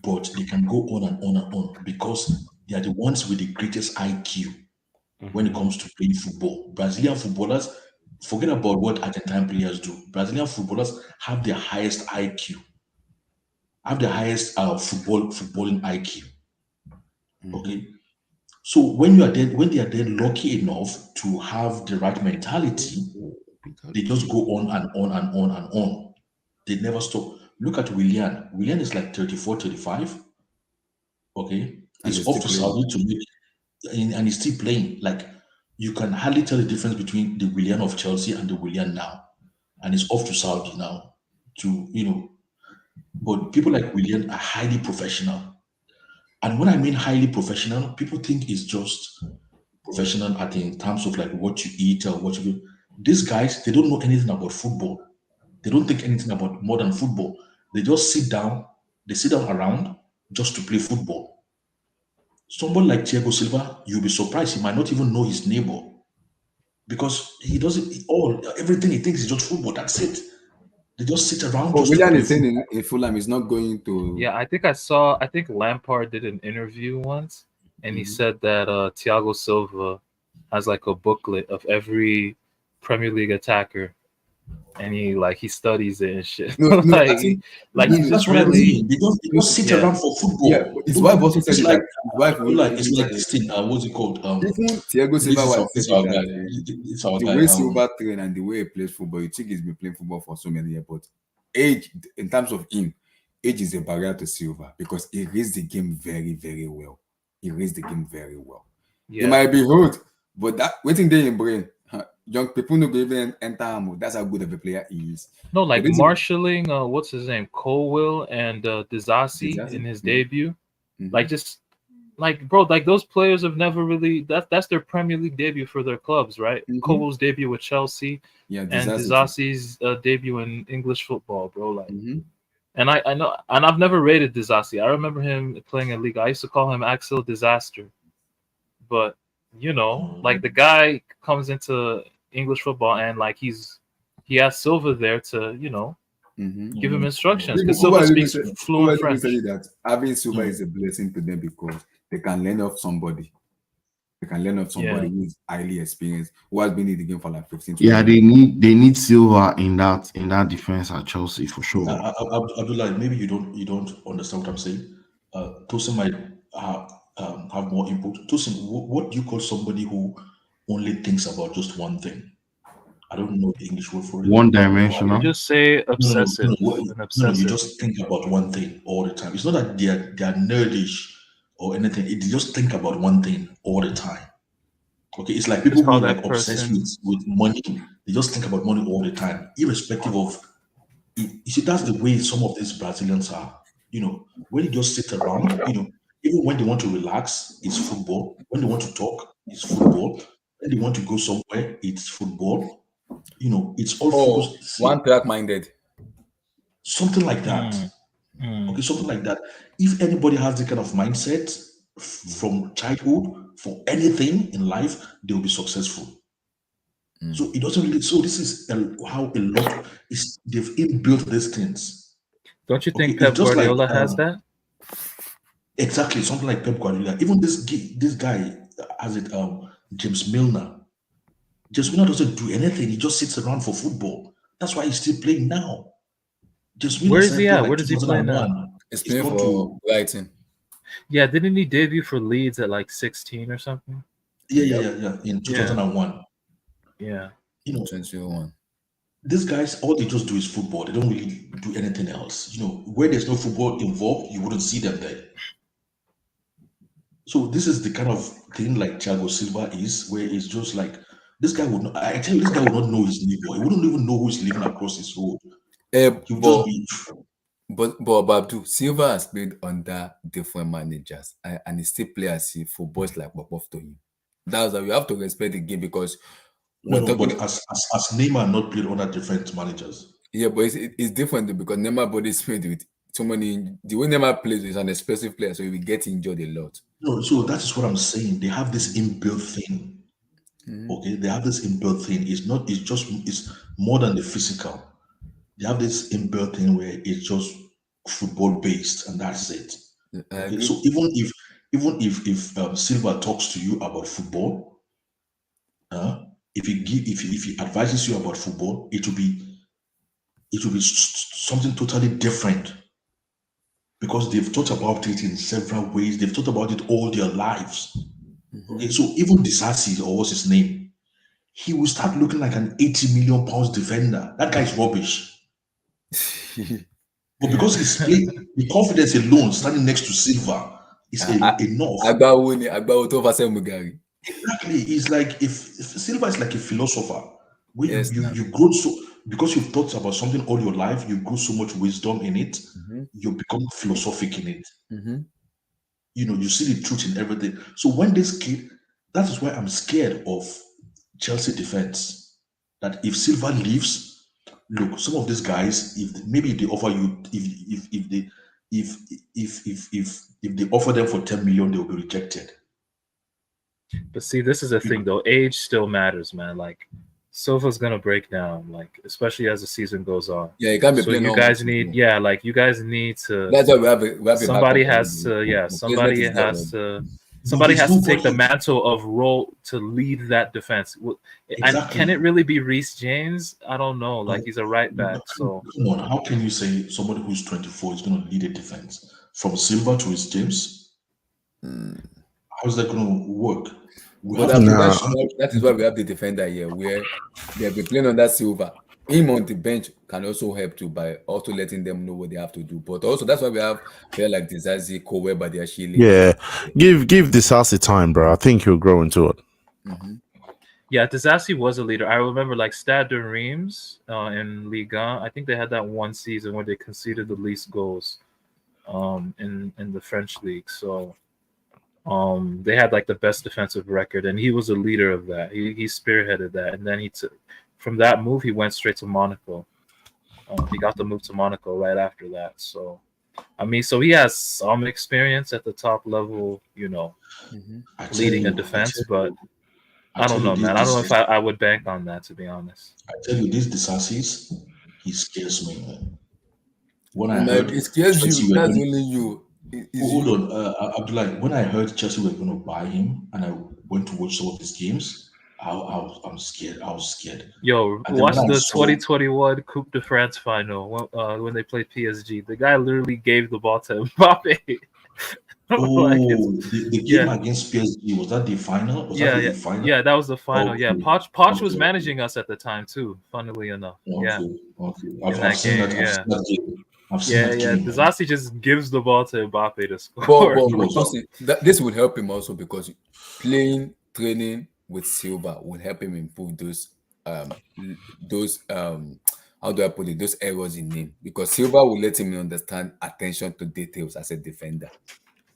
S11: but they can go on and on and on because they are the ones with the greatest IQ when it comes to playing football. Brazilian footballers, forget about what Argentine players do. Brazilian footballers have the highest IQ, have the highest footballing IQ. Okay. So when they are then lucky enough to have the right mentality, they just go on and on and on and on. They never stop. Look at Willian. Willian is like 34, 35. Okay. He's off to Saudi to make, and he's still playing. Like, you can hardly tell the difference between the Willian of Chelsea and the Willian now. And he's off to Saudi now to, but people like Willian are highly professional. And when I mean highly professional, people think it's just professional in terms of like what you eat or what you do. These guys, they don't know anything about football. They don't think anything about modern football. They just sit down around just to play football. Someone like Thiago Silva, you'll be surprised, he might not even know his neighbor because he doesn't everything he thinks is just football. That's it. They just sit around.
S19: But Willian is saying in Fulham is not going to.
S14: Yeah, I think Lampard did an interview once, and he said that Thiago Silva has like a booklet of every Premier League attacker, and he studies it and shit.
S11: No,
S14: he's just really.
S11: They don't sit around for football.
S19: Yeah, his wife also said
S11: it's like this thing. What's it called?
S19: Thiago Silva
S11: it's our guy.
S19: The way Silva train and the way he plays football, you think he's been playing football for so many years, but age, in terms of him, age is a barrier to Silva because he reads the game very, very well. He reads the game very well.
S14: Yeah.
S19: He might be old, but that waiting there in brain. Young people no go even enter him. That's how good of a player he is.
S14: No, like marshalling, what's his name, Colwill and Disasi in his debut. Like just like bro, like those players have never really that's their Premier League debut for their clubs, right? Colwill's debut with Chelsea, and Disasi's debut in English football, bro. Like, and I know, and I've never rated Disasi. I remember him playing in League. I used to call him Axel Disaster, but like the guy comes into English football and like he has Silva there to give him instructions because Silva speaks fluent French.
S19: That having Silva is a blessing to them because they can learn off somebody. They can learn off somebody who is highly experienced, who has been in the game for like 15 years.
S17: Yeah, they need Silva in that defense at Chelsea for sure.
S11: Abdullah, maybe you don't understand what I'm saying. Tosin might have more input. Tosin, what do you call somebody who only thinks about just one thing. I don't know the English word for it.
S17: One
S11: I don't know how
S14: You
S17: dimensional.
S14: just say obsessive. An
S11: no, you
S14: obsessive.
S11: just think about one thing all the time. It's not that they are nerdish or anything. They just think about one thing all the time. Okay, it's like
S14: Just
S11: people
S14: call
S11: who are
S14: that
S11: like obsessed
S14: person.
S11: with money. They just think about money all the time, irrespective of. You see, that's the way some of these Brazilians are. When you just sit around, even when they want to relax, it's football. When they want to talk, it's football. When they want to go somewhere, it's football. It's all
S19: Oh,
S11: focused. See,
S19: one track minded.
S11: something like that. Okay, something like that. If anybody has this kind of mindset from childhood for anything in life, they'll be successful. So it doesn't really. So this is how a lot is. They've inbuilt these things.
S14: Don't you
S11: Okay,
S14: think
S11: it's
S14: Pep
S11: just like
S14: Guardiola has that?
S11: exactly something like Pep Guardiola. Even this guy has it. James Milner. James Milner doesn't do anything. He just sits around for football. That's why he's still playing now. James Milner
S14: Where is he
S11: started playing
S14: at?
S11: like
S14: Where does he play now?
S11: 2001.
S19: It's
S11: He's
S19: playing
S11: gone
S19: for
S11: to
S19: Brighton.
S14: Yeah, didn't he debut for Leeds at like 16 or something?
S11: yeah in 2001.
S14: Yeah.
S19: 21.
S11: These guys, all they just do is football. They don't really do anything else. Where there's no football involved, you wouldn't see them there. So this is the kind of thing like Thiago Silva is, where it's just like this guy would not. I tell you, this guy would not know his neighbor. He wouldn't even know who's living across his road. He would just be.
S19: But Abdul, Silva has played under different managers and he still plays for boys like Popov to him. That's why we have to respect the game because
S11: No, but as Neymar not played under different managers.
S19: Yeah, but it's different though, because Neymar body is made with so many. The way Neymar plays is an expressive player, so he will get injured a lot.
S11: No, so that is what I'm saying. They have this inbuilt thing. Okay, they have this inbuilt thing. It's more than the physical. They have this inbuilt thing where it's just football based, and that's it. Okay, so even if Silva talks to you about football, if he advises you about football, it will be something totally different because they've thought about it in several ways. They've thought about it all their lives. Okay, so even Disasi, or what's his name, he will start looking like an 80 million pounds defender. That guy is rubbish. But because he's playing, the confidence alone standing next to Silva is enough. Exactly. It's like if Silva is like a philosopher. Where you grow so because you've thought about something all your life, you grow so much wisdom in it, you become philosophic in it. You see the truth in everything. So when this kid, that is why I'm scared of Chelsea defense. That if Silva leaves, look, some of these guys, if they offer you, if they offer them for 10 million, they will be rejected.
S14: But see, this is the thing though. Age still matters, man. Like Silva's gonna break down, like especially as the season goes on.
S19: Yeah, you can't be
S14: so
S19: playing
S14: you
S19: all
S14: guys
S19: much,
S14: need,
S19: yeah.
S14: you guys need to.
S19: That's why we have
S14: somebody
S19: a backup
S14: has to,
S19: plan.
S14: somebody
S19: Replacement is there
S14: has
S19: already.
S14: to. Somebody
S11: there's
S14: has to take the
S11: nobody.
S14: mantle of role to lead that defense. And
S11: Exactly.
S14: can it really be Reece James? I don't know. Like he's a right back, so
S11: Come on, how can you say somebody who's 24 is going to lead a defense from Silva to Reece James? How's that going to work?
S19: That is why we have the defender here, where they have been playing on that Silva. Him on the bench can also help too by also letting them know what they have to do. But also that's why we have players like Dizazi, Kowe, Badiashile.
S20: Yeah, give Disasi time, bro. I think he'll grow into it.
S14: yeah, Disasi was a leader. I remember like Stade de Reims in Ligue 1. I think they had that one season where they conceded the least goals in the French league. So they had like the best defensive record, and he was a leader of that. He spearheaded that, and then from that move he went straight to Monaco. He got the move to Monaco right after that. So I mean, so he has some experience at the top level, leading a defense, but I don't know, man. I don't know if I would bank on that, to be honest.
S11: I tell you, this Disasi, he scares me, man. When I heard
S19: it scares
S11: Chelsea
S19: you,
S11: were
S19: that's
S11: going,
S19: only you.
S11: hold on, Abdullah. When I heard Chelsea were going to buy him, and I went to watch some of his games, I'm scared. I was scared.
S14: Yo,
S11: And then
S14: watch
S11: when I
S14: the
S11: saw-
S14: 2021 Coupe de France final when they played PSG. The guy literally gave the ball to Mbappe.
S11: Oh,
S14: it's
S11: the game against PSG, was that the final? Was that
S14: yeah,
S11: the
S14: yeah,
S11: final?
S14: yeah. That was the final. Yeah,
S11: Okay,
S14: Poch was
S11: okay,
S14: managing us at the time too. Funnily enough, yeah,
S11: okay, okay.
S14: in
S11: I've
S14: that
S11: seen
S14: game,
S11: that. I've
S14: yeah,
S11: seen that game. I've seen
S14: yeah,
S11: that
S14: yeah.
S11: game, man.
S14: Disasi just gives the ball to Mbappe to
S19: But
S14: score.
S19: but
S11: He was
S19: because this would help him also because training with Silva will help him improve those how do I put it, those errors in him, because Silva will let him understand attention to details as a defender.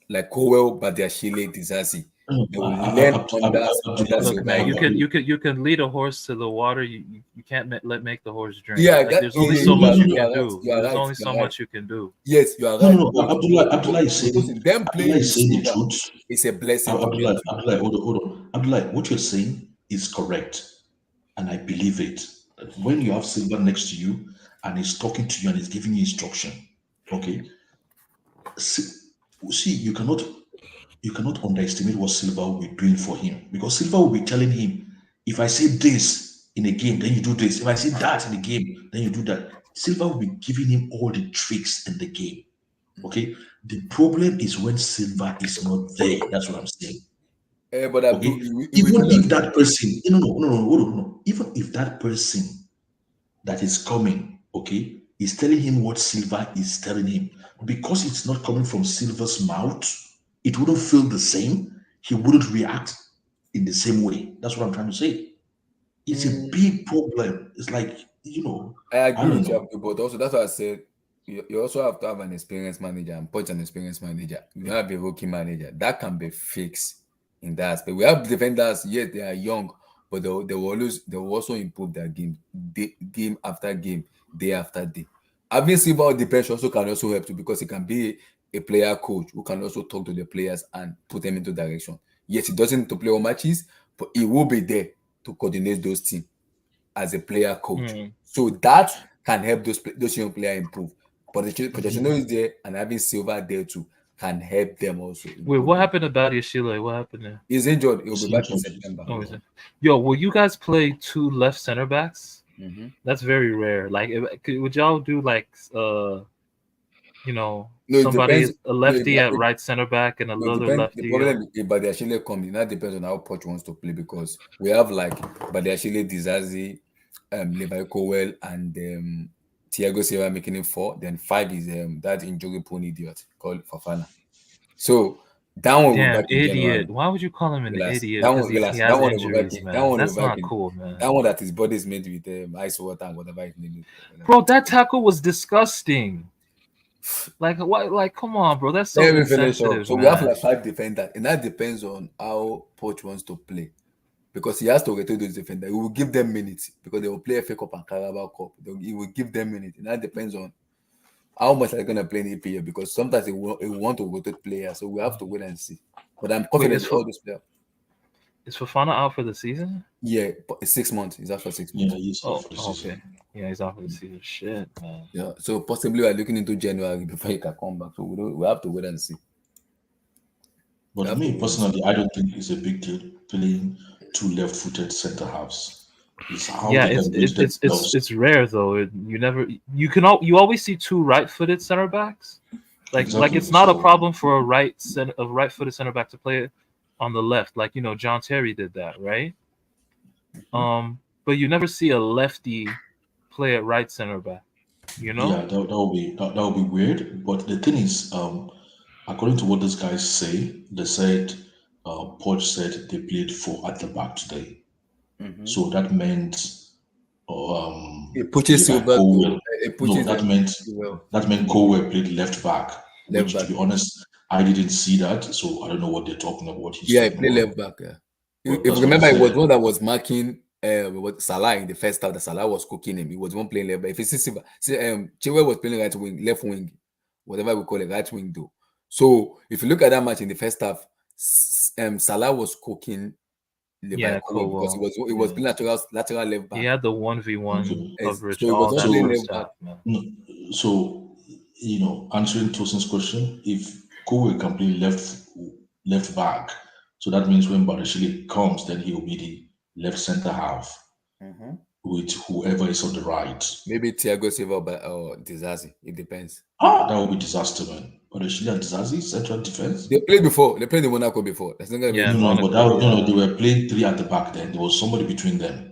S19: Like Cowell, Badiashile, Disasi, they will learn under
S14: Look,
S19: Silva.
S14: man, you can lead a horse to the water. You can't make the horse drink.
S19: Yeah,
S14: Like there's only
S19: yeah,
S14: so much you
S19: you are
S14: can
S19: right.
S14: do.
S19: You are
S14: There's
S19: right.
S14: only
S19: You
S14: so
S19: are right.
S14: much you can do.
S19: Yes, you are
S11: No,
S19: right.
S11: no, no. Abdullah is saying,
S19: Them
S11: Abdullah
S19: playing
S11: is
S19: with
S11: saying the
S19: Silva
S11: truth.
S19: is a blessing for them.
S11: Abdullah, hold on. Abdullah, what you're saying is correct, and I believe it. When you have Silva next to you and he's talking to you and he's giving you instruction, okay. See, you cannot underestimate what Silva will be doing for him, because Silva will be telling him, if I say this in a game, then you do this. If I say that in a game, then you do that. Silva will be giving him all the tricks in the game. Okay. The problem is when Silva is not there. That's what I'm saying.
S19: But
S11: Okay. Even if that person, no, hold on, no. Even if that person that is coming, okay, is telling him what Silva is telling him, because it's not coming from Silva's mouth, it wouldn't feel the same. He wouldn't react in the same way. That's what I'm trying to say. It's a big problem. It's like,
S19: I
S11: I
S19: agree
S11: don't
S19: with you,
S11: know.
S19: Abdul, but also that's why I said you also have to have an experienced manager and Punch an experienced manager. You don't have a rookie manager. That can be fixed in that aspect. We have defenders, yes, they are young, but they will also improve their game after game, day after day. Having Silva on the bench also can also help too, because he can be a player coach who can also talk to the players and put them into direction. Yes, he doesn't need to play all matches, but he will be there to coordinate those teams as a player coach. So that can help those young players improve. But the Pochettino is there, and having Silva there too can help them also improve.
S14: Wait, what happened to Badiashile? What happened there?
S19: He's injured. He'll be back in September.
S14: Oh, is it? Yo, will you guys play two left center backs? That's very rare. Like, would y'all do like somebody a lefty at right center back and another lefty?
S19: The problem if Badiashile comes in, that depends on how Poch wants to play, because we have like Badiashile, Dizazi, Levi Cowell, and Thiago Silva making it 4. Then 5 is that injury prone idiot called Fofana. So that one will
S14: Damn
S19: back in
S14: idiot!
S19: January.
S14: Why would you call him an idiot?
S19: That
S14: Because
S19: one,
S14: he has injuries, man. That's not
S19: in,
S14: cool, man.
S19: That one that his body is made with ice water and whatever his name is.
S14: Bro, that tackle was disgusting. Like what? Like, come on, bro. That's so insensitive.
S19: So
S14: man.
S19: we have like 5 defenders, and that depends on how Poch wants to play, because he has to rotate those defenders. He will give them minutes because they will play FA Cup and Carabao Cup. He will give them minutes, and that depends on how much they're gonna play in EPL, because sometimes he will want to rotate players. So we have to wait and see. But I'm confident all those players.
S14: Is Fofana out for the season?
S19: Yeah, but it's 6 months. He's out for 6 months.
S11: Yeah, he's out for the season.
S14: Okay. Yeah, he's out for the season. Shit, man.
S19: Yeah, so possibly we're looking into January before he can come back. So we have to wait and see.
S11: But me personally, I don't think it's a big deal playing 2 left-footed centre halves.
S14: It's rare though. You always see 2 right-footed center backs. Like it's not a problem for a right-footed center back to play on the left. Like John Terry did that, right? But you never see a lefty play at right center back.
S11: Yeah, that would be weird. But the thing is, according to what these guys say, they said Poch said they played 4 at the back today. So that meant
S19: it pushes Silva.
S11: That meant Cowell played left back. Which, to be honest, I didn't see that, so I don't know what they're talking about.
S19: He played left back. Yeah. If you remember, it was one that was marking Salah in the first half. That Salah was cooking him. He was one playing left back. If you see Silva, Chilwell was playing right wing, left wing, whatever we call it, right wing though. So if you look at that match in the first half, Salah was cooking. Because he was playing lateral left back.
S14: He had the 1v1 coverage.
S11: So
S14: all that
S11: playing
S14: left back.
S11: So answering Tosin's question, if Kowe can play left back, so that means when Badiashile comes, then he will be the left center half. with whoever is on the right.
S19: Maybe Thiago Silva or Dizazi. It depends.
S11: That would be disaster, man. But Chile and Dizazi, central defense.
S19: They played before. They played in Monaco before. That's not gonna be
S11: no, they were playing 3 at the back then. There was somebody between them.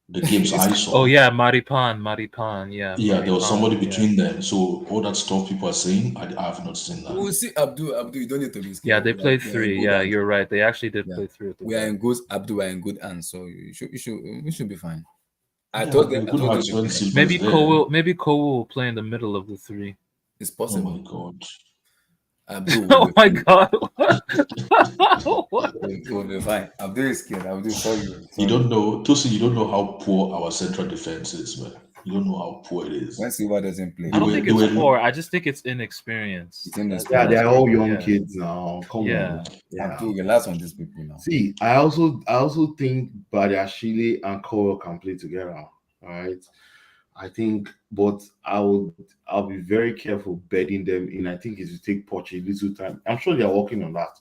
S11: The games I saw.
S14: Oh yeah, Maripan. Yeah.
S11: Yeah, there was somebody between them. So all that stuff people are saying, I have not seen that.
S19: We'll see Abdul, you don't need to be scared.
S14: Yeah, they played 3. Yeah, you're right. They actually did play 3 at the
S19: We are
S14: back.
S19: in good Abdul, we are in good hands, so we should be fine.
S14: Maybe Cole will play in the middle of the 3.
S19: It's possible.
S11: Oh my god.
S19: Abdul
S14: oh my god.
S19: It will be fine. Abdul is scared. Abdul, sorry.
S11: You don't know, Tosi, you don't know how poor our central defense is, man. You don't know how poor it is.
S19: When Silva doesn't play.
S14: I don't think it's poor. I just think it's inexperience.
S17: Yeah, they're all young kids now. Come on. Yeah.
S19: Abdul, relax on these people now.
S17: See, I also think Badiashile and Cole can play together. All right. I think, but I'll be very careful betting them in. I think it will take Poch a little time. I'm sure they are working on that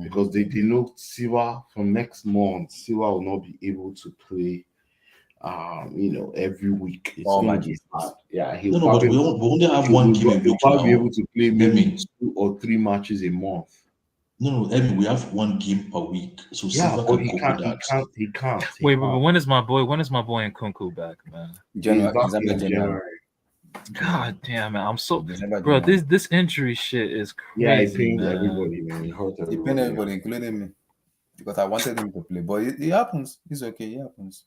S17: because they know Silva from next month. Silva will not be able to play, every week. It's going to be hard. Yeah,
S11: but we only have one game a week.
S17: He'll probably be able to play maybe 2 or 3 matches a month.
S11: No, we have one game per week. So Silva can
S17: he can't.
S14: Wait, but when is my boy Nkunku back, man?
S19: January.
S14: God damn it. I'm so bro, this injury shit is crazy.
S17: Yeah, it pains everybody, man. It hurts everybody.
S19: It pains everybody, including me. Because I wanted him to play. But it happens. It's okay, it happens.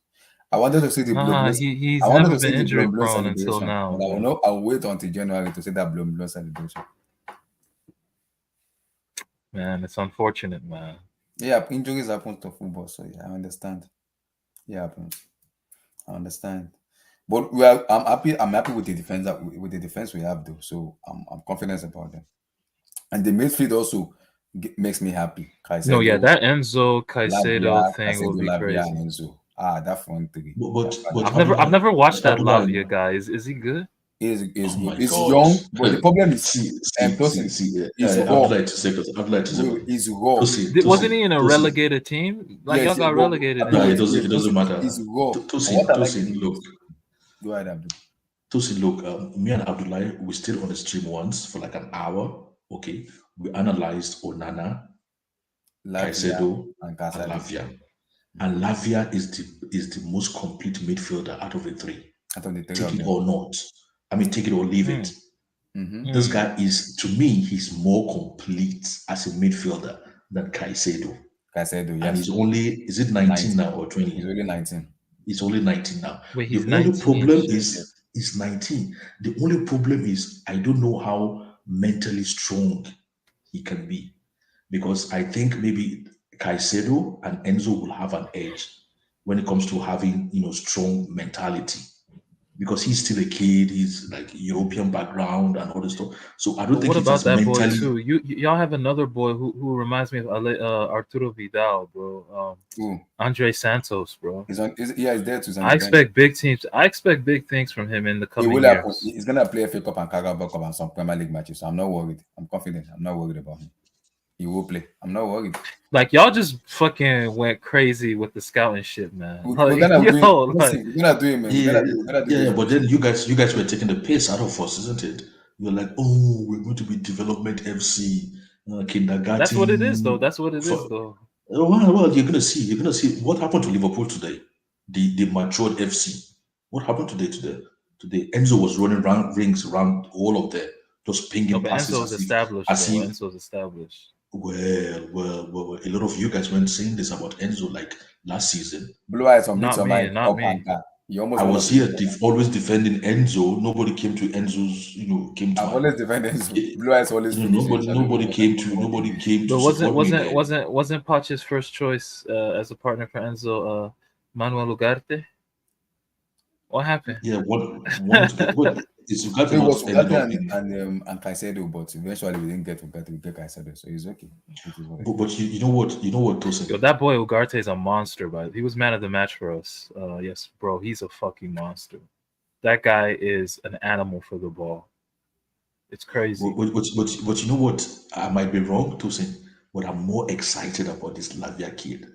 S19: I wanted to see the blown.
S14: He's never been injury prone until now.
S19: But I'll wait until January to see that blown celebration.
S14: Man, it's unfortunate, man.
S19: Yeah, injuries happen to football, so yeah, I understand. Yeah, happens. I understand. But I'm happy with the defense we have though. So I'm confident about them. And the midfield also makes me happy.
S14: Caicedo, no, yeah, that Enzo Caicedo thing will be crazy.
S19: Enzo. That front three.
S11: But
S14: I've never watched that Lavia guy. Is he good?
S19: Is good. He's young, but the problem is
S11: I'd like to say
S19: he's raw.
S14: Wasn't he in a relegated team? Like y'all got relegated.
S11: It doesn't matter.
S19: He's raw.
S11: Look.
S19: Go ahead, Abdul.
S11: Tosi, look, me and Abdullah, we stayed on the stream once for like an hour. Okay, we analyzed Onana, Caicedo, and Lavia. And Lavia is the most complete midfielder out of the 3. Take it or not. I mean, take it or leave it.
S19: Mm-hmm.
S11: This guy is, to me, he's more complete as a midfielder than Caicedo.
S19: Caicedo, yes.
S11: And he's only, is it 19 now or 20?
S19: He's only 19.
S11: He's only 19 now.
S14: Wait, he's
S11: the only problem is he's 19. The only problem is I don't know how mentally strong he can be. Because I think maybe Caicedo and Enzo will have an edge when it comes to having, strong mentality. Because he's still a kid, he's like European background and all this stuff. So I don't think.
S14: What about that
S11: mentally...
S14: boy too? Y'all have another boy who reminds me of Arturo Vidal, bro. Andre Santos, bro.
S19: He's there too.
S14: I expect big teams. I expect big things from him in the coming years.
S19: He's gonna play FA Cup and Carabao Cup and some Premier League matches. So I'm not worried. I'm confident. I'm not worried about him. He will play. I'm not worried.
S14: Like y'all just fucking went crazy with the scouting shit, man.
S19: We're gonna do it, man.
S11: But then you guys were taking the piss out of us, isn't it? You're like, oh, we're going to be development FC, kindergarten.
S14: That's what it is, though.
S11: Well, you're gonna see what happened to Liverpool today. The matured FC. What happened today? Today, Enzo was running rings around all of them, just pinging passes.
S14: Enzo's established.
S11: Well, a lot of you guys weren't saying this about Enzo like last season.
S19: Blue eyes on
S14: not me.
S11: I was here always defending Enzo. Nobody came to Enzo's, came to.
S19: I always defend Enzo. Blue eyes always.
S11: Nobody came to.
S14: But wasn't Poch's first choice as a partner for Enzo Manuel Ugarte? What happened?
S11: Yeah, what is
S19: Ugarte? It was Ugarte and Caicedo, but eventually we didn't get Ugarte. We get Caicedo, so he's okay.
S11: But you know what, Tosin?
S14: Yo, that boy Ugarte is a monster, but he was man of the match for us. Yes, bro, he's a fucking monster. That guy is an animal for the ball. It's crazy.
S11: But you know what? I might be wrong, Tosin, but I'm more excited about this Lavia kid.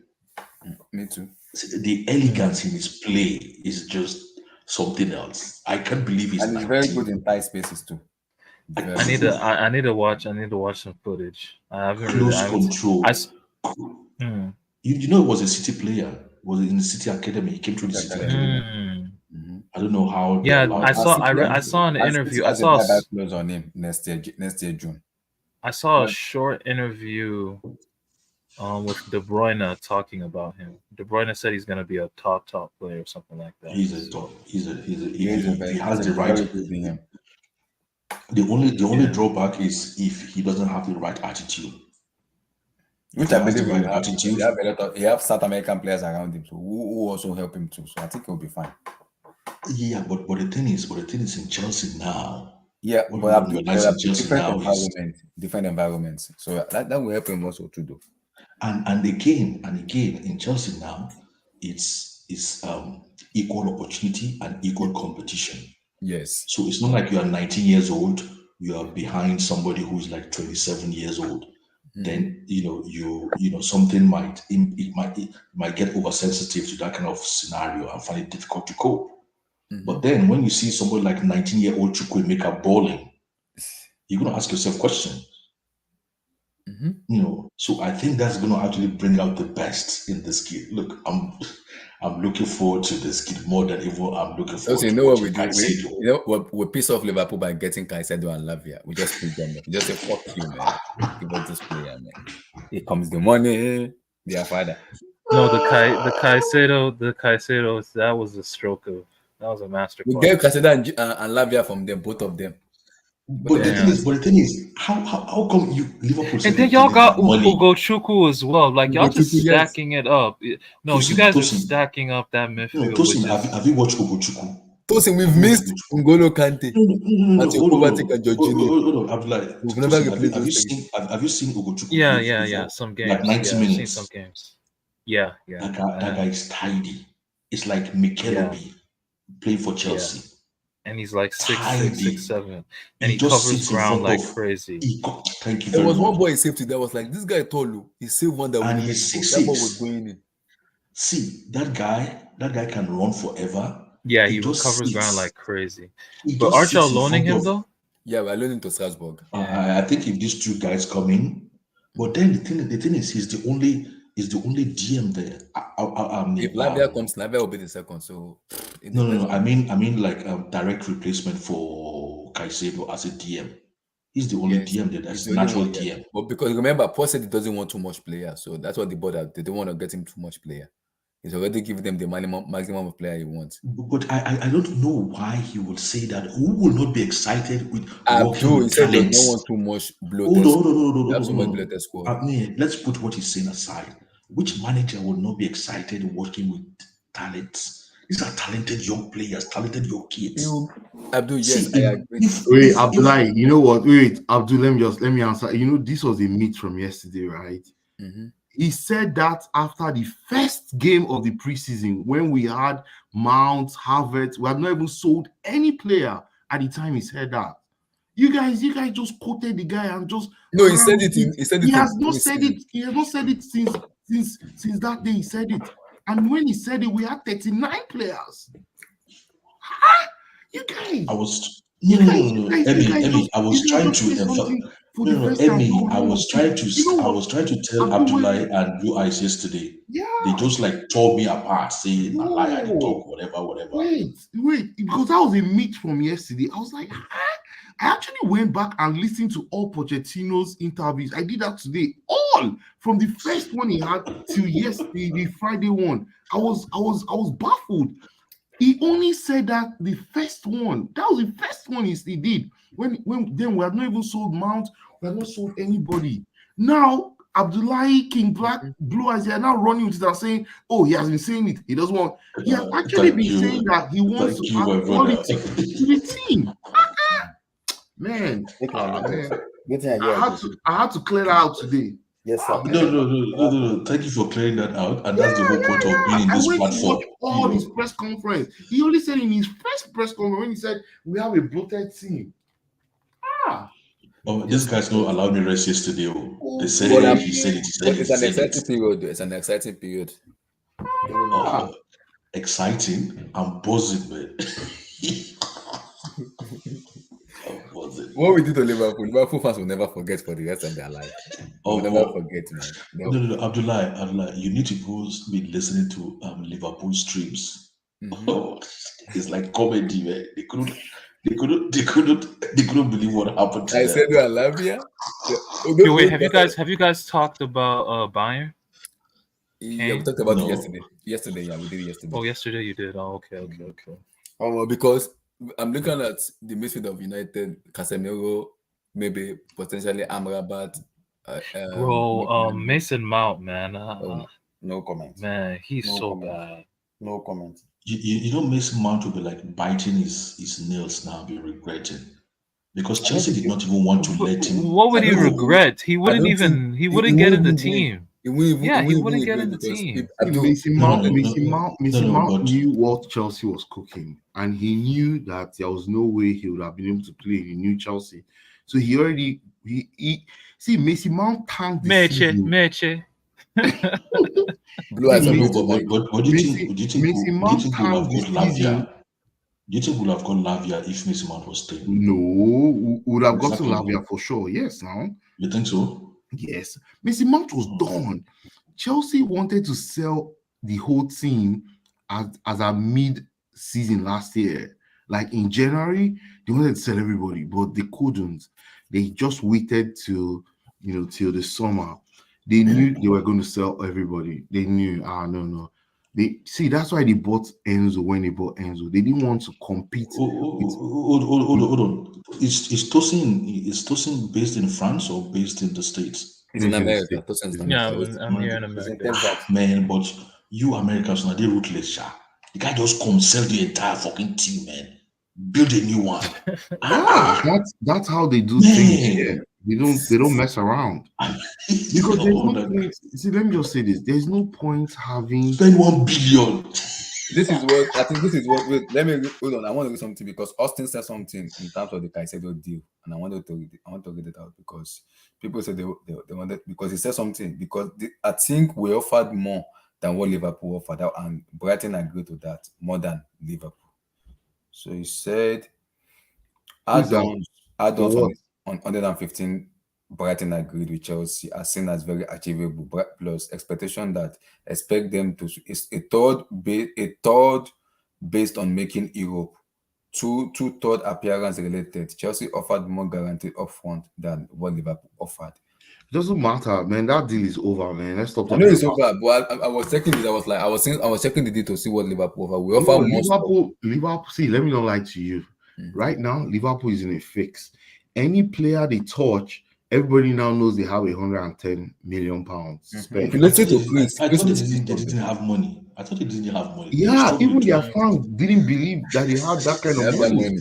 S19: Me too.
S11: the elegance in his play is just something else. I can't believe he's
S19: And he's very
S11: 19.
S19: good in tight spaces too.
S14: I need to. I need to watch. I need to watch some footage. I haven't really.
S11: Close
S14: I haven't.
S11: control.
S14: Hmm.
S11: You know, he was a City player. Was in the City Academy. He came through the City Academy. I don't know how they
S14: Yeah,
S11: allowed
S14: I
S11: him.
S14: saw. I saw an interview. I
S19: Has a
S14: saw.
S19: buyback clause on him next year June.
S14: I saw a short interview with De Bruyne talking about him. De Bruyne said he's going to be a top player or something like that.
S11: He has the right.
S19: very good in him.
S11: The only drawback is if he doesn't have the right attitude.
S19: Which I believe he will have. He have South American players around him, so who also help him too. So I think he'll be fine.
S11: Yeah, but the thing is in Chelsea now.
S19: Yeah,
S11: but
S19: different environments. So that will help him also to do.
S11: And again in Chelsea now, it's equal opportunity and equal competition.
S19: Yes.
S11: So it's not like you are 19 years old, you are behind somebody who's like 27 years old. Then something might get oversensitive to that kind of scenario and find it difficult to cope. But then when you see somebody like 19-year-old Chukwuemeka balling, you're gonna ask yourself questions. So I think that's gonna actually bring out the best in this kid. Look, I'm looking forward to this kid more than even I'm looking forward to
S19: what we do?
S11: Caicedo.
S19: We piss off Liverpool by getting Caicedo and Lavia. We just put them. We just say fuck you, man. Give us this player, man. Here comes the money. Their father.
S14: No, the Caicedo, that was a stroke of. That was a masterclass.
S19: We gave Caicedo and Lavia from them, both of them.
S11: But the thing is, how come you Liverpool?
S14: And then y'all got Ugochukwu as well. Like y'all just stacking it up. No, you guys are stacking up that midfield.
S11: Tosin, have you watched Ugochukwu?
S19: Tosin, we've missed N'Golo Kante.
S11: Hold on. We've never replaced. Have you seen Ugochukwu?
S14: Yeah. Some games.
S11: Like 90 minutes.
S14: I've seen some games. Yeah.
S11: That guy is tidy. It's like Mikelobi playing for Chelsea.
S14: And he's like 6'6", 6'7", and he covers ground like crazy.
S11: Thank you.
S19: There was one boy he saved that was like, this guy tall. He saved one that
S11: and he's 6'6".
S19: That ball was going in.
S11: See, that guy can run forever.
S14: Yeah, he covers ground like crazy. But aren't y'all loaning him though?
S19: Yeah, we're loaning to Strasbourg.
S11: I think if these two guys come in, but then the thing is, he's the only DM there.
S19: If Lavia comes, Lavia will be the second. So
S11: no. I mean like direct replacement for Caicedo as a DM. He's the only DM there. That's natural DM.
S19: But because remember, Paul said he doesn't want too much player, so that's what the board have. They don't want to get him too much player. He's already giving them the maximum of player he wants.
S11: But I don't know why he would say that. Who will not be excited with
S19: working with talents? He don't want too much bloated.
S11: Hold
S19: so much bloated squad.
S11: Let's put what he's saying aside. Which manager would not be excited working with talents? These are talented young players, talented young kids.
S19: Abdul, yes, I agree.
S17: Wait, Abdullah, you know what? Wait, Abdul, let me answer. You know, this was a meet from yesterday, right? He said that after the first game of the preseason, when we had Mount, Havertz, we had not even sold any player at the time he said that. You guys just quoted the guy and just
S19: he said it.
S17: He has not said it. He has not said it since that day. He said it, and when he said it, we had 39 players. You guys.
S11: I was Emmy. I was trying to tell Abdullah and Blue Eyes yesterday.
S17: Yeah.
S11: They just like tore me apart, saying I lie, I talk, whatever.
S17: Wait, because that was a meet from yesterday. I was like, I actually went back and listened to all Pochettino's interviews. I did that today, all from the first one he had till yesterday, the Friday one. I was baffled. He only said that the first one. That was the first one he did. When then we had not even sold Mount, we had not sold anybody. Now Abdullahi, King Black, Blue Eyes, they are now running with it and saying, oh, he has been saying it. He doesn't want. He has actually been saying that he wants to add quality to the team. Man, I had to clear that out today.
S10: Yes, sir.
S11: No. Thank you for clearing that out. And that's the whole point of being in this platform.
S17: All his press conference. He only said in his first press conference when he said we have a bloated team.
S11: These guys don't allow me rest yesterday. They said he said it.
S19: It's an exciting period. It's an exciting period.
S11: Exciting. I'm buzzing, man. I'm buzzing.
S19: What we did to Liverpool fans will never forget for the rest of their life. They will never forget, man.
S11: No, Abdullah, you need to go be listening to Liverpool streams. It's like comedy, man. They couldn't believe what happened to them.
S19: Caicedo and Lavia.
S14: Wait, have you guys talked about Bayern?
S19: Yeah, we talked about it yesterday. Yesterday, yeah, we did it yesterday.
S14: Oh, yesterday you did. Oh, okay.
S19: Because I'm looking at the midfield of United, Casemiro, maybe potentially Amrabat.
S14: Bro, Mason Mount, man.
S19: No comment.
S14: Man, he's so bad.
S19: No comment.
S11: You know, Mason Mount will be like biting his nails now, be regretting. Because Chelsea did not even want to let him.
S14: What would he regret? He wouldn't get in the team. He wouldn't get in the team.
S17: Mason Mount knew what Chelsea was cooking, and he knew that there was no way he would have been able to play. He knew Chelsea, so he see Mason Mount tanked the season.
S14: Meche.
S11: Blue eyes on but do you think we'll have got Lavia if Mason Mount was staying?
S17: No, we would have gotten Lavia for sure. Yes, now.
S11: You think so?
S17: Yes. Mason Mount was done. Chelsea wanted to sell the whole team as a mid-season last year. Like in January, they wanted to sell everybody, but they couldn't. They just waited till the summer. They knew they were going to sell everybody. They knew, no. That's why they bought Enzo when they bought Enzo. They didn't want to compete.
S11: Hold on. Is Tosin based in France or based in the States?
S19: It's in America.
S14: I'm here in America.
S11: Man, but you Americans now, they ruthless, sha. The guy just come sell the entire fucking team, man. Build a new one.
S17: That's how they do things here. They don't mess around. Because there's no point. See, let me just say this. There's no point having
S11: spend 1 billion.
S19: This is what wait, let me hold on. I want to do something because Austin said something in terms of the Caicedo deal, and I want to read it out because people said they wanted, because he said something because I think we offered more than what Liverpool offered, and Brighton agreed to that more than Liverpool. So he said add-ons on 115. Brighton agreed with Chelsea as seen as very achievable, plus expectation that expect them to is a third based on making Europe. Two third appearance related. Chelsea offered more guaranteed upfront than what Liverpool offered.
S17: It doesn't matter, man. That deal is over, man. Let's stop.
S19: I know it's over, but I was checking this. I was checking the deal to see what Liverpool offer. We offer more.
S17: Liverpool. See, let me not lie to you. Right now, Liverpool is in a fix. Any player they touch, everybody now knows they have 110 million pounds.
S19: If you listen to Chris,
S11: I thought they didn't have money. I thought they didn't have money.
S17: Yeah, even their fans didn't believe that they had that kind of money.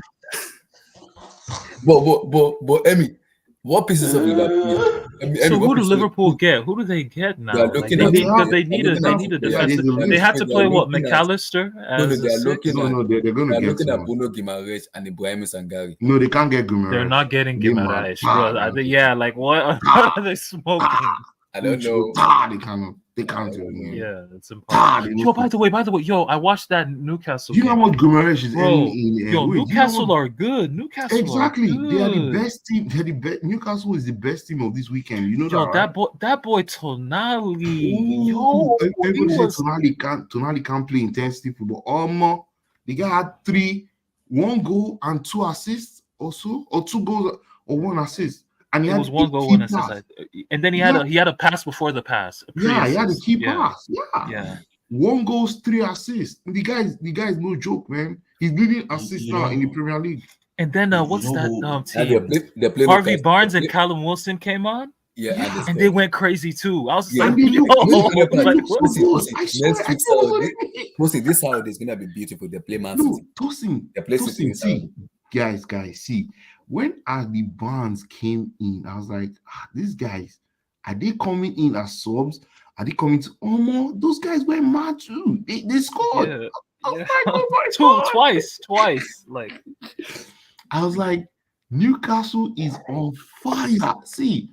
S19: But Emmy, what pieces of Liverpool?
S14: So who do Liverpool get? Who do they get now? They need a defensive. They had to play what, McAllister?
S17: They're looking
S19: at Bruno Guimaraes and Ibrahim Sangare.
S17: No, they can't get Guimaraes.
S14: They're not getting Guimaraes. Like what are they smoking?
S19: I don't know.
S17: They can't do it.
S14: Yeah, it's impossible. Yo, by the way, I watched that Newcastle.
S17: You know what Guimaraes is
S14: Newcastle are good. Newcastle
S17: exactly.
S14: Are good.
S17: They are the best team. Newcastle is the best team of this weekend. You know
S14: that, right? That boy Tonali.
S17: Everybody said Tonali can't play intensity football. The guy had 1 goal and 2 assists or so, or 2 goals or 1 assist. And he was
S14: 1 goal, 1 assist, and then he had a pass before the pass.
S17: He had a key pass. Yeah. 1 goal, 3 assists. The guy is no joke, man. He's leading assists now in the Premier League.
S14: And then what's that team? Harvey Barnes and Callum Wilson came on.
S19: Yeah,
S14: and they went crazy too. I was
S19: like, this Saturday is gonna be beautiful. They play Man City.
S17: Tosin, guys, see. When Harvey Barnes came in, I was like, these guys, are they coming in as subs? Are they coming to those guys were mad too. They scored.
S14: Twice. Like
S17: I was like, Newcastle is on fire. See,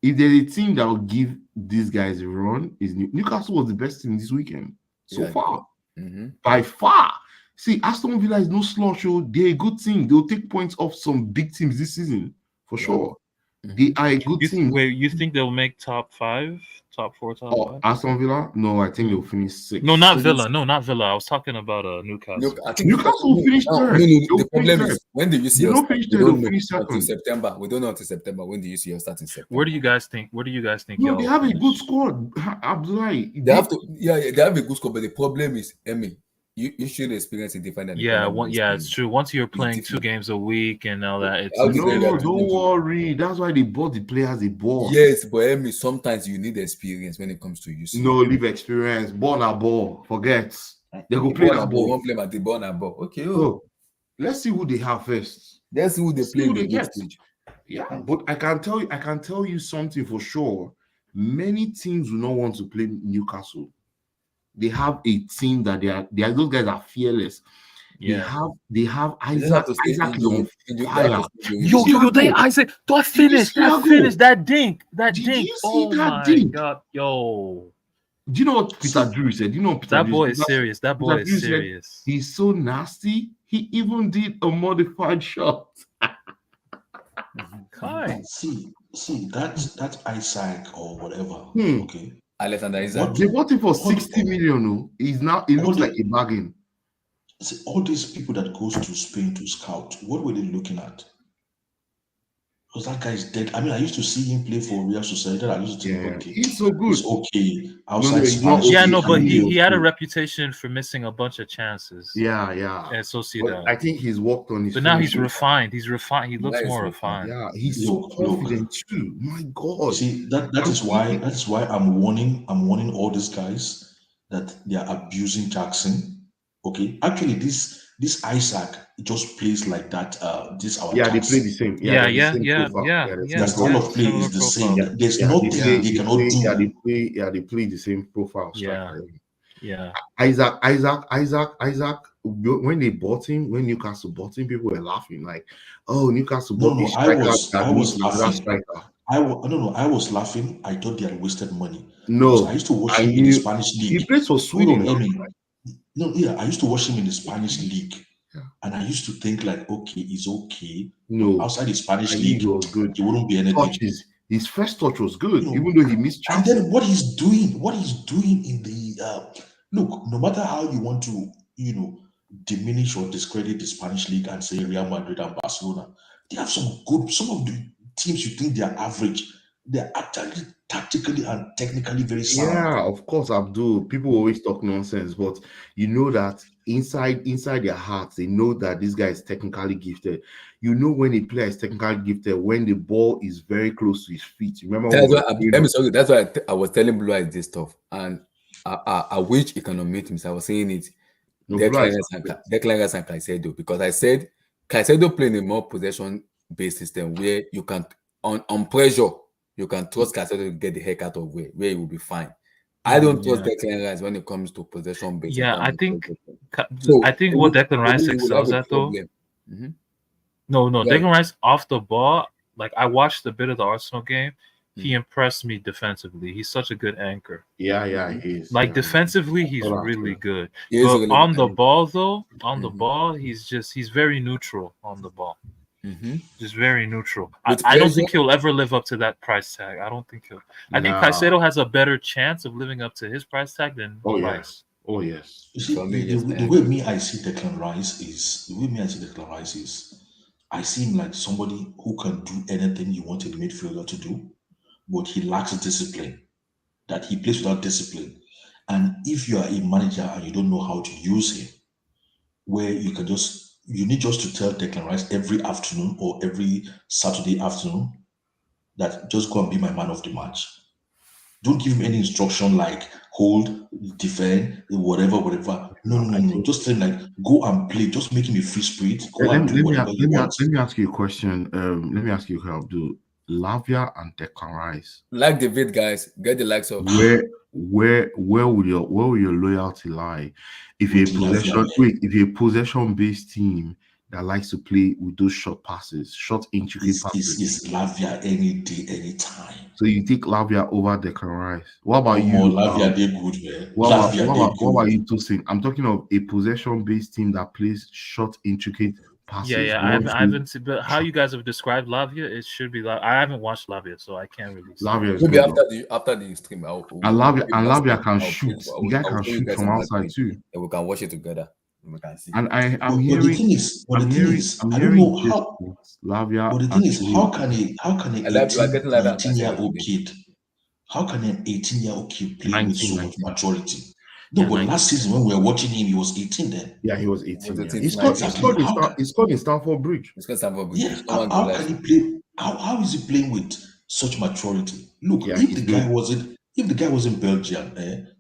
S17: if there's a team that will give these guys a run, is Newcastle was the best team this weekend. so far.
S19: Mm-hmm.
S17: By far. See, Aston Villa is no slouch. They're a good team. They'll take points off some big teams this season for sure. They are a good team.
S14: Wait, you think they'll make top 5, top 4, top 5?
S17: Aston Villa? No, I think they'll finish 6.
S14: No, not Villa. No, not Villa. I was talking about Newcastle.
S19: I think
S17: Newcastle will finish third.
S19: The problem is when do you see
S17: They
S19: us?
S17: don't finish
S19: We
S17: third,
S19: don't
S17: they'll
S19: know
S17: finish
S19: until
S17: second.
S19: September. We don't know until September. When do you see us start in September?
S14: Where do you guys think?
S17: No,
S14: y'all
S17: they have a
S14: finish?
S17: good squad. Abdullahi.
S19: They have to. Yeah, they have a good score, but the problem is, Emmy, you should experience it different than
S14: It's true. Once you're playing 2 games a week and all that, it's
S17: No, don't worry. That's why they bought the players they bought.
S19: Yes, but Emmy, sometimes you need experience when it comes to UC.
S17: No, leave experience. Ball na ball. Forget. They go play that ball.
S19: Won't play at the ball na ball. Okay.
S17: So let's see who they have first.
S19: Let's see who they play in the group stage.
S17: Yeah, but I can tell you something for sure. Many teams will not want to play Newcastle. They have a team that they are those guys are fearless.
S14: Yeah.
S17: They have Isaac. Isaac is on fire.
S14: Isaac, that finish, that dink.
S17: Did you see
S14: Oh
S17: that
S14: my
S17: dink?
S14: God, yo.
S17: Do you know what Peter Drury said?
S14: That boy is serious. That boy
S17: Peter Drury
S14: is
S17: said
S14: serious.
S17: He's so nasty. He even did a modified shot.
S11: See that Isaac or whatever. Okay.
S19: Alexander Isaac.
S17: They bought him for 60 million. No, it looks like a bargain.
S11: See, all these people that goes to Spain to scout, what were they looking at? Because that guy is dead. I mean, I used to see him play for Real Sociedad. I used to think, okay,
S17: he's so good.
S11: He's okay. Outside
S17: he's not
S11: Spanish.
S14: But he had a reputation for missing a bunch of chances.
S17: Yeah.
S14: And Sociedad.
S17: I think he's worked on his.
S14: But now he's refined. He's refined. He looks more refined.
S17: Yeah, he's so confident too. My God.
S11: See, that is why I'm warning all these guys that they are abusing Jackson. Okay, actually, this Isaac just plays like that. This our
S17: they
S11: Jackson.
S17: play the same.
S11: The style of play is the same. There's nothing they cannot do.
S17: They play the same profile.
S14: Yeah.
S17: Isaac. When they bought him, when Newcastle bought him, people were laughing like, "Oh, Newcastle bought this striker."
S11: I was laughing. I was laughing. I thought they had wasted money.
S17: No,
S11: I used to watch him in the Spanish league.
S17: He plays for Sweden.
S11: I used to watch him in the Spanish league, and I used to think like, okay, he's okay.
S17: No,
S11: outside the Spanish league,
S17: he was good.
S11: He wouldn't be anything.
S17: His first touch was good, even though he missed chances.
S11: And then what he's doing in the look, no matter how you want to, diminish or discredit the Spanish league and say Real Madrid and Barcelona, they have some of the teams you think they are average. They're actually tactically and technically very sound.
S17: Yeah, of course, Abdul. People always talk nonsense, but you know that inside their hearts, they know that this guy is technically gifted. You know when a player is technically gifted, when the ball is very close to his feet. Remember?
S19: That's why I was telling Blue Eyes this stuff, and I wish he can admit himself. I was saying it. Declan Rice and Caicedo, because I said Caicedo playing a more possession-based system where you can on pressure. You can trust Caicedo to get the heck out of where he will be fine. I don't trust Declan Rice when it comes to possession based.
S14: Yeah, I think what Declan Rice excels at though. No, Declan Rice off the ball. Like I watched a bit of the Arsenal game. He impressed me defensively. He's such a good anchor.
S17: Yeah, he is.
S14: Like defensively, he's really good. But on the ball though, the ball, he's very neutral on the ball. Just very neutral. I don't think he'll ever live up to that price tag. I don't think he'll. I think Caicedo has a better chance of living up to his price tag than Rice.
S17: Oh yes.
S11: You see, the way I see Declan Rice is, I see him like somebody who can do anything you want a midfielder to do, but he lacks discipline. That he plays without discipline, and if you are a manager and you don't know how to use him, where you need just to tell Declan Rice every afternoon or every Saturday afternoon that just go and be my man of the match. Don't give him any instruction like hold, defend, whatever. No. Just tell him like go and play. Just make him a free spirit.
S17: Let me ask you a question. Let me ask you, Abdul. Lavia and Declan Rice.
S19: Like the vid guys, get the likes of
S17: where will your loyalty lie? If you're a possession based team that likes to play with those short passes, short intricate passes.
S11: Is Lavia any day, any time.
S17: So you take Lavia over Declan Rice. What about
S11: No
S17: you?
S11: more Lavia, they good, man.
S17: What
S11: Lavia, they
S17: about
S11: good.
S17: you, Tosin? I'm talking of a possession-based team that plays short, intricate passes.
S14: Yeah. I haven't seen, but how you guys have described Lavia, it should be. I haven't watched Lavia, so I can't really.
S17: Lavia is
S19: maybe
S17: good.
S19: after the stream,
S17: And Lavia can shoot. The guy can shoot from outside too.
S19: And we can watch it together. We can see.
S17: And I'm
S11: But
S17: hearing,
S11: the thing is,
S17: I'm
S11: I don't know
S17: this
S11: how.
S17: with Lavia.
S11: But the thing is,
S17: actually-
S11: how can an
S19: You are getting Lavia and
S11: 18-year-old kid? How can an 18-year-old kid play with so much
S17: 19.
S11: maturity? No,
S17: Yeah,
S11: but
S17: 19.
S11: last season when we were watching him, he was 18 then.
S17: Yeah, he was 18.
S19: Was
S17: Yeah.
S19: 18,
S17: He scored
S19: 19.
S17: he scored in Stamford Bridge.
S19: It's got Stamford Bridge.
S11: Yeah, how can he play? How is he playing with such maturity? Look,
S17: Yeah,
S11: if
S17: he's
S11: the
S17: good.
S11: guy was in Belgium,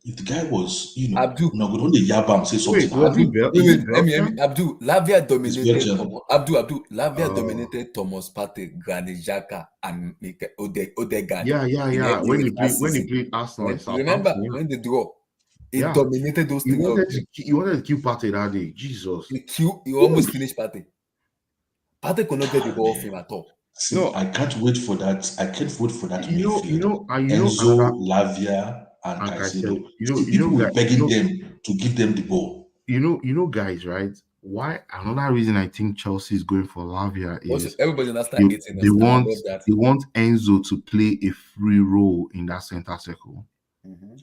S11: if the guy was,
S19: Abdul,
S11: no, good on the Yabam say something.
S17: Wait, was he Belgium?
S19: Abdul, Lavia dominated.
S11: Belgium.
S19: Abdul, Lavia dominated Thomas Partey, Granit Xhaka, and Odegaard.
S17: Yeah. When he played Arsenal in
S19: Remember
S17: Southampton,
S19: when they draw? He
S17: yeah.
S19: dominated those
S17: He
S19: things.
S17: wanted to kill Partey that day. Jesus.
S19: He almost finished Partey. Partey could not get the ball off him at all.
S11: See,
S17: No.
S11: I can't wait for that. I can't wait for that midfield.
S17: Enzo,
S11: Lavia, and Caicedo.
S17: Caicedo.
S11: People were begging them to give them the ball.
S17: You know, guys, right? Why? Another reason I think Chelsea is going for Lavia is
S19: everybody understands
S17: they want Enzo to play a free role in that center circle.
S19: Mm-hmm.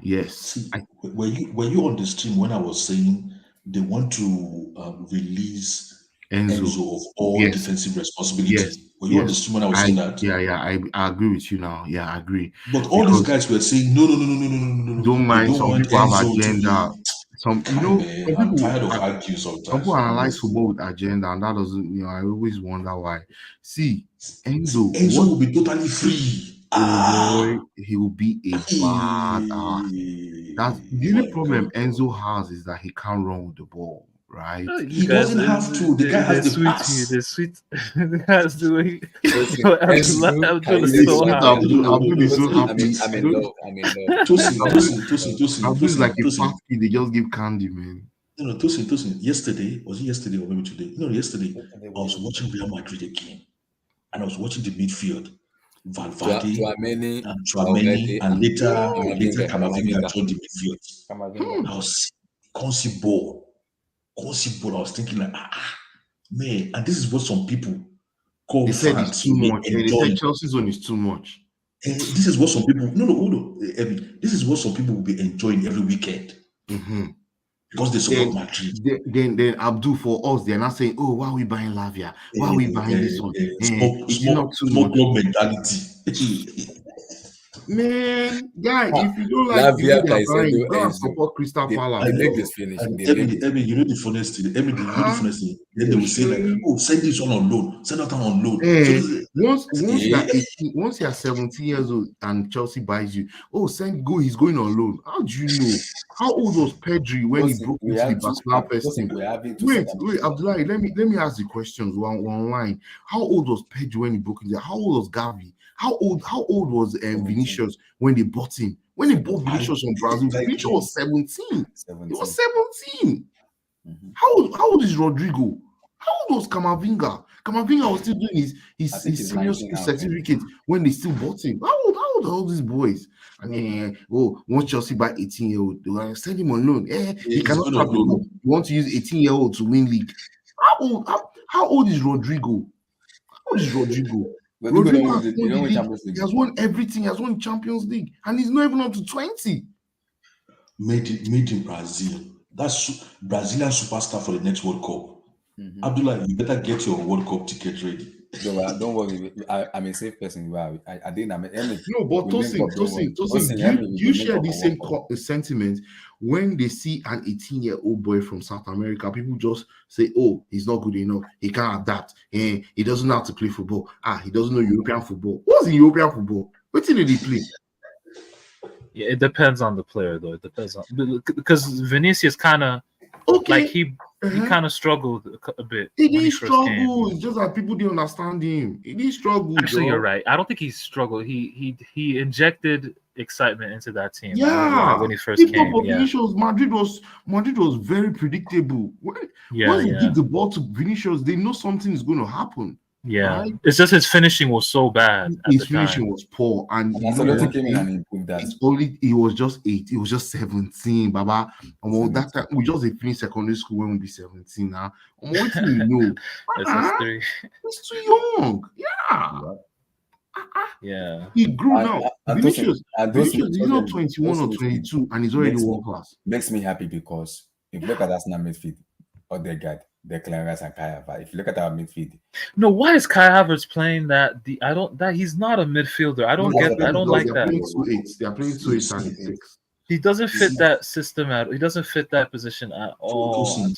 S11: Yes. See, were you on the stream when I was saying they want to release Enzo of all defensive responsibility?
S17: Yes.
S11: Were you on the stream when I was saying that?
S17: Yeah, I agree with you now. Yeah, I agree.
S11: But all these guys were saying no.
S17: Don't mind. Some people have agenda. I'm
S11: tired of arguing sometimes.
S17: Some people analyze football with agenda, and that doesn't. I always wonder why. See, Enzo
S11: will be totally free.
S17: Boy, he will be a bad ass. That's the only problem Enzo has is that he can't run with the ball, right?
S11: He doesn't have to. The guy has the pass.
S14: The sweet. The guy's doing.
S17: Abdul's like a party. They just give candy, man.
S11: No, Tosin. Yesterday, was it yesterday or maybe today? No, yesterday. I was watching Real Madrid again, and I was watching the midfield. Valverde,
S19: Chouameni,
S11: and later Camavinga joined the midfield. I was constant ball. I was thinking like, man, and this is what some people call
S17: they said it's too much. They said Chelsea's zone is too much.
S11: This is what some people hold on, Evan. This is what some people will be enjoying every weekend.
S17: Mm-hmm.
S11: Because they support Madrid.
S17: Then Abdul, for us, they're not saying, "Oh, why are we buying Lavia? Why are we buying this one?" It's not too much
S11: mentality.
S17: Man, guy, if you don't like
S19: Lavia, Caicedo,
S17: and support Crystal Palace.
S11: I make this finish. Every you know the funniest thing. Then they will say like, "Oh, send this one on loan. Send that one on loan."
S17: Once you're 17 years old and Chelsea buys you, he's going on loan. How do you know? How old was Pedri when he broke into the Barcelona first team? Wait, Abdullahi, let me ask the questions one line. How old was Pedri when he broke into? How old was Gavi? How old was Vinicius when they bought him? When they bought Vinicius from Brazil, Vinicius was 17. He was 17. Mm-hmm. How old is Rodrigo? How old was Camavinga? Camavinga was still doing his senior school certificate when they still bought him. How old are all these boys? I mean, once Chelsea buy 18-year-old, they will send him on loan. He cannot travel. You want to use 18-year-old to win league. How old is Rodrigo? How old is Rodrigo? Rodrigo has won everything. He has won Champions League, and he's not even up to 20.
S11: Made in Brazil. That's Brazilian superstar for the next World Cup. Mm-hmm. Abdullah, you better get your World Cup ticket ready.
S19: Don't worry. I'm a safe person. I didn't.
S17: No, but Tosin, do you share the same sentiment when they see an 18-year-old boy from South America? People just say, "Oh, he's not good enough. He can't adapt. He doesn't know how to play football. He doesn't know European football." What's in European football? What did he play?
S14: Yeah, it depends on the player, though. It depends on because Vinicius kind of he kind of struggled a bit.
S17: He didn't struggle. It's just that people didn't understand him. He didn't struggle.
S14: Actually, you're right. I don't think he struggled. He injected excitement into that team.
S17: Yeah,
S14: when he first
S17: tip top
S14: came.
S17: of
S14: Yeah,
S17: Vinicius. Madrid was very predictable.
S14: yeah,
S17: Once they
S14: yeah.
S17: give the ball to Vinicius, they know something is going to happen.
S14: Yeah,
S17: Right?
S14: it's just his finishing was so bad at
S17: His
S14: the
S17: finishing
S14: time.
S17: was poor, and you know
S19: Ancelotti
S17: what?
S19: came in and improved that.
S17: He was just 8. He was just 17, Baba. And well, that time we just finished secondary school when we be 17 now. And what do you know?
S14: SS3.
S17: He's too young. Yeah.
S14: Yeah.
S17: He grew now. Vinicius,
S19: those
S17: he's not 21 or 22, and he's already world class.
S19: Makes me happy because if you look at Arsenal midfield, Odegaard, Declan Rice, and Kai Havertz. If you look at our midfield,
S14: No, why is Kai Havertz playing that? He's not a midfielder. I don't like that.
S17: They're playing 2-8 and 6.
S14: He doesn't fit that system he doesn't fit that position at all.
S11: Listen,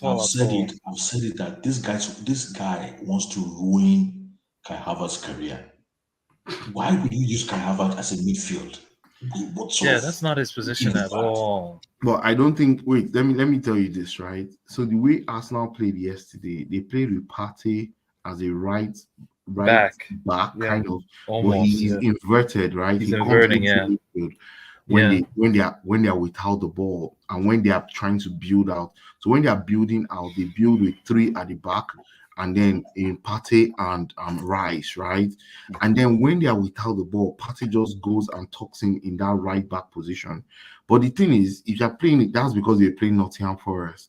S11: I've said it that this guy wants to ruin Kai Havertz's career. Why would you use Kai Havertz as a midfield?
S14: That's not his position at all.
S17: But I don't think. Wait, let me tell you this, right? So the way Arsenal played yesterday, they played with Partey as a right back kind of,
S14: almost,
S17: but he's inverted, right?
S14: He's
S17: he
S14: inverting,
S17: comes into midfield when they are without the ball and when they are trying to build out. So when they are building out, they build with 3 at the back. And then in Partey and Rice, right? And then when they are without the ball, Partey just goes and tucks in that right back position. But the thing is, if you're playing it, that's because they're playing Nottingham Forest.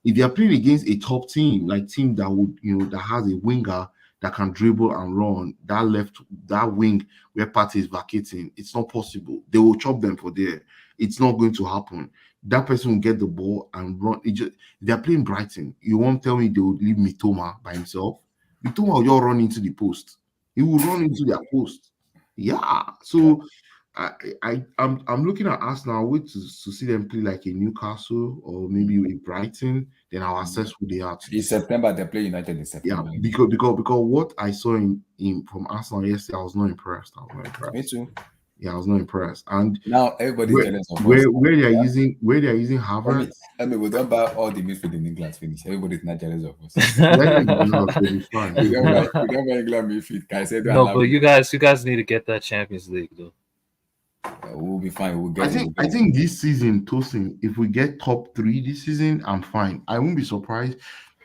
S17: If they're playing against a top team, like team that would, that has a winger that can dribble and run, that wing where Partey is vacating, it's not possible. They will chop them for there. It's not going to happen. That person will get the ball and run. They're playing Brighton. You won't tell me they would leave Mitoma by himself. Mitoma will just run into the post. He will run into their post. Yeah. So I'm looking at us now. Wait to see them play like a Newcastle or maybe a Brighton. Then I'll assess who they are.
S19: In September, they play United in September.
S17: Yeah, because what I saw in from Arsenal yesterday, I was not impressed.
S19: Me too.
S17: Yeah, I was not impressed. And
S19: now everybody's jealous of us.
S17: Where they're using Havertz.
S19: I mean, we don't buy all the midfield in England finish. Everybody's not jealous of us.
S17: We don't
S19: buy England midfield. Caicedo
S14: no, but you guys need to get that Champions League though.
S19: We'll be fine. We'll get
S17: I think this season, Tosin, if we get top 3 this season, I'm fine. I won't be surprised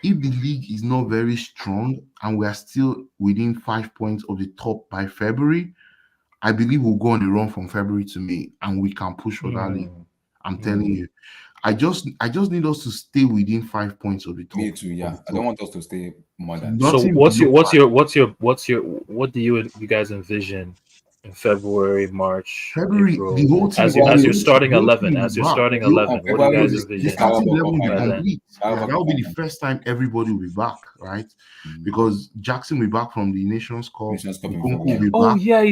S17: if the league is not very strong and we are still within 5 points of the top by February. I believe we'll go on the run from February to May, and we can push for that league. I'm telling you. I just need us to stay within 5 points of the top.
S19: Me too. Yeah, I don't want us to stay more than.
S14: So what do you guys envision in February, March,
S17: February,
S14: April,
S17: the whole team
S14: as you're starting 11? As you're starting 11, what do you guys envision?
S17: That will be the first time everybody will be back, right? Because Jackson will be back from the Nations Cup.
S14: He's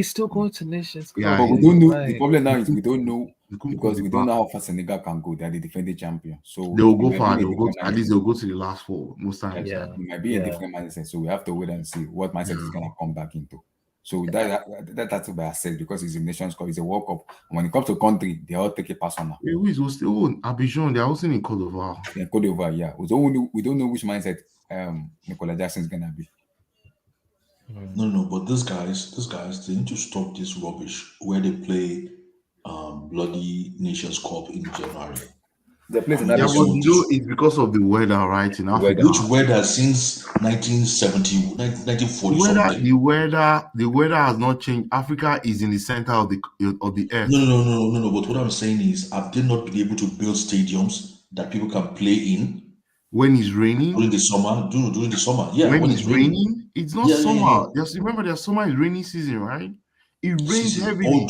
S14: still going to Nations Cup.
S19: Yeah, but we don't know. The problem now is we don't know because we don't know how far Senegal can go. They are the defending champion, so
S17: they will go far. They will go. At least they'll go to the last 4 most times.
S19: Yeah, it might be a different mindset. So we have to wait and see what mindset is gonna come back into. So that's what I said because it's a Nations Cup, it's a World Cup. And when it comes to country, they all take it personal.
S17: Who is hosting? Abidjan, they're hosting in Côte d'Ivoire.
S19: Yeah, Côte d'Ivoire, yeah. We don't know which mindset Nicola Jackson is gonna be.
S11: No, but these guys, they need to stop this rubbish where they play bloody Nations Cup in January.
S19: They play
S17: it's because of the weather, right? In Africa.
S11: Which weather since 1970, 1940 something?
S17: The weather has not changed. Africa is in the center of the earth.
S11: No. But what I'm saying is, have they not been able to build stadiums that people can play in
S17: when it's raining
S11: during the summer? During the summer, yeah.
S17: When it's raining, it's not summer. Just remember, their summer is rainy season, right? It rains heavily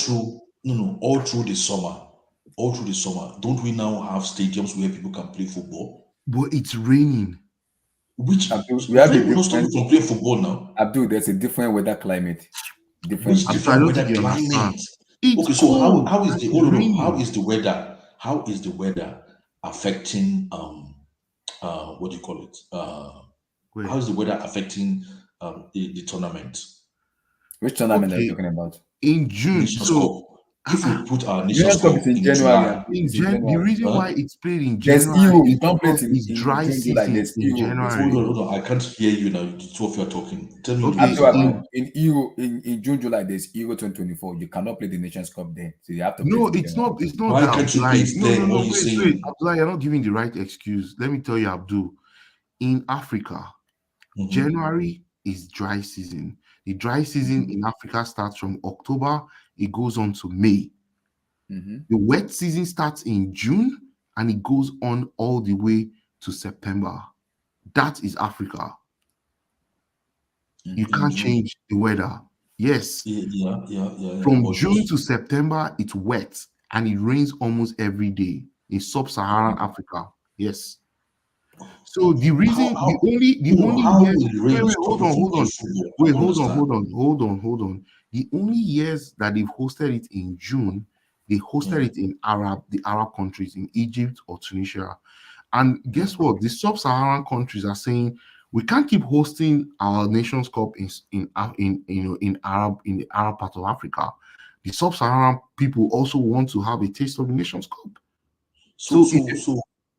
S11: all through the summer. All through the summer, don't we now have stadiums where people can play football?
S17: But it's raining.
S11: Which
S19: we have
S11: to play football now.
S19: Abdul, there's a different weather climate.
S11: Different weather climate. Okay, so how is the weather? How is the weather affecting what do you call it? How is the weather affecting the tournament?
S19: Which tournament are you talking about?
S17: In June.
S11: if we put our Nations
S2: Nations Cup
S11: Cup
S2: is in
S11: in
S2: January.
S11: July,
S17: The reason why it's played in
S2: There's
S17: January
S2: Euro.
S17: is
S2: You don't play it
S17: because it's
S2: in
S17: dry
S2: June, July.
S17: season
S2: There's
S17: in
S2: Euro. There's
S17: January.
S11: hold on. I can't hear you now. The two of you are talking. Tell me the
S17: Okay,
S11: reason why.
S2: in Euro in June, July, there's Euro 2024. You cannot play the Nations Cup there, so you have to play
S17: no,
S2: it in
S17: it's
S2: January.
S17: not. It's not
S11: Why
S17: that.
S11: can't you play
S17: Abdullah.
S11: it
S17: No,
S11: then? What are you
S17: wait.
S11: saying?
S17: Abdullah, you're not giving the right excuse. Let me tell you, Abdul. In Africa, January is dry season. The dry season in Africa starts from October. It goes on to May. The wet season starts in June and it goes on all the way to September. That is Africa. You can't change the weather. Yes.
S11: Yeah.
S17: From
S11: But
S17: June to September, it's wet and it rains almost every day in sub-Saharan Africa. Yes. So the reason, the only years, wait, hold on. The only years that they've hosted it in June, they hosted it in the Arab countries, in Egypt or Tunisia. And guess what? The sub-Saharan countries are saying we can't keep hosting our Nations Cup in the Arab part of Africa. The sub-Saharan people also want to have a taste of the Nations Cup.
S11: So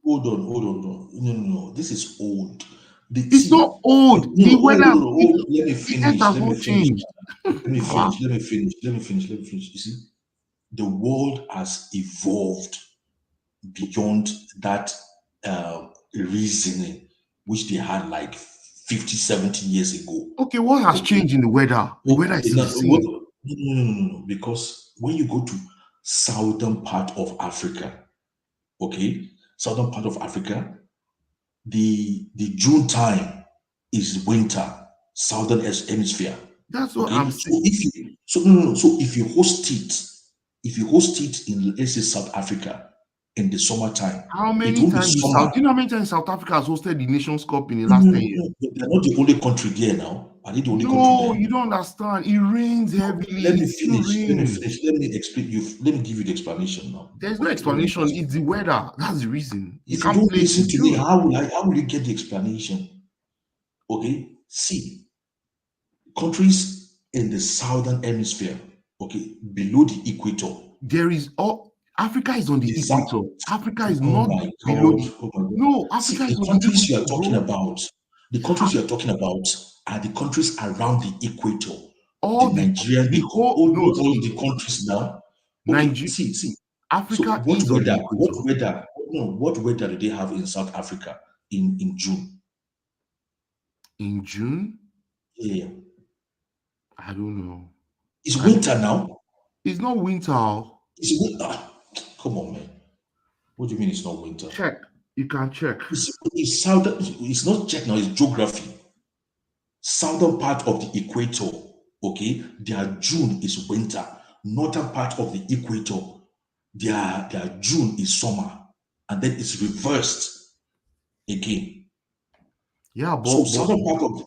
S11: hold on. No. This is old.
S17: It's not old. The weather.
S11: Let me finish.
S17: Let me
S11: finish. You see, the world has evolved beyond that reasoning which they had like 50, 70 years ago.
S17: Okay, what has changed in the weather? The weather is still the same.
S11: No. Because when you go to southern part of Africa, southern part of Africa, the June time is winter, southern hemisphere.
S17: That's what I'm saying.
S11: So if you host it in, let's say, South Africa in the summertime,
S17: how many times do you know how many times South Africa has hosted the Nations Cup in the last 10 years?
S11: They're not the only country there now. Are they the only country
S17: No,
S11: there?
S17: you don't understand. It rains heavily.
S11: Let me finish. Let me explain you. Let me give you the explanation now.
S17: There's no explanation. It's the weather. That's the reason.
S11: If you don't listen to me, how will you get the explanation? Okay, see, countries in the southern hemisphere, below the equator.
S17: Africa is on the equator. Africa is not below the. No, Africa is on the
S11: countries
S17: equator.
S11: you are talking about. The countries you are talking about are the countries around the equator. All the countries now.
S17: Nigeria.
S11: See.
S17: Africa
S11: so
S17: is on the equator.
S11: What weather do they have in South Africa in June?
S17: In June?
S11: Yeah.
S17: I don't know.
S11: It's winter now.
S17: It's not winter.
S11: It's winter. Come on, man. What do you mean it's not winter?
S17: Check. You can check.
S11: It's southern. It's not check now. It's geography. Southern part of the equator. Their June is winter. Northern part of the equator, their June is summer, and then it's reversed again.
S17: Yeah, but
S11: southern part of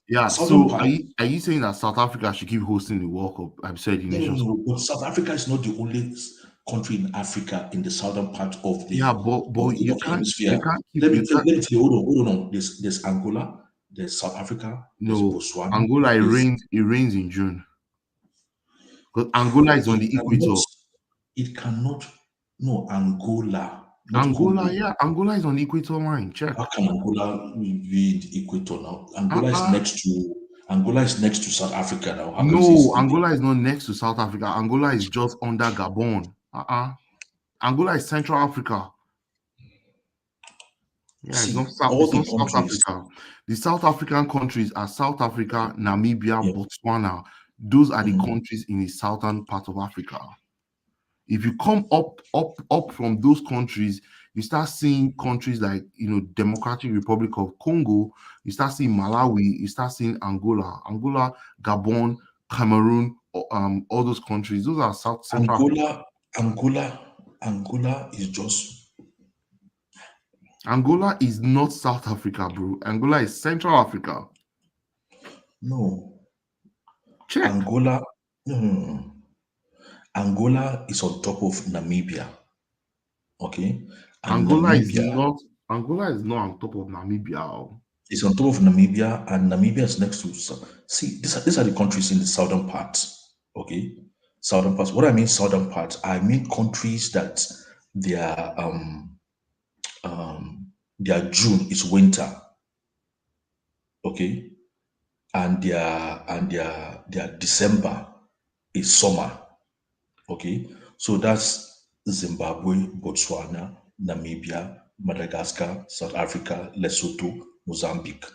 S17: are you saying that South Africa should keep hosting the World Cup? I've said the Nations Cup.
S11: But South Africa is not the only country in Africa in the southern part of the
S17: you can't
S11: hemisphere. Let me tell you. Hold on. There's Angola, there's South Africa, there's Botswana.
S17: Angola, it rains in June. Because Angola is on the equator.
S11: It cannot. No, Angola.
S17: Angola is on the equator line. Check.
S11: How can Angola be in the equator now? Angola is next to South Africa now.
S17: No, Angola is not next to South Africa. Angola is just under Gabon. Angola is Central Africa. It's not South Africa. The South African countries are South Africa, Namibia, Botswana. Those are the countries in the southern part of Africa. If you come up from those countries, you start seeing countries like Democratic Republic of Congo, you start seeing Malawi, you start seeing Angola, Gabon, Cameroon, all those countries. Those are Central
S11: Angola is just.
S17: Angola is not South Africa, bro. Angola is Central Africa.
S11: No.
S17: Check.
S11: Angola. No. Angola is on top of Namibia. And
S17: Angola is not on top of Namibia.
S11: It's on top of Namibia, and Namibia is next to. See, these are the countries in the southern part. Southern parts. What I mean southern parts, I mean countries that their their June is winter, okay, and their December is summer, okay. So that's Zimbabwe, Botswana, Namibia, Madagascar, South Africa, Lesotho, Mozambique.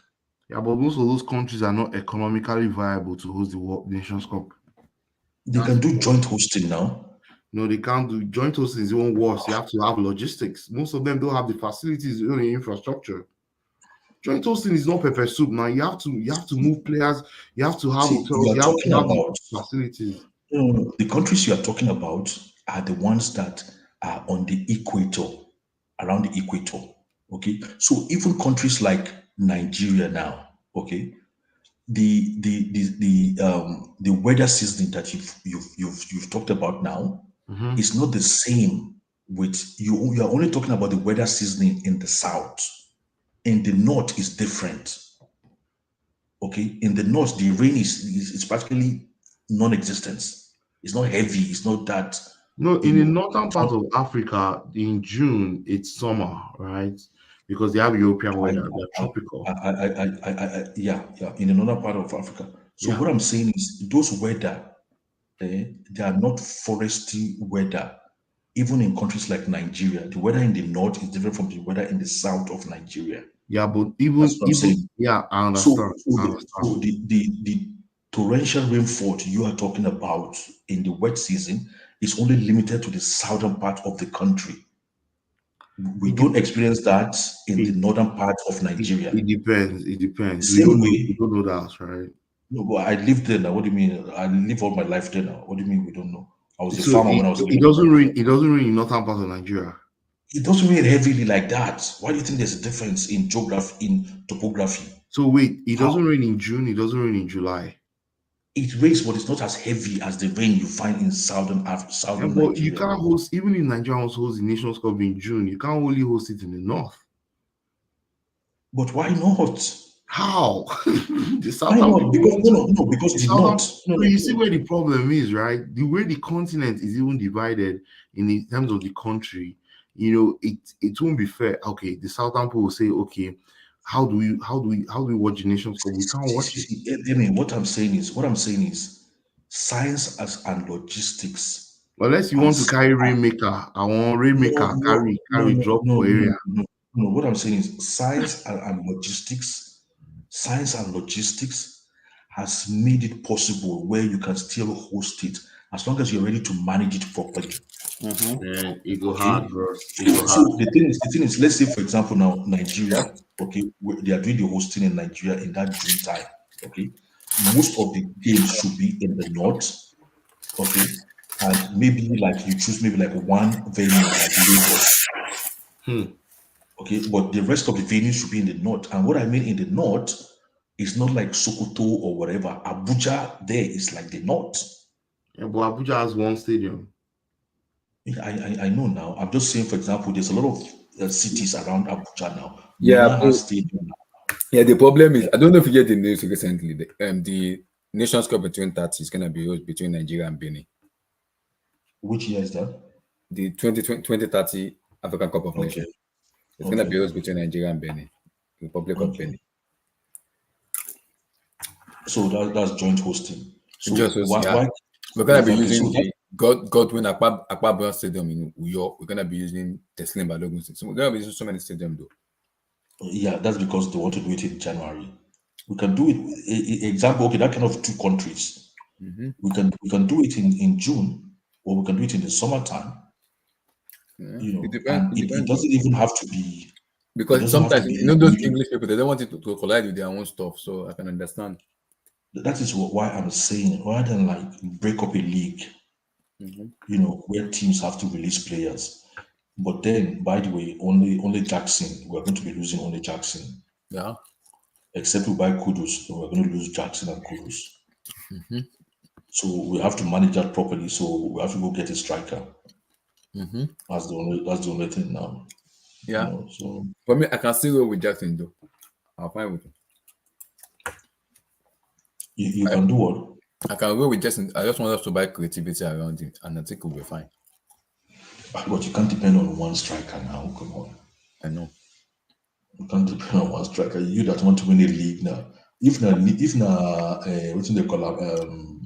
S17: Yeah, but most of those countries are not economically viable to host the World Nations Cup.
S11: They can do joint hosting now.
S17: No, they can't do joint hosting. Is even worse. You have to have logistics. Most of them don't have the facilities, only infrastructure. Joint hosting is not pepper soup. Now you have to move players. You have to have
S11: See,
S17: hotels.
S11: you are
S17: You have
S11: talking
S17: to have
S11: about
S17: facilities.
S11: the countries you are talking about are the ones that are on the equator, around the equator. Okay, so even countries like Nigeria now, okay, the weather season that you've talked about now is not the same with you. You are only talking about the weather seasoning in the south. In the north is different. Okay, in the north the rain is practically non-existent. It's not heavy. It's not that.
S17: No, in the northern part of Africa, in June it's summer, right? Because they have European weather. They're tropical.
S11: Yeah, in another part of Africa. So what I'm saying is those weather, they are not foresty weather. Even in countries like Nigeria, the weather in the north is different from the weather in the south of Nigeria.
S17: Yeah, but
S11: That's what I'm saying.
S17: yeah, I
S11: So,
S17: understand.
S11: the torrential rainfall you are talking about in the wet season is only limited to the southern part of the country. We don't experience that in the northern part of Nigeria.
S17: It depends. It depends.
S11: Same
S17: We
S11: way.
S17: don't know that, right?
S11: No, but I lived there now. What do you mean? I live all my life there now. What do you mean we don't know? I was a
S17: So
S11: farmer when I was living
S17: it doesn't rain. It doesn't rain in northern part of Nigeria.
S11: It doesn't rain heavily like that. Why do you think there's a difference in geography, in topography?
S17: So wait, it doesn't rain in June. It doesn't rain in July.
S11: It rains, but it's not as heavy as the rain you find in southern
S17: But
S11: Nigeria.
S17: you can't host, even if Nigeria wants to host the Nations Cup in June, you can't only host it in the north.
S11: But why not?
S17: How? The
S11: Why not? Because the north.
S17: So you see where the problem is, right? The way the continent is even divided in terms of the country, it won't be fair. Okay, the southern people will say, okay, how do we watch the Nations Cup? We can't watch it.
S11: What I'm saying is science and logistics.
S17: Unless you want to carry rainmaker, I want rainmaker carry drop for area.
S11: No, what I'm saying is science and logistics has made it possible where you can still host it as long as you're ready to manage it properly.
S17: Yeah, it go hard, bro.
S11: So the thing is, let's say for example now Nigeria, okay, they are doing the hosting in Nigeria in that June time. Okay, most of the games should be in the north. Okay, and maybe like you choose maybe like one venue like Lagos. Okay, but the rest of the venues should be in the north. And what I mean in the north is not like Sokoto or whatever. Abuja there is like the north.
S17: Yeah, but Abuja has one stadium.
S11: I know now. I'm just saying, for example, there's a lot of cities around Abuja now.
S19: Yeah,
S11: has stadium now.
S19: Yeah, the problem is I don't know if you get the news recently. The Nations Cup in 2030 is gonna be hosted between Nigeria and Benin.
S11: Which year is that?
S19: The 2030 African Cup of Nations. It's gonna be hosted between Nigeria and Benin, Republic of Benin.
S11: So that's joint hosting. So
S19: why we're gonna be using the Godwin Akpabio Stadium in Uyo. We're gonna be using Teslim Balogun Stadium. So we're gonna be using so many stadiums though.
S11: Yeah, that's because they want to do it in January. We can do it. Example, okay, that kind of two countries. We can do it in June, or we can do it in the summertime. It doesn't even have to be
S19: because sometimes those English people they don't want it to collide with their own stuff. So I can understand.
S11: That is why I'm saying rather than like break up a league, where teams have to release players. But then, by the way, only Jackson. We're going to be losing only Jackson.
S19: Yeah.
S11: Except we buy Kudus, so we're going to lose Jackson and Kudus. So we have to manage that properly. So we have to go get a striker. That's the only thing now.
S19: Yeah. So for me, I can still go with Jackson though. I'll find with him.
S11: You can do what?
S19: I can go with Jason. I just want us to buy creativity around it, and I think we'll be fine.
S11: But you can't depend on one striker now. Come on.
S19: I know.
S11: You can't depend on one striker. You that want to win a league now. If what do they call it?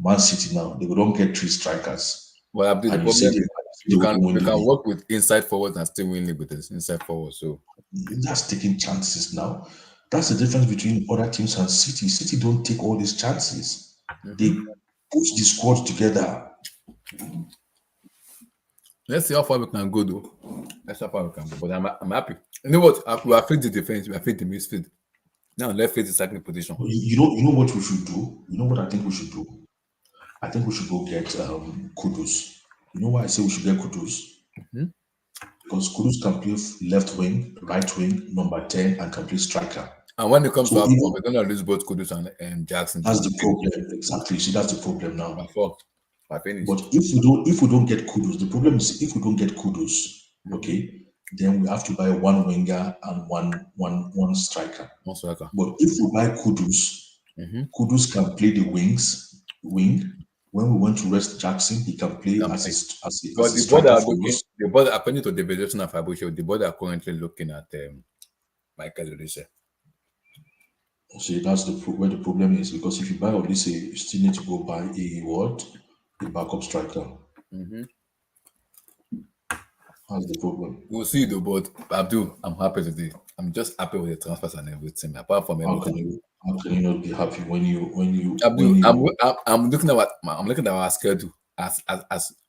S11: Man City now, they don't get 3 strikers.
S19: Well, Abdul, the
S11: And you
S19: problem
S11: say
S19: is
S11: they
S19: we
S11: will
S19: can
S11: win the league.
S19: work with inside forwards and still win league with this inside forward. So
S11: That's taking chances now. That's the difference between other teams and City. City don't take all these chances. They push the squad together.
S19: Let's see how far we can go, though. Let's see how far we can go. But I'm happy. You know what? We are fit the defense. We are fit the midfield. Now let's face the second position.
S11: You know what we should do? You know what I think we should do? I think we should go get Kudus. You know why I say we should get Kudus? Because Kudus can play left wing, right wing, number 10, and can play striker.
S19: And when it comes to AFCON, we're gonna lose both Kudus and Jackson.
S11: That's the problem. Exactly. See, that's the problem now.
S19: By finish.
S11: But if we don't get Kudus, the problem is if we don't get Kudus, okay, then we have to buy one winger and one striker.
S19: One striker.
S11: But if we buy Kudus, Kudus can play the wing. When we want to rest Jackson, he can play as a striker for us.
S19: The board, according to the evaluation of Fabricio, the board are currently looking at Michael Olise.
S11: See, that's where the problem is, because if you buy Olise, you still need to go buy a backup striker. That's the problem.
S19: We'll see though, but Abdul, I'm happy today. I'm just happy with the transfers and everything. Apart from everything.
S11: How can you not be happy when you
S19: Abdul, I'm looking at our schedule as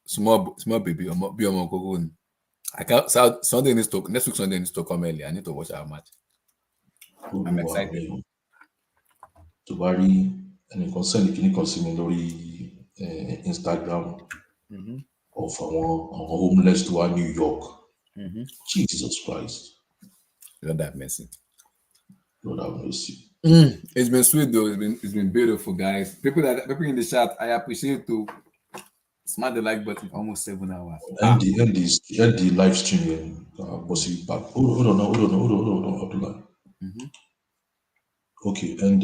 S19: small baby or I can't. So Sunday needs to next week. Sunday needs to come early. I need to watch our match. I'm excited.
S11: Tubari and concern the consumer Instagram of our homeless to our New York. Jesus Christ.
S19: Lord have mercy.
S11: Lord have mercy.
S19: It's been sweet though. It's been beautiful, guys. People in the chat, I appreciate to smash the like button for almost 7 hours.
S11: End the live streaming. Back. Hold on, Abdullah. Okay, end